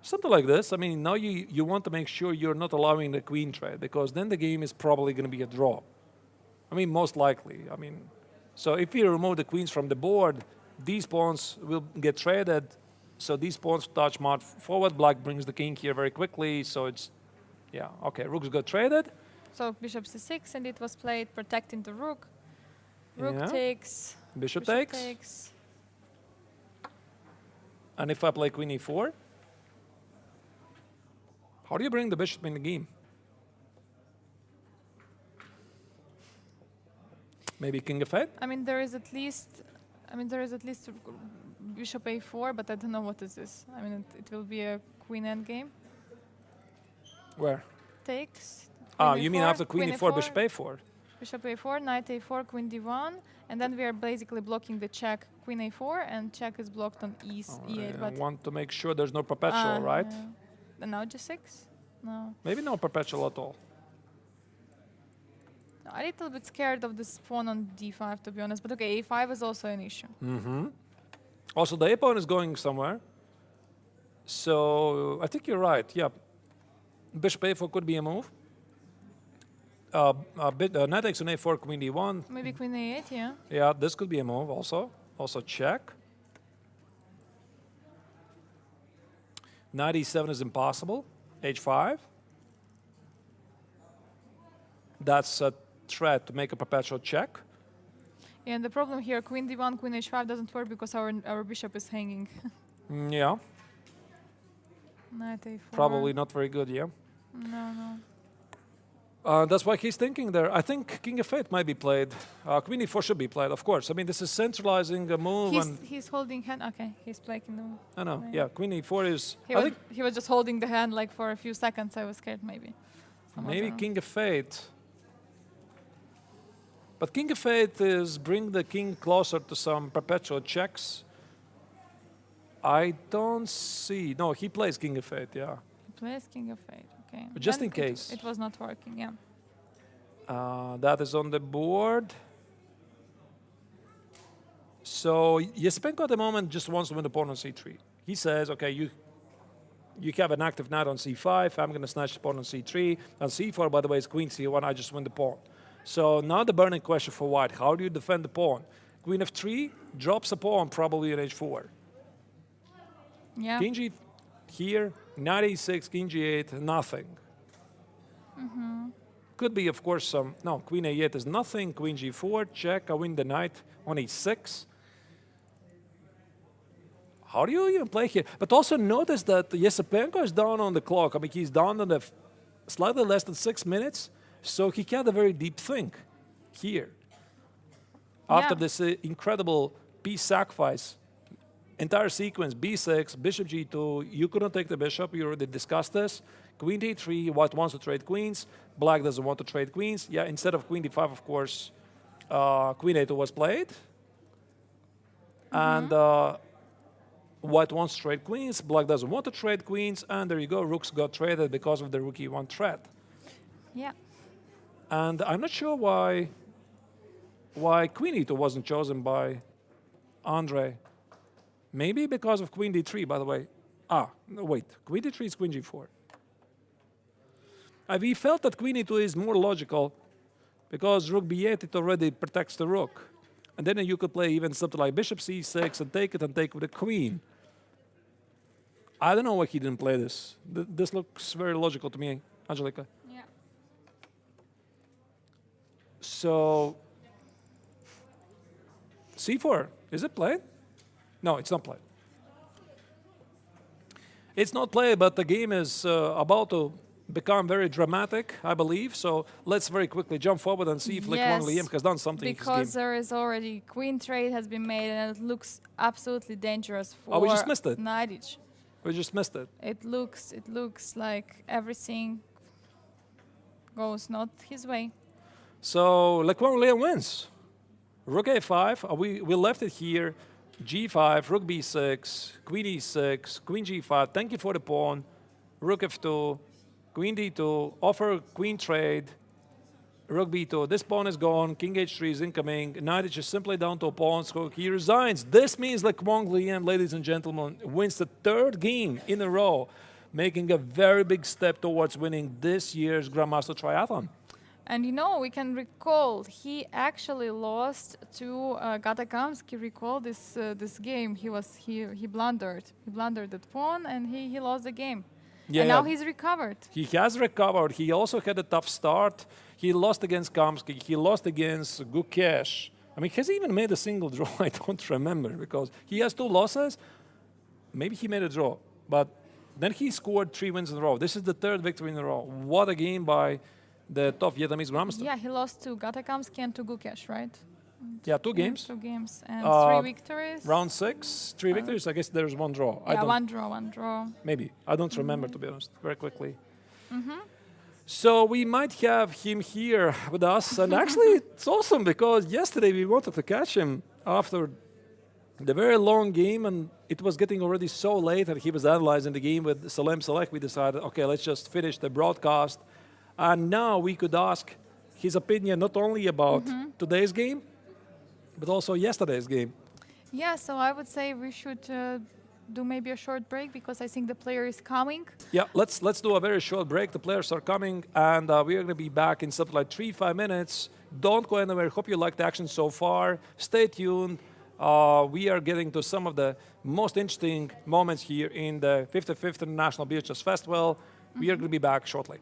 Something like this. I mean, now you want to make sure you're not allowing the queen trade because then the game is probably going to be a draw. I mean, most likely. I mean, so if you remove the queens from the board, these pawns will get traded. So these pawns touch march forward. Black brings the king here very quickly. So it's, yeah, okay. Rooks got traded. So Bishop C6, and it was played protecting the rook. Rook Yeah. takes. Bishop takes. And if I play Queen E4, how do you bring the bishop in the game? Maybe King F8? I mean, there is at least Bishop A4, but I don't know what is this. I mean, it will be a Queen endgame. Where? Takes. You mean after Queen E4, Bishop A4? Bishop A4, Knight A4, Queen D1, and then we are basically blocking the check Queen A4, and check is blocked on E8. I But want to make sure there's no perpetual, right? yeah. And now G6? No. Maybe no perpetual at all. I'm a little bit scared of this pawn on D5, to be honest. But okay, A5 is also an issue. Also, the A pawn is going somewhere. So I think you're right. Yeah. Bishop A4 could be a move. Knight takes on A4, Queen D1. Maybe Queen A8, yeah. Yeah, this could be a move also. Also check. Knight E7 is impossible. H5. That's a threat to make a perpetual check. Yeah, and the problem here, Queen D1, Queen H5 doesn't work because our bishop is hanging. Yeah, Knight A4. probably not very good, yeah. No. That's why he's thinking there. I think King F8 might be played. Queen E4 should be played, of course. I mean, this is centralizing a move. He's holding hand. Okay, he's playing the move. I know, yeah, Queen E4 is... He was just holding the hand like for a few seconds. I was scared maybe. Maybe King F8. But King F8 is bring the king closer to some perpetual checks. I don't see... No, he plays King F8, yeah. He plays King F8, okay. Just Then in case. It was not working, yeah. That is on the board. So Yesipenko at the moment just wants to win the pawn on c3. He says, okay, you have an active knight on c5. I'm going to snatch the pawn on c3. On c4, by the way, is queen c1. I just win the pawn. So now the burning question for white. How do you defend the pawn? Queen f3 drops a pawn probably on h4. Yeah. King g here, knight e6, king g8, nothing. Could be, of course, some... No, queen a8 is nothing. Queen g4, check. I win the knight on e6. How do you even play here? But also notice that Yesipenko is down on the clock. I mean, he's down on the slightly less than 6 minutes. So he had a very deep think here. After this incredible piece sacrifice, entire sequence, b6, bishop g2, you couldn't take the bishop. You already discussed this. Queen d3, white wants to trade queens. Black doesn't want to trade queens. Yeah, instead of queen d5, of course, queen a2 was played. And white wants to trade queens. Black doesn't want to trade queens. And there you go, rooks got traded because of the rook e1 threat. Yeah. And I'm not sure why queen e2 wasn't chosen by Andrei. Maybe because of queen d3, by the way. No, wait, queen d3 is queen g4. We felt that queen e2 is more logical because rook b8, it already protects the rook. And then you could play even something like bishop c6 and take it with the queen. I don't know why he didn't play this. This looks very logical to me, Angelika. Yeah. So C4. Is it played? No, it's not played. It's not played, but the game is about to become very dramatic, I believe. So let's very quickly jump forward and see if Yes, Liam has done something in his game. because there is already queen trade has been made, and it looks absolutely dangerous for Oh, we just missed it. Knightage. We just missed it. It looks like everything goes not his way. So Liam wins. Rook a5. We left it here. G5, rook b6, queen e6, queen g5. Thank you for the pawn. Rook f2, queen d2, offer queen trade, rook b2. This pawn is gone. King h3 is incoming. Knight is just simply down to a pawn. So he resigns. This means Liam, ladies and gentlemen, wins the third game in a row, making a very big step towards winning this year's Grandmaster Triathlon. And we can recall he actually lost to Gatakamsky. Recall this game. He blundered. He blundered that pawn, and he lost the game. Yeah, and now he's recovered. He has recovered. He also had a tough start. He lost against Kamsky. He lost against Gukesh. I mean, has he even made a single draw? I don't remember, because he has 2 losses. Maybe he made a draw, but then he scored 3 wins in a row. This is the 3rd victory in a row. What a game by the top Vietnamese grandmaster. Yeah, he lost to Gatakamsky and to Gukesh, right? Yeah, 2 games. 2 games and 3 victories. Round 6, 3 victories. I guess there's 1 draw. Yeah, one draw. Maybe. I don't remember, to be honest, very quickly. So we might have him here with us. And actually, it's awesome, because yesterday we wanted to catch him after the very long game, and it was getting already so late that he was analyzing the game with Salem Select. We decided, okay, let's just finish the broadcast. And now we could ask his opinion not only about today's game, but also yesterday's game. Yeah, so I would say we should do maybe a short break, because I think the player is coming. Yeah, let's do a very short break. The players are coming, and we are going to be back in something like 3-5 minutes. Don't go anywhere. Hope you liked the action so far. Stay tuned. We are getting to some of the most interesting moments here in the 55th International Biel Chess Festival. We are going to be back shortly.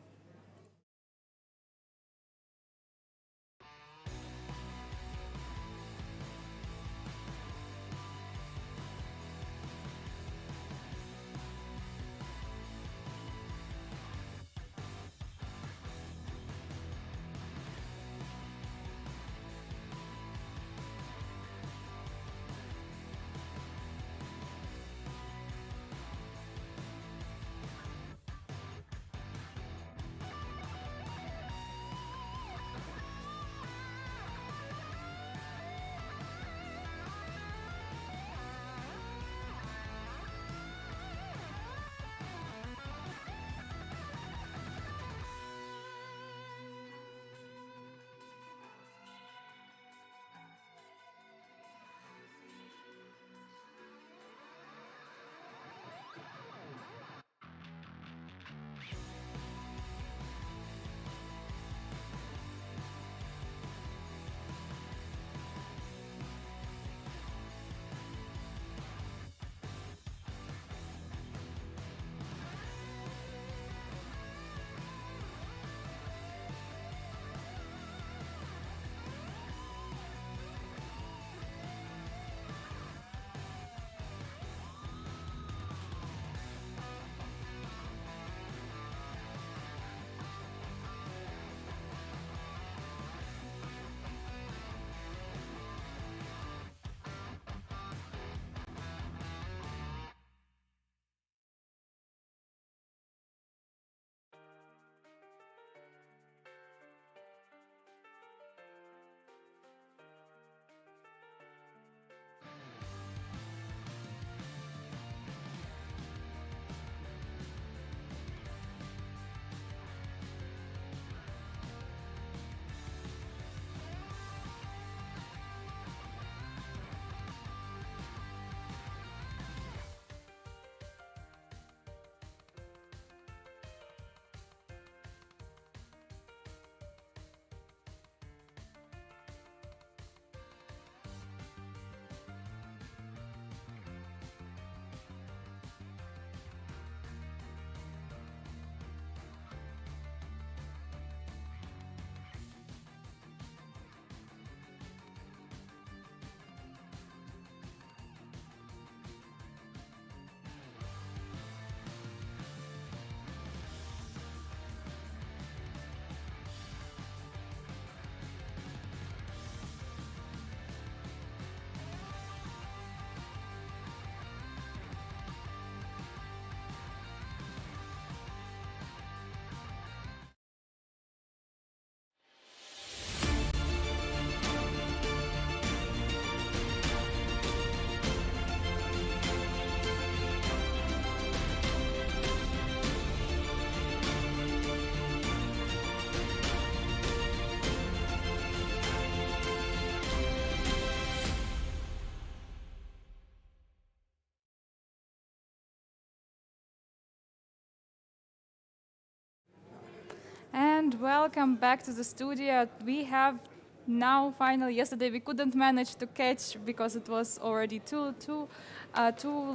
and welcome back to the studio. We have now finally, yesterday we couldn't manage to catch because it was already too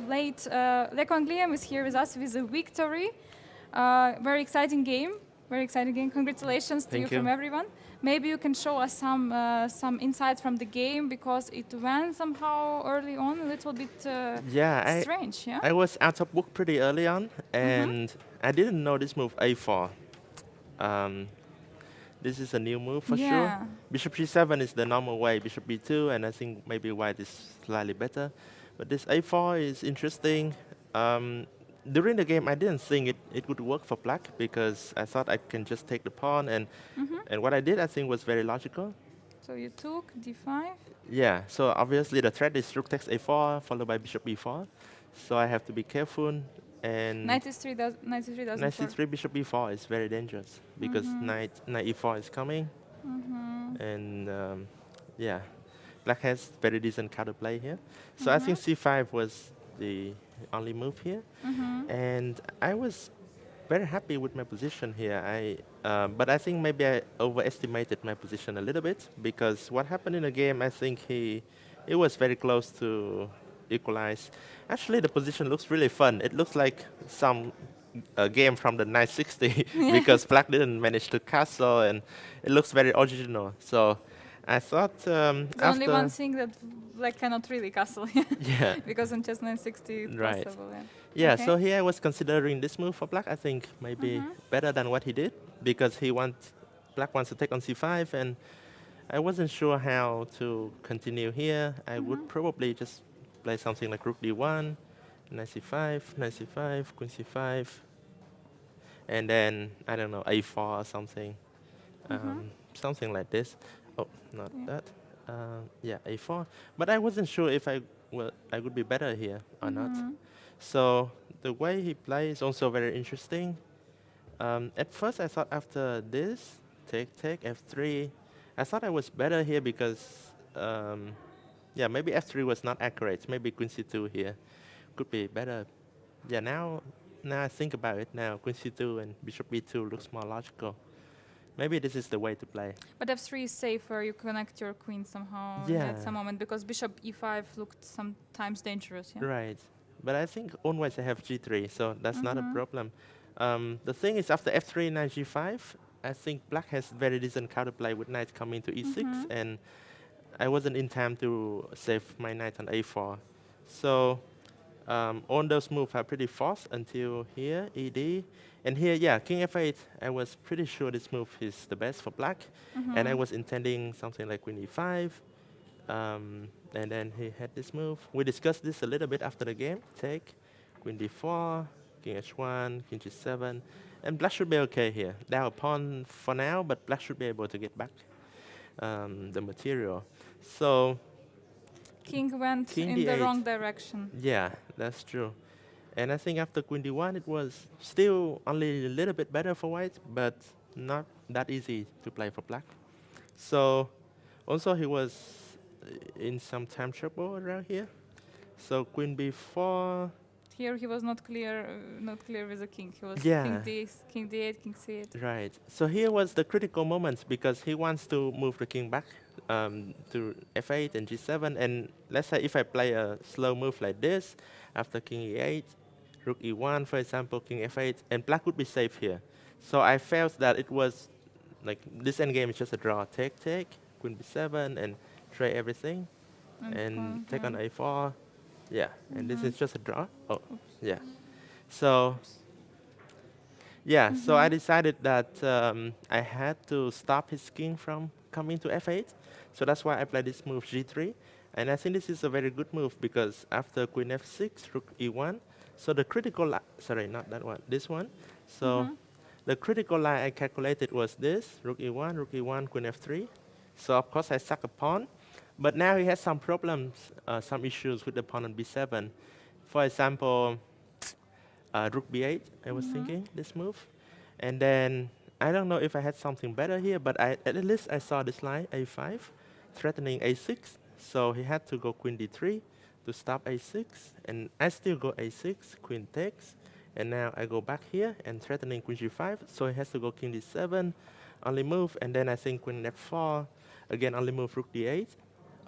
late. Le Congliam is here with us with a victory. Very exciting game. Very exciting game. Congratulations to you from everyone. Maybe you can show us some insights from the game because it went somehow early on a little bit strange. Yeah. I was out of book pretty early on, and I didn't know this move A4. This is a new move for sure. Bishop G7 is the normal way. Bishop B2, and I think maybe white is slightly better. But this A4 is interesting. During the game, I didn't think it would work for black because I thought I can just take the pawn, and what I did, I think, was very logical. So you took D5? Yeah, so obviously the threat is rook takes A4 followed by bishop B4. So I have to be careful. And knight doesn't 93 bishop B4 is very dangerous because knight E4 is coming. And yeah, black has very decent counterplay here. So I think C5 was the only move here. And I was very happy with my position here. But I think maybe I overestimated my position a little bit because what happened in the game, I think it was very close to equalize. Actually, the position looks really fun. It looks like some game from the 960 because black didn't manage to castle, and it looks very original. So I thought the only one thing that black cannot really castle, because on chess 960 it's possible. Yeah, okay. So here I was considering this move for black. I think maybe better than what he did because black wants to take on c5, and I wasn't sure how to continue here. I would probably just play something like rook d1, knight c5, knight c5, queen c5, and then, I don't know, a4 or something. Something like this. Oh, not that. Yeah, a4. But I wasn't sure if I would be better here or not. So the way he plays is also very interesting. At first, I thought after this, take, f3, I thought I was better here because yeah, maybe f3 was not accurate. Maybe queen c2 here could be better. Yeah, now I think about it now, queen c2 and bishop b2 looks more logical. Maybe this is the way to play. But f3 is safer. You connect your queen somehow at some moment because bishop e5 looked sometimes dangerous. Yeah? Right. But I think always I have g3, so that's not a problem. The thing is, after f3, knight g5, I think black has very decent counterplay with knight coming to e6, and I wasn't in time to save my knight on a4. So all those moves are pretty fast until here, ed. And here, yeah, king f8, I was pretty sure this move is the best for black. And I was intending something like queen e5. And then he had this move. We discussed this a little bit after the game. Take, queen d4, king h1, king g7. And black should be okay here. Down a pawn for now, but black should be able to get back the material. So king went in the wrong direction. Yeah, that's true. And I think after queen d1, it was still only a little bit better for white, but not that easy to play for black. So also he was in some time trouble around here. So queen b4. Here he was not clear with the king. He was king d8, king c8. Right. So here was the critical moments because he wants to move the king back to f8 and g7. And let's say if I play a slow move like this, after king e8, rook e1, for example, king f8, and black would be safe here. So I felt that it was like this endgame is just a draw. Take, queen b7, and tray everything, and take on a4. Yeah, and this is just a draw. Oh, yeah. So, yeah, so I decided that I had to stop his king from coming to f8. So that's why I played this move g3. And I think this is a very good move because after queen f6, rook e1, so the critical line, sorry, not that one, this one. So the critical line I calculated was this, rook e1, queen f3. So of course I suck a pawn. But now he has some problems, some issues with the pawn on b7. For example, rook b8, I was thinking, this move. And then, I don't know if I had something better here, but at least I saw this line, a5, threatening a6. So he had to go queen d3 to stop a6. And I still go a6, queen takes. And now I go back here and threatening queen g5. So he has to go king d7. only move, and then I think queen f4, again only move rook d8.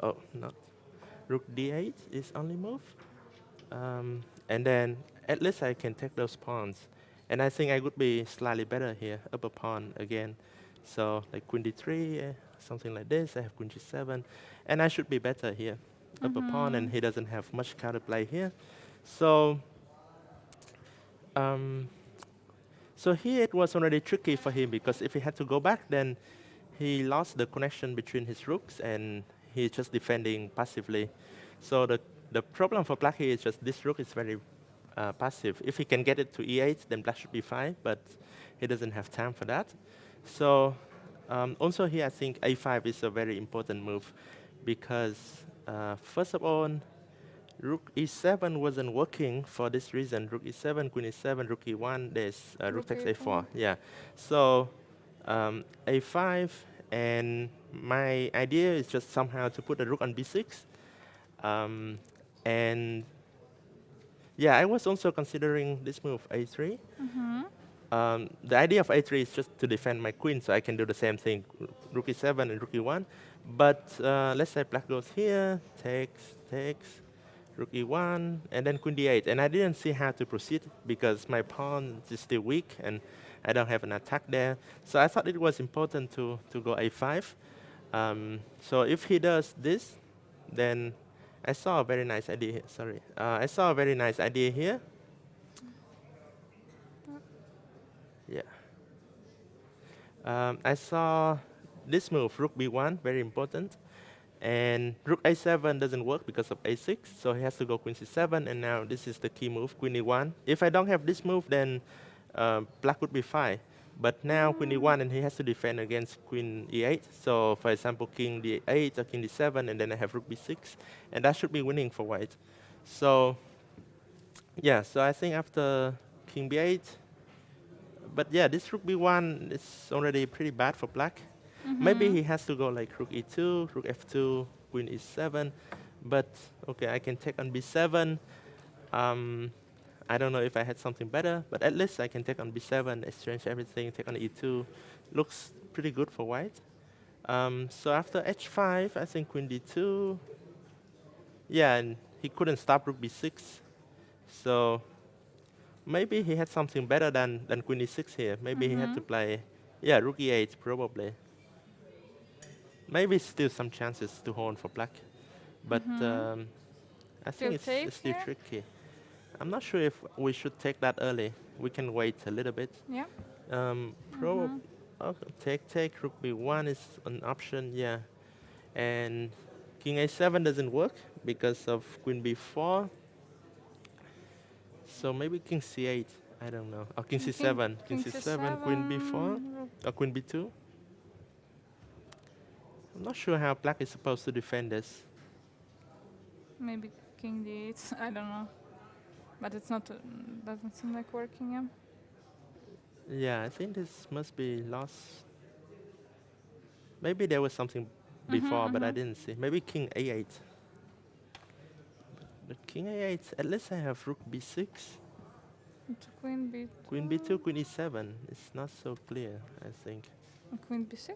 Oh, not rook d8 is only move. And then at least I can take those pawns. And I think I would be slightly better here, upper pawn again. So like queen d3, something like this. I have queen g7, and I should be better here, upper pawn, and he doesn't have much counterplay here. So, so here it was already tricky for him, because if he had to go back, then he lost the connection between his rooks, and he's just defending passively. So the problem for black here is just this rook is very passive. If he can get it to e8, then black should be fine, but he doesn't have time for that. So also here, I think a5 is a very important move, because first of all, rook e7 wasn't working for this reason. Rook e7, queen e7, rook e1, there's rook takes a4. Yeah. So a5, and my idea is just somehow to put the rook on b6. And yeah, I was also considering this move, a3. The idea of a3 is just to defend my queen, so I can do the same thing, rook e7 and rook e1. But let's say black goes here, takes, rook e1, and then queen d8. And I didn't see how to proceed, because my pawn is still weak, and I don't have an attack there. So I thought it was important to go a5. So if he does this, then I saw a very nice idea here. Sorry. I saw a very nice idea here. Yeah. I saw this move, rook b1, very important. And rook a7 doesn't work because of a6, so he has to go queen c7, and now this is the key move, queen e1. If I don't have this move, then black would be fine. But now queen e1, and he has to defend against queen e8. So for example, king d8 or king d7, and then I have rook b6, and that should be winning for white. So yeah, so I think after king b8, but yeah, this rook b1 is already pretty bad for black. Maybe he has to go like rook e2, rook f2, queen e7. But okay, I can take on b7. I don't know if I had something better, but at least I can take on b7, exchange everything, take on e2. Looks pretty good for white. So after h5, I think queen d2. Yeah, and he couldn't stop rook b6. So maybe he had something better than queen e6 here. Maybe he had to play, yeah, rook e8 probably. Maybe still some chances to hold for black. But I think it's still tricky. I'm not sure if we should take that early. We can wait a little bit. Yeah. Okay, take rook b1 is an option, yeah. And king a7 doesn't work because of queen b4. So maybe king c8, I don't know. Or king c7. King c7, queen b4, or queen b2. I'm not sure how black is supposed to defend this. Maybe king d8. I don't know. But it's not, doesn't seem like working, yeah. Yeah, I think this must be lost. Maybe there was something before, but I didn't see. Maybe king a8. But king a8, at least I have rook b6. It's queen b2. Queen b2, queen e7. It's not so clear, I think. Queen b6?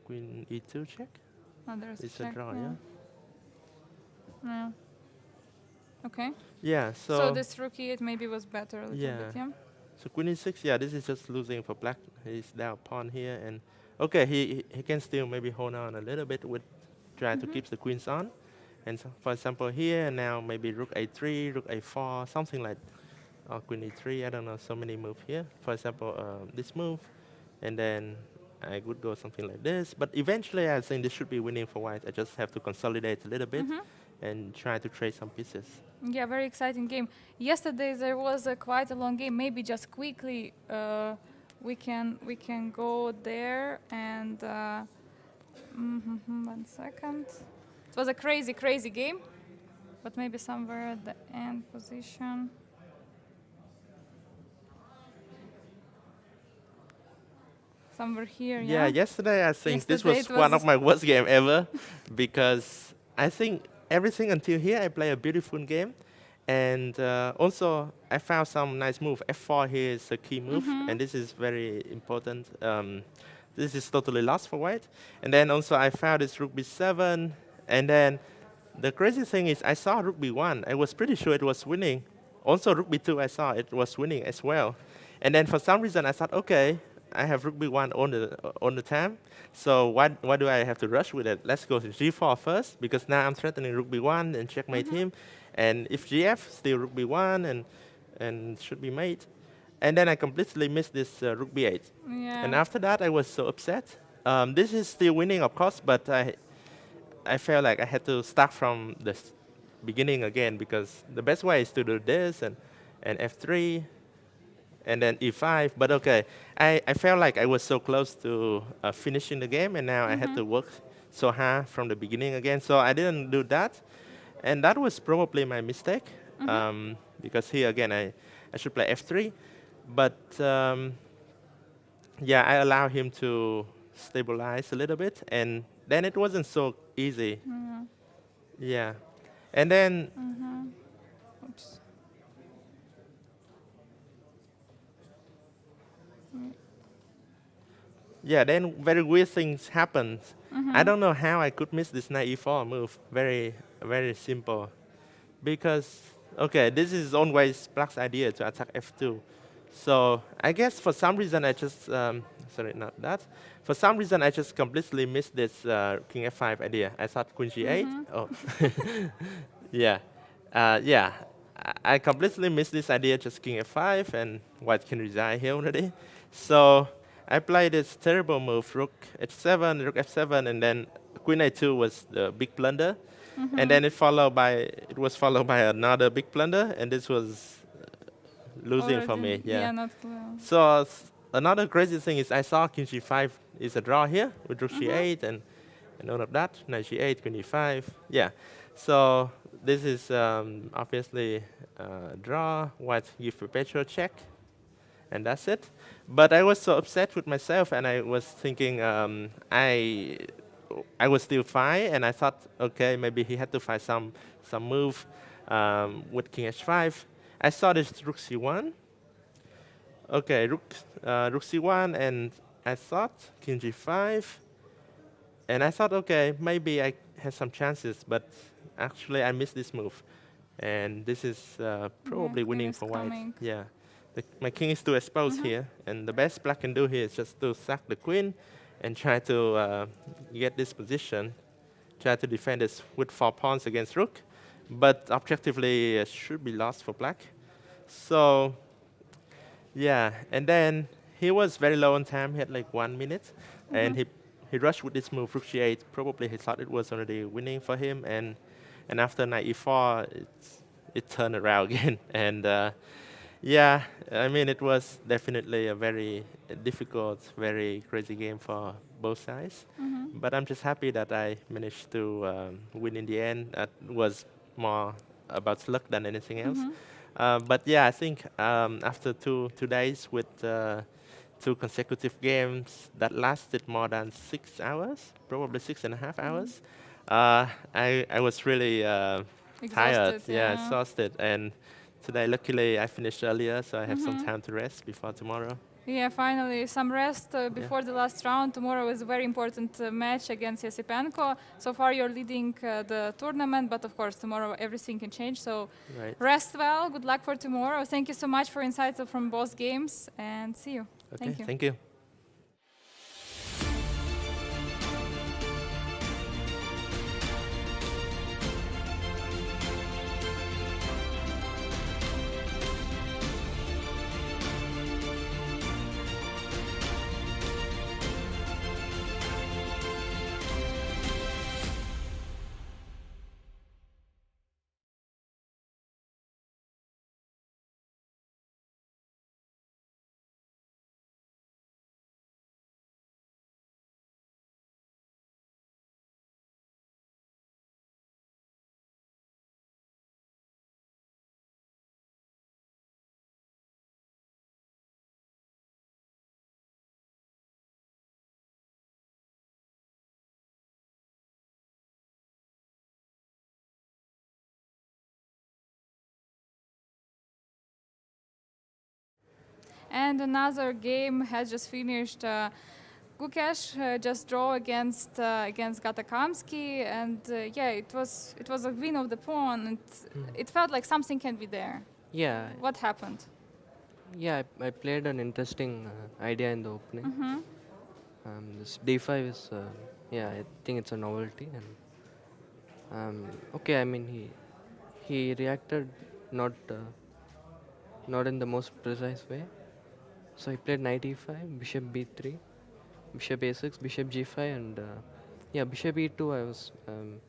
Queen e2 check? Oh, there's It's a check, a draw, yeah. Yeah. Okay. Yeah, So this rook e8 maybe was better a little bit, yeah? So queen e6, yeah, this is just losing for black. He's down pawn here, and okay, he can still maybe hold on a little bit with trying to keep the queens on. And so for example here, now maybe rook a3, rook a4, something like queen e3, I don't know, so many moves here. For example, this move, and then I would go something like this. But eventually I think this should be winning for white. I just have to consolidate a little bit and try to trade some pieces. Yeah, very exciting game. Yesterday there was quite a long game. Maybe just quickly we can go there and 1 second. It was a crazy game, but maybe somewhere at the end position. Somewhere here, Yeah, yesterday I think this Yesterday was it one was of my worst game ever, because I think everything until here I play a beautiful game. And also I found some nice move. F4 here is a key move, and this is very important. this is totally lost for white. And then also I found this rook b7, and then the crazy thing is I saw rook b1. I was pretty sure it was winning. Also rook b2 I saw it was winning as well. And then for some reason I thought, okay, I have rook b1 on the time, so why do I have to rush with it? Let's go to g4 first, because now I'm threatening rook b1 and checkmate him. And if gf, still rook b1 and should be mate. And then I completely missed this rook b8. Yeah. And after that, I was so upset. This is still winning, of course, but I felt like I had to start from the beginning again, because the best way is to do this and f3 and then e5. But okay, I felt like I was so close to finishing the game, and now I had to work so hard from the beginning again. So I didn't do that, and that was probably my mistake, because here again I should play f3. But yeah, I allow him to stabilize a little bit, and then it wasn't so easy. Yeah, and then Oops. yeah, then very weird things happened. I don't know how I could miss this knight e4 move. Very simple, because okay, this is always Black's idea to attack f2. So I guess for some reason I just sorry, not that. For some reason I just completely missed this king f5 idea. I thought queen g8. Oh, yeah, yeah. I completely missed this idea. Just king f5, and white can resign here already. So I played this terrible move, rook h7, rook f7, and then queen a2 was the big blunder. And then it was followed by another big blunder, and this was losing for me. Yeah. Not clear. So another crazy thing is I saw king g5 is a draw here with rook g8 and all of that. Knight g8, queen e5. Yeah. So this is obviously a draw. White give perpetual check, and that's it. But I was so upset with myself, and I was thinking I was still fine, and I thought, okay, maybe he had to find some move with king h5. I saw this rook c1. Okay, rook c1, and I thought king g5. And I thought, okay, maybe I had some chances, but actually I missed this move. And this is probably queen winning is for white. coming. Yeah. My king is too exposed here, and the best Black can do here is just to sack the queen and try to get this position, try to defend this with 4 pawns against rook, but objectively it should be lost for Black. So yeah, and then he was very low on time. He had like 1 minute, and he rushed with this move, rook g8. Probably he thought it was already winning for him, and after knight e4, it turned around again, and yeah, I mean, it was definitely a very difficult, very crazy game for both sides. But I'm just happy that I managed to win in the end. That was more about luck than anything else. But yeah, I think after two days with 2 consecutive games that lasted more than 6 hours, probably 6.5 hours, I was really tired, Exhausted, yeah, exhausted. And today, luckily, I finished earlier, so I have some Mm-hmm. time to rest before tomorrow. Yeah, finally some rest before the last round. Tomorrow is a very important match against Yasipenko. So far you're leading the tournament, but of course tomorrow everything can change. So Right. rest well. Good luck for tomorrow. Thank you so much for insights from both games, and see you. Okay, Thank you. Thank you. And another game has just finished. Gukesh just draw against Gatakamsky, and it was a win of the pawn, and it felt like something can be there. Yeah, What happened? yeah, I played an interesting idea in the opening. This d5 is, yeah, I think it's a novelty, and okay, I mean he reacted not not in the most precise way. So he played knight e5, bishop b3, bishop a6, bishop g5, and yeah, bishop e2.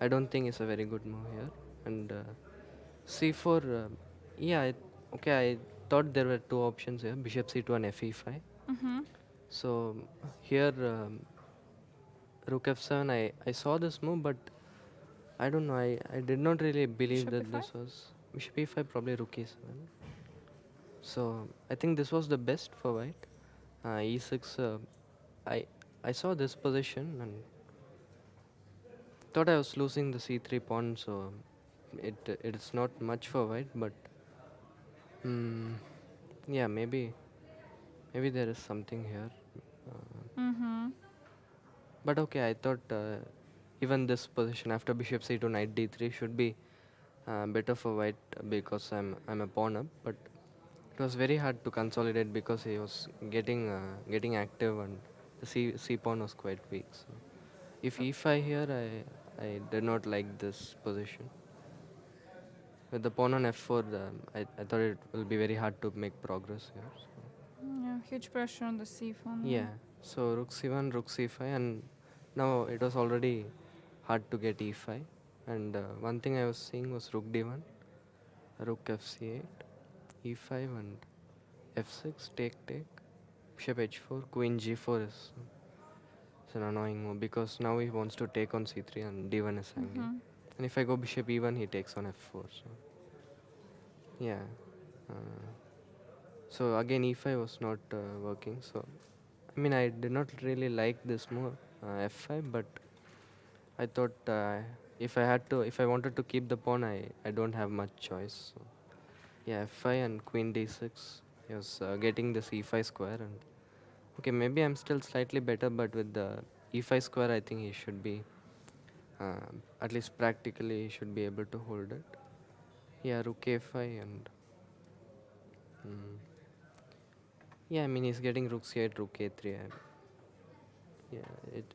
I don't think it's a very good move here, and c4. Yeah, okay, I thought there were two options here: bishop c2 and fe5. So here, rook f7. I saw this move, but I don't know. I did not really believe Bishop that e5? this was bishop e5, probably rook e7. So I think this was the best for white. E6. I I saw this position and thought I was losing the c3 pawn. So it's not much for white, but yeah, maybe there is something here. But okay, I thought even this position after bishop c2 knight d3 should be better for white because I'm a pawn up. But it was very hard to consolidate because he was getting active and the c pawn was quite weak. So if e5 here, I did not like this position. With the pawn on f4, I thought it will be very hard to make progress here. So. Yeah, huge pressure on the c-pawn. Yeah, so rook c1, rook c5, and now it was already hard to get e5. And one thing I was seeing was rook d1, rook fc8, e5, and f6, take, bishop h4, queen g4 is it's an annoying move because now he wants to take on c3 and d1 is hanging. And if I go bishop e1, he takes on f4. So yeah. So again, e5 was not working. So I mean, I did not really like this move, f5, but I thought if I wanted to keep the pawn, I don't have much choice. So yeah, f5 and queen d6. He was getting this e5 square, and okay, maybe I'm still slightly better, but with the e5 square, I think he should be at least practically he should be able to hold it. Yeah, rook a5 and. Yeah, I mean he's getting rook c8, rook a3. Yeah,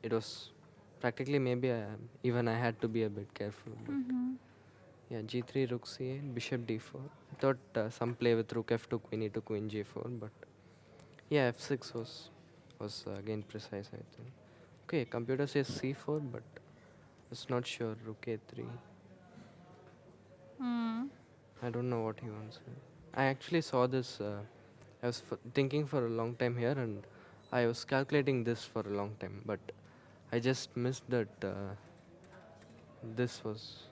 it was practically maybe even I had to be a bit careful. But yeah, g3, rook c8, bishop d4. I thought some play with rook f2, queen e2, queen g4, but yeah, f6 was again precise, I think. Okay, computer says c4, but it's not sure. Rook a3. I don't know what he wants here. I actually saw this. I was thinking for a long time here, and I was calculating this for a long time, but I just missed that this was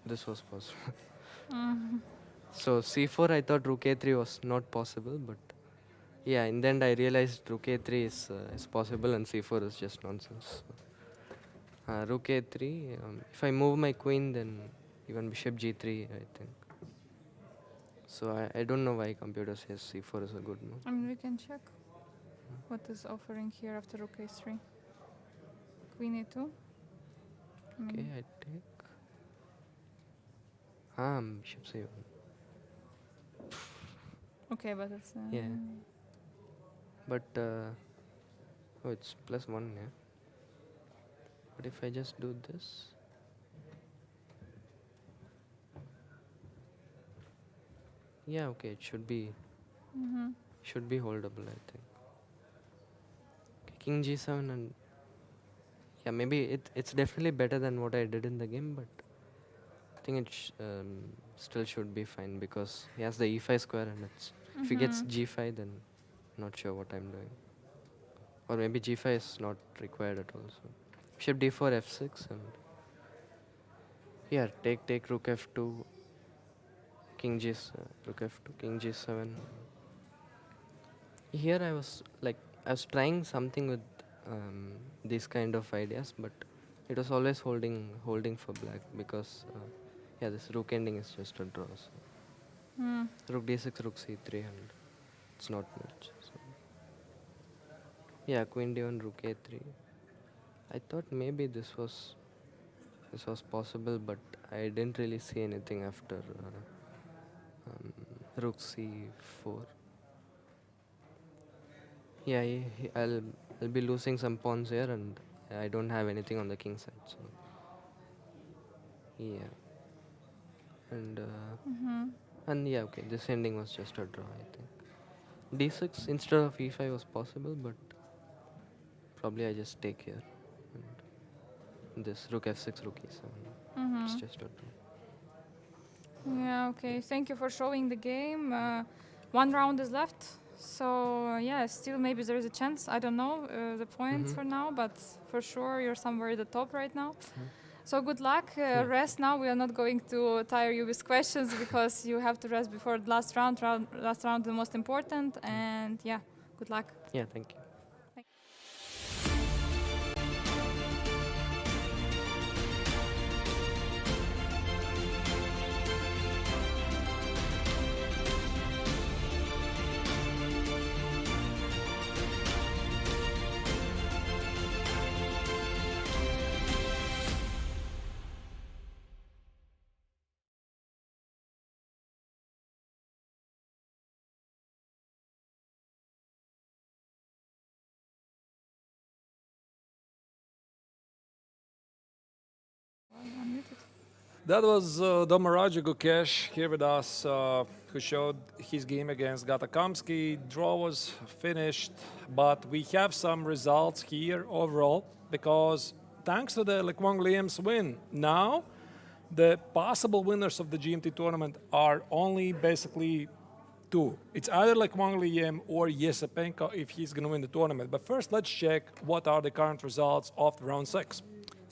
possible. So c4, I thought rook a3 was not possible, but yeah, in the end I realized rook a3 is possible and c4 is just nonsense. So, rook a3. If I move my queen, then even bishop g3, I think. So I don't know why computer says c4 is a good move. I mean, we can check what is offering here after rook a3. Queen a2. Okay, I take. Bishop c1. Okay, but it's Yeah. But oh, it's +1, yeah. But if I just do this, yeah, okay, it should be holdable, I think. Okay, king g7 and yeah, maybe it's definitely better than what I did in the game, but I think it still should be fine because he has the e5 square and if he gets g5, then not sure what I'm doing. Or maybe g5 is not required at all. So bishop d4, f6, and yeah, take rook f2, king rook f2, king g7. Here I was trying something with these kind of ideas, but it was always holding for black because yeah, this rook ending is just a draw. So. Rook d6, rook c3, and it's not much. So. Yeah, queen d1, rook a3. I thought maybe this was possible, but I didn't really see anything after rook c4. Yeah, I'll be losing some pawns here, and I don't have anything on the king side. So yeah, and yeah, okay. This ending was just a draw, I think. d6 instead of e5 was possible, but probably I just take here. And this rook f6, rook e7. It's just a draw. Yeah, okay. Thank you for showing the game. One round is left. So, yeah, still maybe there is a chance. I don't know the points for now, but for sure you're somewhere at the top right now. So, good luck. Rest now. We are not going to tire you with questions because you have to rest before the last round. Last round, the most important. And, yeah, good luck. Yeah, thank you. That was Domaraja Gukesh here with us, who showed his game against Gatakamsky. Draw was finished, but we have some results here overall because thanks to the Lekwang Liam's win, now the possible winners of the GMT tournament are only basically two. It's either Lekwang Liam or Yesepenko if he's going to win the tournament. But first, let's check what are the current results of round 6.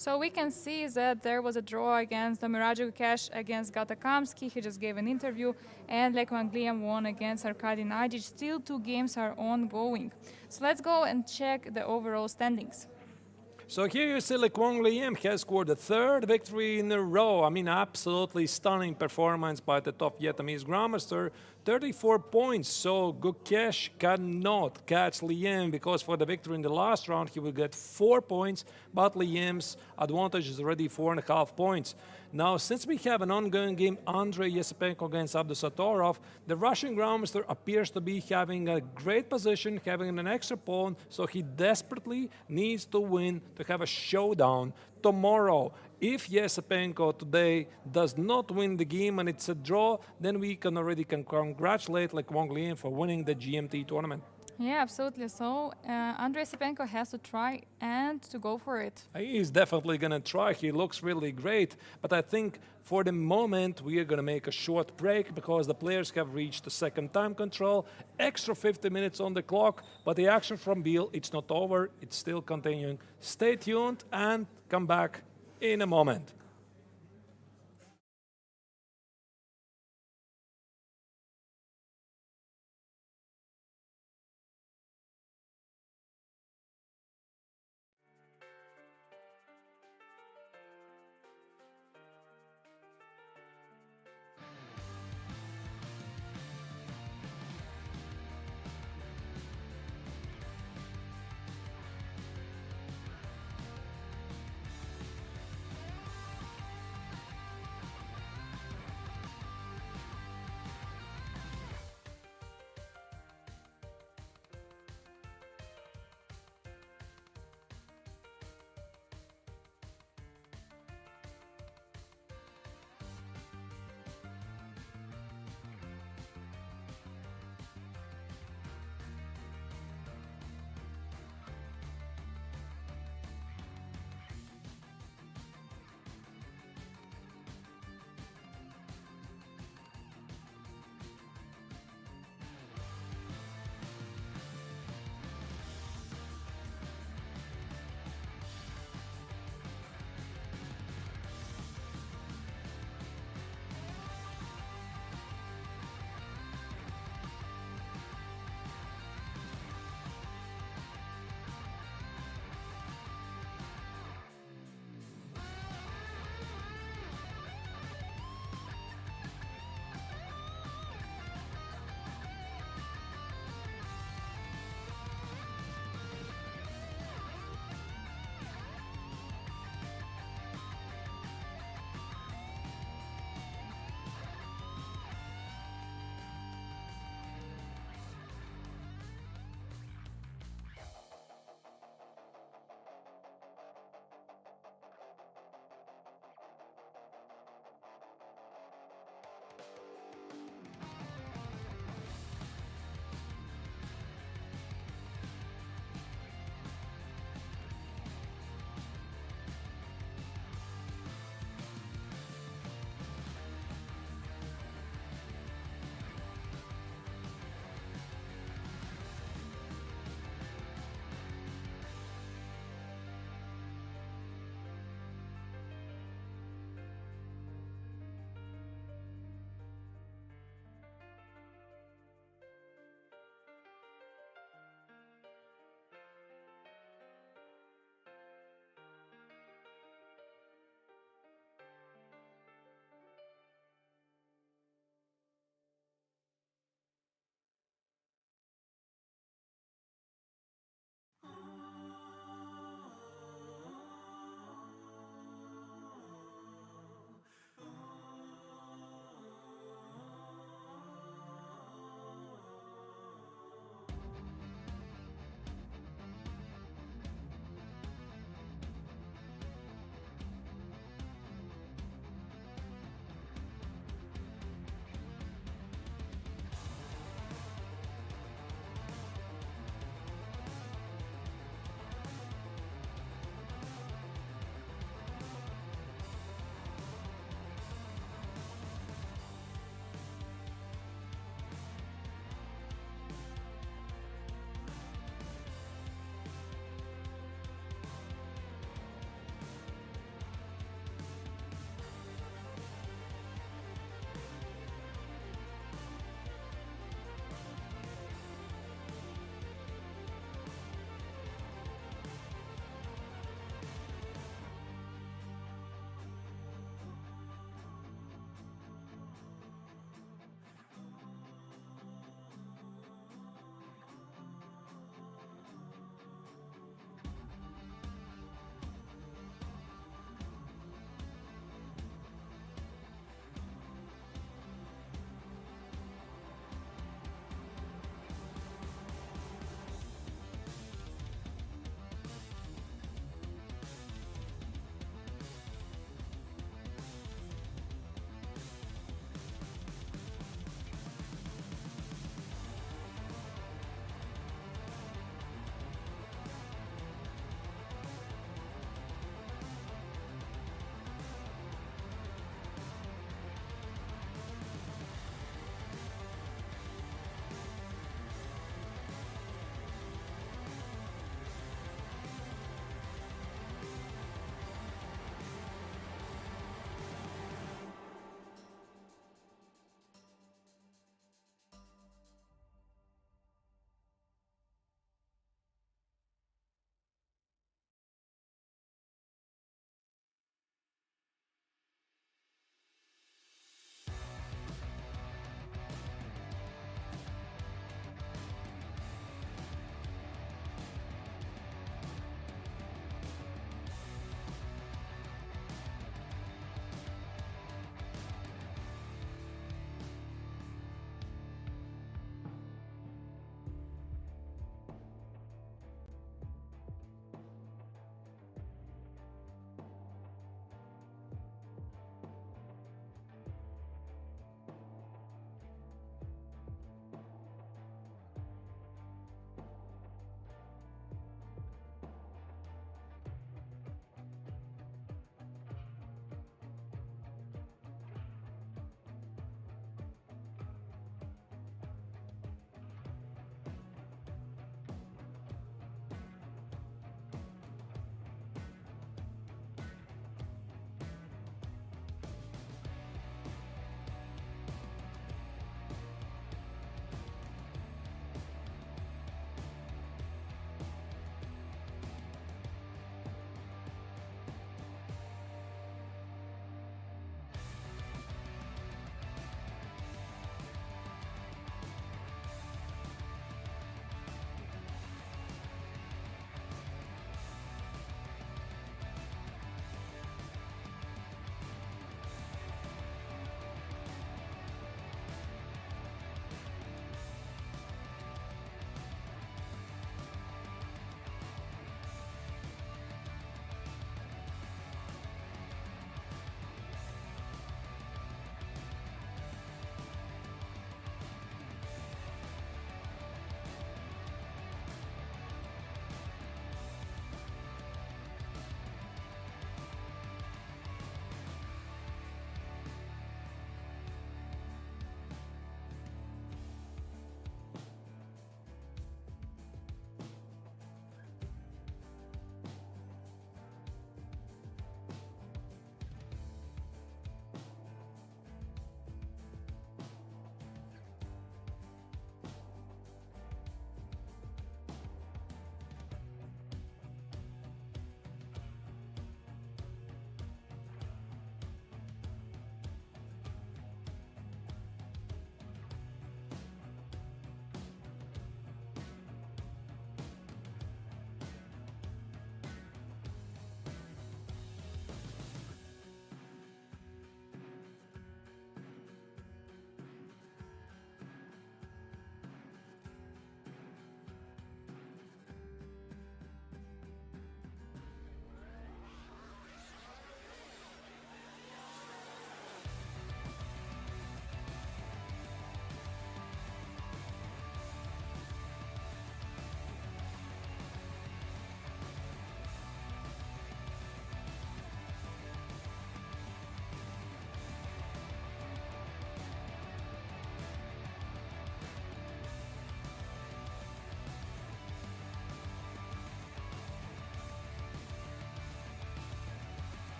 So we can see that there was a draw against Domaraja Gukesh against Gatakamsky. He just gave an interview, and Lekwang Liam won against Arkady Najic. Still 2 games are ongoing. So let's go and check the overall standings. So here you see Lekwang Liam has scored a 3rd victory in a row. I mean, absolutely stunning performance by the top Vietnamese grandmaster. 34 points. So Gukesh cannot catch Liam because for the victory in the last round, he will get 4 points, but Liam's advantage is already 4.5 points. Now, since we have an ongoing game, Andrei Yesepenko against Abdusatorov, the Russian grandmaster appears to be having a great position, having an extra pawn, so he desperately needs to win to have a showdown tomorrow. If Yesepenko today does not win the game and it's a draw, then we can already congratulate Lekwang Liam for winning the GMT tournament. Yeah, absolutely. So Andrei Yesepenko has to try and to go for it. He's definitely going to try. He looks really great. But I think for the moment, we are going to make a short break because the players have reached the second time control. Extra 50 minutes on the clock. But the action from Biel, it's not over. It's still continuing. Stay tuned and come back in a moment.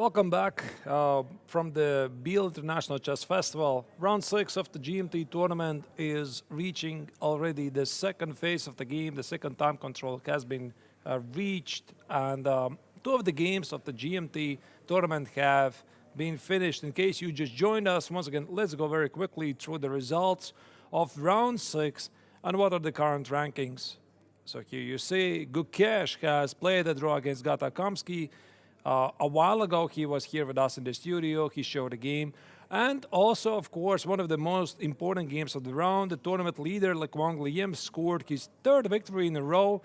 Welcome back from the Biel International Chess Festival. Round 6 of the GMT tournament is reaching already the second phase of the game. The second time control has been reached, and two of the games of the GMT tournament have been finished. In case you just joined us, once again, let's go very quickly through the results of round 6 and what are the current rankings. So here you see Gukesh has played a draw against Gata Kamsky. A while ago, he was here with us in the studio. He showed a game. And also, of course, one of the most important games of the round, the tournament leader, Lekwang Liem, scored his third victory in a row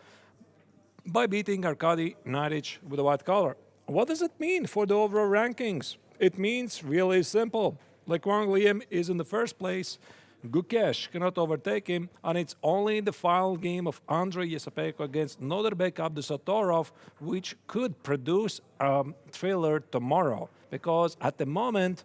by beating Arkady Nairich with a white collar. What does it mean for the overall rankings? It means really simple. Lekwang Liem is in the first place. Gukesh cannot overtake him, and it's only in the final game of Andrei Yesepenko against Noderbek Abdusatorov, which could produce a thriller tomorrow. Because at the moment,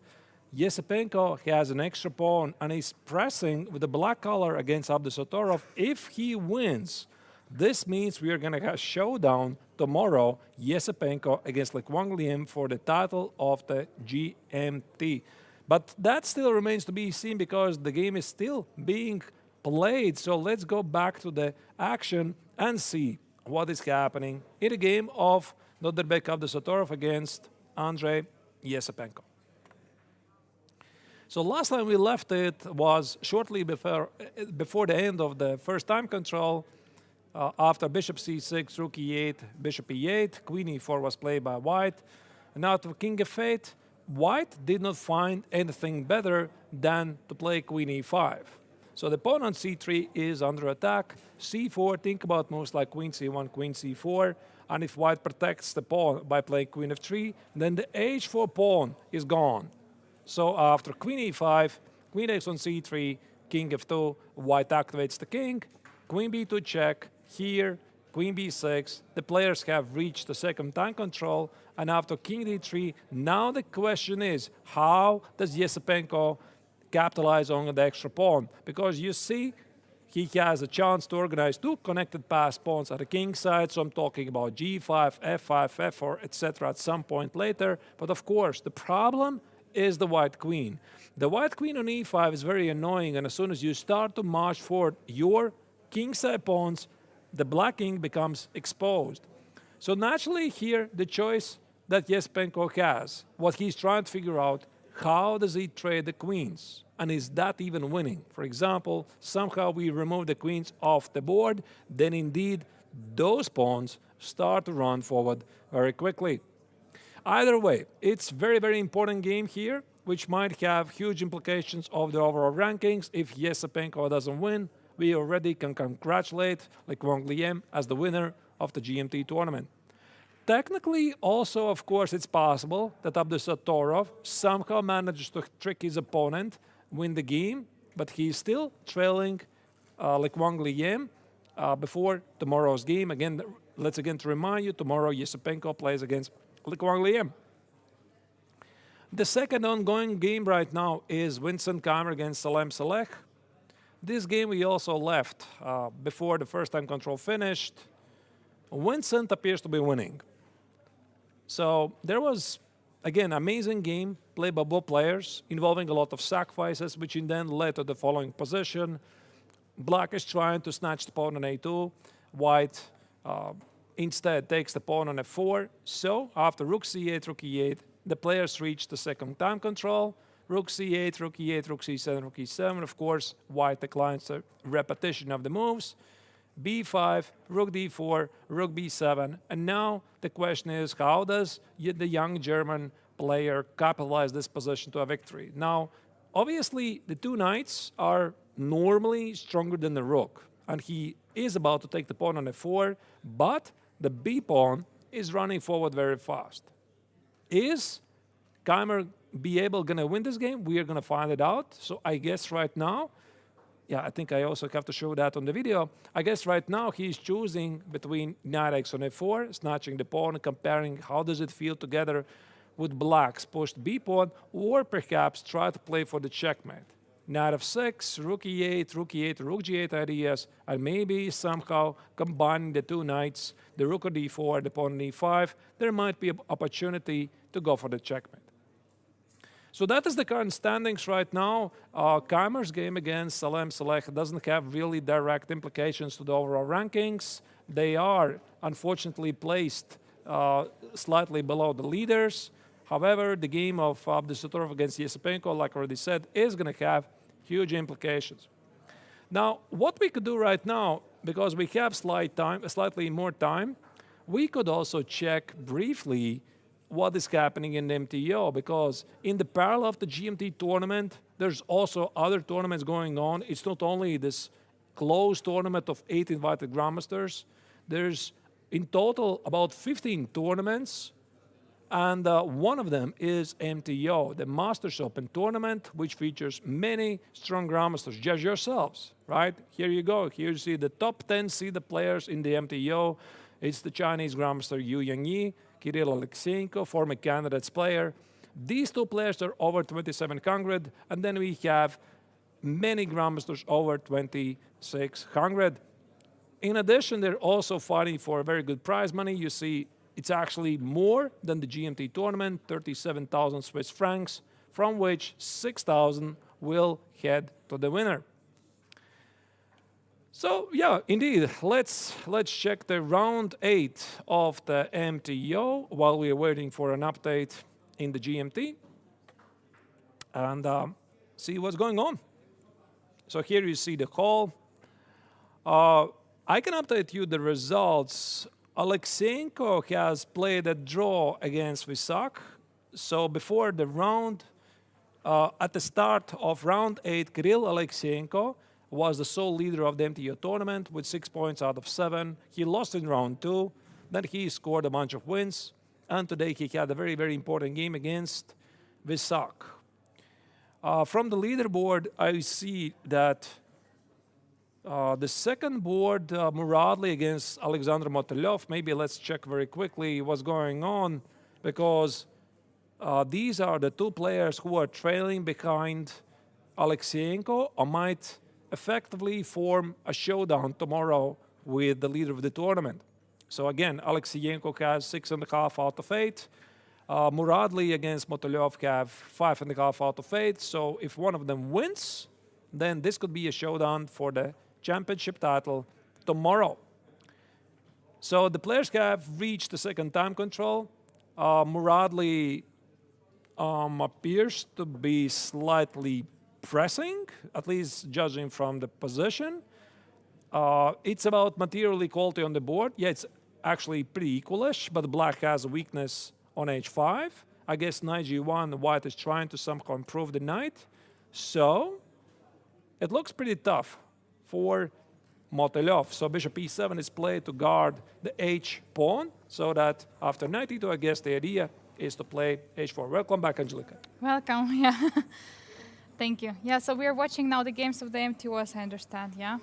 Yesepenko has an extra pawn and is pressing with the black color against Abdusatorov. If he wins, this means we are going to have a showdown tomorrow, Yesepenko against Lekwang Liem for the title of the GMT. But that still remains to be seen because the game is still being played. So let's go back to the action and see what is happening in the game of Noderbek Abdusatorov against Andrei Yesepenko. So last time we left it was shortly before the end of the first time control. After bishop c6, rook e8, bishop e8, queen e4 was played by white. And now to king f8. White did not find anything better than to play queen e5. So the pawn on c3 is under attack. c4, think about moves like queen c1, queen c4. And if white protects the pawn by playing queen f3, then the h4 pawn is gone. So after queen e5, queen takes on c3, king f2, white activates the king, queen b2 check, here, queen b6, the players have reached the second time control, and after king d3, now the question is, how does Yesepenko capitalize on the extra pawn? Because you see, he has a chance to organize two connected pass pawns at the king side, so I'm talking about g5, f5, f4, etc. at some point later. But of course, the problem is the white queen. The white queen on e5 is very annoying, and as soon as you start to march forward your king side pawns, the black king becomes exposed. So naturally here, the choice that Yesepenko has, what he's trying to figure out, how does he trade the queens? And is that even winning? For example, somehow we remove the queens off the board, then indeed those pawns start to run forward very quickly. Either way, it's very, very important game here, which might have huge implications of the overall rankings. If Yesepenko doesn't win, we already can congratulate Lekwang Liem as the winner of the GMT tournament. Technically, also, of course, it's possible that Abdusatorov somehow manages to trick his opponent, win the game, but he's still trailing Lekwang Liem before tomorrow's game. Again, let's again to remind you, tomorrow Yesepenko plays against Lekwang Liem. The second ongoing game right now is Vincent Keimer against Salem Saleh. This game we also left before the first time control finished. Vincent appears to be winning. So there was, again, amazing game played by both players, involving a lot of sacrifices, which in then led to the following position. Black is trying to snatch the pawn on a2. White instead takes the pawn on f4. So after rook c8, rook e8, the players reach the second time control. Rook c8, rook e8, rook c7, rook e7. Of course, white declines the repetition of the moves. b5, rook d4, rook b7. And now the question is, how does the young German player capitalize this position to a victory? Now, obviously, the two knights are normally stronger than the rook. And he is about to take the pawn on f4, but the b pawn is running forward very fast. Is Keimer going to win this game? We are going to find it out. So I guess right now, yeah, I think I also have to show that on the video. I guess right now he's choosing between knight x on f4, snatching the pawn, comparing how does it feel together with black's pushed b pawn, or perhaps try to play for the checkmate. knight f6, rook e8, rook e8, rook g8 ideas, and maybe somehow combining the two knights, the rook on d4, the pawn on e5, there might be an opportunity to go for the checkmate. So that is the current standings right now. Keimer's game against Salem Saleh doesn't have really direct implications to the overall rankings. They are, unfortunately, placed slightly below the leaders. However, the game of Abdusatorov against Yesipenko, like I already said, is going to have huge implications. Now, what we could do right now, because we have slightly more time, we could also check briefly what is happening in the MTO, because in the parallel of the GMT tournament, there's also other tournaments going on. It's not only this closed tournament of 8 invited grandmasters. There's in total about 15 tournaments, and one of them is MTO, the Masters Open tournament, which features many strong grandmasters, just yourselves, right? Here you go. Here you see the top 10 seeded players in the MTO. It's the Chinese grandmaster Yu Yangyi, Kirill Alexeyenko, former candidates player. These two players are over 2,700, and then we have many grandmasters over 2,600. In addition, they're also fighting for very good prize money. You see, it's actually more than the GMT tournament, 37,000 Swiss francs, from which 6,000 will head to the winner. So yeah, indeed, let's check the round 8 of the MTO while we are waiting for an update in the GMT and see what's going on. So here you see the call. I can update you the results. Alexeyenko has played a draw against Visak. So before the round, at the start of round 8, Kirill Alexeyenko was the sole leader of the MTO tournament with 6 points out of 7. He lost in round 2. Then he scored a bunch of wins. And today he had a very, very important game against Visak. From the leaderboard, I see that the second board, Muradli against Alexander Motylev. Maybe let's check very quickly what's going on, because these are the two players who are trailing behind Alexeyenko or might effectively form a showdown tomorrow with the leader of the tournament. So again, Alexeyenko has 6.5 out of 8. Muradli against Motylev have 5.5 out of 8. So if one of them wins, then this could be a showdown for the championship title tomorrow. So the players have reached the second time control. Muradli appears to be slightly pressing, at least judging from the position. It's about material equality on the board. Yeah, it's actually pretty equalish, but black has a weakness on h5. I guess knight g1, white is trying to somehow improve the knight. So it looks pretty tough for Motylev. So bishop e7 is played to guard the h pawn, so that after knight e2, I guess the idea is to play h4. Welcome back, Angelika. Welcome, yeah. Thank you. Yeah, so we're watching now the games of the MTO, as I understand, yeah?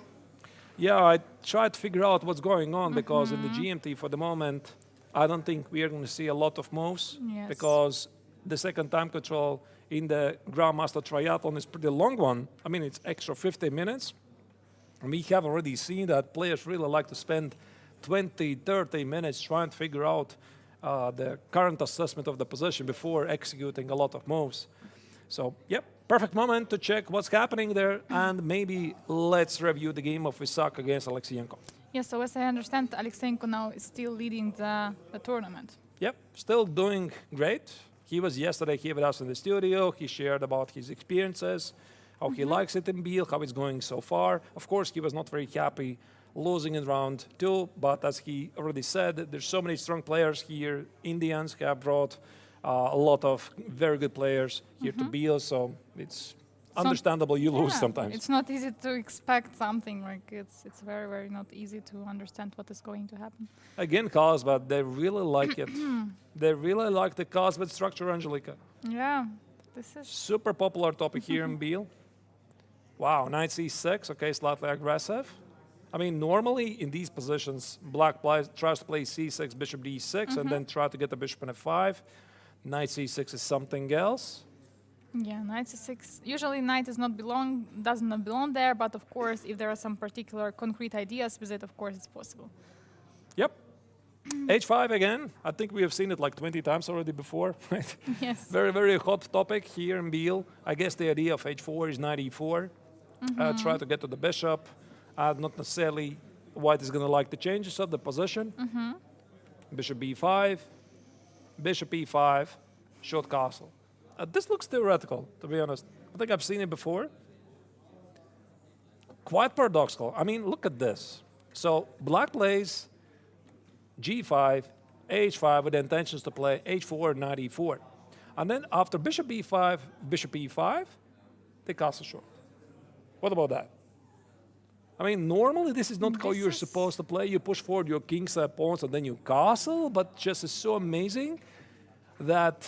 Yeah, I tried to figure out what's going on because in the GMT for the moment, I don't think we are going to see a lot of moves because the second time control in the Grandmaster Triathlon is pretty long one. I mean, it's extra 50 minutes. And we have already seen that players really like to spend 20, 30 minutes trying to figure out the current assessment of the position before executing a lot of moves. So, yep, perfect moment to check what's happening there, and maybe let's review the game of Visak against Alexeyenko. Yeah, so as I understand, Alexeyenko now is still leading the tournament. Yep, still doing great. He was yesterday here with us in the studio. He shared about his experiences, how he likes it in Biel, how it's going so far. Of course, he was not very happy losing in round 2, but as he already said, there's so many strong players here. Indians have brought a lot of very good players here to Biel, so it's understandable you lose sometimes. It's not easy to expect something, like it's very, very not easy to understand what is going to happen. Again, Carlsbad, they really like it. They really like the Carlsbad structure, Angelika. Yeah, this is Super popular topic here in Biel. Wow, knight c6, okay, slightly aggressive. I mean, normally in these positions, black tries to play c6, bishop d6, and then try to get the bishop on f5. Knight c6 is something else. Yeah, knight c6. Usually knight does not belong there, but of course, if there are some particular concrete ideas with it, of course, it's possible. Yep. H5 again. I think we have seen it like 20 times already before. Right? Yes. Very, very hot topic here in Biel. I guess the idea of H4 is knight E4. Try to get to the bishop. Not necessarily white is going to like the changes of the position. Bishop B5, bishop E5, short castle. This looks theoretical, to be honest. I think I've seen it before. Quite paradoxical. I mean, look at this. So black plays G5, H5 with intentions to play H4, knight E4. And then after bishop B5, bishop E5, they castle short. What about that? I mean, normally this is not how you're supposed to play. You push forward your kings, pawns, and then you castle. But chess is so amazing that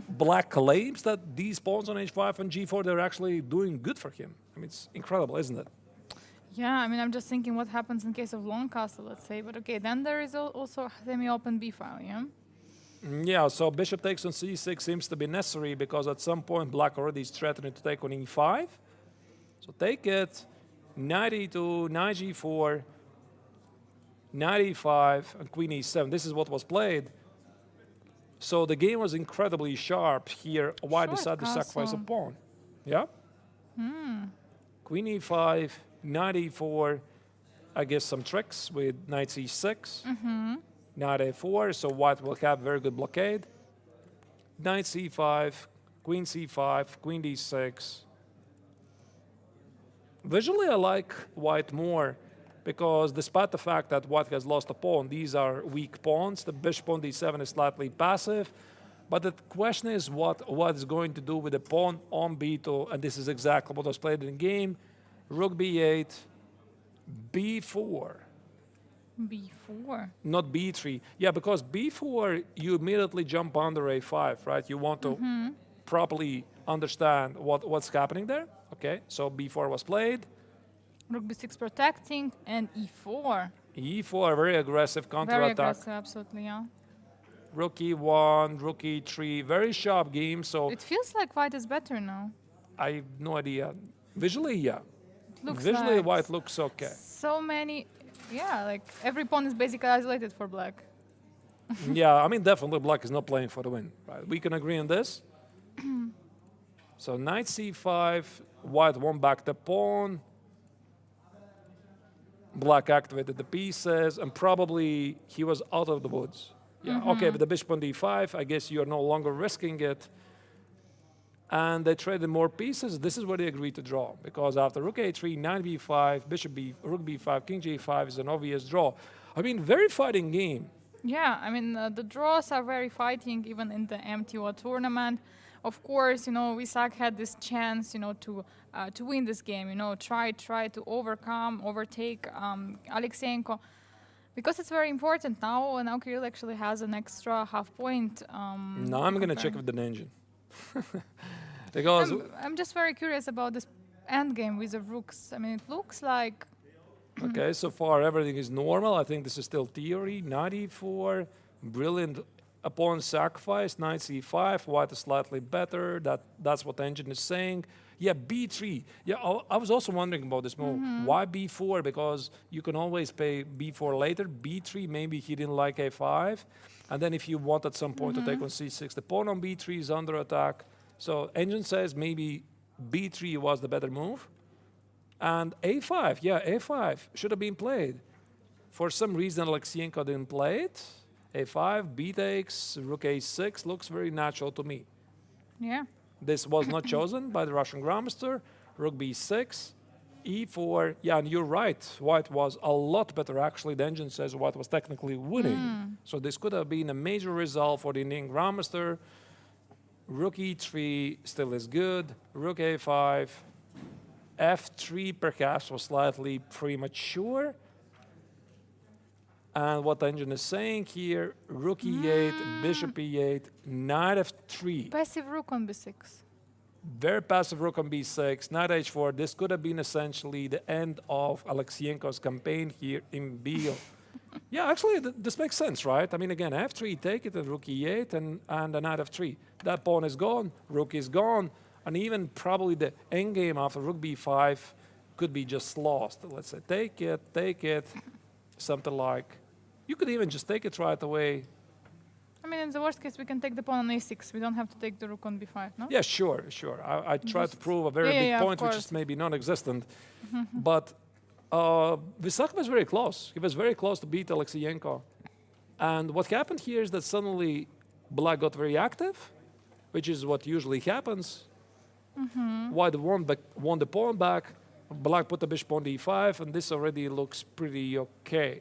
black claims that these pawns on H5 and G4, they're actually doing good for him. I mean, it's incredible, isn't it? Yeah, I mean, I'm just thinking what happens in case of long castle, let's say. But okay, then there is also semi-open b file, yeah? Yeah, so bishop takes on c6 seems to be necessary because at some point black already is threatening to take on e5. So take it, knight e2, knight g4, knight e5, and queen e7. This is what was played. So the game was incredibly sharp here. White decided to sacrifice a pawn. Yeah? Queen e5, knight e4, I guess some tricks with knight c6. Knight a4, so white will have very good blockade. Knight c5, queen c5, queen d6. Visually, I like white more because despite the fact that white has lost a pawn, these are weak pawns. The bishop on d7 is slightly passive. But the question is what is going to do with the pawn on b2, and this is exactly what was played in the game. Rook b8, b4. b4. Not b3. Yeah, because b4, you immediately jump under a5, right? You want to properly understand what's happening there. Okay, so b4 was played. Rook b6 protecting, and e4. e4, very aggressive Very counterattack. aggressive, absolutely, yeah. Rook e1, rook e3, very sharp game. So It feels like white is better now. I have no idea. Visually, yeah. Looks Visually, like white looks okay. so many, yeah, like every pawn is basically isolated for black. Yeah, I mean, definitely black is not playing for the win. Right? We can agree on this. So knight c5, white won back the pawn. Black activated the pieces, and probably he was out of the woods. Yeah, okay, but the bishop on d5, I guess you're no longer risking it. And they traded more pieces. This is where they agreed to draw, because after rook a3, knight b5, rook b5, king g5 is an obvious draw. I mean, very fighting game. Yeah, I mean, the draws are very fighting even in the MTO tournament. Of course, you know, Isak had this chance, you know, to win this game, you know, try to overtake Alexeyenko. Because it's very important now, and now Kirill actually has an extra half point. Now I'm going to check with the engine. Because I'm just very curious about this endgame with the rooks. I mean, it looks like... okay, so far everything is normal. I think this is still theory. Knight e4, brilliant pawn sacrifice. Knight c5, white is slightly better. That's what the engine is saying. Yeah, b3. Yeah, I was also wondering about this move. Why b4? Because you can always play b4 later. b3, maybe he didn't like a5. And then if you want at some point to take on c6, the pawn on b3 is under attack. So engine says maybe b3 was the better move. And a5, yeah, a5 should have been played. For some reason, Alexeyenko didn't play it. a5, b takes, rook a6 looks very natural to me. Yeah. This was not chosen by the Russian Grandmaster. Rook b6, e4. Yeah, and you're right. White was a lot better. Actually, the engine says white was technically winning. So this could have been a major result for the Indian Grandmaster. Rook e3 still is good. Rook a5. f3 perhaps was slightly premature. And what the engine is saying here, rook e8, bishop e8, knight f3. Passive rook on b6. Very passive rook on b6, knight h4. This could have been essentially the end of Alexeyenko's campaign here in Biel. Yeah, actually, this makes sense, right? I mean, again, f3, take it, and rook e8, and a knight f3. That pawn is gone, rook is gone, and even probably the endgame after rook b5 could be just lost. Let's say take it, something like. You could even just take it right away. I mean, in the worst case, we can take the pawn on a6. We don't have to take the rook on b5, no? Yeah, sure. I tried to prove a very yeah, big yeah, of point, which is course. maybe non-existent. But Visakh was very close. He was very close to beat Alexiyenko. And what happened here is that suddenly Black got very active, which is what usually happens. White won the pawn back. Black put the bishop on d5, and this already looks pretty okay.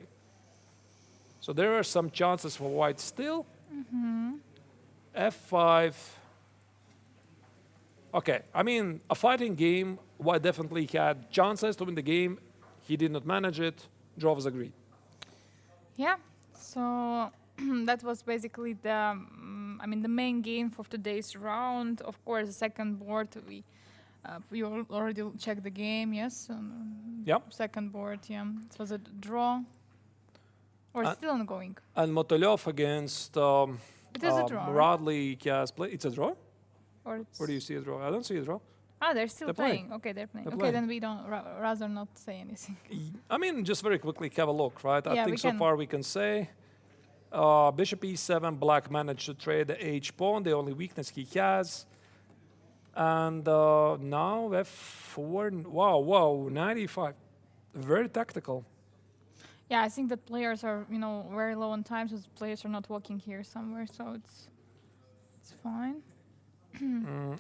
So there are some chances for White still. f5. Okay, I mean, a fighting game, White definitely had chances to win the game. He did not manage it. Draw was agreed. Yeah. So that was basically the, the main game for today's round. Of course, the second board, we already checked the game, yes? Yep. Second board, yeah. It was a draw. Or still ongoing. And Motolyov against It is a draw, right? Muradli has played. It's a draw? Or Where do you see a draw? I don't see a draw. they're still They're playing. playing. Okay, they're playing. They're Okay, playing. then we don't rather not say anything. I mean, just very quickly have a look, right? I Yeah, think we so can. far we can say bishop e7, Black managed to trade the h pawn, the only weakness he has. And now f4, wow, 95. Very tactical. Yeah, I think that players are, very low on time, so players are not walking here somewhere, so it's fine.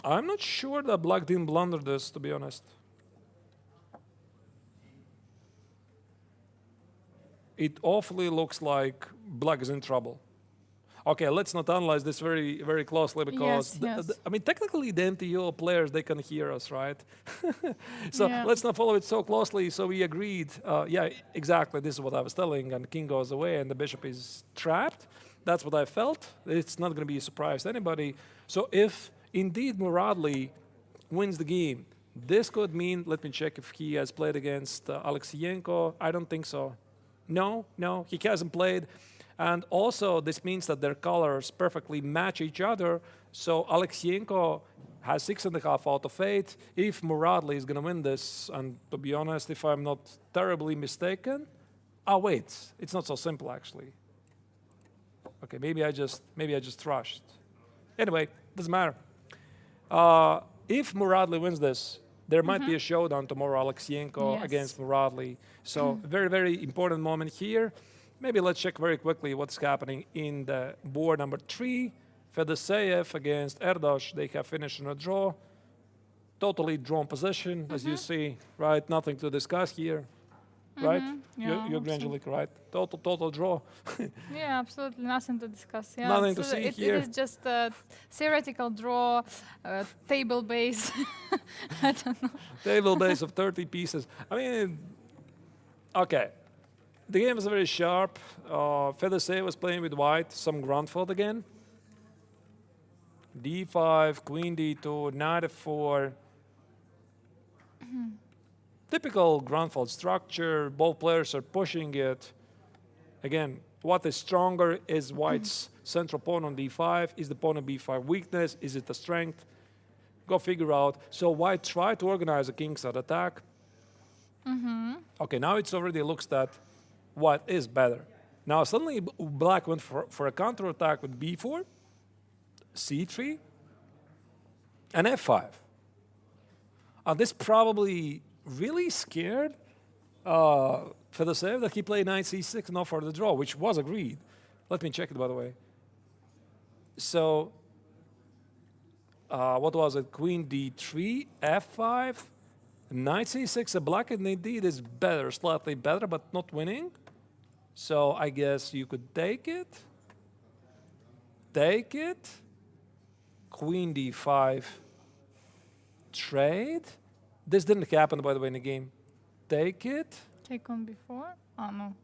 I'm not sure that Black didn't blunder this, to be honest. It awfully looks like Black is in trouble. Okay, let's not analyze this very, very closely because, Yes. I mean, technically the MTO players, they can hear us, right? So Yeah. let's not follow it so closely. So we agreed, yeah, exactly, this is what I was telling, and king goes away and the bishop is trapped. That's what I felt. It's not going to be a surprise to anybody. So if indeed Muradli wins the game, this could mean, let me check if he has played against Alexiyenko. I don't think so. No, he hasn't played. And also, this means that their colors perfectly match each other. So Alexiyenko has 6.5 out of 8. If Muradli is going to win this, and to be honest, if I'm not terribly mistaken, wait, it's not so simple actually. Okay, maybe I just rushed. Anyway, doesn't matter. If Muradli wins this, there might be a showdown tomorrow, Alexiyenko Yes. against Muradli. So very, very important moment here. Maybe let's check very quickly what's happening in the board number 3. Fedoseev against Erdos. They have finished in a draw. Totally drawn position, as you see, right? Nothing to discuss here, right? Yeah, You're Angelique, right? Total draw. Yeah, absolutely nothing to discuss. Yeah, Nothing to see here. It is just a theoretical draw, table base. I don't know. Table base of 30 pieces. I mean, okay. The game is very sharp. Fedoseev was playing with white, some ground fault again. d5, queen d2, knight f4. Typical ground fault structure. Both players are pushing it. Again, what is stronger is white's central pawn on d5. Is the pawn on b5 weakness? Is it a strength? Go figure out. So white tried to organize a kingside attack. Okay, now it's already looks that what is better. Now suddenly Black went for a counterattack with b4, c3, and f5. This probably really scared Fedoseev that he played knight c6 not for the draw, which was agreed. Let me check it, by the way. So, what was it? Queen d3, f5, knight c6. Black indeed is better, slightly better, but not winning. So I guess you could take it. Take it. Queen d5. Trade. This didn't happen, by the way, in the game. Take it. Take on before? Oh, no.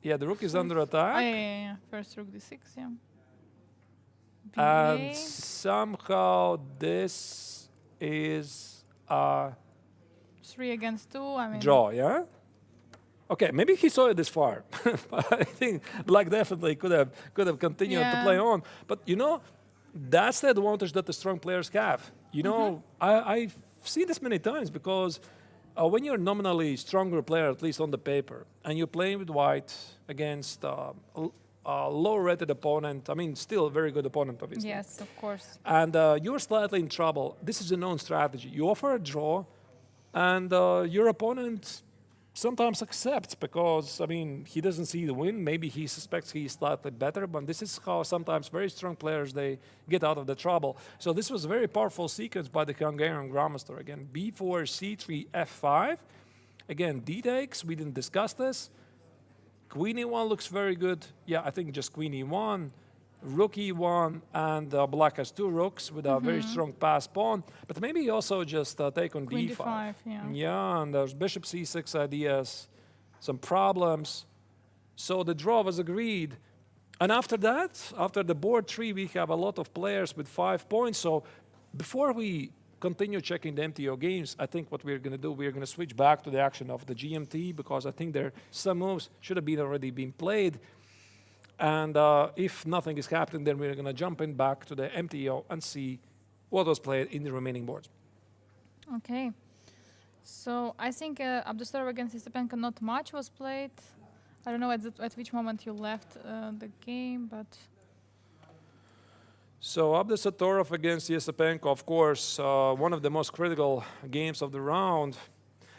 Yeah, the rook is under attack. Yeah. First rook d6, yeah. And b8. somehow this is a 3 against 2, I mean... draw, yeah? Okay, maybe he saw it this far. But I think Black definitely could have continued to play on. But that's the advantage that the strong players have. I've seen this many times because when you're nominally stronger player, at least on the paper, and you're playing with white against a low-rated opponent, I mean, still a very good opponent, obviously. Yes, of course. And you're slightly in trouble. This is a known strategy. You offer a draw, and your opponent sometimes accepts because, I mean, he doesn't see the win. Maybe he suspects he's slightly better, but this is how sometimes very strong players, they get out of the trouble. So this was a very powerful sequence by the Hungarian Grandmaster. Again, b4, c3, f5. Again, d takes. We didn't discuss this. Queen e1 looks very good. Yeah, I think just queen e1. Rook e1, and black has two rooks with a very strong pass pawn. But maybe also just take on Queen d5. d5, yeah. Yeah, and there's bishop c6 ideas, some problems. So the draw was agreed. And after that, after the board tree, we have a lot of players with 5 points. So before we continue checking the MTO games, I think what we're going to do, we're going to switch back to the action of the GMT because I think there some moves should have already been played. And if nothing is happening, then we're going to jump in back to the MTO and see what was played in the remaining boards. Okay. So I think Abdusarov against Stepanko, not much was played. I don't know at which moment you left the game, but... So Abdusarov against Stepanko, of course, one of the most critical games of the round.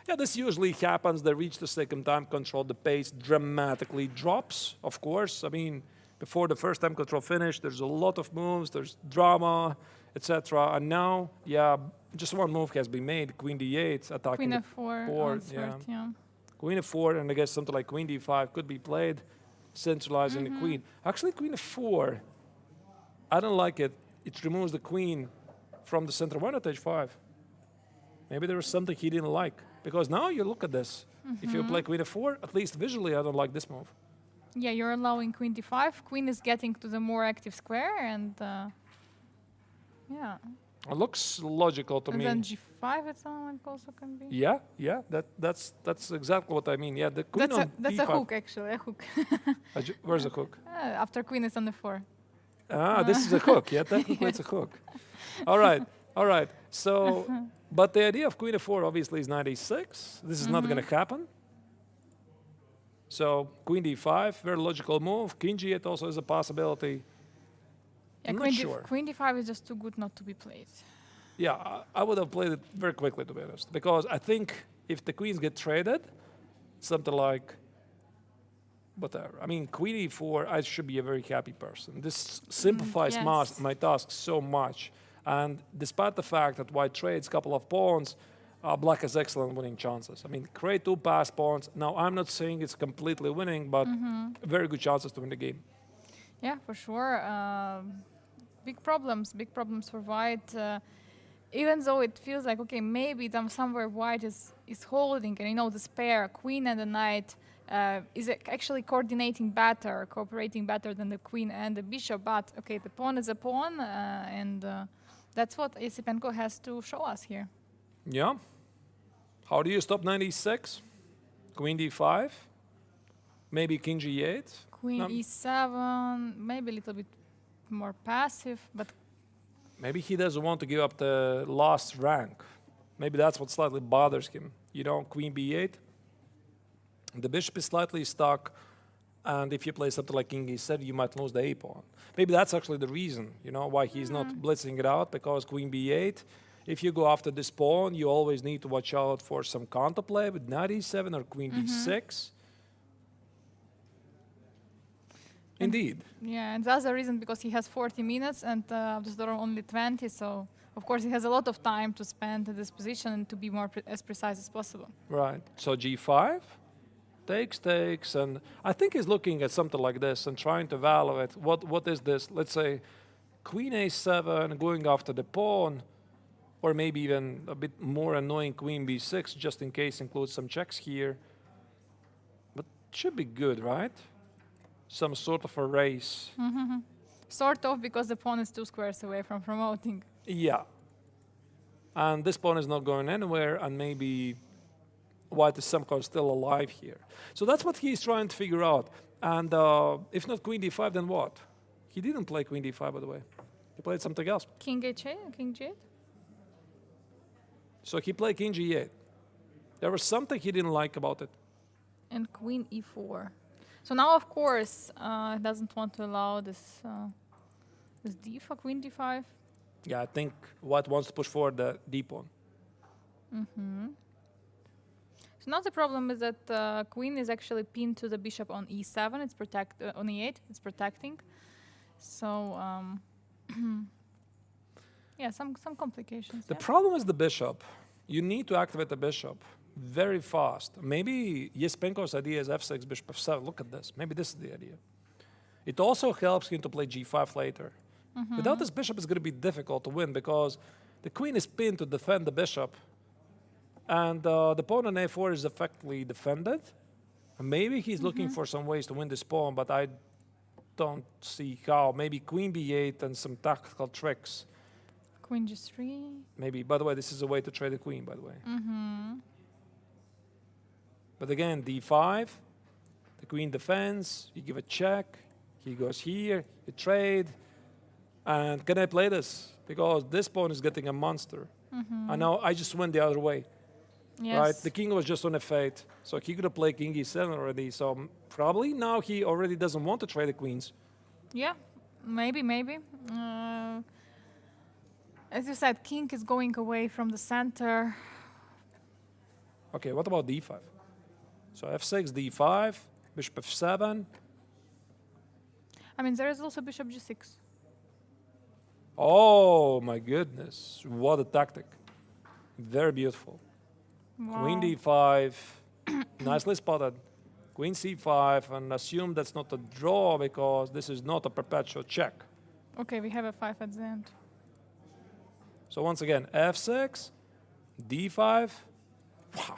Yeah, this usually happens. They reach the second time control. The pace dramatically drops, of course. I mean, before the first time control finish, there's a lot of moves, there's drama, etc. And now, yeah, just one move has been made, queen d8, attacking Queen the f4 board. yeah. Queen f4, and I guess something like queen d5 could be played, centralizing the queen. Actually, queen f4, I don't like it. It removes the queen from the center. Why not h5? Maybe there was something he didn't like. Because now you look at this. If you play queen f4, at least visually, I don't like this move. Yeah, you're allowing queen d5. Queen is getting to the more active square, and yeah. It looks logical to And me. then g5 it sounds like also can be. Yeah, that's exactly what I mean. Yeah, the queen on That's d5. a hook, actually, a hook. Where's the hook? After queen is on the 4. This is a hook. Yeah, technically it's a hook. All right. So, but the idea of queen f4 obviously is knight e6. This is not going to happen. So queen d5, very logical move. King g8 also is a possibility. Yeah, I'm not sure. queen d5 is just too good not to be played. Yeah, I would have played it very quickly, to be honest, because I think if the queens get traded, something like whatever. I mean, queen e4, I should be a very happy person. This simplifies yes. my task so much. And despite the fact that white trades a couple of pawns, black has excellent winning chances. I mean, create 2 pass pawns. Now, I'm not saying it's completely winning, but very good chances to win the game. Yeah, for sure. Big problems for white. Even though it feels like, okay, maybe somewhere white is holding, and the pair, queen and the knight, is actually coordinating better, cooperating better than the queen and the bishop. But, okay, the pawn is a pawn, and that's what Yasipenko has to show us here. Yeah. How do you stop knight e6? Queen d5? Maybe king g8? Queen e7, maybe a little bit more passive, but... Maybe he doesn't want to give up the last rank. Maybe that's what slightly bothers him. Queen b8. The bishop is slightly stuck, and if you play something like king e7, you might lose the a pawn. Maybe that's actually the reason, why he's not blitzing it out, because queen b8, if you go after this pawn, you always need to watch out for some counterplay with knight e7 or queen d6. Indeed. Yeah, and that's the reason, because he has 40 minutes and Abdusarov only 20, so of course he has a lot of time to spend at this position and to be more as precise as possible. Right. So g5, takes, and I think he's looking at something like this and trying to evaluate what is this. Let's say queen a7 going after the pawn, or maybe even a bit more annoying queen b6, just in case includes some checks here. But should be good, right? Some sort of a race. Sort of, because the pawn is 2 squares away from promoting. Yeah. And this pawn is not going anywhere, and maybe white is somehow still alive here. So that's what he's trying to figure out. And if not queen d5, then what? He didn't play queen d5, by the way. He played something else. King h8, king g8. So he played king g8. There was something he didn't like about it. And queen e4. So now, of course, he doesn't want to allow this this d5, queen d5. Yeah, I think white wants to push forward the d pawn. So now the problem is that queen is actually pinned to the bishop on e7. It's on e8. It's protecting. So yeah, some complications. The yeah. problem is the bishop. You need to activate the bishop very fast. Maybe Yespenko's idea is f6, bishop f7. Look at this. Maybe this is the idea. It also helps him to play g5 later. Without this bishop, it's going to be difficult to win because the queen is pinned to defend the bishop. And the pawn on a4 is effectively defended. And maybe he's looking for some ways to win this pawn, but I don't see how. Maybe queen b8 and some tactical tricks. Queen g3. Maybe. By the way, this is a way to trade the queen, by the way. But again, d5, the queen defends, you give a check, he goes here, you trade. And can I play this? Because this pawn is getting a monster. And now I just went the other way. Yes. Right? The king was just on f8. So he could have played king e7 already. So probably now he already doesn't want to trade the queens. Yeah, maybe. As you said, king is going away from the center. Okay, what about d5? So f6, d5, bishop f7. I mean, there is also bishop g6. Oh my goodness, what a tactic. Very beautiful. Wow. Queen d5, nicely spotted. Queen c5, and assume that's not a draw because this is not a perpetual check. Okay, we have a 5 at the end. So once again, f6, d5. Wow.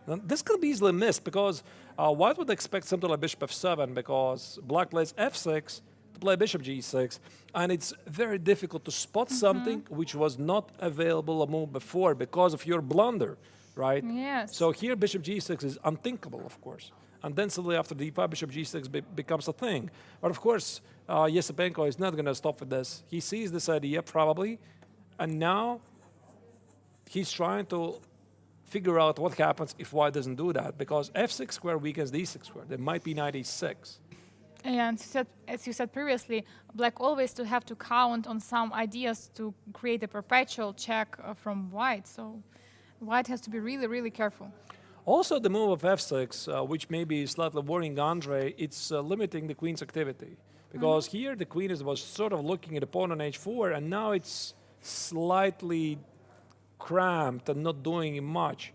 Now, this could be easily missed because white would expect something like bishop f7 because black plays f6 to play bishop g6, and it's very difficult to spot something which was not available a move before because of your blunder, right? Yes. So here bishop g6 is unthinkable, of course. And then suddenly after d5, bishop g6 becomes a thing. But of course, Yesipenko is not going to stop with this. He sees this idea probably, and now he's trying to figure out what happens if white doesn't do that, because f6 square weakens d6 square. There might be knight e6. And as you said previously, black always to have to count on some ideas to create a perpetual check from white. So white has to be really, really careful. Also, the move of f6, which may be slightly worrying Andre, it's limiting the queen's activity. Because here the queen was sort of looking at the pawn on h4, and now it's slightly cramped and not doing much.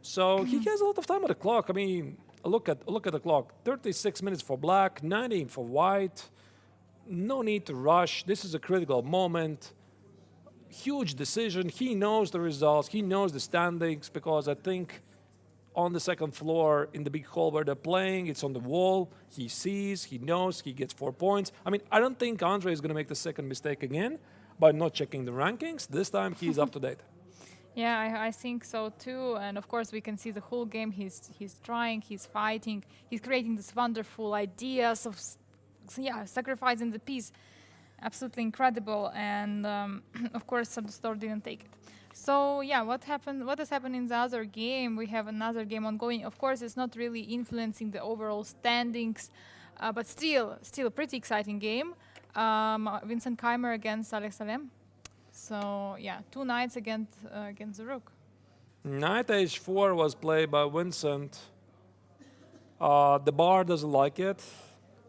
So he has a lot of time on the clock. I mean, look at the clock. 36 minutes for black, 19 for white. No need to rush. This is a critical moment. Huge decision. He knows the results. He knows the standings because I think on the second floor in the big hall where they're playing, it's on the wall. He sees, he knows, he gets 4 points. I mean, I don't think Andre is going to make the second mistake again by not checking the rankings. This time he's up to date. Yeah, I think so too. And of course, we can see the whole game. He's trying, he's fighting, he's creating these wonderful ideas of, sacrificing the piece. Absolutely incredible. And of course, Substor didn't take it. So yeah, what happened? What has happened in the other game? We have another game ongoing. Of course, it's not really influencing the overall standings, but still a pretty exciting game. Vincent Keimer against Alex Salem. So yeah, 2 knights against the rook. Knight h4 was played by Vincent. The bar doesn't like it,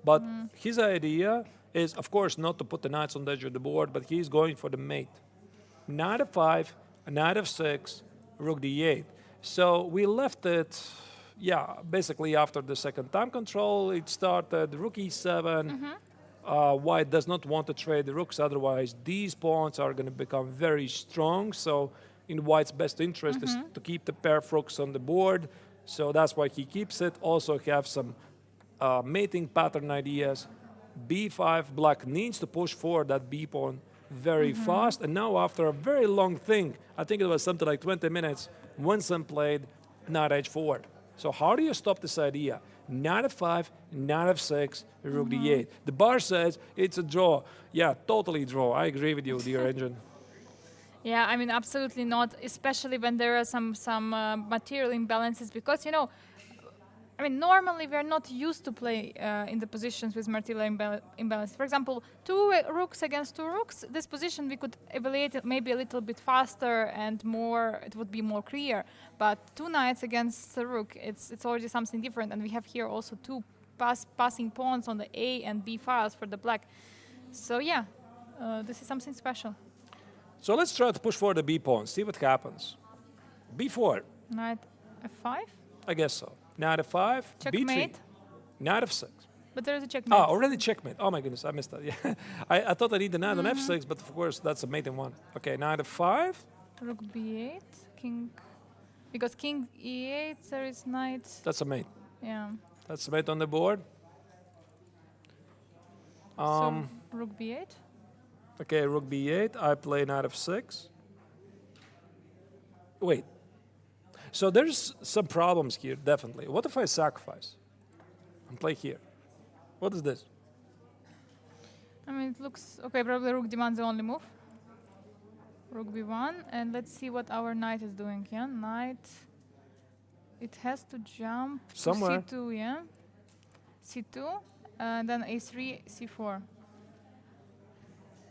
but his idea is, of course, not to put the knights on the edge of the board, but he's going for the mate. Knight f5, knight f6, rook d8. So we left it, basically after the second time control, it started rook e7. White does not want to trade the rooks, otherwise these pawns are going to become very strong. So in white's best interest is to keep the pair of rooks on the board. So that's why he keeps it. Also have some mating pattern ideas. b5, black needs to push forward that b pawn very fast. And now after a very long thing, I think it was something like 20 minutes, Winston played knight h4. So how do you stop this idea? Knight f5, knight f6, rook d8. The bar says it's a draw. Yeah, totally draw. I agree with you, dear engine. Yeah, I mean, absolutely not, especially when there are some material imbalances, because, you know, I mean, normally we're not used to play in the positions with material imbalance. For example, two rooks against two rooks, this position we could evaluate it maybe a little bit faster and more, it would be more clear. But two knights against a rook, it's already something different. And we have here also two passing pawns on the A and B files for the black. So yeah, this is something special. So let's try to push forward the B pawn, see what happens. B4. Knight f5? I guess so. Knight f5, Checkmate. b3, knight f6. But there is a checkmate. Ah, already checkmate. Oh my goodness, I missed that. Yeah, I thought I need the knight on f6, but of course that's a mate in one. Okay, knight f5. Rook b8, king, because king e8, there is knight. That's a mate. Yeah. That's a mate on the board. So rook b8. Okay, rook b8. I play knight f6. Wait. So there's some problems here, definitely. What if I sacrifice and play here? What is this? I mean, it looks okay. Probably rook demands the only move. Rook b1, and let's see what our knight is doing. Yeah, knight. It has to jump Somewhere. to c2. Yeah, c2, and then a3, c4.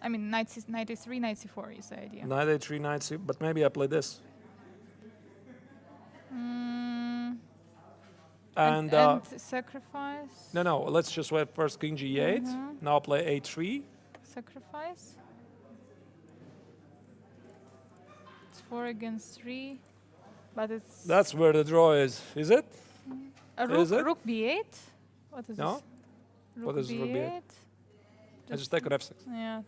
I mean, knight a3, knight c4 is the idea. Knight a3, knight c, but maybe I play this. And sacrifice. no, let's just wait first king g8. Now play a3. Sacrifice. It's 4 against 3, but it's That's where the draw is it? a is rook, it? rook b8. What is No? this? What is rook b8? I just take on f6. Yeah.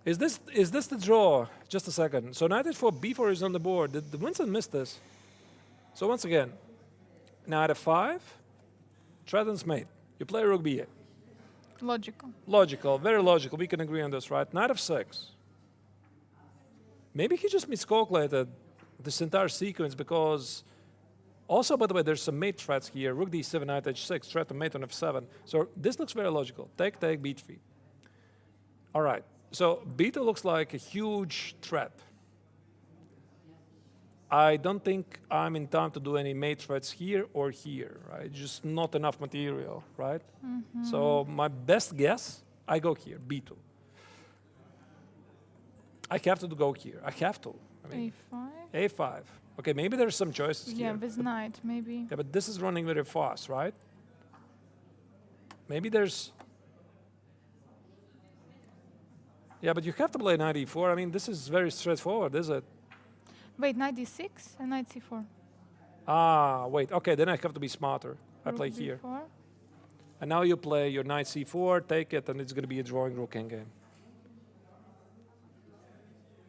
Is this the draw? Just a second. So knight h4, b4 is on the board. Did Winston miss this? So once again, knight f5, threatens mate. You play rook b8. Logical. Logical, very logical. We can agree on this, right? Knight f6. Maybe he just miscalculated this entire sequence because also, by the way, there's some mate threats here. Rook d7, knight h6, threat to mate on f7. So this looks very logical. Take, b3. All right. So b2 looks like a huge threat. I don't think I'm in time to do any mate threats here or here, right? Just not enough material, right? So my best guess, I go here, b2. I have to go here. I have to. I mean, a5. a5. Okay, maybe there's some choices Yeah, here. with knight maybe. Yeah, but this is running very fast, right? Maybe there's... Yeah, but you have to play knight e4. I mean, this is very straightforward, is it? Wait, knight d6 and knight c4. Ah, wait. Okay, then I have to be smarter. I Rook play here. b4. And now you play your knight c4, take it, and it's going to be a drawing rook endgame.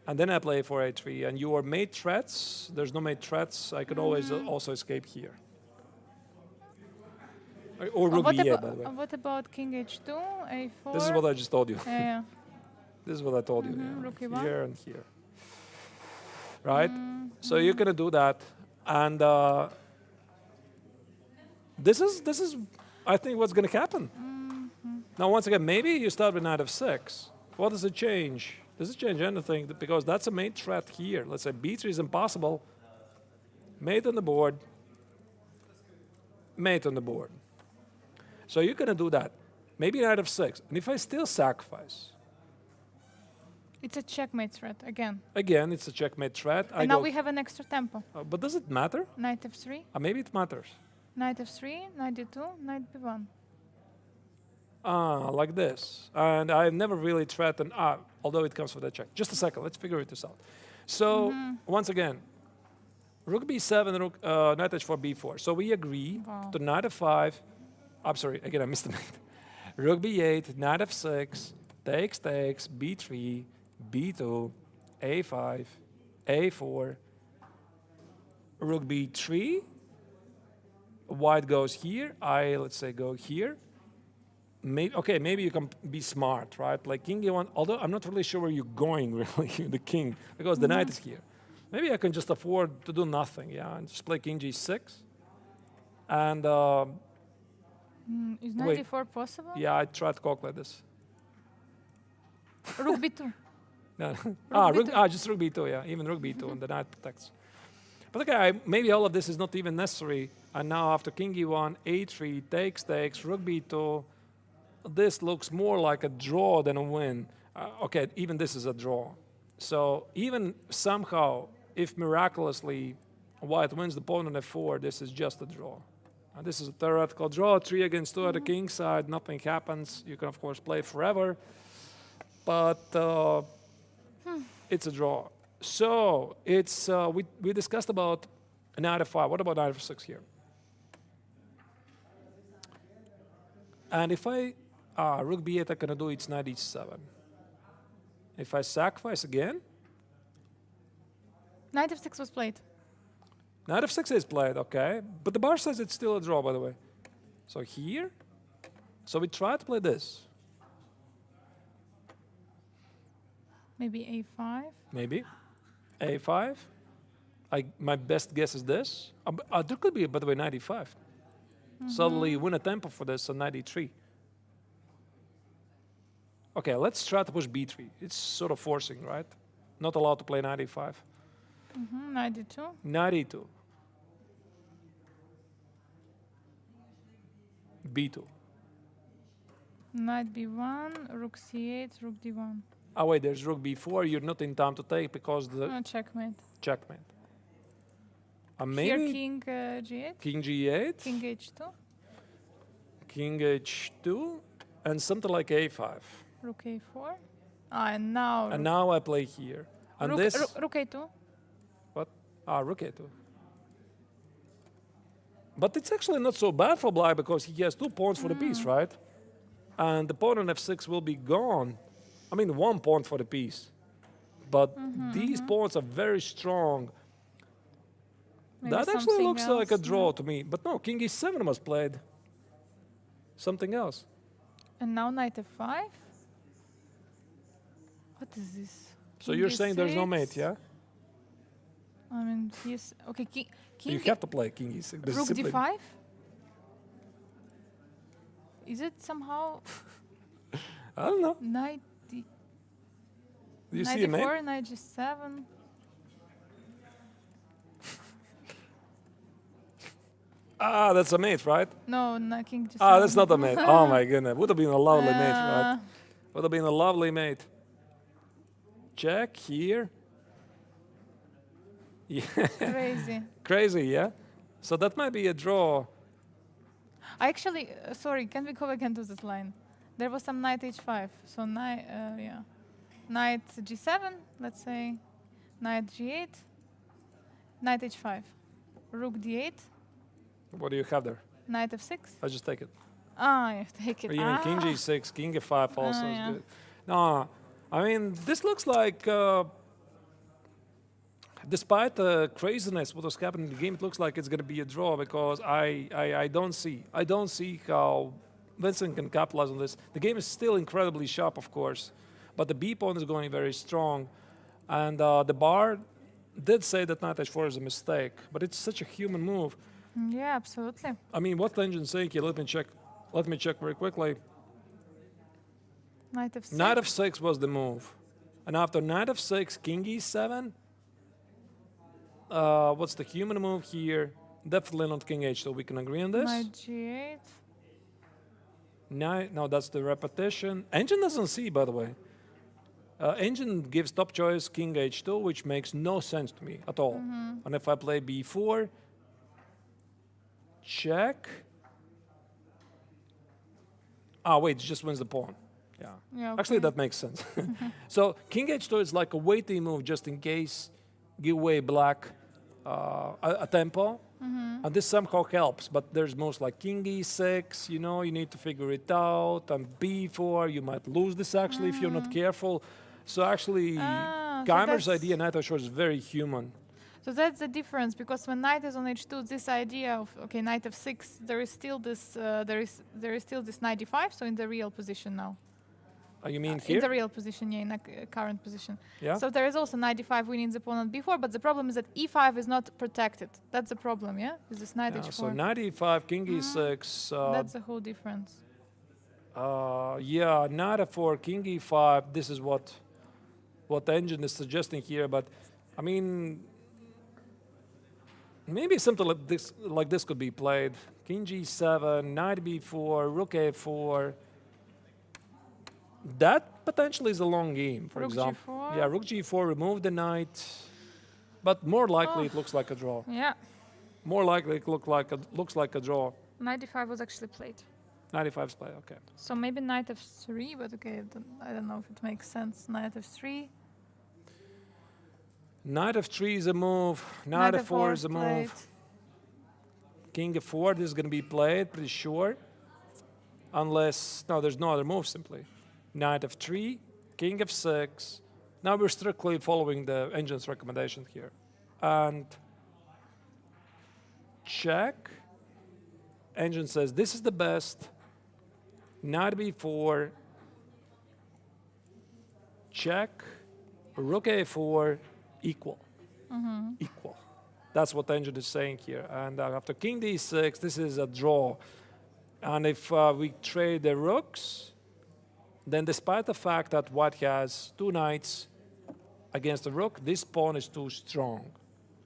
And then I play for a3. And your mate threats, there's no mate threats. I could always also escape here. Or rook b8, by the way. What about king h2, a4? This is what I just told you. Yeah. This is what I told you. Yeah. Rook e1. Here and here. Right? So you're going to do that. And this is, I think, what's going to happen. Now, once again, maybe you start with knight f6. What does it change? Does it change anything? Because that's a mate threat here. Let's say b3 is impossible. Mate on the board. Mate on the board. So you're going to do that. Maybe knight f6. And if I still sacrifice, It's a checkmate threat again. again, it's a checkmate threat. And now we have an extra tempo. But does it matter? Knight f3, Maybe it matters. knight f3, knight d2, knight b1. Like this. And I've never really threatened, although it comes with a check. Just a second, let's figure this out. So, once again, rook b7, knight h4, b4. So we agree to knight f5. I'm sorry, again, I missed the knight. Rook b8, knight f6, takes, b3, b2, a5, a4, rook b3, white goes here, let's say go here. Maybe you can be smart, right? Like king e1, although I'm not really sure where you're going, really, the king, because the knight is here. Maybe I can just afford to do nothing, yeah, and just play king g6. And Is Wait. 94 possible? yeah, I tried to calculate this. Rook b2. No. b2. Just rook b2, yeah, even rook b2, and the knight protects. But okay, maybe all of this is not even necessary. And now after king e1, a3, takes, rook b2, this looks more like a draw than a win. Okay, even this is a draw. So even somehow, if miraculously white wins the pawn on f4, this is just a draw. And this is a theoretical draw, 3 against 2 at the king side, nothing happens. You can, of course, play forever. But it's a draw. So it's we discussed about knight f5. What about knight f6 here? And if I rook b8, I can do it's knight h7. If I sacrifice again, Knight f6 was played. knight f6 is played, okay. But the bar says it's still a draw, by the way. So here, so we try to play this. Maybe a5. Maybe. a5. My best guess is this. There could be, by the way, knight e5. Suddenly win a tempo for this, so knight e3. Okay, let's try to push b3. It's sort of forcing, right? Not allowed to play knight e5. Knight d2. Knight e2. b2. Knight b1. Rook c8. Rook d1. Oh wait, there's rook b4. You're not in time to take because the Checkmate. checkmate. Here Maybe king g8. king g8, King h2. king h2, and something like a5. Rook a4. And now. And now I play here. And rook, this, rook a2. what? Rook a2. But it's actually not so bad for Black because he has 2 pawns for the piece, right? And the pawn on f6 will be gone. I mean, 1 pawn for the piece. But these pawns are very strong. Maybe That actually something looks like a else, draw to me. But no, king e7 was played. Something else. And now knight f5. What is this? So King you're saying there's no e6. mate, yeah? I mean, he's okay. King You have to play king e6. This is rook simply- d5. Is it somehow I don't know. knight d Do you knight see a mate? d4, knight g7? That's a mate, right? No, king g7. That's not a mate. Oh my goodness. Would have been a lovely mate, right? Uh, Would have been a lovely mate. Check here. Yeah. Crazy. Crazy, yeah? So that might be a draw. I actually, sorry, can we go again to this line? There was some knight h5. So knight, yeah. Knight g7, let's say. Knight g8. Knight h5. Rook d8. What do you have there? Knight f6. I'll just take it. You take it. Or even king g6, king f5 also is yeah. good. No, I mean, this looks like, despite the craziness what was happening in the game, it looks like it's going to be a draw because I don't see how Vincent can capitalize on this. The game is still incredibly sharp, of course, but the b pawn is going very strong, and the bar did say that knight h4 is a mistake, but it's such a human move. Yeah, absolutely. I mean, what engine saying here? Let me check. Let me check very quickly. Knight f6. Knight f6 was the move, and after knight f6, king e7. What's the human move here? Definitely not king h2. We can agree on this. Knight g8. No, that's the repetition. Engine doesn't see, by the way. Engine gives top choice king h2, which makes no sense to me at all. And if I play b4, check. Wait, it just wins the pawn. Yeah. Yeah, Actually, okay. that makes sense. So king h2 is like a waiting move just in case give away black a tempo. And this somehow helps, but there's moves like king e6, you know, you need to figure it out, and b4, you might lose this actually if you're not careful. So actually, So Keimer's that's- idea, knight h4, is very human. So that's the difference, because when knight is on h2, this idea of okay, knight f6, there is still this, there is still this knight d5. So in the real position now. You mean in here? the real position, yeah, in the current position. Yeah. So there is also knight e5 winning the opponent b4, but the problem is that e5 is not protected. That's the problem, yeah? With this knight Yeah, h4. so knight e5, king e6. That's the whole difference. Yeah, knight f4, king e5. This is what the engine is suggesting here. But I mean, maybe something like this could be played. King g7, knight b4, rook a4. That potentially is a long game, for Rook example. g4. Yeah, rook g4, remove the knight. But more likely, it looks like a draw. Yeah, More likely, it looks like a draw. knight e5 was actually played. 95's play, okay. So maybe knight f3, but okay, I don't know if it makes sense. Knight f3. Knight f3 is a move. Knight f4 is a move. played. King f4, this is going to be played, pretty sure. Unless, no, there's no other move simply. Knight f3, king f6. Now we're strictly following the engine's recommendation here. And check. Engine says this is the best. Knight b4. Check. Rook a4, equal. Equal. That's what the engine is saying here. And after king d6, this is a draw. And if we trade the rooks, then despite the fact that white has two knights against the rook, this pawn is too strong.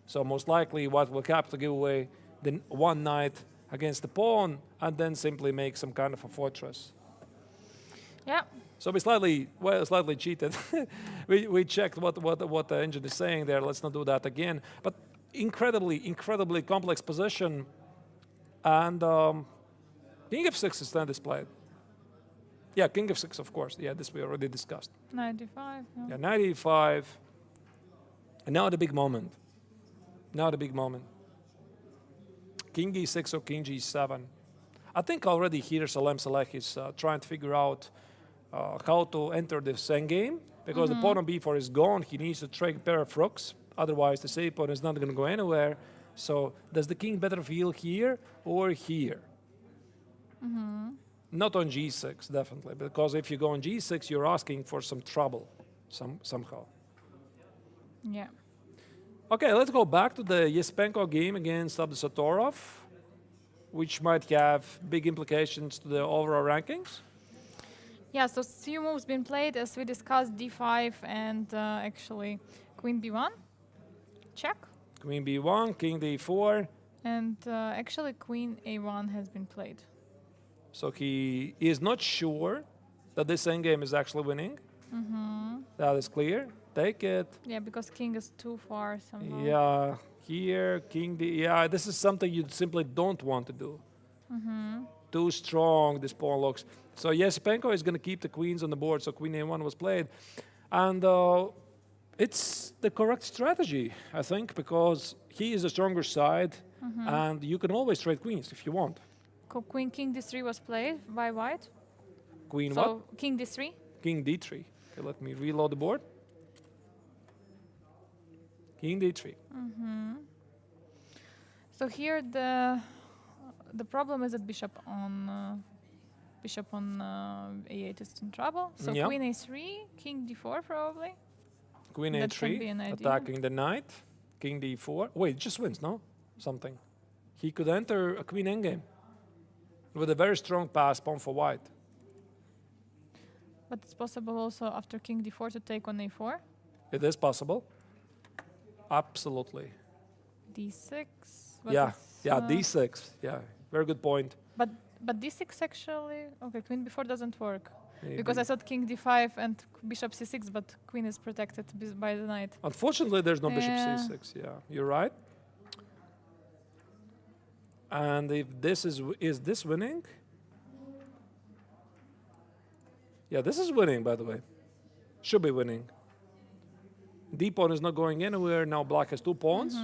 So most likely white will have to give away the one knight against the pawn and then simply make some kind of a fortress. Yeah, So we slightly cheated. we checked what the engine is saying there. Let's not do that again. But incredibly complex position. And king f6 is then displayed. Yeah, king f6, of course. Yeah, this we already discussed. knight e5. Yeah, knight e5. And now the big moment. King e6 or king g7. I think already here Salem Saleh is trying to figure out how to enter this endgame because the pawn on b4 is gone. He needs to trade a pair of rooks. Otherwise, the safe pawn is not going to go anywhere. So does the king better feel here or here? Not on g6, definitely. Because if you go on g6, you're asking for some trouble somehow. Yeah. Okay, let's go back to the Yespenko game against Abdusatorov, which might have big implications to the overall rankings. Yeah, so few moves been played as we discussed d5 and actually queen b1. Check. Queen b1, king d4. And actually queen a1 has been played. So he is not sure that this endgame is actually winning. That is clear. Take it. Yeah, because king is too far somehow. Yeah, here, king d. Yeah, this is something you simply don't want to do. Too strong, this pawn looks. So Yespenko is going to keep the queens on the board, so queen a1 was played. And it's the correct strategy, I think, because he is the stronger side, and you can always trade queens if you want. Queen king d3 was played by white. Queen So what? king d3. King d3. Okay, let me reload the board. King d3. So here the problem is that bishop on a8 is in trouble. So Yeah. queen a3, king d4 probably. Queen That can be a3, an idea. attacking the knight. King d4. Wait, just wins, no? Something. He could enter a queen endgame with a very strong pass pawn for white. But it's possible also after king d4 to take on a4. It is possible. Absolutely. d6. But Yeah, it's, yeah, d6. Yeah, very good point. But d6 actually. Okay, queen b4 doesn't work. Maybe. Because I thought king d5 and bishop c6, but queen is protected by the knight. Unfortunately, there's no bishop Yeah. c6. Yeah, you're right. And if this is this winning? Yeah, this is winning, by the way. Should be winning. D pawn is not going anywhere. Now black has two pawns.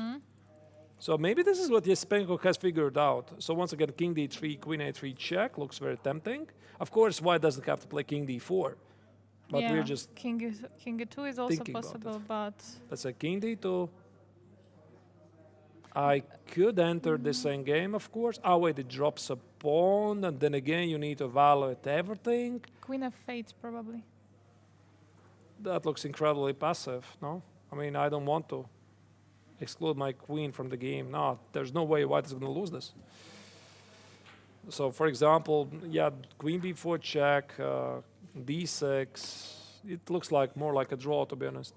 So maybe this is what Yespenko has figured out. So once again, king d3, queen a3 check looks very tempting. Of course, white doesn't have to play king d4. But yeah. we're just, king e2 is also thinking about possible, but let's say king d2. I could enter this endgame, of course. Oh, wait, it drops a pawn. And then again, you need to evaluate everything. queen f8 probably. That looks incredibly passive, no? I mean, I don't want to exclude my queen from the game. No, there's no way white is going to lose this. So, for example, yeah, queen b4 check, d6. It looks like more like a draw, to be honest.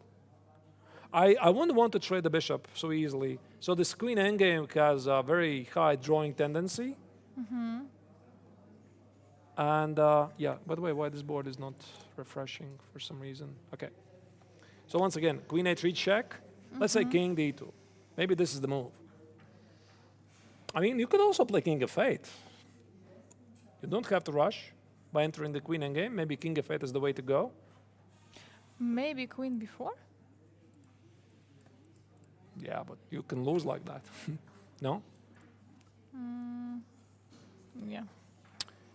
I wouldn't want to trade the bishop so easily. So this queen endgame has a very high drawing tendency. And yeah, by the way, why this board is not refreshing for some reason. Okay. So once again, queen a3 check. Let's say king d2. Maybe this is the move. I mean, you could also play king f8. You don't have to rush by entering the queen endgame. Maybe king f8 is the way to go. Maybe queen b4? Yeah, but you can lose like that. No? Yeah.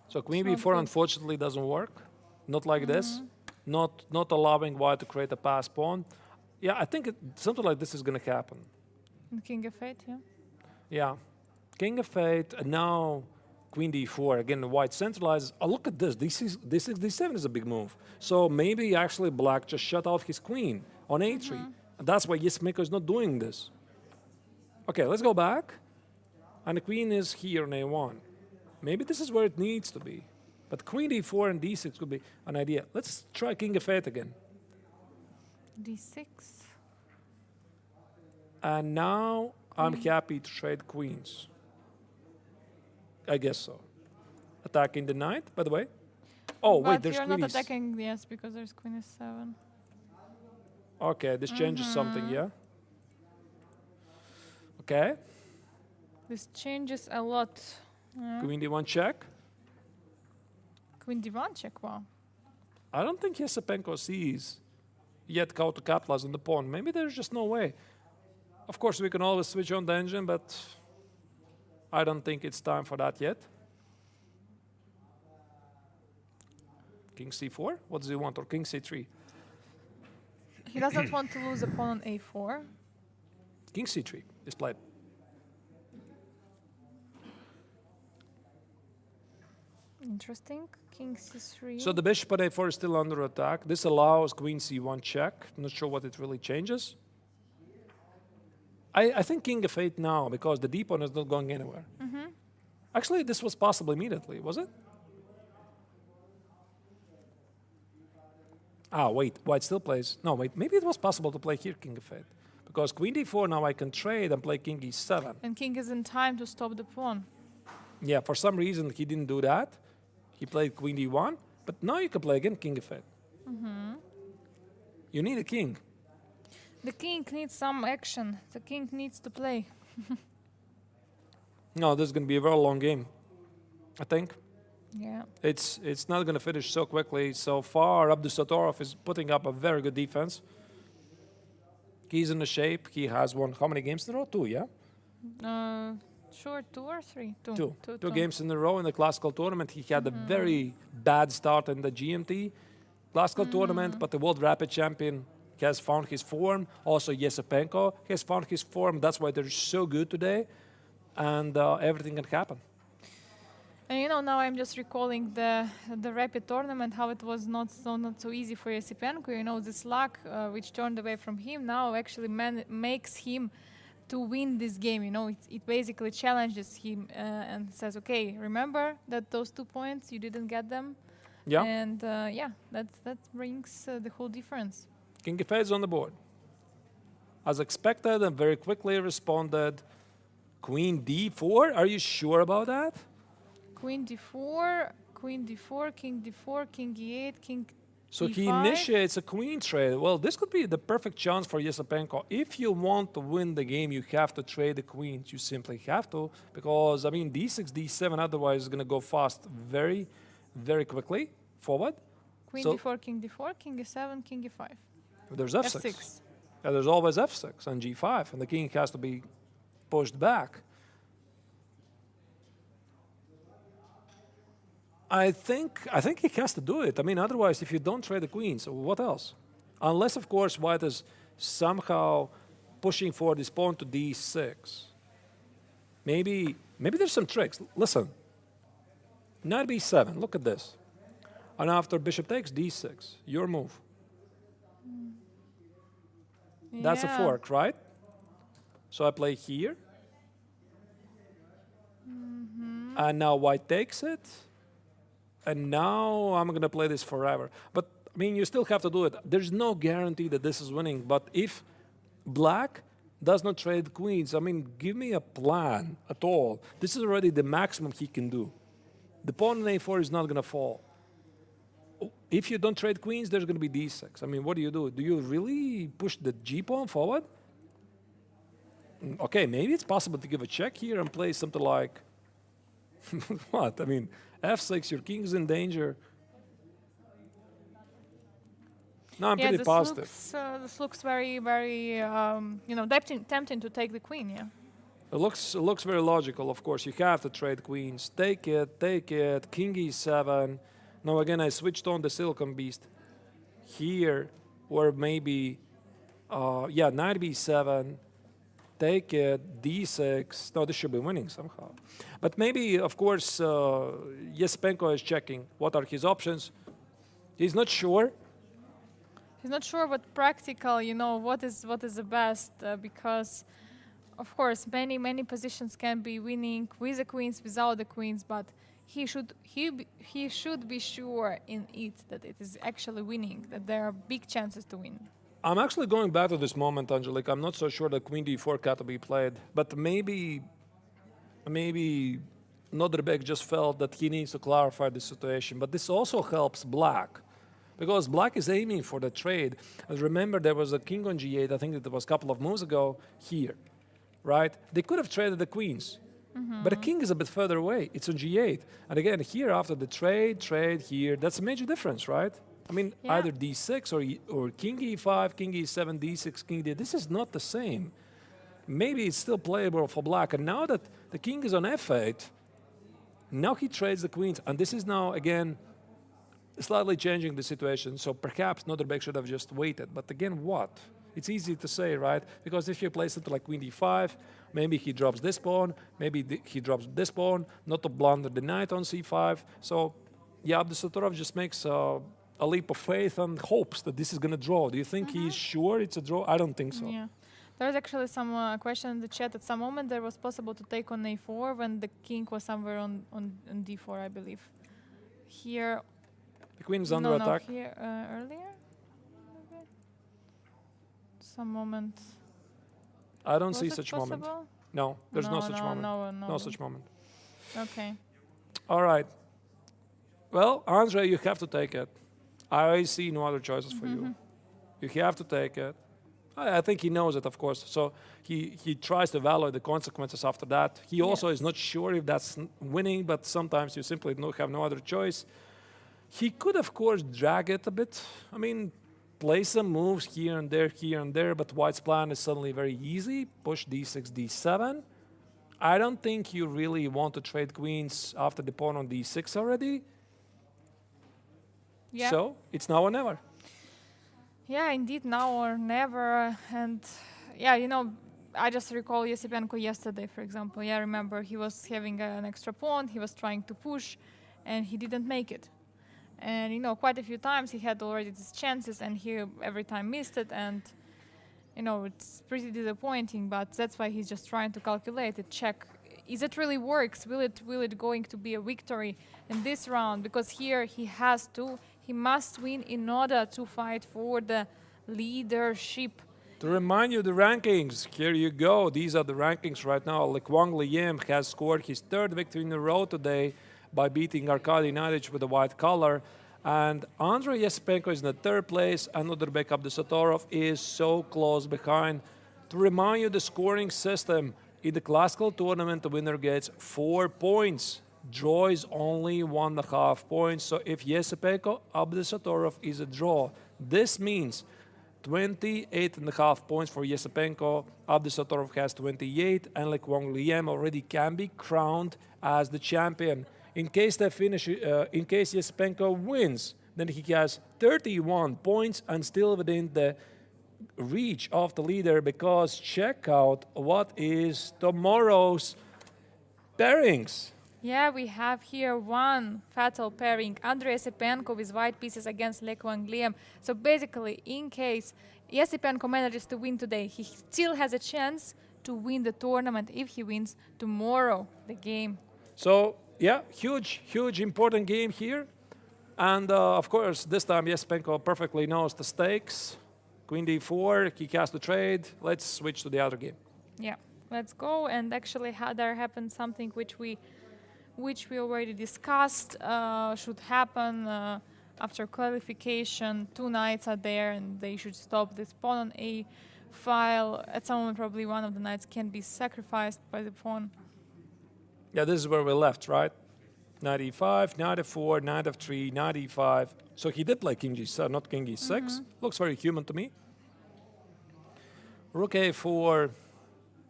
So queen It's not b4 good. unfortunately doesn't work. Not like this. Not allowing white to create a pass pawn. Yeah, I think something like this is going to happen. And king f8, yeah. Yeah. King f8, and now queen d4. Again, the white centralizes. Oh, look at this. D6, d7 is a big move. So maybe actually black just shut off his queen on a3. And that's why Yesmiko is not doing this. Okay, let's go back. And the queen is here on a1. Maybe this is where it needs to be. But queen d4 and d6 could be an idea. Let's try king f8 again. d6. And now I'm happy to trade queens. I guess so. Attacking the knight, by the way. Oh, But wait, there's you're queen not e6. attacking, yes, because there's queen e7. Okay, this changes something, yeah? Okay, This changes a lot. Yeah. queen d1 check. Queen d1 check, wow. I don't think Yesepenko sees yet how to capitalize on the pawn. Maybe there's just no way. Of course, we can always switch on the engine, but I don't think it's time for that yet. King c4? What does he want? Or king c3? He doesn't want to lose a pawn on a4. King c3 is played. Interesting. King c3. So the bishop on a4 is still under attack. This allows queen c1 check. Not sure what it really changes. I think king f8 now, because the d pawn is not going anywhere. Actually, this was possible immediately, was it? Ah, wait, white still plays. No, wait, maybe it was possible to play here king f8. Because queen d4, now I can trade and play king e7. And king is in time to stop the pawn. Yeah, for some reason he didn't do that. He played queen d1, but now you can play again king f8. You need a king. The king needs some action. The king needs to play. No, this is going to be a very long game, I think. Yeah. It's not going to finish so quickly. So far, Abdusatorov is putting up a very good defense. He's in the shape. He has won how many games in a row? 2, yeah? Sure, 2 or 3? 2. Two games in a row in the classical tournament. He had a very bad start in the GMT classical tournament, but the World Rapid Champion has found his form. Also, Yesepenko has found his form. That's why they're so good today. And everything can happen. And you know, now I'm just recalling the Rapid tournament, how it was not so easy for Yesipenko. You know, this luck which turned away from him now actually makes him to win this game. You know, it basically challenges him and says, okay, remember that those 2 points, you didn't get them. Yeah. And yeah, that brings the whole difference. King f8 is on the board. As expected and very quickly responded. Queen d4? Are you sure about that? Queen d4, Queen d4, King d4, King e8, King So e5. he initiates a queen trade. Well, this could be the perfect chance for Yesepenko. If you want to win the game, you have to trade the queens. You simply have to, because, I mean, d6, d7, otherwise is going to go fast very, very quickly forward. Queen So- d4, King d4, King e7, King e5. There's f6. f6. Yeah, there's always f6 and g5, and the king has to be pushed back. I think he has to do it. I mean, otherwise, if you don't trade the queens, what else? Unless, of course, white is somehow pushing for this pawn to d6. Maybe there's some tricks. Listen, knight b7. Look at this. And after bishop takes d6, your move. That's a Yeah. fork, right? So I play here. And now white takes it. And now I'm going to play this forever. But, I mean, you still have to do it. There's no guarantee that this is winning. But if black does not trade queens, I mean, give me a plan at all. This is already the maximum he can do. The pawn on a4 is not going to fall. If you don't trade queens, there's going to be d6. I mean, what do? Do you really push the g-pawn forward? Okay, maybe it's possible to give a check here and play something like... what? I mean, f6, your king's in danger. No, I'm pretty positive. This looks very, very, tempting to take the queen, yeah. It looks very logical, of course. You have to trade queens. Take it, king e7. Now again, I switched on the Silicon Beast here, or maybe, knight b7, take it, d6. No, this should be winning somehow. But maybe, of course, Yesipenko is checking what are his options. He's not sure. He's not sure what practical, what is the best, because, of course, many positions can be winning with the queens, without the queens, but he should be sure in it that it is actually winning, that there are big chances to win. I'm actually going back to this moment, Angelique. I'm not so sure that queen d4 got to be played, but maybe Nodrbek just felt that he needs to clarify the situation. But this also helps black, because black is aiming for the trade. And remember, there was a king on g8, I think that it was a couple of moves ago, here, right? They could have traded the queens, but the king is a bit further away. It's on g8. And again, here after the trade here, that's a major difference, right? I mean, either d6 or king e5, king e7, d6, king d. This is not the same. Maybe it's still playable for black. And now that the king is on f8, now he trades the queens. And this is now, again, slightly changing the situation. So perhaps Nodrbek should have just waited. But again, what? It's easy to say, right? Because if you play something like queen d5, maybe he drops this pawn, maybe he drops this pawn, not to blunder the knight on c5. So, yeah, Abdusatorov just makes a leap of faith and hopes that this is going to draw. Do you think he's sure it's a draw? I don't think so. Yeah. There's actually some question in the chat. At some moment, there was possible to take on a4 when the king was somewhere on d4, I believe. Here... The queen is under attack. No, here earlier? Okay. Some moment. I don't Was see it such possible? moment. No, there's no such moment. No such moment. Okay. All right. Well, Andre, you have to take it. I see no other choices for you. You have to take it. I think he knows it, of course. So he tries to evaluate the consequences after that. He also is not sure if that's winning, but sometimes you simply have no other choice. He could, of course, drag it a bit. I mean, play some moves here and there, but White's plan is suddenly very easy. Push d6, d7. I don't think you really want to trade queens after the pawn on d6 already. Yeah. So it's now or never. Yeah, indeed, now or never. And yeah, I just recall Yesipenko yesterday, for example. Yeah, I remember he was having an extra pawn, he was trying to push, and he didn't make it. And, quite a few times he had already these chances, and he every time missed it. And, it's pretty disappointing, but that's why he's just trying to calculate it, check. Is it really works? Will it going to be a victory in this round? Because here he must win in order to fight for the leadership. To remind you the rankings, here you go. These are the rankings right now. Likwang Liem has scored his third victory in a row today by beating Arkady Nadic with a white color. And Andrei Yesipenko is in the third place, and Nodrbek Abdusatorov is so close behind. To remind you the scoring system, in the classical tournament, the winner gets 4 points. Draw is only 1.5 points. So if Yesipenko Abdusatorov is a draw, this means 28.5 points for Yesipenko. Abdusatorov has 28, and Likwang Liem already can be crowned as the champion. In case they finish, in case Yesipenko wins, then he has 31 points and still within the reach of the leader, because check out what is tomorrow's pairings. Yeah, we have here one fatal pairing. Andrei Yasipenko with white pieces against Le Guangliam. So basically, in case Yasipenko manages to win today, he still has a chance to win the tournament if he wins tomorrow the game. So, yeah, huge, important game here. And of course, this time Yasipenko perfectly knows the stakes. Queen d4, he has to trade. Let's switch to the other game. Yeah, let's go. And actually, there happened something which we already discussed should happen after qualification. Two knights are there, and they should stop this pawn on a file. At some moment, probably one of the knights can be sacrificed by the pawn. Yeah, this is where we left, right? Knight e5, knight f4, knight f3, knight e5. So he did play king g7, not king e6. Looks very human to me. Rook a4,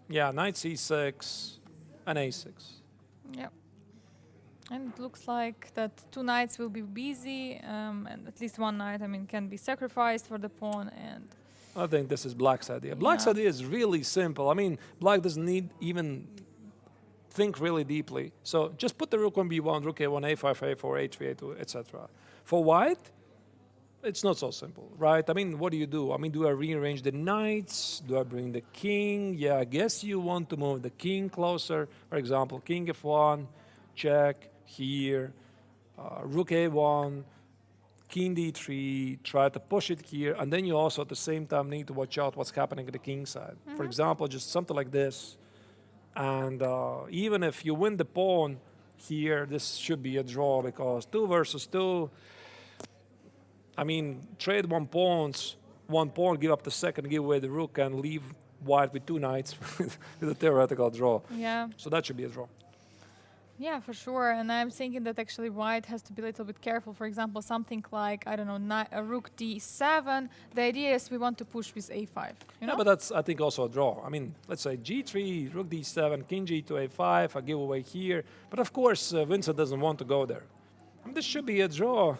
yeah, knight c6, and a6. Yeah. And it looks like that two knights will be busy, and at least one knight, can be sacrificed for the pawn. And I think this is Black's idea. Black's idea is really simple. Black doesn't need even think really deeply. So just put the rook on b1, rook a1, a5, a4, h3, a2, etc. For white, it's not so simple, right? What do you do? Do I rearrange the knights? Do I bring the king? Yeah, I guess you want to move the king closer. For example, king f1, check here, rook a1, king d3, try to push it here, and then you also at the same time need to watch out what's happening at the king side. For example, just something like this. And even if you win the pawn here, this should be a draw because 2 versus 2. Trade one pawn, give up the second, give away the rook, and leave white with 2 knights with a theoretical draw. yeah. So that should be a draw. Yeah, for sure. And I'm thinking that actually white has to be a little bit careful. For example, something like, I don't know, a rook d7. The idea is we want to push with a5. You know? Yeah, but that's, I think, also a draw. Let's say g3, rook d7, king g2, a5, a giveaway here. But of course, Vincent doesn't want to go there. This should be a draw,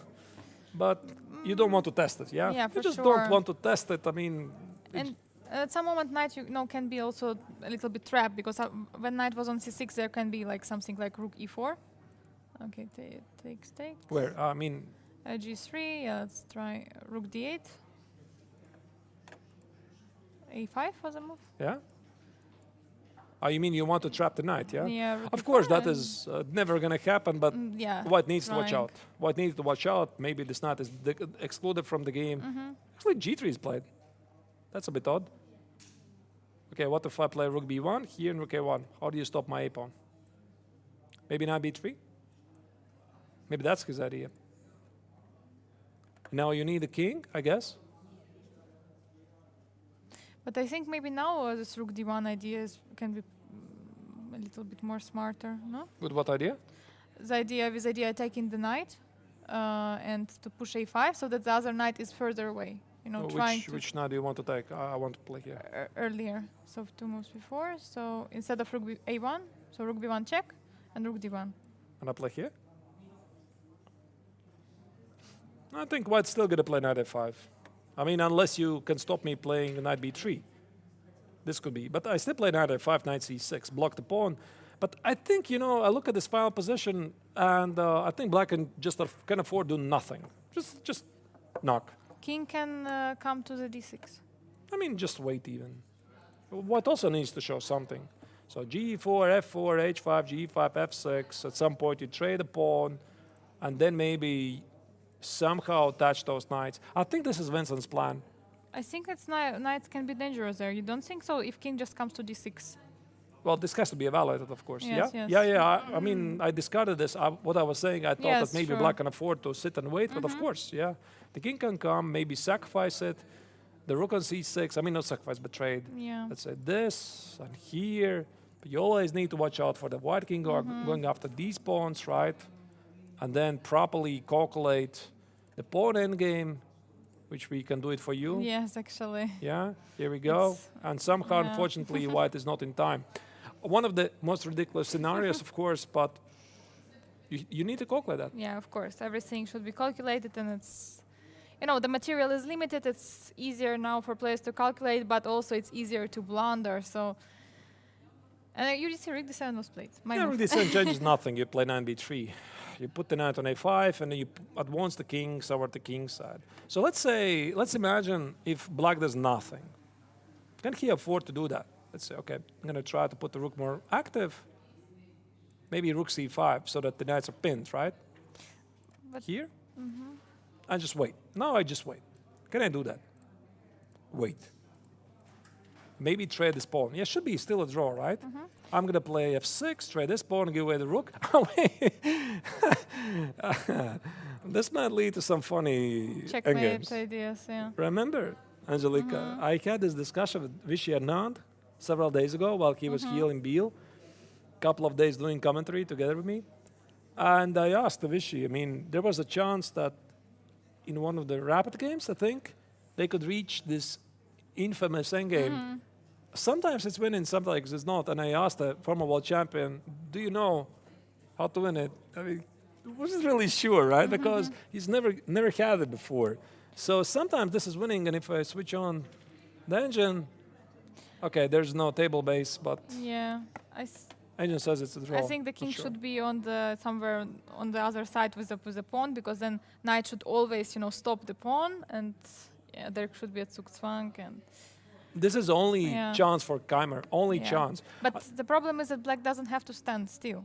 but you don't want to test it, yeah? Yeah, for you just sure. don't want to test it. And at some moment, knight can be also a little bit trapped because when knight was on c6, there can be like something like rook e4. Okay, takes. Where? G3. Yeah, let's try rook d8. a5 was a move. Yeah? Oh, you mean you want to trap the knight, yeah? Yeah. Rook Of course, e4 that and- is never going to happen, but yeah. White needs to watch trying. out. White needs to watch out. Maybe this knight is excluded from the game. Actually, g3 is played. That's a bit odd. Okay, what if I play rook b1 here and rook a1? How do you stop my a pawn? Maybe knight b3? Maybe that's his idea. Now you need the king, I guess. But I think maybe now this rook d1 idea can be a little bit more smarter, no? With what idea? The idea attacking the knight and to push a5 so that the other knight is further away. Trying to Which knight do you want to take? I want to play here. earlier. So 2 moves before. So instead of rook a1, so rook b1 check and rook d1. And I play here? I think White's still going to play knight a5. Unless you can stop me playing knight b3. This could be. But I still play knight a5, knight c6, block the pawn. But I think, I look at this final position, and I think Black can afford to do nothing. Just knock. King can come to the d6. Just wait even. White also needs to show something. So g4, f4, h5, g5, f6. At some point you trade a pawn, and then maybe somehow attach those knights. I think this is Vincent's plan. I think knights can be dangerous there. You don't think so? If king just comes to d6. Well, this has to be evaluated, of course. Yes, yeah, yes. yeah. I discarded this. What I was saying, I thought Yes, that maybe sure. Black can afford to sit and wait, but of course, yeah, the king can come, maybe sacrifice it. The rook on c6. Not sacrifice, but trade. Yeah. Let's say this and here. But you always need to watch out for the white king going after these pawns, right? And then properly calculate the pawn endgame, which we can do it for you. Yes, actually. Yeah, here we go. It's- And somehow, yeah. unfortunately, white is not in time. One of the most ridiculous scenarios, of course, but you need to calculate that. Yeah, of course. Everything should be calculated, and it's, the material is limited. It's easier now for players to calculate, but also it's easier to blunder. So And you see rook d7 was played. My Yeah, move. rook d7 changes nothing. You play knight b3. You put the knight on a5, and then you advance the kings over the king side. So let's imagine if black does nothing. Can he afford to do that? Let's say, okay, I'm going to try to put the rook more active. Maybe rook c5 so that the knights are pinned, right? But Here? I just wait. No, I just wait. Can I do that? Wait. Maybe trade this pawn. Yeah, should be still a draw, right? I'm going to play f6, trade this pawn, and give away the rook. Oh, wait. This might lead to some funny checkmate endgames. ideas, yeah. Remember, Angelica, I had this discussion with Vichy Anand several days ago while he was here in Biel. Couple of days doing commentary together with me. And I asked Vichy, I mean, there was a chance that in one of the rapid games, I think, they could reach this infamous endgame. Sometimes it's winning, sometimes it's not. And I asked a former world champion, do you know how to win it? I mean, wasn't really sure, right? Because he's never had it before. So sometimes this is winning, and if I switch on the engine, okay, there's no table base, but Yeah. engine says it's a draw. I think the king for sure. should be on somewhere on the other side with the pawn, because then knight should always, stop the pawn, and yeah, there should be a Zugzwang. And This is only Yeah. chance for Keimer, only yeah. chance. But the problem is that black doesn't have to stand still.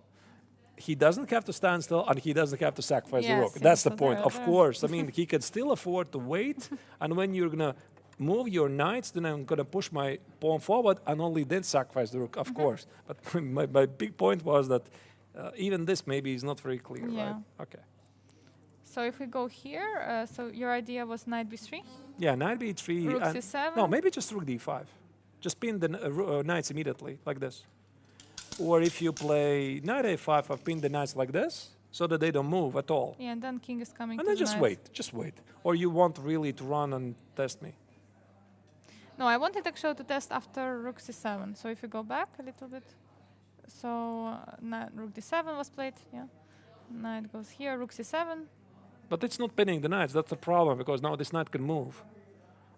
He doesn't have to stand still, and he doesn't have to sacrifice the Yes, rook. yes, That's the so point, there- of there. course. I mean, he can still afford to wait, and when you're gonna move your knights, then I'm gonna push my pawn forward, and only then sacrifice the rook, of course. But my big point was that even this maybe is not very clear, Yeah. right? Okay. So if we go here, so your idea was knight b3, Yeah, knight b3. rook and- c7. No, maybe just rook d5. Just pin the knights immediately, like this. Or if you play knight a5, I pin the knights like this, so that they don't move at all. Yeah, and then king is coming. And to then the just knight. just wait. Or you want really to run and test me. No, I wanted actually to test after rook c7. So if you go back a little bit, so rook d7 was played. Yeah, knight goes here, rook c7. But it's not pinning the knights. That's the problem, because now this knight can move.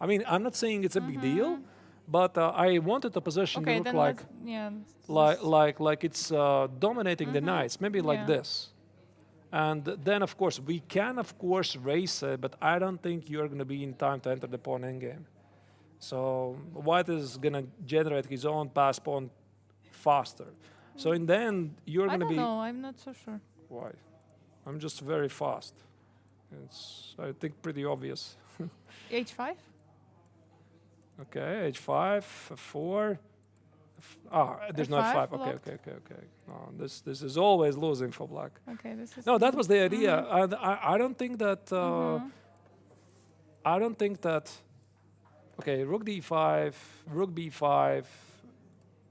I mean, I'm not saying it's a big deal, but I wanted to position Okay, the then rook let's, yeah, like it's dominating the knights, maybe like Yeah. this. And then, of course, we can, of course, race it, but I don't think you're going to be in time to enter the pawn endgame. So white is going to generate his own pass pawn faster. So in the end, you're I going to don't be... know. I'm not so sure. Why? I'm just very fast. It's, I think, pretty obvious. h5. Okay, h5, f4. There's no F5 f5. Okay, blocked. okay. No, this is always losing for black. Okay, this is. No, that was the idea. And I don't think that. I don't think that. Okay, rook d5, rook b5.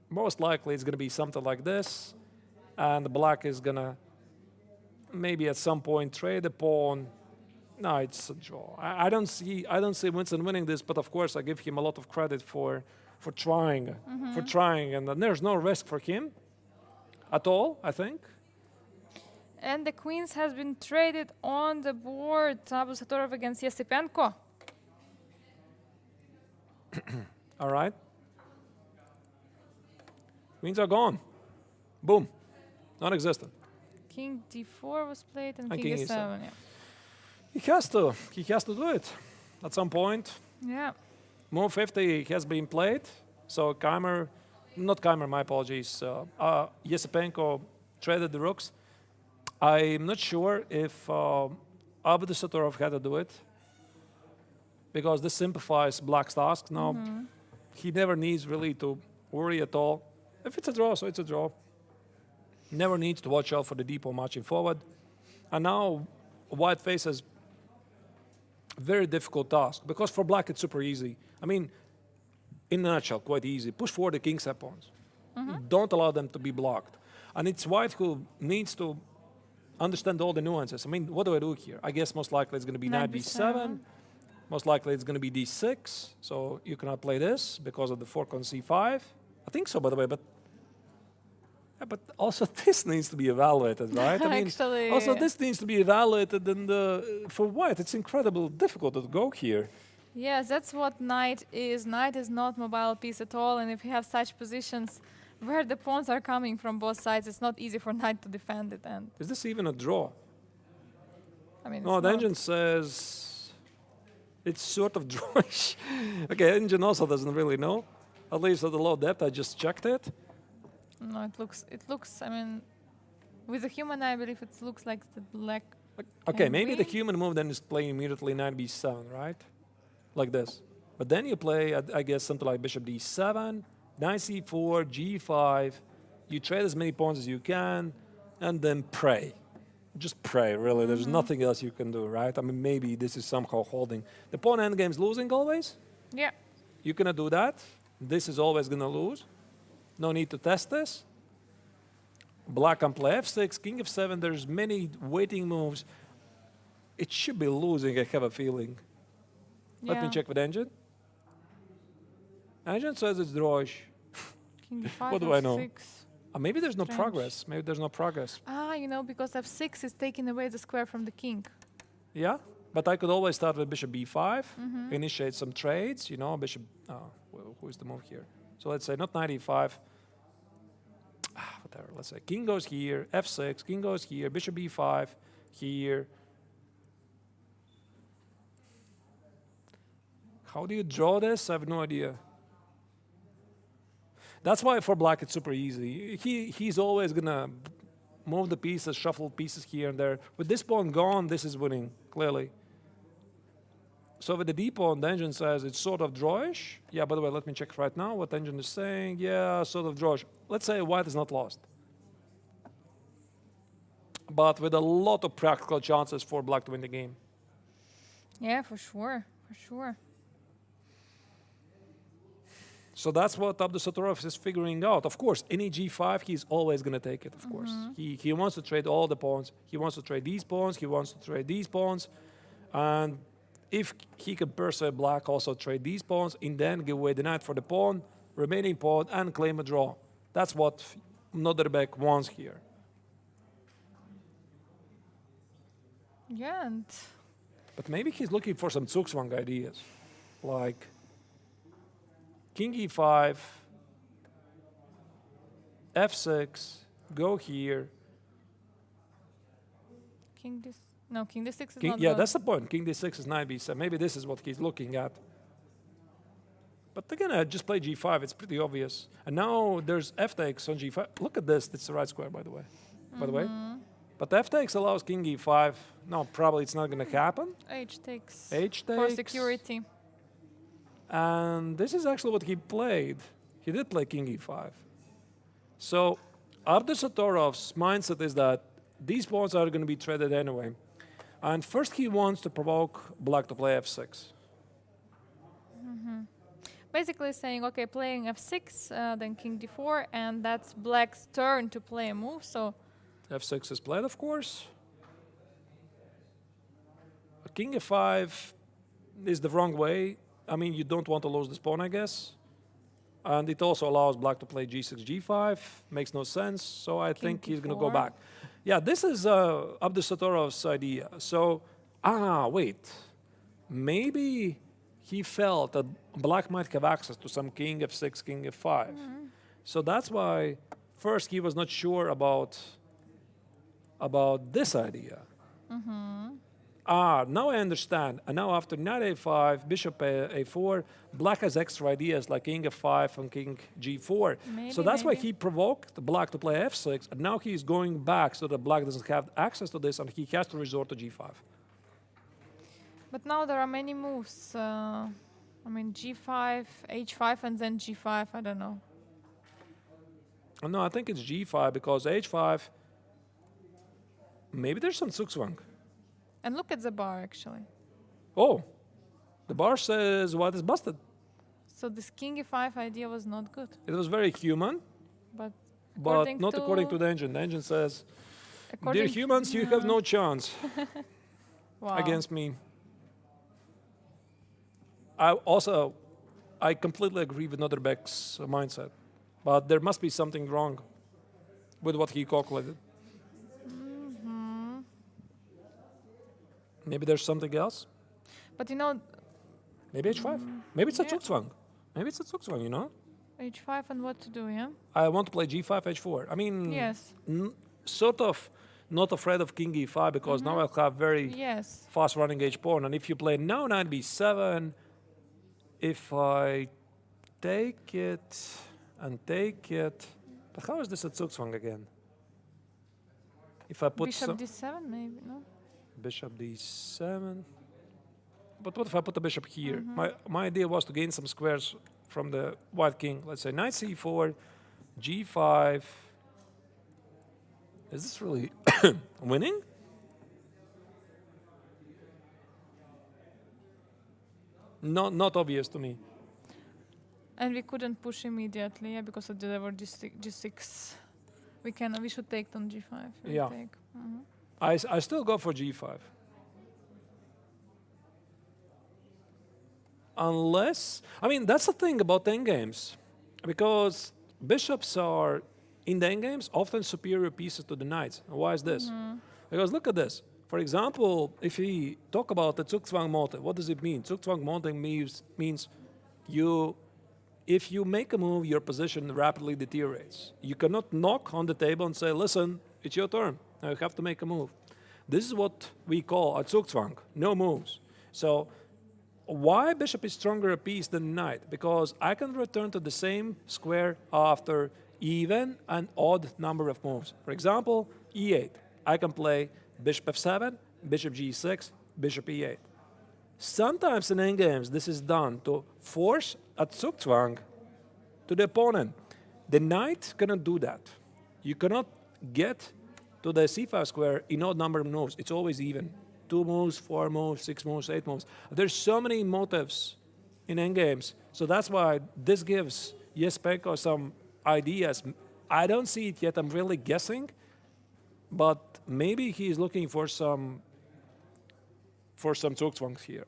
Most likely, it's going to be something like this, and black is going to maybe at some point trade the pawn. No, it's a draw. I don't see Winston winning this, but of course I give him a lot of credit for trying, and there's no risk for him at all, I think. And the queens has been traded on the board. Abu Satorov against Yesipenko. All right. Queens are gone. Boom. Non-existent. King d4 was played and And king king e7. e7. Yeah. He has to do it at some point. Yeah. Move 50 has been played. So my apologies. Yesipenko traded the rooks. I'm not sure if Abu Satorov had to do it, because this simplifies black's task. Now, he never needs really to worry at all. If it's a draw, so it's a draw. Never needs to watch out for the deep pawn marching forward. And now white faces very difficult task, because for black it's super easy. I mean, in a nutshell, quite easy. Push forward the king's head pawns. Don't allow them to be blocked. And it's white who needs to understand all the nuances. I mean, what do I do here? I guess most likely it's going to be knight b7. Most likely it's going to be d6. So you cannot play this because of the fork on c5. I think so, by the way, but also this needs to be evaluated, right? I mean, Actually, also this needs to be evaluated, and for white, it's incredibly difficult to go here. Yes, that's what knight is. Knight is not mobile piece at all, and if you have such positions, where the pawns are coming from both sides. It's not easy for knight to defend it, and Is this even a draw? I mean, No, it's the not. engine says it's sort of drawish. Okay, engine also doesn't really know. At least at the low depth, I just checked it. No, it looks. I mean, with a human eye, I believe it looks like the black. Okay, Can maybe the we? human move then is playing immediately knight b7, right? Like this. But then you play, I guess, something like bishop d7, knight c4, g5. You trade as many pawns as you can, and then pray. Just pray, really. There's nothing else you can do, right? I mean, maybe this is somehow holding. The pawn endgame's losing always. Yeah. You cannot do that. This is always going to lose. No need to test this. Black can play f6, king f7. There's many waiting moves. It should be losing, I have a feeling. Let me Yeah. check with engine. Engine says it's drawish. King d5. What do I know? F6. Maybe there's no Strange. progress. Maybe there's no progress. Because f6 is taking away the square from the king. Yeah, but I could always start with bishop b5, initiate some trades, bishop, who is the move here? So let's say not knight e5, whatever, let's say king goes here, f6, king goes here, bishop b5, here. How do you draw this? I have no idea. That's why for black it's super easy. He's always gonna move the pieces, shuffle pieces here and there. With this pawn gone, this is winning, clearly. So with the d pawn, the engine says it's sort of drawish. Yeah, by the way, let me check right now what the engine is saying. Yeah, sort of drawish. Let's say white is not lost. But with a lot of practical chances for black to win the game. Yeah, for sure. For sure. So that's what Abdusatorov is figuring out. Of course, any g5, he's always going to take it, of course. He wants to trade all the pawns. He wants to trade these pawns. He wants to trade these pawns. And if he can persuade black also trade these pawns and then give away the knight for the pawn, remaining pawn, and claim a draw. That's what Noderbek wants here. Yeah, and But maybe he's looking for some Zugzwang ideas. Like king e5, f6, go here. king d6 is King, not yeah, good. that's the point. King d6 is knight b7. Maybe this is what he's looking at. But again, I just play g5. It's pretty obvious. And now there's f takes on g5. Look at this. It's the right square, by the way. But f takes allows king e5. No, probably it's not going to happen. H takes. H takes. For security. And this is actually what he played. He did play king e5. So Abdusatorov's mindset is that these pawns are going to be traded anyway. And first he wants to provoke black to play f6. Basically saying, okay, playing f6, then king d4, and that's black's turn to play a move. So f6 is played, of course. King f5 is the wrong way. I mean, you don't want to lose this pawn, I guess. And it also allows black to play g6, g5. Makes no sense. So I think he's going to go d4. back. Yeah, this is Abdusatorov's idea. So, wait. Maybe he felt that black might have access to some king f6, king f5. So that's why first he was not sure about this idea. Now I understand. And now after knight a5, bishop a4, black has extra ideas like king f5 and king g4. So that's why he provoked black to play f6, and now he's going back so that black doesn't have access to this, and he has to resort to g5. But now there are many moves. I mean, g5, h5, and then g5. I don't know. No, I think it's g5 because h5, maybe there's some Zugzwang. And look at the bar, actually. Oh, the bar says white is busted. So this king e5 idea was not good. It was very human, But but not according to the engine. The engine says, dear humans, you have no chance Wow. against me. I completely agree with Noderbek's mindset, but there must be something wrong with what he calculated. Maybe there's something else. But you know, Maybe h5. Maybe it's a yeah. Zugzwang. Maybe it's a Zugzwang, H5 and what to do, yeah? I want to play G5, H4. I mean, Yes. sort of not afraid of King E5 because now I'll have very Yes. fast running H pawn. And if you play now Knight B7, if I take it and take it, but how is this at Zugzwang again? If I put Bishop some D7, maybe, no? bishop D7, but what if I put the bishop here? My idea was to gain some squares from the white king. Let's say Knight C4, G5. Is this really winning? Not obvious to me. And we couldn't push immediately, yeah, because of the G6. We should take on G5. Yeah. Take. I still go for G5. Unless, I mean, that's the thing about endgames. Because bishops are, in the endgames, often superior pieces to the knights. And why is this? Because look at this. For example, if we talk about the Zugzwang motive, what does it mean? Zugzwang motive means if you make a move, your position rapidly deteriorates. You cannot knock on the table and say, listen, it's your turn. Now you have to make a move. This is what we call a Zugzwang, no moves. So why bishop is stronger a piece than knight? Because I can return to the same square after even an odd number of moves. For example, E8. I can play bishop F7, bishop G6, bishop E8. Sometimes in endgames, this is done to force a Zugzwang to the opponent. The knight cannot do that. You cannot get to the C5 square in odd number of moves. It's always even. 2 moves, 4 moves, 6 moves, 8 moves. There's so many motives in endgames. So that's why this gives Jespenko some ideas. I don't see it yet. I'm really guessing. But maybe he's looking for some Zugzwangs here.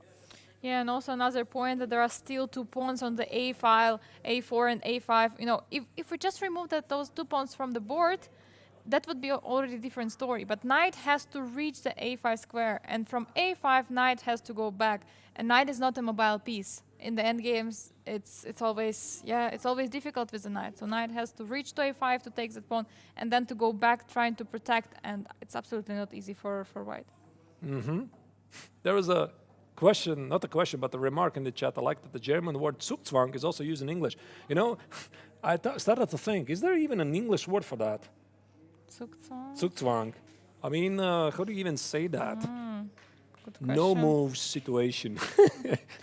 Yeah, and also another point that there are still 2 pawns on the A file, A4 and A5. You know, if we just remove those 2 pawns from the board, that would be already a different story. But knight has to reach the A5 square, and from A5, knight has to go back. And knight is not a mobile piece. In the end games, it's always difficult with the knight. So knight has to reach to A5 to take that pawn, and then to go back trying to protect. And it's absolutely not easy for white. There was a question, not a question, but a remark in the chat. I like that the German word Zugzwang is also used in English. You know, I started to think, is there even an English word for that? Zugzwang? Zugzwang. I mean, how do you even say that? Good No question. moves situation.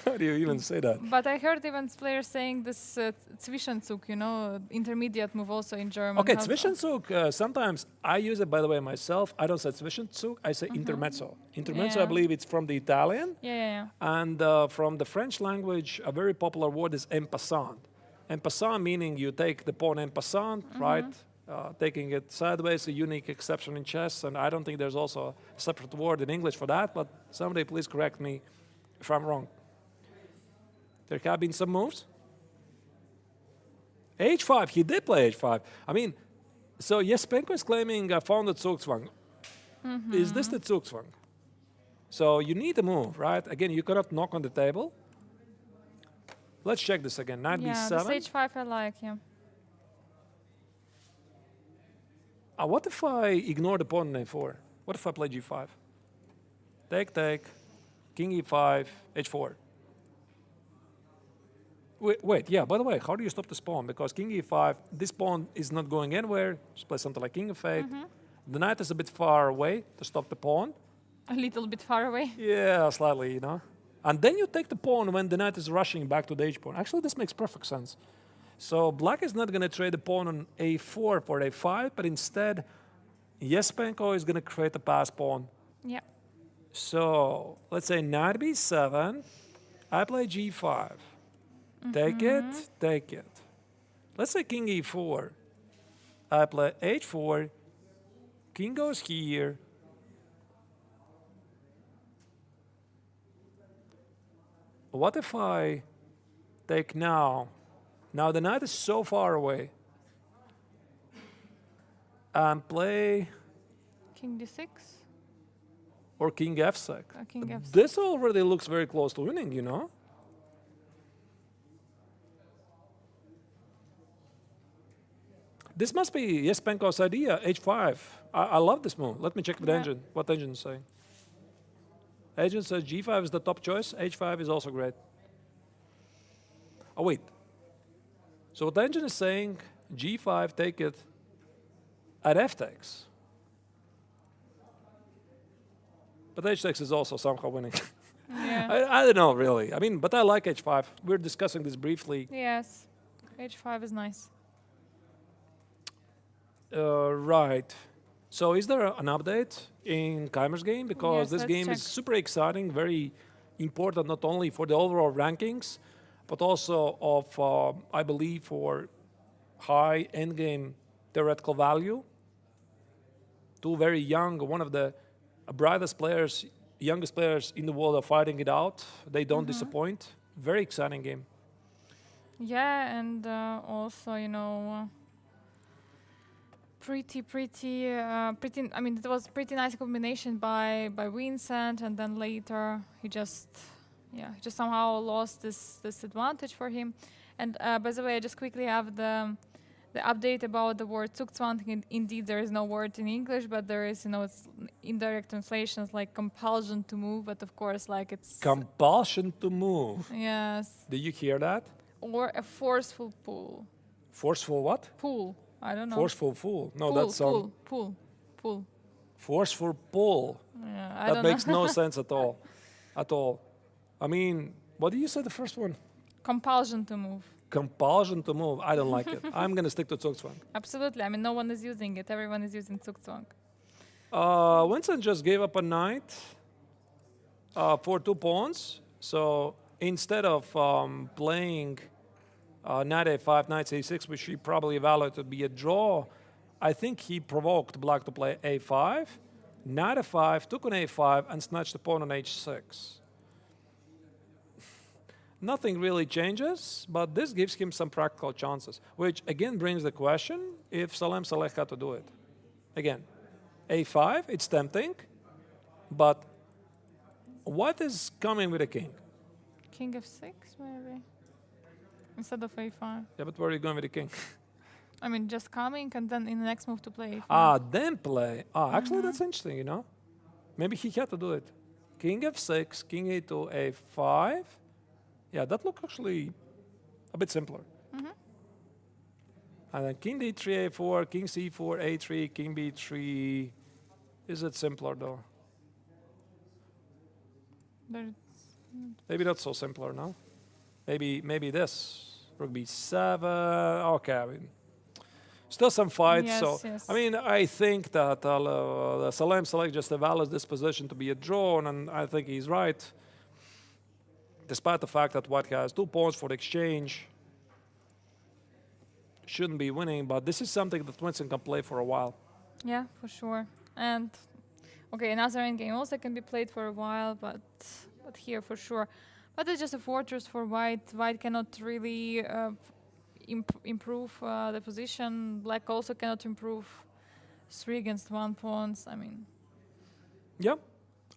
How do you even say that? But I heard even players saying this Zwischenzug, you know, intermediate move also in German. Okay, How- Zwischenzug, sometimes I use it, by the way, myself. I don't say Zwischenzug, I say intermezzo. Intermezzo, I Yeah. believe it's from the Italian. Yeah. And from the French language, a very popular word is en passant. En passant meaning you take the pawn en passant, right? Taking it sideways, a unique exception in chess, and I don't think there's also a separate word in English for that, but somebody please correct me if I'm wrong. There have been some moves. H5, he did play H5. I mean, so Jespenko is claiming I found the Zugzwang. Is this the Zugzwang? So you need a move, right? Again, you cannot knock on the table. Let's check this again. Knight Yeah, B7. the H5 I like, yeah. What if I ignore the pawn on A4? What if I play G5? Take, King E5, H4. Wait, yeah, by the way, how do you stop this pawn? Because King E5, this pawn is not going anywhere. Just play something like King F8. The knight is a bit far away to stop the pawn. A little bit far away. Yeah, slightly, you know. And then you take the pawn when the knight is rushing back to the H pawn. Actually, this makes perfect sense. So black is not going to trade the pawn on A4 for A5, but instead, Jespenko is going to create a pass pawn. Yeah. So let's say knight B7, I play G5. Take it. Let's say King E4. I play H4. King goes here. What if I take now? Now the knight is so far away. And play King D6. or King F6. King F6. This already looks very close to winning, you know? This must be Jespenko's idea, h5. I love this move. Let me check with Yeah. engine. What engine is saying? Engine says g5 is the top choice. h5 is also great. Oh, wait. So what the engine is saying, g5, take it at f takes. But h takes is also somehow winning. Yeah. I don't know, really. I mean, but I like h5. We're discussing this briefly. Yes. H5 is nice. Right. So is there an update in Keimer's game? Because Yes, this let's game check. is super exciting, very important not only for the overall rankings, but also of, I believe, for high endgame theoretical value. Two very young, one of the brightest players, youngest players in the world are fighting it out. They don't disappoint. Very exciting game. Yeah, and also, pretty. I mean, it was pretty nice combination by Vincent, and then later he just somehow lost this advantage for him. And by the way, I just quickly have the update about the word Zugzwang. Indeed, there is no word in English, but there is, it's indirect translations like compulsion to move. But of course, like it's Compulsion to move. yes, Did you hear that? or a forceful pull. Forceful what? Pull. I don't know. Forceful fool. No, pull, that's pull. forceful pull. Yeah, I That don't makes know. no sense at all. At all. I mean, what did you say the first one? Compulsion to move. Compulsion to move. I don't like it. I'm going to stick to Zugzwang. Absolutely. I mean, no one is using it. Everyone is using Zugzwang. Vincent just gave up a knight for 2 pawns. So instead of playing knight a5, knight a6, which he probably evaluated to be a draw, I think he provoked black to play a5, knight a5, took on a5, and snatched the pawn on h6. Nothing really changes, but this gives him some practical chances, which again brings the question if Salem Saleh had to do it. Again, a5, it's tempting, but what is coming with a king? King f6, maybe. Instead of a5. Yeah, but where are you going with the king? I mean, just coming and then in the next move to play a5. Then play. Actually, that's interesting, Maybe he had to do it. King f6, king a2, a5. Yeah, that looks actually a bit simpler. And then king d3, a4, king c4, a3, king b3. Is it simpler, though? There- Maybe not so simpler, no? Maybe this. Rook b7. Okay, I mean, still some fights. Yes, so, yes. I mean, I think that Salem Salek just evaluates this position to be a draw, and I think he's right. Despite the fact that White has 2 pawns for the exchange, shouldn't be winning, but this is something that Winston can play for a while. Yeah, for sure. And okay, another endgame also can be played for a while, but here for sure. But it's just a fortress for White. White cannot really improve the position. Black also cannot improve 3 against 1 pawns. I mean, Yeah.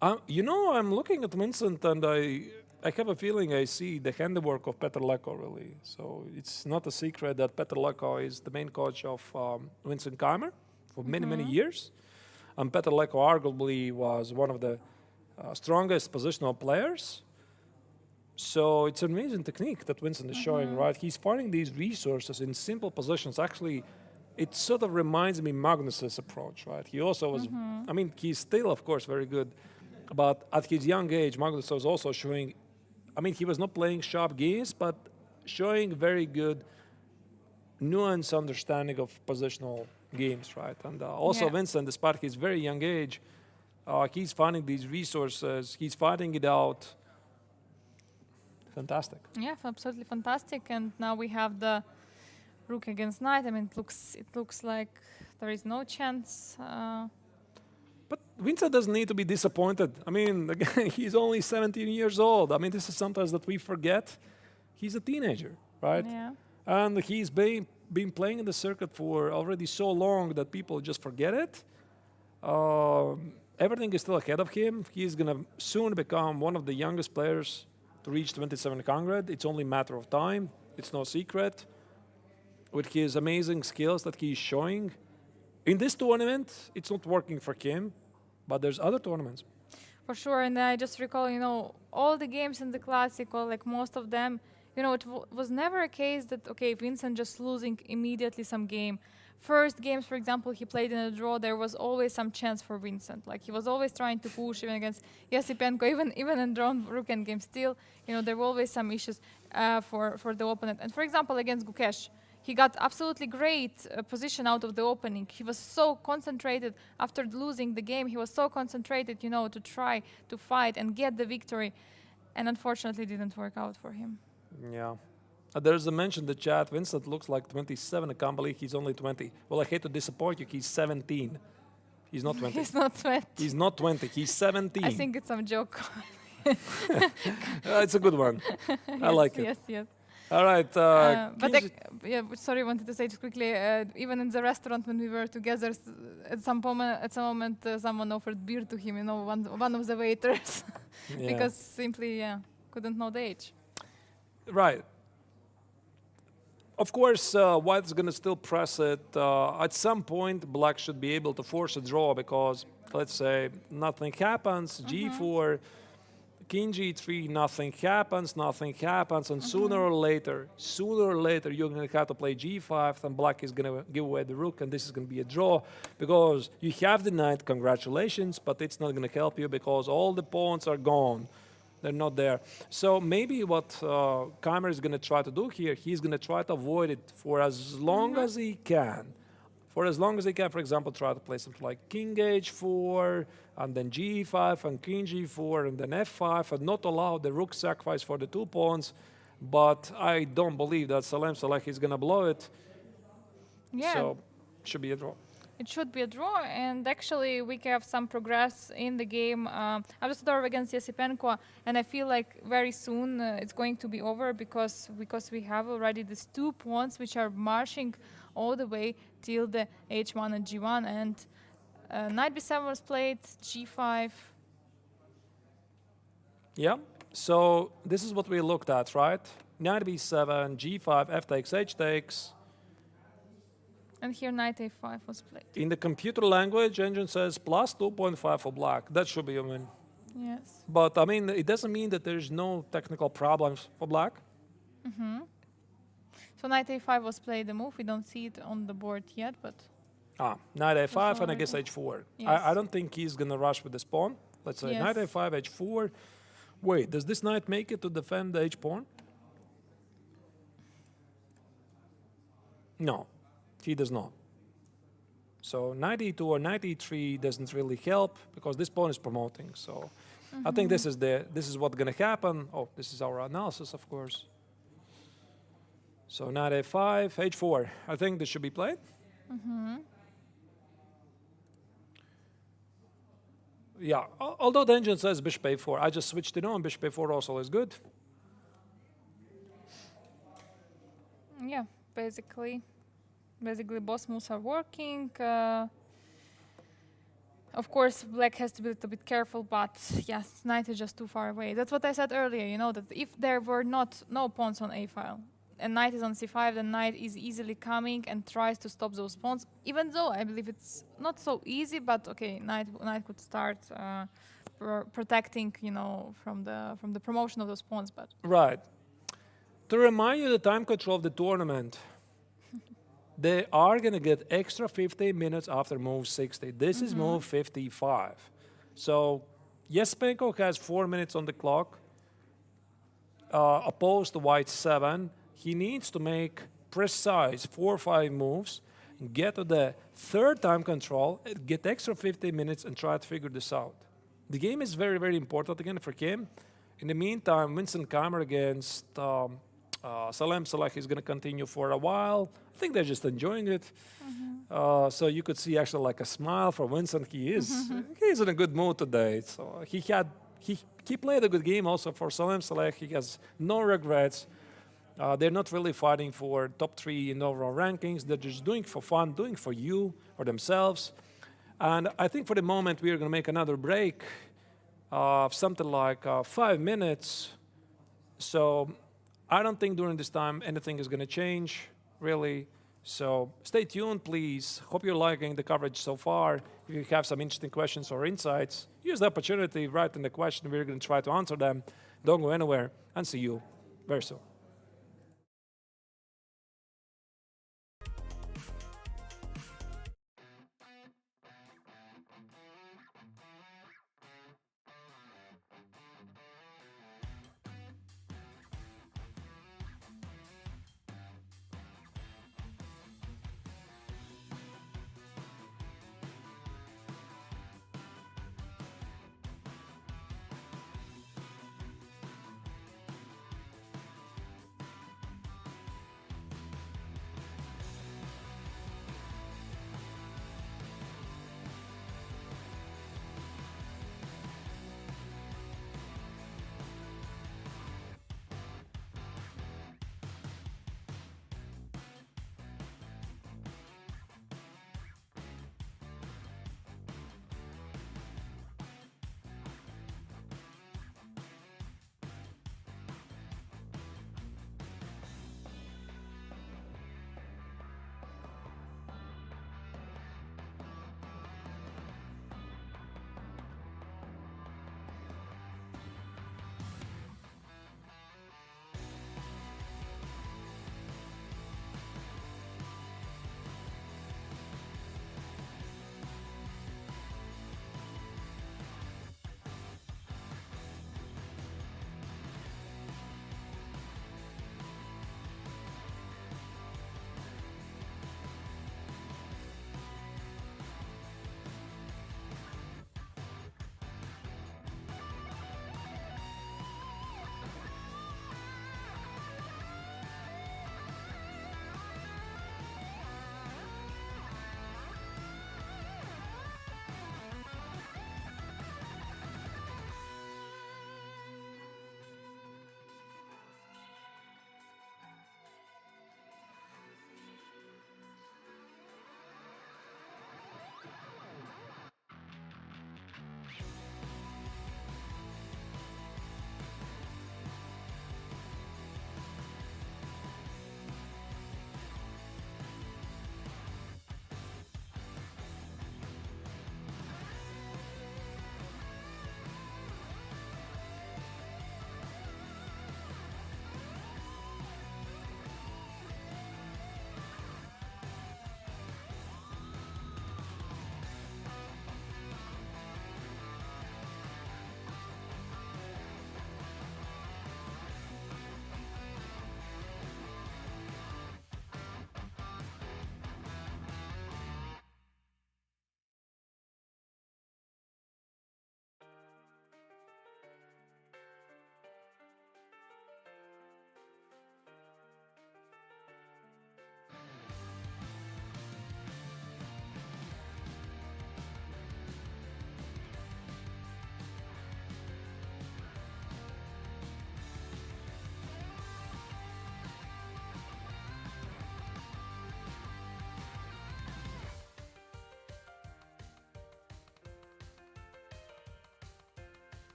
I'm looking at Vincent and I have a feeling I see the handiwork of Petr Leko, really. So it's not a secret that Petr Leko is the main coach of Vincent Keimer for many, many years. And Petr Leko arguably was one of the strongest positional players. So it's an amazing technique that Vincent is showing, right? He's finding these resources in simple positions. Actually, it sort of reminds me Magnus's approach, right? He also was, I mean, he's still, of course, very good. But at his young age, Magnus was also showing, I mean, he was not playing sharp games, but showing very good nuanced understanding of positional games, right? And also Yeah. Vincent, despite his very young age, he's finding these resources, he's fighting it out. Fantastic. yeah, absolutely fantastic. And now we have the rook against knight. I mean, it looks like there is no chance. But Vincent doesn't need to be disappointed. I mean, again, he's only 17 years old. I mean, this is sometimes that we forget. He's a teenager, right? Yeah. And he's been playing in the circuit for already so long that people just forget it. Everything is still ahead of him. He's going to soon become one of the youngest players to reach 2700. It's only a matter of time. It's no secret. with his amazing skills that he's showing. In this tournament, it's not working for Kim, but there's other tournaments. For sure, and I just recall, all the games in the Classical, like most of them, it was never a case that, okay, Vincent just losing immediately some game. First games, for example, he played in a draw, there was always some chance for Vincent. Like, he was always trying to push, even against Yasipenko, even in drawn rook endgame still, there were always some issues for the opponent. And for example, against Gukesh, he got absolutely great position out of the opening. He was so concentrated after losing the game. He was so concentrated, to try to fight and get the victory. And unfortunately, it didn't work out for him. Yeah. There's a mention in the chat. Vincent looks like 27. I can't believe he's only 20. Well, I hate to disappoint you. He's 17. He's not 20. He's not 20. He's not 20. He's 17. I think it's some joke. It's a good one. I like it. Yes. All right. Sorry, wanted to say just quickly. Even in the restaurant when we were together, at some moment, someone offered beer to him. One of the waiters, because simply, couldn't know the age. Right. Of course, White is going to still press it. At some point, Black should be able to force a draw because, let's say, nothing happens. G4. King G3, nothing happens, and sooner or later, you're going to have to play G5, and Black is going to give away the rook, and this is going to be a draw, because you have the knight, congratulations, but it's not going to help you because all the pawns are gone. They're not there. So maybe what Keimer is going to try to do here, he's going to try to avoid it for as long as he can. For example, try to play something like King H4, and then G5, and King G4, and then F5, and not allow the rook sacrifice for the 2 pawns. But I don't believe that Salem Saleh is going to blow it. Yeah. So, should be a draw. It should be a draw, and actually we have some progress in the game. Avestadorov against Yasipenko, and I feel like very soon it's going to be over because we have already these 2 pawns which are marching all the way till the H1 and G1, and Knight B7 was played, G5. Yeah, so this is what we looked at, right? Knight B7, G5, F takes, H takes. And here Knight A5 was played. In the computer language, engine says plus 2.5 for Black. That should be a win. Yes. But, I mean, it doesn't mean that there's no technical problems for Black. So Knight A5 was played the move. We don't see it on the board yet, but... Knight A5 and I already. guess H4. Yes. I don't think he's going to rush with this pawn. Let's say Yes. Knight A5, H4. Wait, does this knight make it to defend the H-pawn? No, he does not. So Knight E2 or Knight E3 doesn't really help because this pawn is promoting. So I think this is what's going to happen. Oh, this is our analysis, of course. So Knight A5, H4. I think this should be played. Yeah, although the engine says bishop A4, I just switched it on. Bishop A4 also is good. Yeah, basically both moves are working. Of course, Black has to be a little bit careful, but yes, Knight is just too far away. That's what I said earlier, that if there were no pawns on A file, and Knight is on C5, then Knight is easily coming and tries to stop those pawns, even though I believe it's not so easy, but okay, Knight could start protecting, from the promotion of those pawns, but... Right. To remind you the time control of the tournament, they are going to get extra 15 minutes after move 60. This is move 55. So Yasipenko has 4 minutes on the clock, opposed to White 7. He needs to make precise 4 or 5 moves, get to the third time control, get extra 15 minutes, and try to figure this out. The game is very, very important again for Kim. In the meantime, Vincent Keimer against Salem Saleh is going to continue for a while. I think they're just enjoying it. So you could see actually like a smile from Vincent. He's in a good mood today. So he played a good game also for Salem Saleh. He has no regrets. They're not really fighting for top 3 in overall rankings. They're just doing it for fun, doing it for you, for themselves. And I think for the moment we are going to make another break of something like 5 minutes. So I don't think during this time anything is going to change, really. So stay tuned, please. Hope you're liking the coverage so far. If you have some interesting questions or insights, use the opportunity, write in the question. We're going to try to answer them. Don't go anywhere, and see you very soon.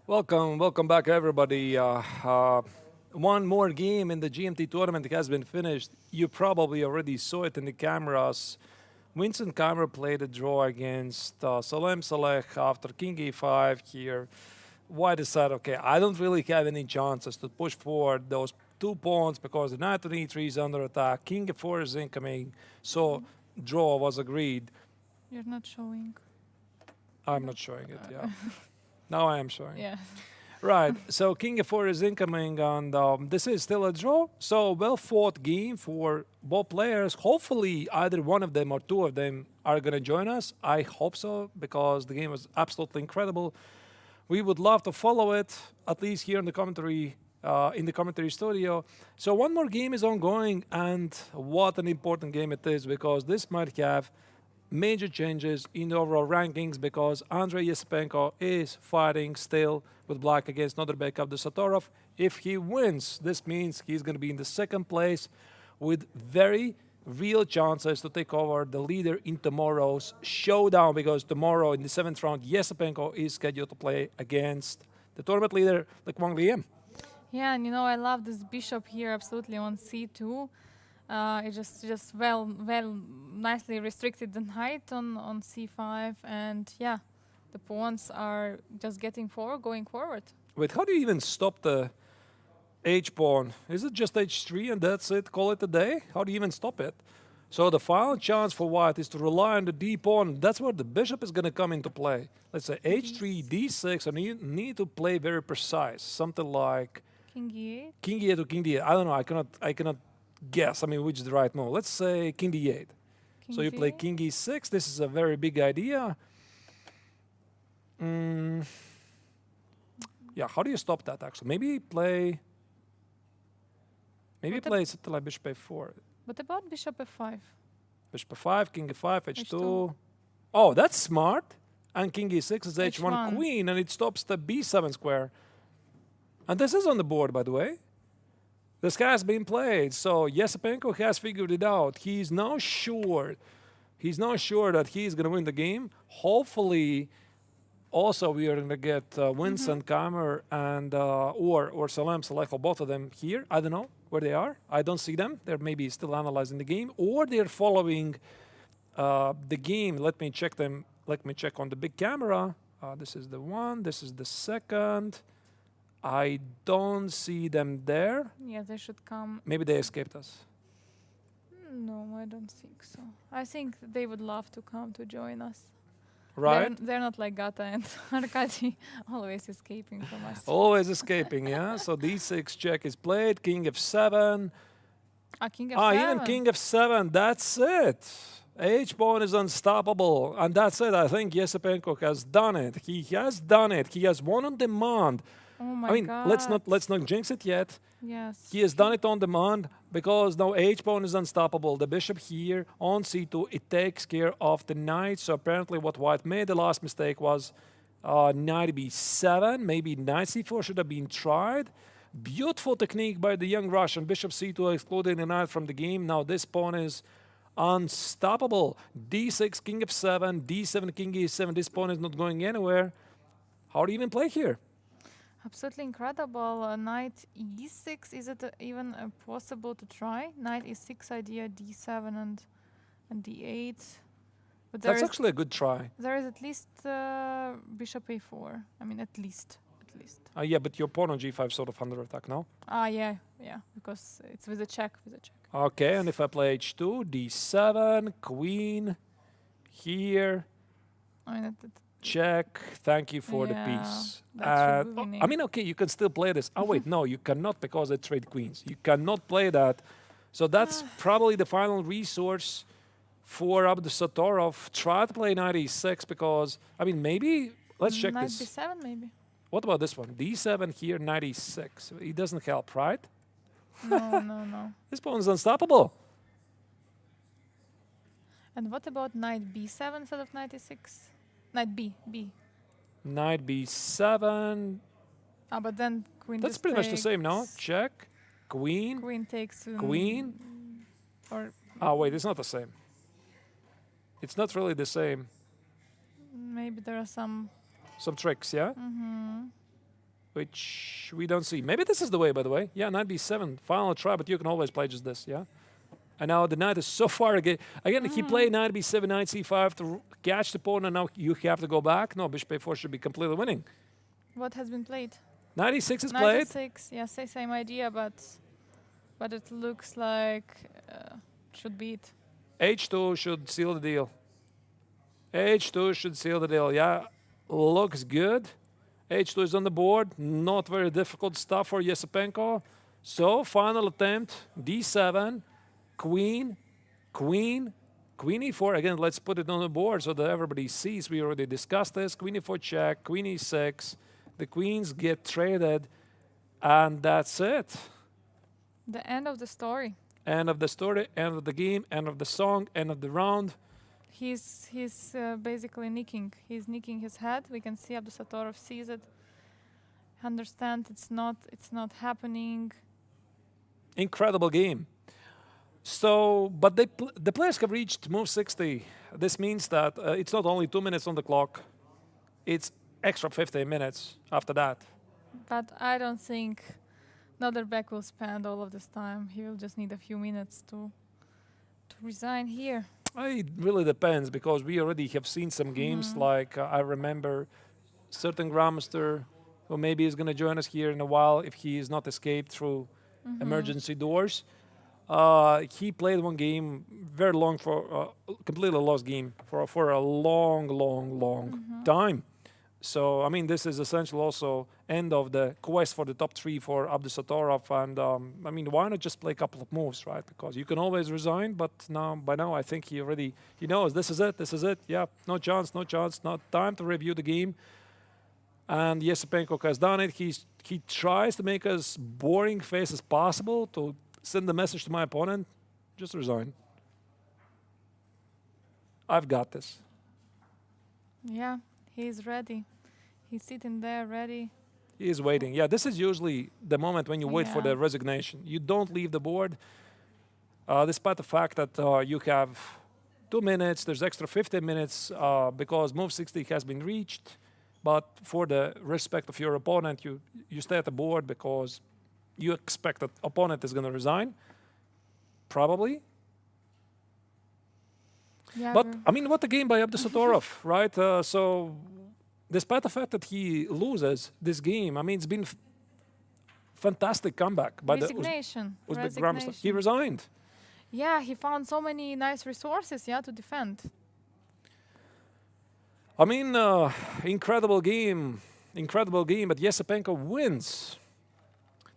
Welcome back, everybody. One more game in the GMT tournament has been finished. You probably already saw it in the cameras. Vincent Keimer played a draw against Salem Saleh after King E5 here. White decided, okay, I don't really have any chances to push forward those 2 pawns because the knight on E3 is under attack. King F4 is incoming, so draw was agreed. You're not showing. I'm not showing it, yeah. Now I am showing. Yeah. Right, so King F4 is incoming, and this is still a draw. So well-fought game for both players. Hopefully, either one of them or two of them are going to join us. I hope so, because the game was absolutely incredible. We would love to follow it, at least here in the commentary studio. So one more game is ongoing, and what an important game it is, because this might have major changes in the overall rankings, because Andrei Yesipenko is fighting still with black against Norbek Abdusatorov. If he wins, this means he's going to be in the second place with very real chances to take over the leader in tomorrow's showdown, because tomorrow in the 7th round, Yesipenko is scheduled to play against the tournament leader, Wang Liam. Yeah, and I love this bishop here absolutely on c2. It just well nicely restricted the knight on c5, and yeah, the pawns are just going forward. Wait, how do you even stop the H pawn? Is it just H3 and that's it? Call it a day? How do you even stop it? So the final chance for white is to rely on the D pawn. That's where the bishop is going to come into play. Let's say H3, D6, and you need to play very precise. Something like King e8. King E8 or King D8. I don't know. I cannot guess. I mean, which is the right move. Let's say King D8. So you play King E6. This is a very big idea. Yeah, how do you stop that, actually? Maybe play something like Bishop A4. What about Bishop f5? Bishop F5, King F5, H2. Oh, that's smart. And King E6 is H1 queen, and it stops the B7 square. And this is on the board, by the way. This has been played, so Yesipenko has figured it out. He's now sure that he's going to win the game. Hopefully, also we are going to get Vincent Keimer and or Salem Saleh, or both of them here. I don't know where they are. I don't see them. They're maybe still analyzing the game, or they're following the game. Let me check them. Let me check on the big camera. This is the one. This is the second. I don't see them there. Yeah, they should come. Maybe they escaped us. No, I don't think so. I think they would love to come to join us. Right? They're not like Gata and Arkady, always escaping from us. Always escaping, yeah? So D6 check is played. King F7. King F7. Even King F7. That's it. H-pawn is unstoppable. And that's it. I think Yesipenko has done it. He has done it. He has won on demand. Oh my I mean, God. let's not jinx it yet. Yes. He has done it on demand because now H-pawn is unstoppable. The bishop here on C2, it takes care of the knight. So apparently what white made the last mistake was knight B7. Maybe knight C4 should have been tried. Beautiful technique by the young Russian. Bishop C2 excluding the knight from the game. Now this pawn is unstoppable. D6, King F7, D7, King E7. This pawn is not going anywhere. How do you even play here? Absolutely incredible. Knight E6, is it even possible to try? Knight E6 idea, D7 and D8. But That's actually a good try. There is at least Bishop A4. I mean, at least. Yeah, but your pawn on G5 is sort of under attack now. Yeah, because it's with a check. Okay, and if I play H2, D7, Queen, here, I mean, check. Thank you for the piece. I mean, okay, you can still play this. Oh wait, no, you cannot because they trade queens. You cannot play that. So that's probably the final resource for Abdusatorov. Try to play knight E6 because I mean maybe let's check knight this. B7 maybe. What about this one? D7 here, knight E6. It doesn't help, right? No. This pawn is unstoppable. And what about knight B7 instead of knight E6? Knight B. Knight B7. But then queen. That's pretty much the same, no? Check. Queen. Queen takes. Queen. Or. Oh wait, it's not the same. It's not really the same. Maybe there are some tricks, yeah? which we don't see. Maybe this is the way, by the way. Yeah, knight b7, final try, but you can always play just this, yeah? And now the knight is so far again. Again, he played knight b7, knight c5 to catch the pawn, and now you have to go back. No, bishop a4 should be completely winning. What has been played? Knight e6 is Knight played. e6. Yeah, same idea, but it looks like should beat. h2 should seal the deal. h2 should seal the deal, yeah. Looks good. h2 is on the board. Not very difficult stuff for Yesipenko. So, final attempt, d7, queen, queen, queen e4. Again, let's put it on the board so that everybody sees. We already discussed this. Queen e4 check, queen e6. The queens get traded, and that's it. The end of the story. End of the story, end of the game, end of the song, end of the round. He's basically nicking. He's nicking his head. We can see Abdusatorov sees it. Understand it's not happening. Incredible game. So, but the players have reached move 60. This means that it's not only 2 minutes on the clock, it's extra 15 minutes after that. But I don't think Notherbeck will spend all of this time. He will just need a few minutes to resign here. It really depends, because we already have seen some games, like I remember certain Grandmaster who maybe is going to join us here in a while if he is not escaped through emergency doors. He played one game very long for completely lost game for a long time. So, I mean, this is essentially also end of the quest for the top 3 for Abdusatorov. And, I mean, why not just play a couple of moves, right? Because you can always resign, but by now, I think he knows this is it. Yeah, no chance, not time to review the game. And Yesipenko has done it. He tries to make as boring face as possible to send the message to my opponent, just resign. I've got this. Yeah, he's ready. He's sitting there ready. He is waiting. Yeah, this is usually the moment when you wait for Yeah. the resignation. You don't leave the board, despite the fact that you have 2 minutes, there's extra 15 minutes because move 60 has been reached. But for the respect of your opponent, you stay at the board because you expect that opponent is going to resign, probably. Yeah, But, I mean, what a game by Abdusatorov, right? So, despite the fact that he loses this game, I mean, it's been fantastic comeback by resignation. the Uzbek Grandmaster. He resigned. Yeah, he found so many nice resources, to defend. I mean, incredible game, but Yesipenko wins.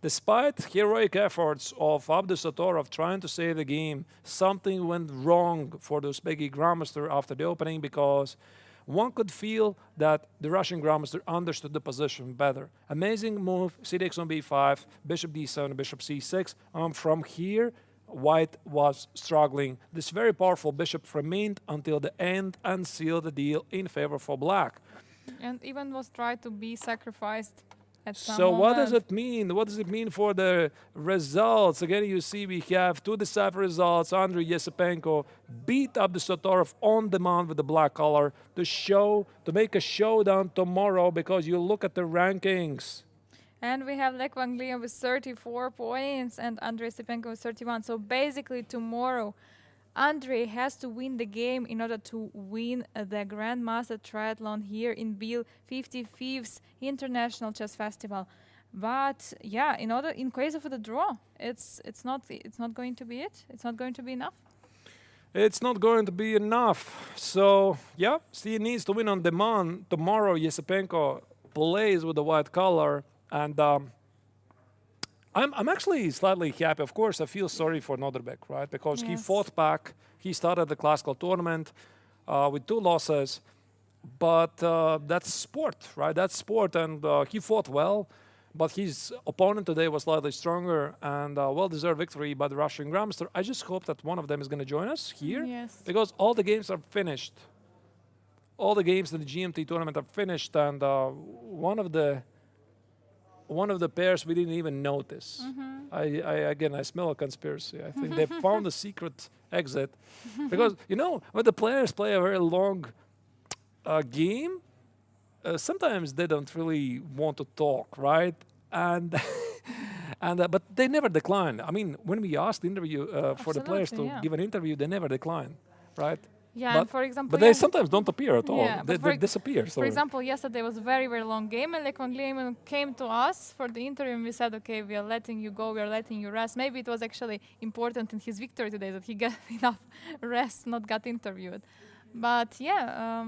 Despite heroic efforts of Abdusatorov trying to save the game, something went wrong for the Uzbeki Grandmaster after the opening, because one could feel that the Russian Grandmaster understood the position better. Amazing move, c6 on b5, bishop d7, bishop c6. From here, White was struggling. This very powerful bishop remained until the end and sealed the deal in favor for black. And even was tried to be sacrificed at some So what does moment. it mean? What does it mean for the results? Again, you see we have 2 decisive results. Andrei Yesipenko beat Abdusatorov on demand with the black color to make a showdown tomorrow, because you look at the rankings. And we have Lech Wanglia with 34 points and Andrei Stepenko with 31. So basically tomorrow, Andrei has to win the game in order to win the Grandmaster Triathlon here in Biel 55th International Chess Festival. But yeah, in case of the draw, it's not going to be it. It's not going to be enough. It's not going to be enough. So yeah, he needs to win on demand. Tomorrow, Yesipenko plays with the white color. And I'm actually slightly happy. Of course, I feel sorry for Notherbeck, right? Because he fought back. He started the classical tournament with 2 losses. But that's sport, right? That's sport. And he fought well. But his opponent today was slightly stronger, and well-deserved victory by the Russian Grandmaster. I just hope that one of them is going to join us here. Yes. Because all the games are finished. All the games in the GMT tournament are finished. And one of the pairs we didn't even notice. I smell a conspiracy. I think they found a secret exit. Because, when the players play a very long game, sometimes they don't really want to talk, right? And but they never decline. I mean, when we asked interview for the players Absolutely, to yeah. give an interview, they never decline, right? Yeah, but and for example, but they yeah. sometimes don't appear at all. Yeah, They, but they disappear. for Sorry. example, yesterday was a very, very long game, and like when Gleeman came to us for the interview, and we said, okay, we are letting you go, we are letting you rest. Maybe it was actually important in his victory today that he got enough rest, not got interviewed. But yeah,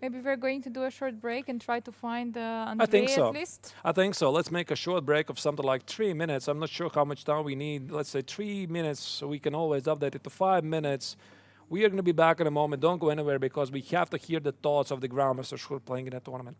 maybe we're going to do a short break and try to find I think Andrei so. at least. I think so. Let's make a short break of something like 3 minutes. I'm not sure how much time we need. Let's say 3 minutes, so we can always update it to 5 minutes. We are going to be back in a moment. Don't go anywhere because we have to hear the thoughts of the grandmasters who are playing in that tournament.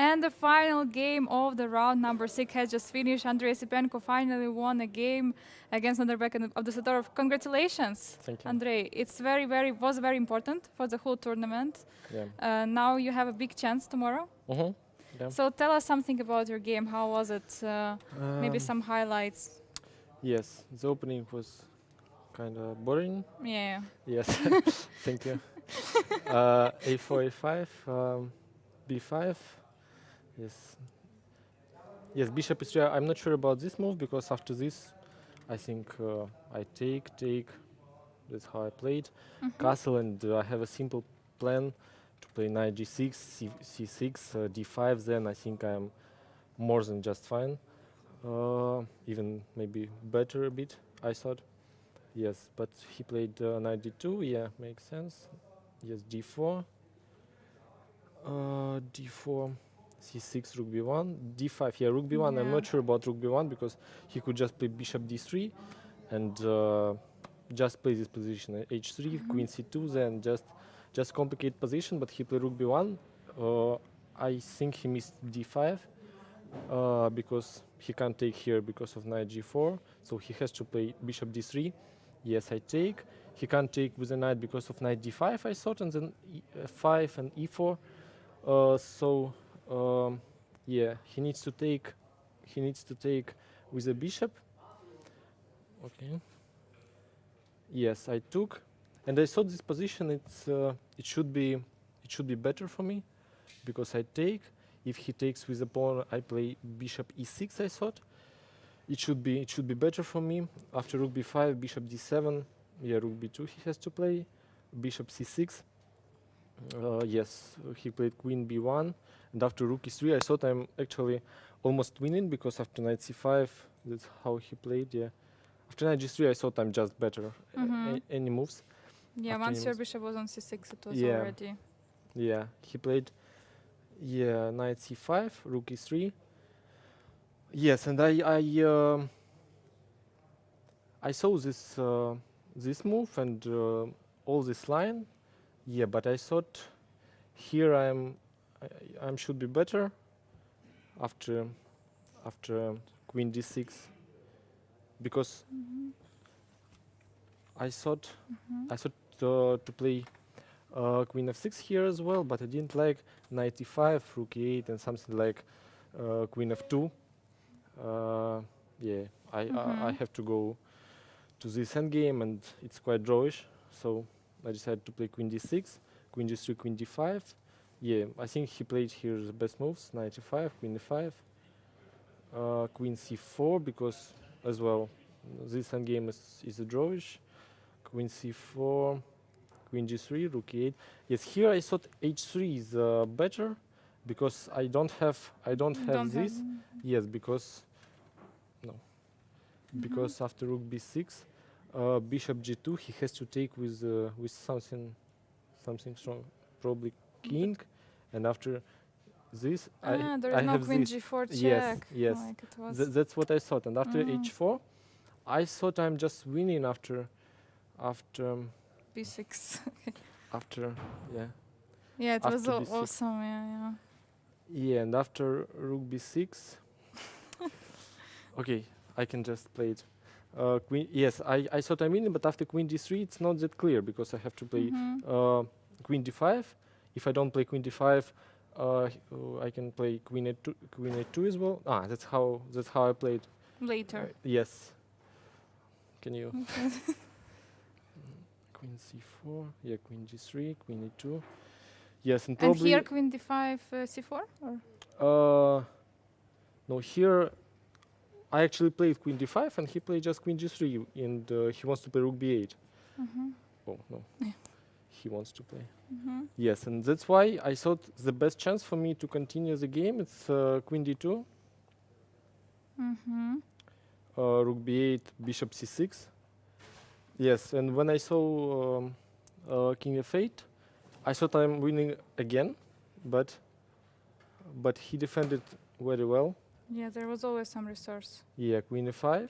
And the final game of the round number 6 has just finished. Andrei Sipenko finally won a game against Nazarbayev of the Satorov. Congratulations, Thank you. Andrei. It's was very important for the whole tournament. Yeah. Now you have a big chance tomorrow. Mm-hmm. Yeah. So tell us something about your game. How was it? Maybe some highlights. Yes, the opening was kind of boring. Yeah. Yes, thank you. A4, A5, B5. Yes. Yes, bishop is 3. I'm not sure about this move because after this, I think I take. That's how I played. Castle, and I have a simple plan to play knight g6, c6, d5. Then I think I'm more than just fine. Even maybe better a bit, I thought. Yes, but he played knight d2. Yeah, makes sense. Yes, d4. D4, c6, rook b1, d5. Yeah, rook b1. I'm not sure about rook b1 because he could just play bishop d3 and just play this position h3, queen c2, then just complicate position. But he played rook b1. I think he missed d5 because he can't take here because of knight g4. So he has to play bishop d3. Yes, I take. He can't take with the knight because of knight d5, I thought, and then e5 and e4. Yeah, he needs to take with a bishop. Okay. Yes, I took, and I thought this position it should be better for me because I take. If he takes with a pawn, I play bishop e6. I thought it should be better for me. After rook b5, bishop d7. Yeah, rook b2. He has to play bishop c6. Yes, he played queen b1, and after rook e3, I thought I'm actually almost winning because after knight c5, that's how he played. Yeah, after knight g3, I thought I'm just better. Any moves? Yeah, After once any your moves? bishop was on c6, it was Yeah. already. Yeah, he played. Yeah, knight c5, rook e3. Yes, and I saw this move and all this line. Yeah, but I thought here I'm should be better after queen d6 because I thought to play queen f6 here as well, but I didn't like knight e5, rook e8, and something like queen f2. Yeah, I have to go to this endgame, and it's quite drawish, so I decided to play queen d6, queen g3, queen d5. Yeah, I think he played here the best moves: knight e5, queen e5, queen c4, because as well this endgame is a drawish. Queen c4, queen g3, rook e8. Yes, here I thought h3 is better because I don't have this. Yes, because because after rook b6, bishop g2, he has to take with something strong, probably king, and after this There I is no have queen this. g4 check. Yes, Like it was. that's what I thought. And after h4, I thought I'm just winning after b6. after yeah. Yeah, it was After b6. awesome. Yeah. Yeah, and after rook b6, okay, I can just play it. Queen. Yes, I thought I'm winning, but after queen d3, it's not that clear because I have to play queen d5. If I don't play queen d5, I can play queen a2, queen a2 as well. That's how I played. Later. Yes. Can you? Queen c4. Yeah, queen g3, queen e2. Yes, and And probably. here queen d5, c4? Or? No, here I actually played queen d5 and he played just queen g3, and he wants to play rook b8. Oh no, Yeah. he wants to play. Yes, and that's why I thought the best chance for me to continue the game it's queen d2, rook b8, bishop c6. Yes, and when I saw king f8, I thought I'm winning again, but he defended very well. Yeah, there was always some resource. Yeah, queen f5,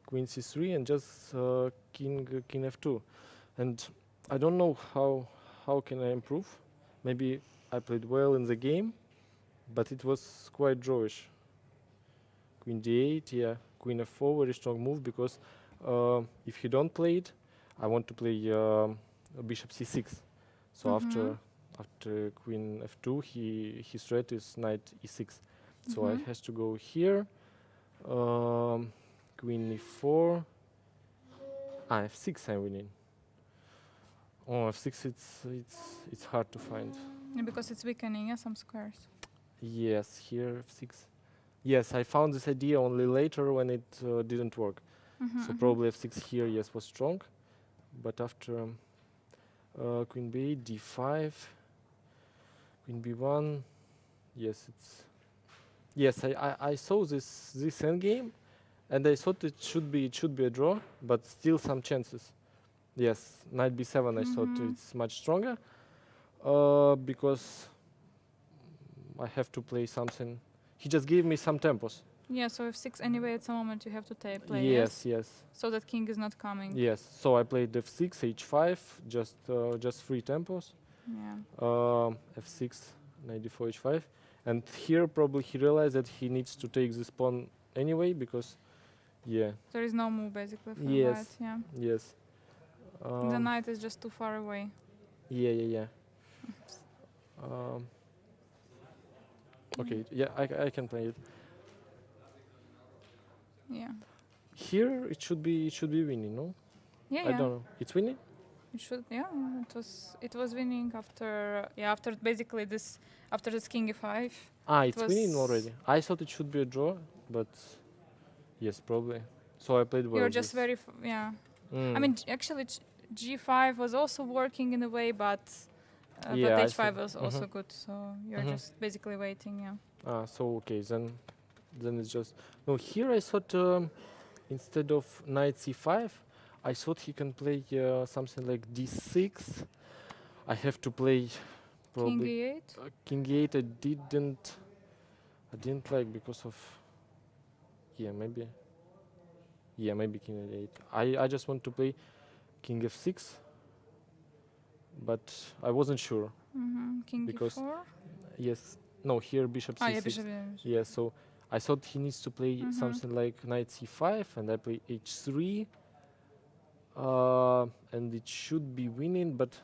queen c3, and just king f2. And I don't know how can I improve. Maybe I played well in the game, but it was quite drawish. Queen d8, yeah, queen f4, very strong move because if he don't play it, I want to play bishop c6. So after queen f2, his threat is knight e6. So I has to go here. Queen e4. F6 I'm winning. Oh, f6 it's hard to find. Yeah, because it's weakening, yeah, some squares. Yes, here f6. Yes, I found this idea only later when it didn't work. So probably f6 here, yes, was strong. But after queen b8, d5, queen b1, yes, it's. Yes, I saw this endgame, and I thought it should be a draw, but still some chances. Yes, knight b7. I thought it's much stronger because I have to play something. He just gave me some tempos. Yeah, so f6 anyway at some moment you have to play. Yes, yes. So that king is not coming. Yes. So I played f6, h5, just 3 tempos. Yeah. F6, knight d4, h5. And here probably he realized that he needs to take this pawn anyway because, yeah. There is no move basically for Yes. white, yeah. Yes. The knight is just too far away. Yeah. Okay, yeah, I can play it. Yeah. Here it should be winning, no? Yeah, I don't know. It's winning? It should. Yeah, it was winning after basically this after this king e5. It's winning already. I thought it should be a draw, but yes, probably. So I played well. You're just this. very I Mm. mean, actually, G5 was also working in a way, but Yeah, I H5 see. was also good. So you're just basically waiting. Yeah. So okay, then it's just no. Here I thought instead of knight c5, I thought he can play something like d6. I have to play probably King e8. king e8. I didn't like because of maybe king e8. I just want to play king f6, but I wasn't sure. King Because e4. Yes, no, here bishop c6. Yeah, bishop. Yeah, so I thought he needs to play something like knight c5, and I play h3, and it should be winning, but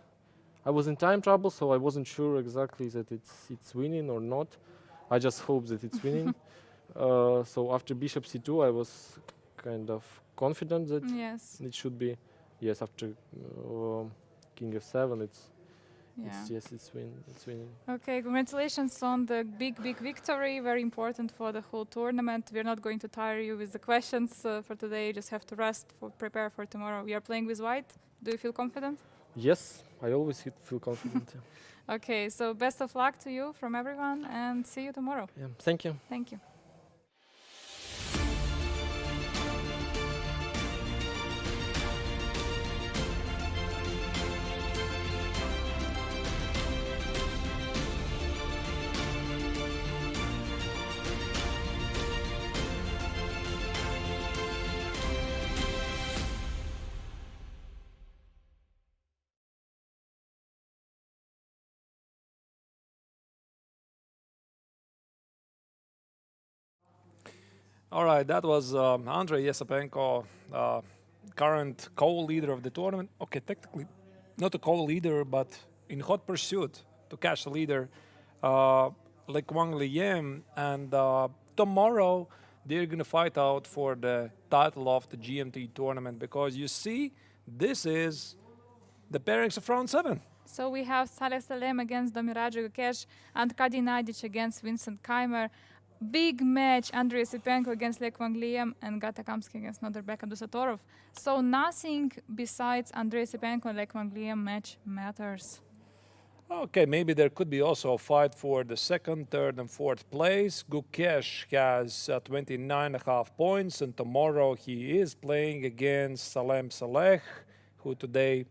I was in time trouble, so I wasn't sure exactly that it's winning or not. I just hope that it's winning. So after bishop c2, I was kind of confident that Yes. it should be. Yes, after king f7, it's winning. Okay, congratulations on the big victory. Very important for the whole tournament. We're not going to tire you with the questions for today. You just have to rest, prepare for tomorrow. We are playing with white. Do you feel confident? Yes, I always feel confident. Okay, so best of luck to you from everyone, and see you tomorrow. Yeah, thank you. Thank you. All right, that was Andrei Yesepenko, current co-leader of the tournament. Okay, technically not a co-leader, but in hot pursuit to catch the leader, Le Quang Liem. And tomorrow they're going to fight out for the title of the GMT tournament, because you see, this is the pairings of round 7. So we have Saleh Salem against Domirajo Gukesh and Kadi Nadic against Vincent Keimer. Big match, Andrei Yesepenko against Le Quang Liem and Gata Kamsky against Norbert Abdusatorov. So nothing besides Andrei Yesepenko and Le Quang Liem match matters. Okay, maybe there could be also a fight for the second, third, and fourth place. Gukesh has 29.5 points, and tomorrow he is playing against Salem Saleh, who today,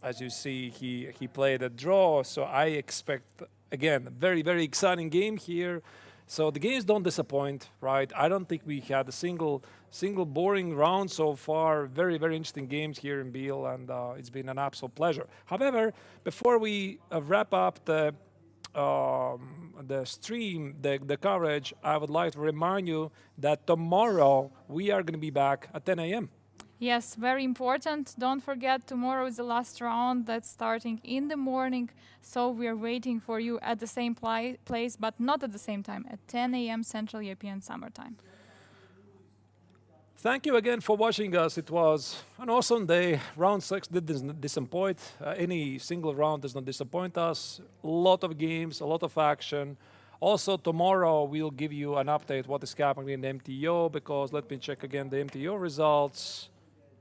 as you see, he played a draw. So I expect, again, a very, very exciting game here. So the games don't disappoint, right? I don't think we had a single boring round so far. Very, very interesting games here in Biel, and it's been an absolute pleasure. However, before we wrap up the stream, the coverage, I would like to remind you that tomorrow we are going to be back at 10 a.m. Yes, very important. Don't forget, tomorrow is the last round that's starting in the morning. So we are waiting for you at the same place, but not at the same time, at 10 a.m. Central European Summer Time. Thank you again for watching us. It was an awesome day. Round 6 didn't disappoint. Any single round does not disappoint us. A lot of games, a lot of action. Also, tomorrow we'll give you an update what is happening in the MTO, because let me check again the MTO results.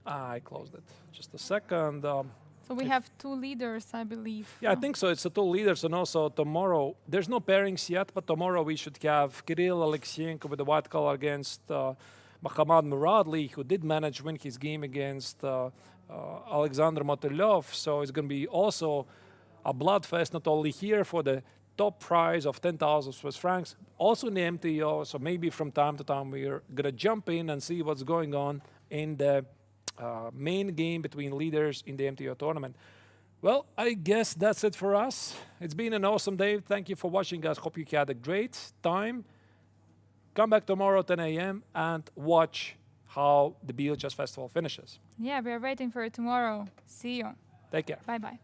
I closed it. Just a second. So we have 2 leaders, I believe. Yeah, I think so. It's the 2 leaders, and also tomorrow, there's no pairings yet, but tomorrow we should have Kirill Alexienko with the white color against Mahamad Muradli, who did manage to win his game against Alexander Motylyov. So it's going to be also a bloodfest, not only here for the top prize of 10,000 Swiss francs, also in the MTO. So maybe from time to time we're going to jump in and see what's going on in the main game between leaders in the MTO tournament. Well, I guess that's it for us. It's been an awesome day. Thank you for watching, guys. Hope you had a great time. Come back tomorrow 10 a.m. and watch how the Biel Chess Festival finishes. Yeah, we are waiting for you tomorrow. See you. Take care. Bye-bye.